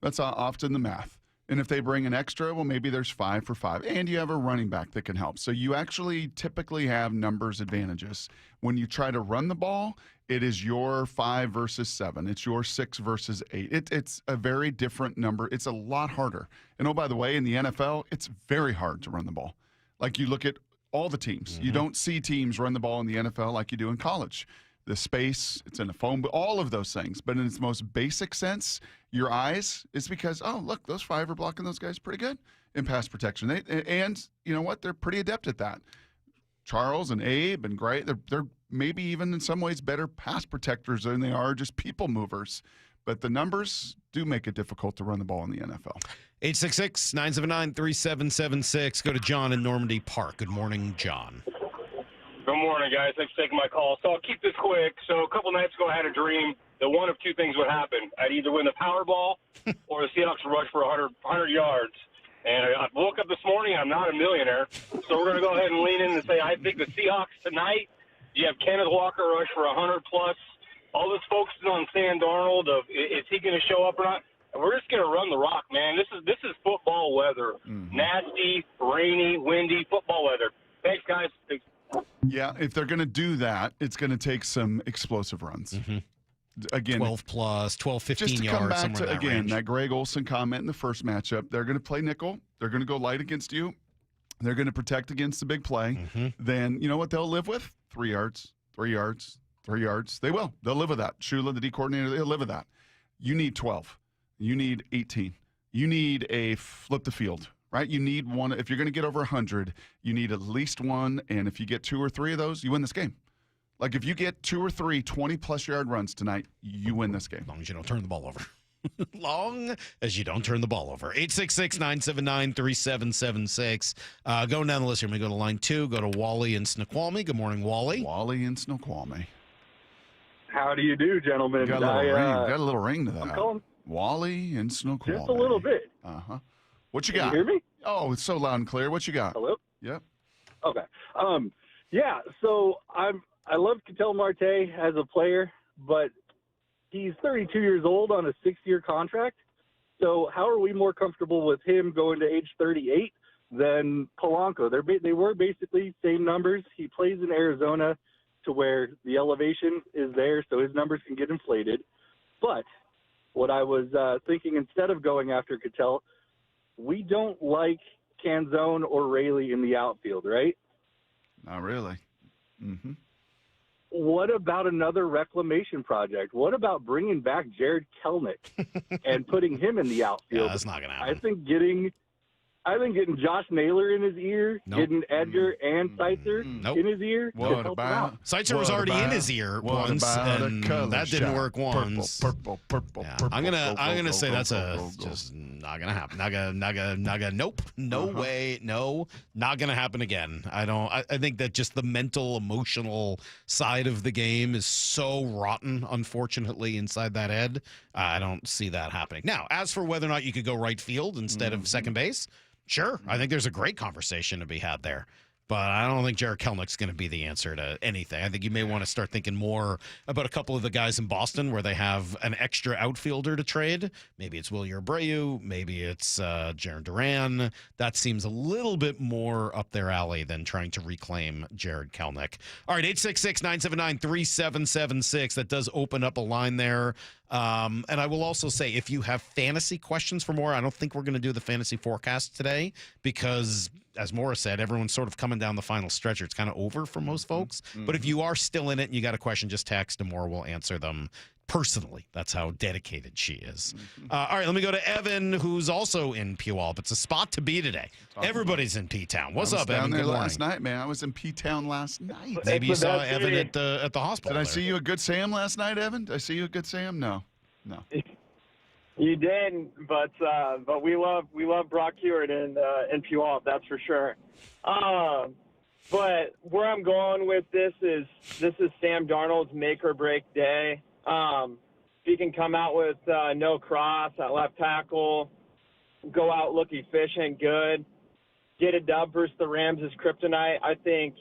That's often the math. And if they bring an extra, well, maybe there's 5 for 5. And you have a running back that can help. So you actually typically have numbers advantages. When you try to run the ball, it is your 5 versus 7. It's your 6 versus 8. It's a very different number. It's a lot harder. And oh, by the way, in the NFL, it's very hard to run the ball. Like you look at all the teams. You don't see teams run the ball in the NFL like you do in college. The space, it's in a phone, all of those things. But in its most basic sense, your eyes, it's because, oh, look, those 5 are blocking those guys pretty good in pass protection. And you know what? They're pretty adept at that. Charles and Abe and Gray, they're maybe even in some ways better pass protectors than they are just people movers. But the numbers do make it difficult to run the ball in the NFL. 866-979-3776. Go to John in Normandy Park. Good morning, John. Good morning, guys. Thanks for taking my call. So I'll keep this quick. So a couple nights ago, I had a dream that one of two things would happen. I'd either win the Powerball or the Seahawks would rush for 100 yards. And I woke up this morning, I'm not a millionaire. So we're going to go ahead and lean in and say I think the Seahawks tonight, you have Kenneth Walker rush for 100+. All this focusing on Sam Darnold of is he going to show up or not? And we're just going to run the rock, man. This is football weather. Nasty, rainy, windy football weather. Thanks, guys. Thanks. Yeah, if they're going to do that, it's going to take some explosive runs. Again, 12+, 12, 15 just to yards. come back somewhere to, in that again, range. that Greg Olsen comment in the first matchup, they're going to play nickel. They're going to go light against you. They're going to protect against the big play. Then, you know what they'll live with? 3 yards, 3 yards, 3 yards. They will. They'll live with that. Shula, the D coordinator, they'll live with that. You need 12. You need 18. You need a flip the field, right? You need one. If you're going to get over 100, you need at least one. And if you get 2 or 3 of those, you win this game. Like if you get 2 or 3 20+ yard runs tonight, you win this game. As long as you don't turn the ball over. Long as you don't turn the ball over. 866-979-3776. Going down the list here. We go to line 2. Go to Wally in Snoqualmie. Good morning, Wally. Wally in Snoqualmie. How do you do, gentlemen? You got a little ring. Got a little ring to that. I'm calling Wally in Snoqualmie. just a little bit. What you Can got? you hear me? Oh, it's so loud and clear. What you got? Hello? Yep. Okay. Yeah, so I love Cattell Marte as a player, but he's 32 years old on a 6-year contract. So how are we more comfortable with him going to age 38 than Polanco? They were basically same numbers. He plays in Arizona to where the elevation is there, so his numbers can get inflated. But what I was thinking, instead of going after Cattell, we don't like Canzone or Raley in the outfield, right? Not really. what about another reclamation project? What about bringing back Jared Kelnick and putting him in the outfield? Yeah, that's not going to happen. I think getting Josh Naylor in his ear, getting Edgar and Seitzer in his ear. What about Seitzer was already in his ear once, and that didn't work once. Purple. Yeah. I'm gonna say that's just not gonna happen. Nope, no way, no, not gonna happen again. I think that just the mental, emotional side of the game is so rotten, unfortunately, inside that head. I don't see that happening. Now, as for whether or not you could go right field instead of second base, sure, I think there's a great conversation to be had there. But I don't think Jared Kelnick's going to be the answer to anything. I think you may want to start thinking more about a couple of the guys in Boston where they have an extra outfielder to trade. Maybe it's Wilyer Abreu. Maybe it's Jarren Duran. That seems a little bit more up their alley than trying to reclaim Jared Kelnick. All right, 866-979-3776. That does open up a line there. And I will also say, if you have fantasy questions for more, I don't think we're going to do the fantasy forecast today because, as Maura said, everyone's sort of coming down the final stretch. It's kind of over for most folks. But if you are still in it and you got a question, just text and Maura will answer them personally. That's how dedicated she is. All right, let me go to Evan, who's also in Puyallup. It's a spot to be today. Everybody's in P-Town. What's up, Evan? Good morning. Last night, man. I was in P-Town last night. Maybe you saw Evan at the hospital. Did I see you at Good Sam last night, Evan? Did I see you at Good Sam? No. You did, but we love Brock Hewitt in Puyallup, that's for sure. But where I'm going with this is Sam Darnold's make or break day. If he can come out with no cross at left tackle, go out look efficient, good, get a dub versus the Rams is kryptonite. I think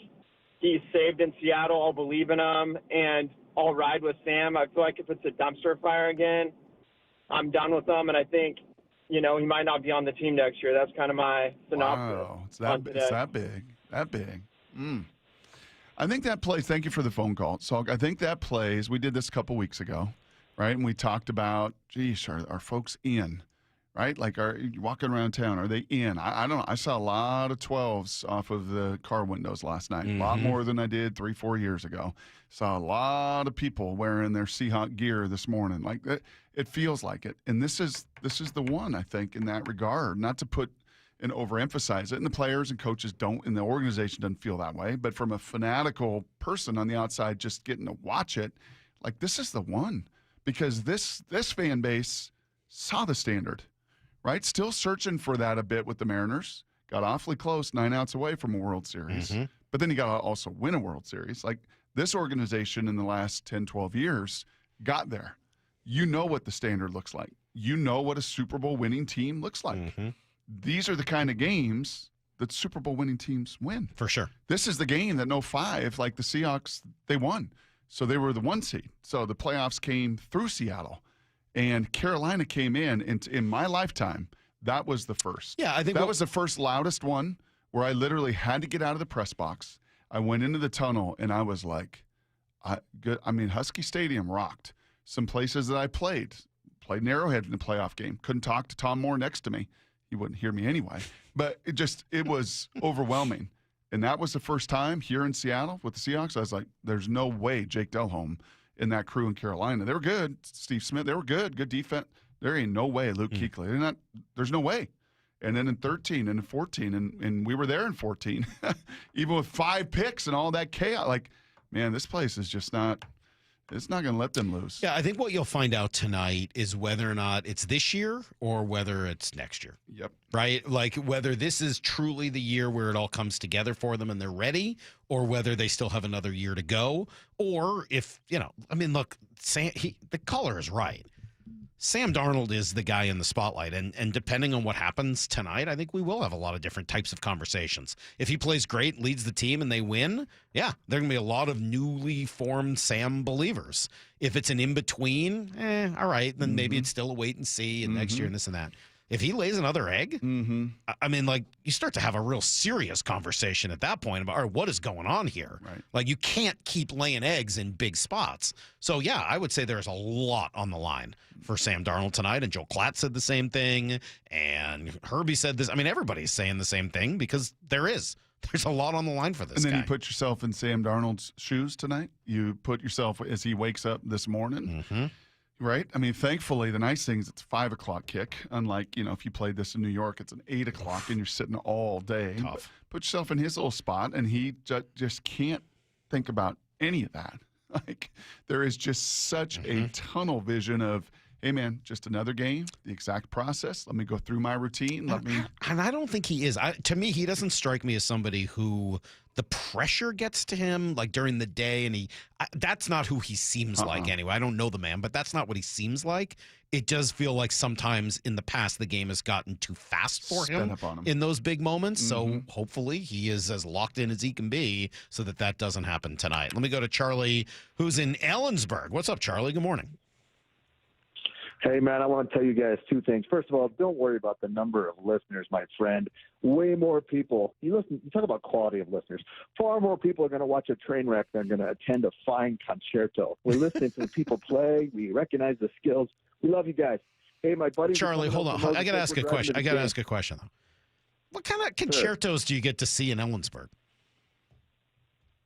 he's saved in Seattle. I'll believe in him, and I'll ride with Sam. I feel like if it's a dumpster fire again, I'm done with him, and I think, he might not be on the team next year. That's kind of my synopsis. Wow, it's that big. That big. I think that plays, thank you for the phone call, Salk. I think that plays, we did this a couple weeks ago, right? And we talked about, are folks in, right? Like, are you walking around town, are they in? I don't know. I saw a lot of 12s off of the car windows last night, a lot more than I did 3-4 years ago. Saw a lot of people wearing their Seahawk gear this morning. Like, it feels like it. And this is the one, I think, in that regard, not to put and overemphasize it. And the players and coaches don't, and the organization doesn't feel that way. But from a fanatical person on the outside just getting to watch it, like, this is the one. Because this fan base saw the standard, right? Still searching for that a bit with the Mariners. Got awfully close, 9 outs away from a World Series. But then you got to also win a World Series. Like, this organization in the last 10, 12 years got there. You know what the standard looks like. You know what a Super Bowl winning team looks like. These are the kind of games that Super Bowl winning teams win. For sure. This is the game that in 05, like the Seahawks, they won. So they were the 1 seed. So the playoffs came through Seattle. And Carolina came in my lifetime, that was the first. Yeah, I think that was the first loudest one where I literally had to get out of the press box. I went into the tunnel, and I was like, Husky Stadium rocked. Some places that I played in Arrowhead in the playoff game. Couldn't talk to Tom Moore next to me. He wouldn't hear me anyway. But it was overwhelming. And that was the first time here in Seattle with the Seahawks. I was like, there's no way Jake Delhomme and that crew in Carolina. They were good. Steve Smith, they were good. Good defense. There ain't no way Luke Kuechly. There's no way. And then in 13 and in 14, and we were there in 14, even with 5 picks and all that chaos. Like, man, this place is just not – it's not going to let them lose. Yeah, I think what you'll find out tonight is whether or not it's this year or whether it's next year. Yep. Right? Like whether this is truly the year where it all comes together for them and they're ready, or whether they still have another year to go. Or if, look, the caller is right. Sam Darnold is the guy in the spotlight, and depending on what happens tonight, I think we will have a lot of different types of conversations. If he plays great, leads the team, and they win, yeah, there are going to be a lot of newly formed Sam believers. If it's an in-between, all right, then maybe it's still a wait and see, and next year and this and that. If he lays another egg, you start to have a real serious conversation at that point about, all right, what is going on here? Right. Like, you can't keep laying eggs in big spots. So, yeah, I would say there's a lot on the line for Sam Darnold tonight. And Joe Klatt said the same thing. And Herbie said this. Everybody's saying the same thing because there is. There's a lot on the line for this And then guy. you put yourself in Sam Darnold's shoes tonight. You put yourself as he wakes up this morning. Mm-hmm. Right? I mean, thankfully, the nice thing is it's a 5 o'clock kick. Unlike, if you played this in New York, it's an 8 o'clock and you're sitting all day. Tough. Put yourself in his little spot, and he just can't think about any of that. Like, there is just such a tunnel vision of, hey, man, just another game, the exact process. Let me go through my routine. And I don't think he is. To me, he doesn't strike me as somebody who the pressure gets to him like during the day, and that's not who he seems like anyway. I don't know the man, but that's not what he seems like. It does feel like sometimes in the past the game has gotten too fast for Sped him up on him. in those big moments. So hopefully he is as locked in as he can be so that doesn't happen tonight. Let me go to Charlie, who's in Ellensburg. What's up, Charlie? Good morning. Hey, man, I want to tell you guys two things. First of all, don't worry about the number of listeners, my friend. Way more people. You talk about quality of listeners. Far more people are going to watch a train wreck than going to attend a fine concerto. We're listening to the people play. We recognize the skills. We love you guys. Hey, my buddy. Charlie, hold on. I got to ask a question. Though. What kind of concertos do you get to see in Ellensburg?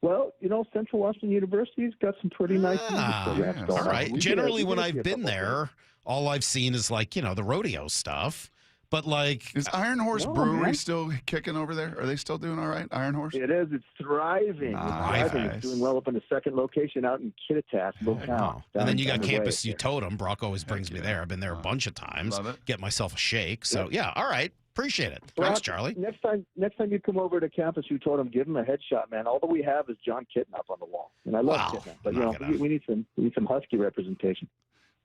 Well, Central Washington University's got some pretty nice music programs going on. All right. Generally, when I've been there, all I've seen is the rodeo stuff. But is Iron Horse Brewery still kicking over there? Are they still doing all right, Iron Horse? It is. It's thriving. Nice. It's doing well up in the second location out in Kittitas, Locale. And then you got Campus Utotem. Brock always brings me there. I've been there a bunch of times. Love it. Get myself a shake. So, all right. Appreciate it. Thanks, Charlie. Next time you come over to Campus Utotem, give him a headshot, man. All that we have is John Kitten up on the wall, and I love Kitten, but we need some Husky representation.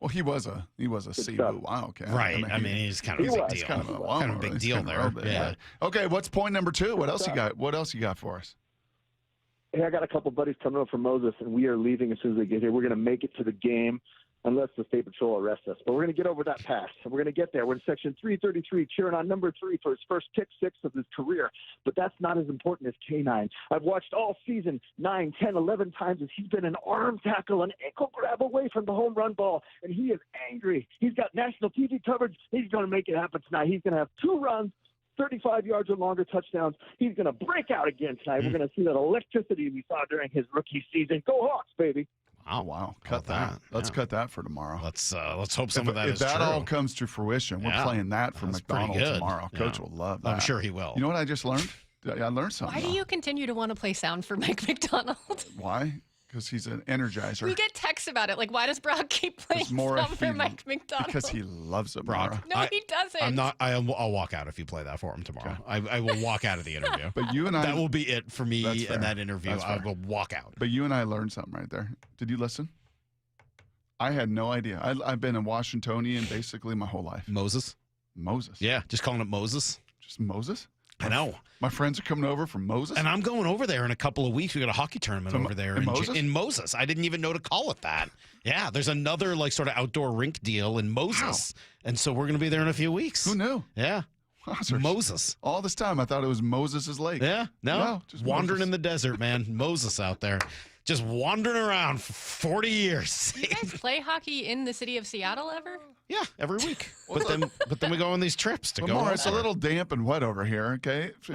Well, he was a Cebu Wildcat. Right. I mean, he's kind of a big deal. Kind of a big deal there. Yeah. Okay, what's point number 2? What else you got? What else you got for us? Hey, I got a couple buddies coming up from Moses, and we are leaving as soon as they get here. We're going to make it to the game unless the State Patrol arrests us. But we're going to get over that pass, and we're going to get there. We're in section 333, cheering on number 3 for his first pick 6 of his career. But that's not as important as K9. I've watched all season 9, 10, 11 times as he's been an arm tackle, an ankle grab away from the home run ball, and he is angry. He's got national TV coverage. He's going to make it happen tonight. He's going to have 2 runs, 35 yards or longer touchdowns. He's going to break out again tonight. We're going to see that electricity we saw during his rookie season. Go Hawks, baby. Wow. Cut that. Let's cut that for tomorrow. Let's hope some of that is true. If that all comes to fruition, we're playing that for McDonald's tomorrow. Coach will love that. I'm sure he will. You know what I just learned? I learned something. Why do you continue to want to play sound for Mike McDonald? Why? Because he's an energizer. We get texts about it. Like, why does Brock keep playing sound for Mike McDonald? Because he loves it, Brock. No, he doesn't. I'm not. I'll walk out if you play that for him tomorrow. Okay. I will walk out of the interview. But you and I. That will be it for me in that interview. I will walk out. But you and I learned something right there. Did you listen? I had no idea. I've been a Washingtonian basically my whole life. Moses? Yeah, just calling it Moses. Just Moses? I know. My friends are coming over from Moses. And I'm going over there in a couple of weeks. We got a hockey tournament over there in Moses. I didn't even know to call it that. Yeah, there's another sort of outdoor rink deal in Moses. Wow. And so we're going to be there in a few weeks. Who knew? Yeah. Moses. All this time I thought it was Moses' lake. Yeah. No, just wandering in the desert, man. Moses out there. Just wandering around for 40 years. Do you guys play hockey in the city of Seattle ever? Yeah, every week. But then we go on these trips to go. It's a little damp and wet over here. Okay, you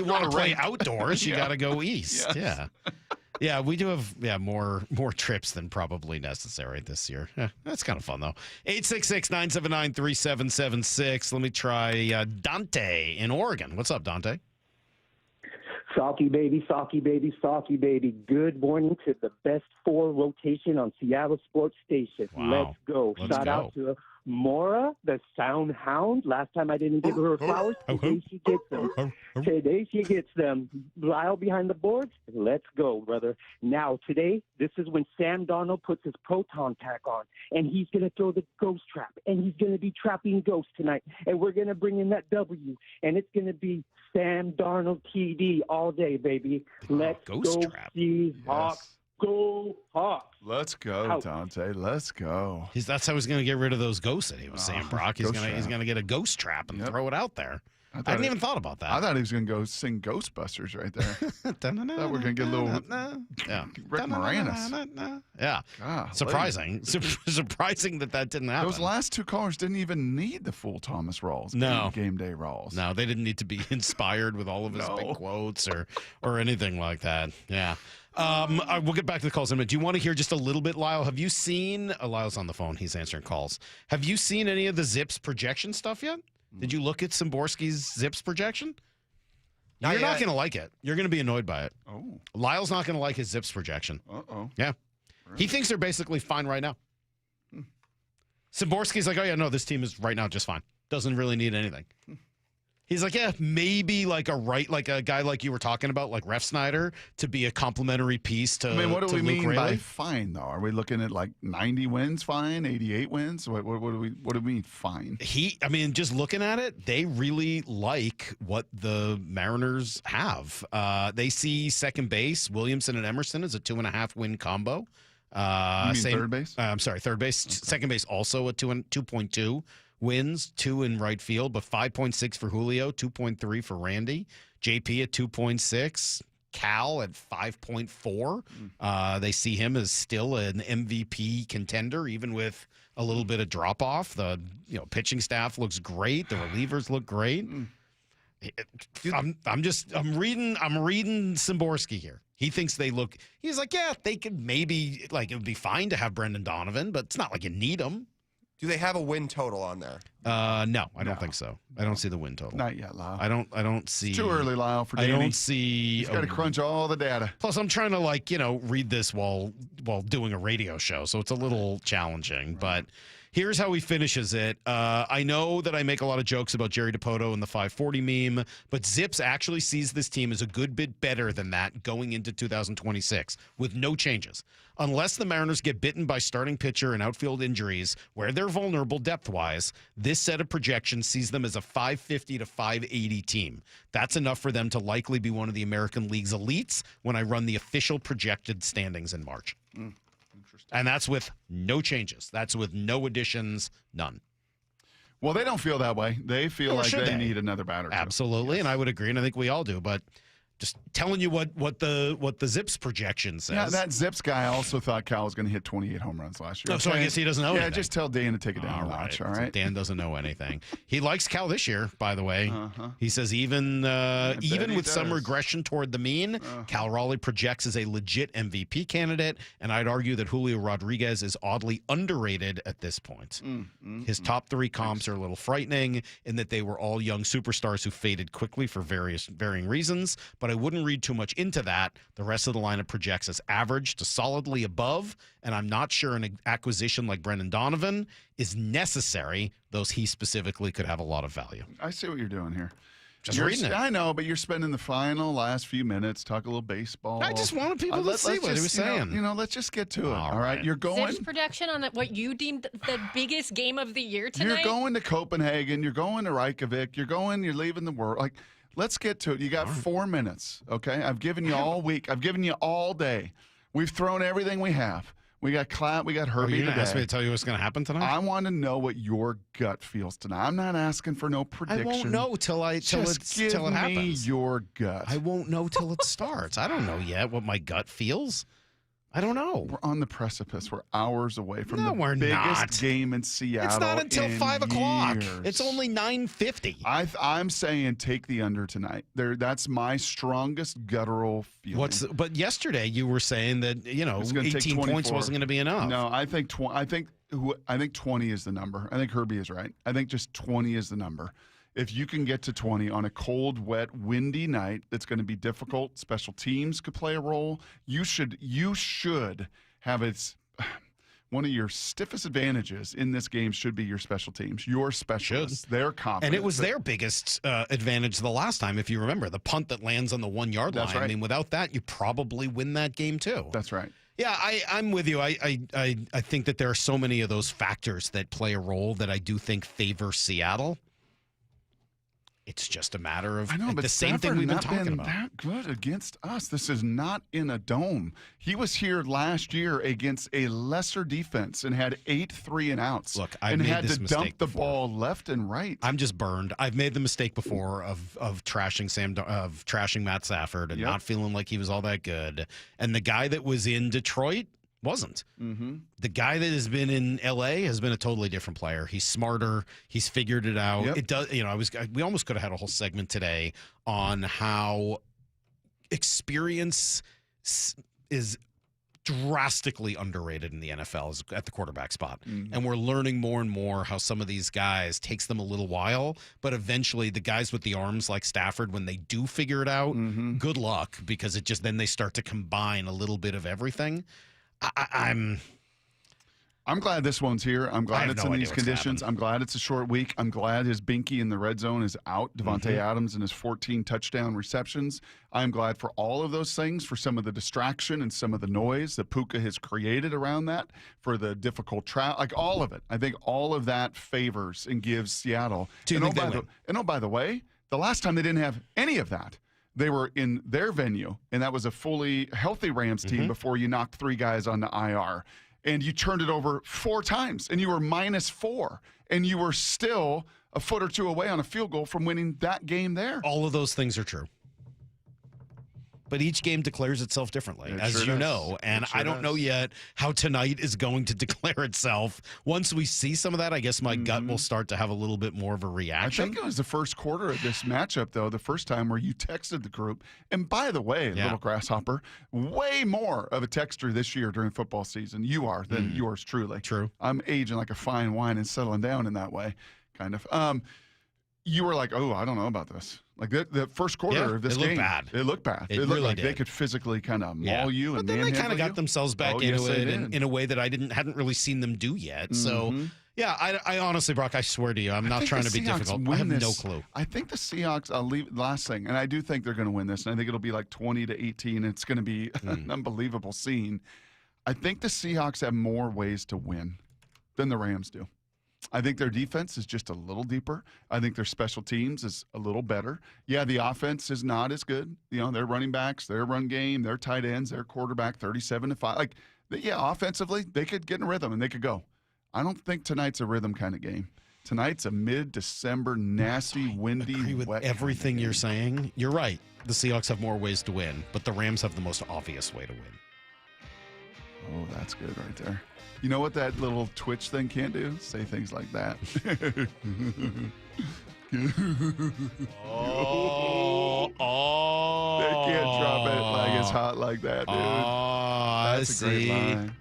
want to play outdoors, you got to go east. Yes. Yeah, we do have more trips than probably necessary this year. Yeah, that's kind of fun though. 866-979-3776. Let me try Dante in Oregon. What's up, Dante? Salky baby, Salky baby, Salky baby. Good morning to the best 4 rotation on Seattle Sports Station. Wow. Let's go. Shout out to Mora, the sound hound. Last time I didn't give her flowers. Today she gets them. Today she gets them. Lyle behind the boards. Let's go, brother. Now, today, this is when Sam Darnold puts his proton pack on, and he's going to throw the ghost trap, and he's going to be trapping ghosts tonight, and we're going to bring in that W, and it's going to be Sam Darnold TD all day, baby. Let's go see Hawks. Go Hawks. Let's go, Dante. Let's go. That's how he's going to get rid of those ghosts that he was saying, Brock. He's going to get a ghost trap and throw it out there. I hadn't even thought about that. I thought he was going to go sing Ghostbusters right there. Thought we're going to get a little Rick Moranis. Yeah. God, surprising. Surprising that didn't happen. Those last two callers didn't even need the full Thomas Rawls. No. Game day Rawls. No, they didn't need to be inspired with all of his big quotes or anything like that. Yeah. We'll get back to the calls in a minute. Do you want to hear just a little bit, Lyle? Have you seen Lyle's on the phone. He's answering calls. Have you seen any of the Zips projection stuff yet? Did you look at Szymborski's Zips projection? You're not going to like it. You're going to be annoyed by it. Oh. Lyle's not going to like his Zips projection. Uh-oh. Yeah. Really? He thinks they're basically fine right now. Szymborski's like, oh, yeah, no, this team is right now just fine. Doesn't really need anything. He's like, yeah, maybe like a guy like you were talking about, like Ref Snyder, to be a complimentary piece to. I mean, what do we mean Rayleigh by fine, though? Are we looking at like 90 wins fine, 88 wins? What do we mean fine? Just looking at it, they really like what the Mariners have. They see second base, Williamson and Emerson, as a 2.5 win combo. You mean third base? I'm sorry, third base. Okay. Second base also at 2.2 wins, 2 in right field, but 5.6 for Julio, 2.3 for Randy, JP at 2.6, Cal at 5.4. They see him as still an MVP contender, even with a little bit of drop off. The pitching staff looks great. The relievers look great. I'm reading Szymborski here. He thinks he's like, yeah, they could maybe, like, it would be fine to have Brendan Donovan, but it's not like you need him. Do they have a win total on there? No, I don't think so. I don't see the win total. Not yet, Lyle. I don't see. It's too early, Lyle, for Danny. I don't see. He's got to crunch all the data. Plus, I'm trying to read this while doing a radio show, so it's a little challenging. But here's how he finishes it. I know that I make a lot of jokes about Jerry DiPoto and the 540 meme, but Zips actually sees this team as a good bit better than that going into 2026 with no changes. Unless the Mariners get bitten by starting pitcher and outfield injuries, where they're vulnerable depth-wise, this set of projections sees them as a 550 to 580 team. That's enough for them to likely be one of the American League's elites when I run the official projected standings in March. And that's with no changes. That's with no additions, none. Well, they don't feel that way. They feel like they need another batter. Absolutely, and I would agree, and I think we all do. But just telling you what the Zips projection says. Yeah, that Zips guy also thought Cal was going to hit 28 home runs last year. Oh, so I guess he doesn't know anything. Yeah, just tell Dan to take it down a notch, all right? Dan doesn't know anything. He likes Cal this year, by the way. He says even with some regression toward the mean, Cal Raleigh projects as a legit MVP candidate, and I'd argue that Julio Rodriguez is oddly underrated at this point. His top 3 comps are a little frightening in that they were all young superstars who faded quickly for varying reasons, but I wouldn't read too much into that. The rest of the lineup projects as average to solidly above, and I'm not sure an acquisition like Brendan Donovan is necessary, though he specifically could have a lot of value. I see what you're doing here. Just reading it. I know, but you're spending the last few minutes, talk a little baseball. I just wanted people to see what he was saying. Let's just get to it, all right? You're going... Zips projection on what you deemed the biggest game of the year tonight? You're going to Copenhagen. You're going to Reykjavik. You're leaving the world. Like, let's get to it. You got 4 minutes, okay? I've given you all week. I've given you all day. We've thrown everything we have. We got Klatt. We got Herbie you're today. Ask me to tell you what's going to happen tonight? I want to know what your gut feels tonight. I'm not asking for no prediction. I won't know till it happens. Me your gut. I won't know till it starts. I don't know yet what my gut feels. I don't know. We're on the precipice. We're hours away from the we're biggest not. game in Seattle. It's not until 5 o'clock. Years. It's only 9:50. I'm saying take the under tonight. That's my strongest guttural feeling. But yesterday you were saying that 18 points wasn't going to be enough. No, I think 20 is the number. I think Herbie is right. I think just 20 is the number. If you can get to 20 on a cold, wet, windy night that's going to be difficult, special teams could play a role. You should have one of your stiffest advantages in this game should be your special teams, your specialists. They're confident. And it was their biggest advantage the last time, if you remember, the punt that lands on the 1 yard line. Right. I mean, without that, you probably win that game too. That's right. Yeah, I'm with you. I think that there are so many of those factors that play a role that I do think favor Seattle. It's just a matter of I know, but the same Stafford thing we've been not talking been about. that good against us. This is not in a dome. He was here last year against a lesser defense and had 8 3-and-outs. Look, I and made had this to mistake dump the before. ball left and right. I'm just burned. I've made the mistake before of trashing trashing Matt Stafford and not feeling like he was all that good. And the guy that was in Detroit wasn't. Mm-hmm. The guy that has been in LA has been a totally different player. He's smarter. He's figured it out. Yep. It does. We almost could have had a whole segment today on how experience is drastically underrated in the NFL at the quarterback spot. Mm-hmm. And we're learning more and more how some of these guys takes them a little while, but eventually the guys with the arms like Stafford, when they do figure it out, good luck, because then they start to combine a little bit of everything. I'm glad this one's here. I'm I glad have it's no in idea these what's conditions. I'm glad it's a short week. I'm glad his binky in the red zone is out. Devontae Adams and his 14 touchdown receptions. I'm glad for all of those things, for some of the distraction and some of the noise that Puka has created around that, for the difficult trial, like all of it. I think all of that favors and gives Seattle. By the way, the last time they didn't have any of that, they were in their venue, and that was a fully healthy Rams team before you knocked 3 guys on the IR. And you turned it over 4 times, and you were -4, and you were still a foot or 2 away on a field goal from winning that game there. All of those things are true. But each game declares itself differently, as sure you does. know. And I don't know yet how tonight is going to declare itself. Once we see some of that, I guess my gut will start to have a little bit more of a reaction. I think it was the first quarter of this matchup, though, the first time where you texted the group. And by the way, little grasshopper, way more of a texter this year during football season you are than yours truly. True. I'm aging like a fine wine and settling down in that way, kind of. You were like, oh, I don't know about this. Like the first quarter of this game. It looked bad. It looked bad. It looked really like did. they could physically kind of maul you. But And then they manhandle kind of got you. themselves back Oh, into yes, they it did. in a way that I hadn't really seen them do yet. So, yeah, I honestly, Brock, I swear to you, I'm not trying to be difficult. I have no clue. I think the Seahawks, I'll leave last thing, and I do think they're going to win this, and I think it'll be like 20-18. It's going to be an unbelievable scene. I think the Seahawks have more ways to win than the Rams do. I think their defense is just a little deeper. I think their special teams is a little better. Yeah, the offense is not as good. Their running backs, their run game, their tight ends, their quarterback, 37-5. Like, offensively, they could get in a rhythm and they could go. I don't think tonight's a rhythm kind of game. Tonight's a mid-December, nasty, windy, agree with wet everything you're saying. You're right. The Seahawks have more ways to win, but the Rams have the most obvious way to win. Oh, that's good right there. You know what that little Twitch thing can't do? Say things like that. They can't drop it like it's hot like that, dude. That's a great line.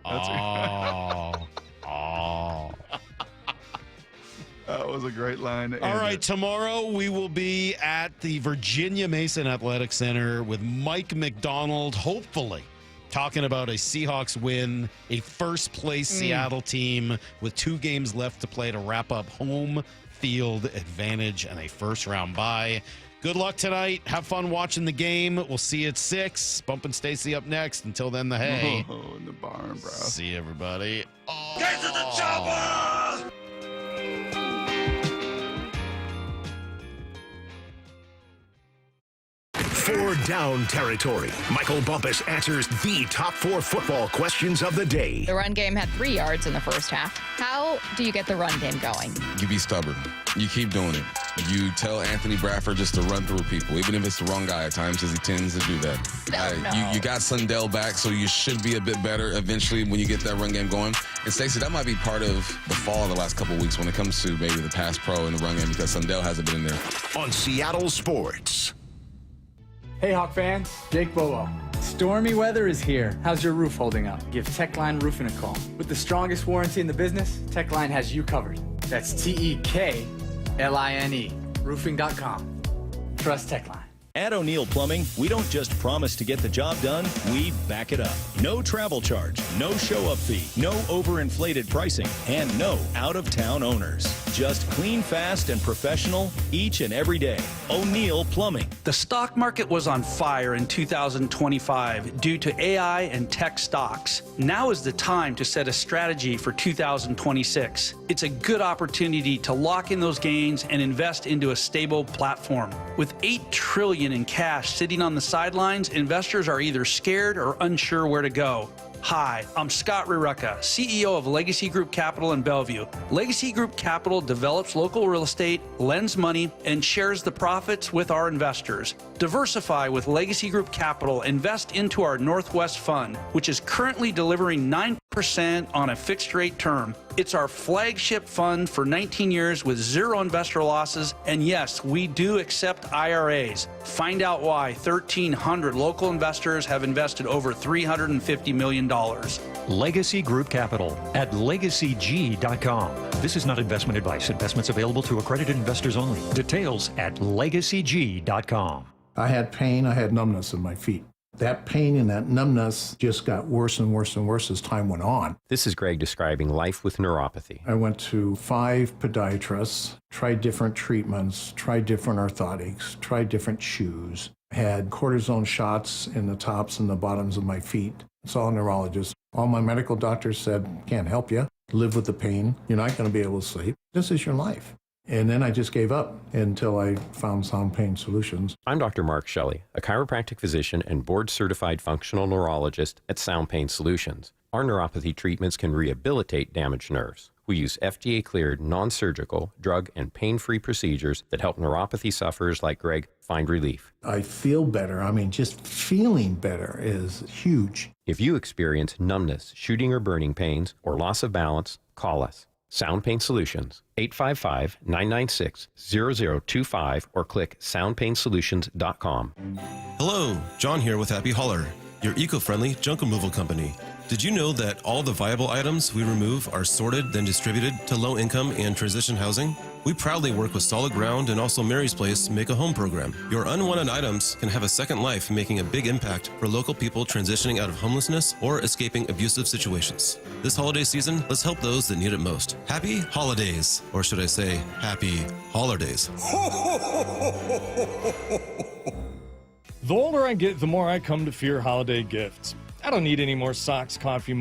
That was a great line. All right, tomorrow we will be at the Virginia Mason Athletic Center with Mike McDonald, hopefully talking about a Seahawks win, a first-place Seattle team with 2 games left to play to wrap up home field advantage and a first-round bye. Good luck tonight. Have fun watching the game. We'll see you at 6. Bump and Stacy up next. Until then, the hay. Oh, in the barn, bro. See everybody. Get to the chopper! 4 down territory. Michael Bumpus answers the top 4 football questions of the day. The run game had 3 yards in the first half. How do you get the run game going? You be stubborn. You keep doing it. You tell Anthony Bradford just to run through people, even if it's the wrong guy at times, because he tends to do that. You got Sundell back, so you should be a bit better eventually when you get that run game going. And Stacey, that might be part of the fall of the last couple of weeks when it comes to maybe the pass pro and the run game, because Sundell hasn't been in there. On Seattle Sports. Hey Hawk fans, Jake Bobo. Stormy weather is here. How's your roof holding up? Give Techline Roofing a call. With the strongest warranty in the business, Techline has you covered. That's Tekline, roofing.com. Trust Techline. At O'Neill Plumbing, we don't just promise to get the job done, we back it up. No travel charge, no show-up fee, no overinflated pricing, and no out-of-town owners. just clean, fast, and professional each and every day. O'Neill Plumbing. The stock market was on fire in 2025 due to AI and tech stocks. Now is the time to set a strategy for 2026. It's a good opportunity to lock in those gains and invest into a stable platform. With $8 trillion in cash sitting on the sidelines, investors are either scared or unsure where to go. Hi, I'm Scott Rurecka, CEO of Legacy Group Capital in Bellevue. Legacy Group Capital develops local real estate, lends money, and shares the profits with our investors. Diversify with Legacy Group Capital. Invest into our Northwest Fund, which is currently delivering 9% on a fixed rate term. It's our flagship fund for 19 years with zero investor losses. And yes, we do accept IRAs. Find out why 1,300 local investors have invested over $350 million. Legacy Group Capital at legacyg.com. This is not investment advice. Investments available to accredited investors only. Details at legacyg.com. I had pain, I had numbness in my feet. That pain and that numbness just got worse and worse and worse as time went on. This is Greg describing life with neuropathy. I went to 5 podiatrists, tried different treatments, tried different orthotics, tried different shoes, had cortisone shots in the tops and the bottoms of my feet. Saw a neurologist. All my medical doctors said, can't help you. Live with the pain. You're not going to be able to sleep. This is your life. And then I just gave up until I found Sound Pain Solutions. I'm Dr. Mark Shelley, a chiropractic physician and board-certified functional neurologist at Sound Pain Solutions. Our neuropathy treatments can rehabilitate damaged nerves. We use FDA-cleared, non-surgical, drug and pain-free procedures that help neuropathy sufferers like Greg find relief. I feel better. I mean, just feeling better is huge. If you experience numbness, shooting or burning pains, or loss of balance, call us. Sound Pain Solutions, 855-996-0025 or click soundpainsolutions.com. Hello, John here with Happy Hauler, your eco-friendly junk removal company. Did you know that all the viable items we remove are sorted, then distributed to low-income and transition housing? We proudly work with Solid Ground and also Mary's Place Make a Home program. Your unwanted items can have a second life, making a big impact for local people transitioning out of homelessness or escaping abusive situations. This holiday season, let's help those that need it most. Happy holidays, or should I say, happy holidays. The older I get, the more I come to fear holiday gifts. I don't need any more socks, coffee mugs,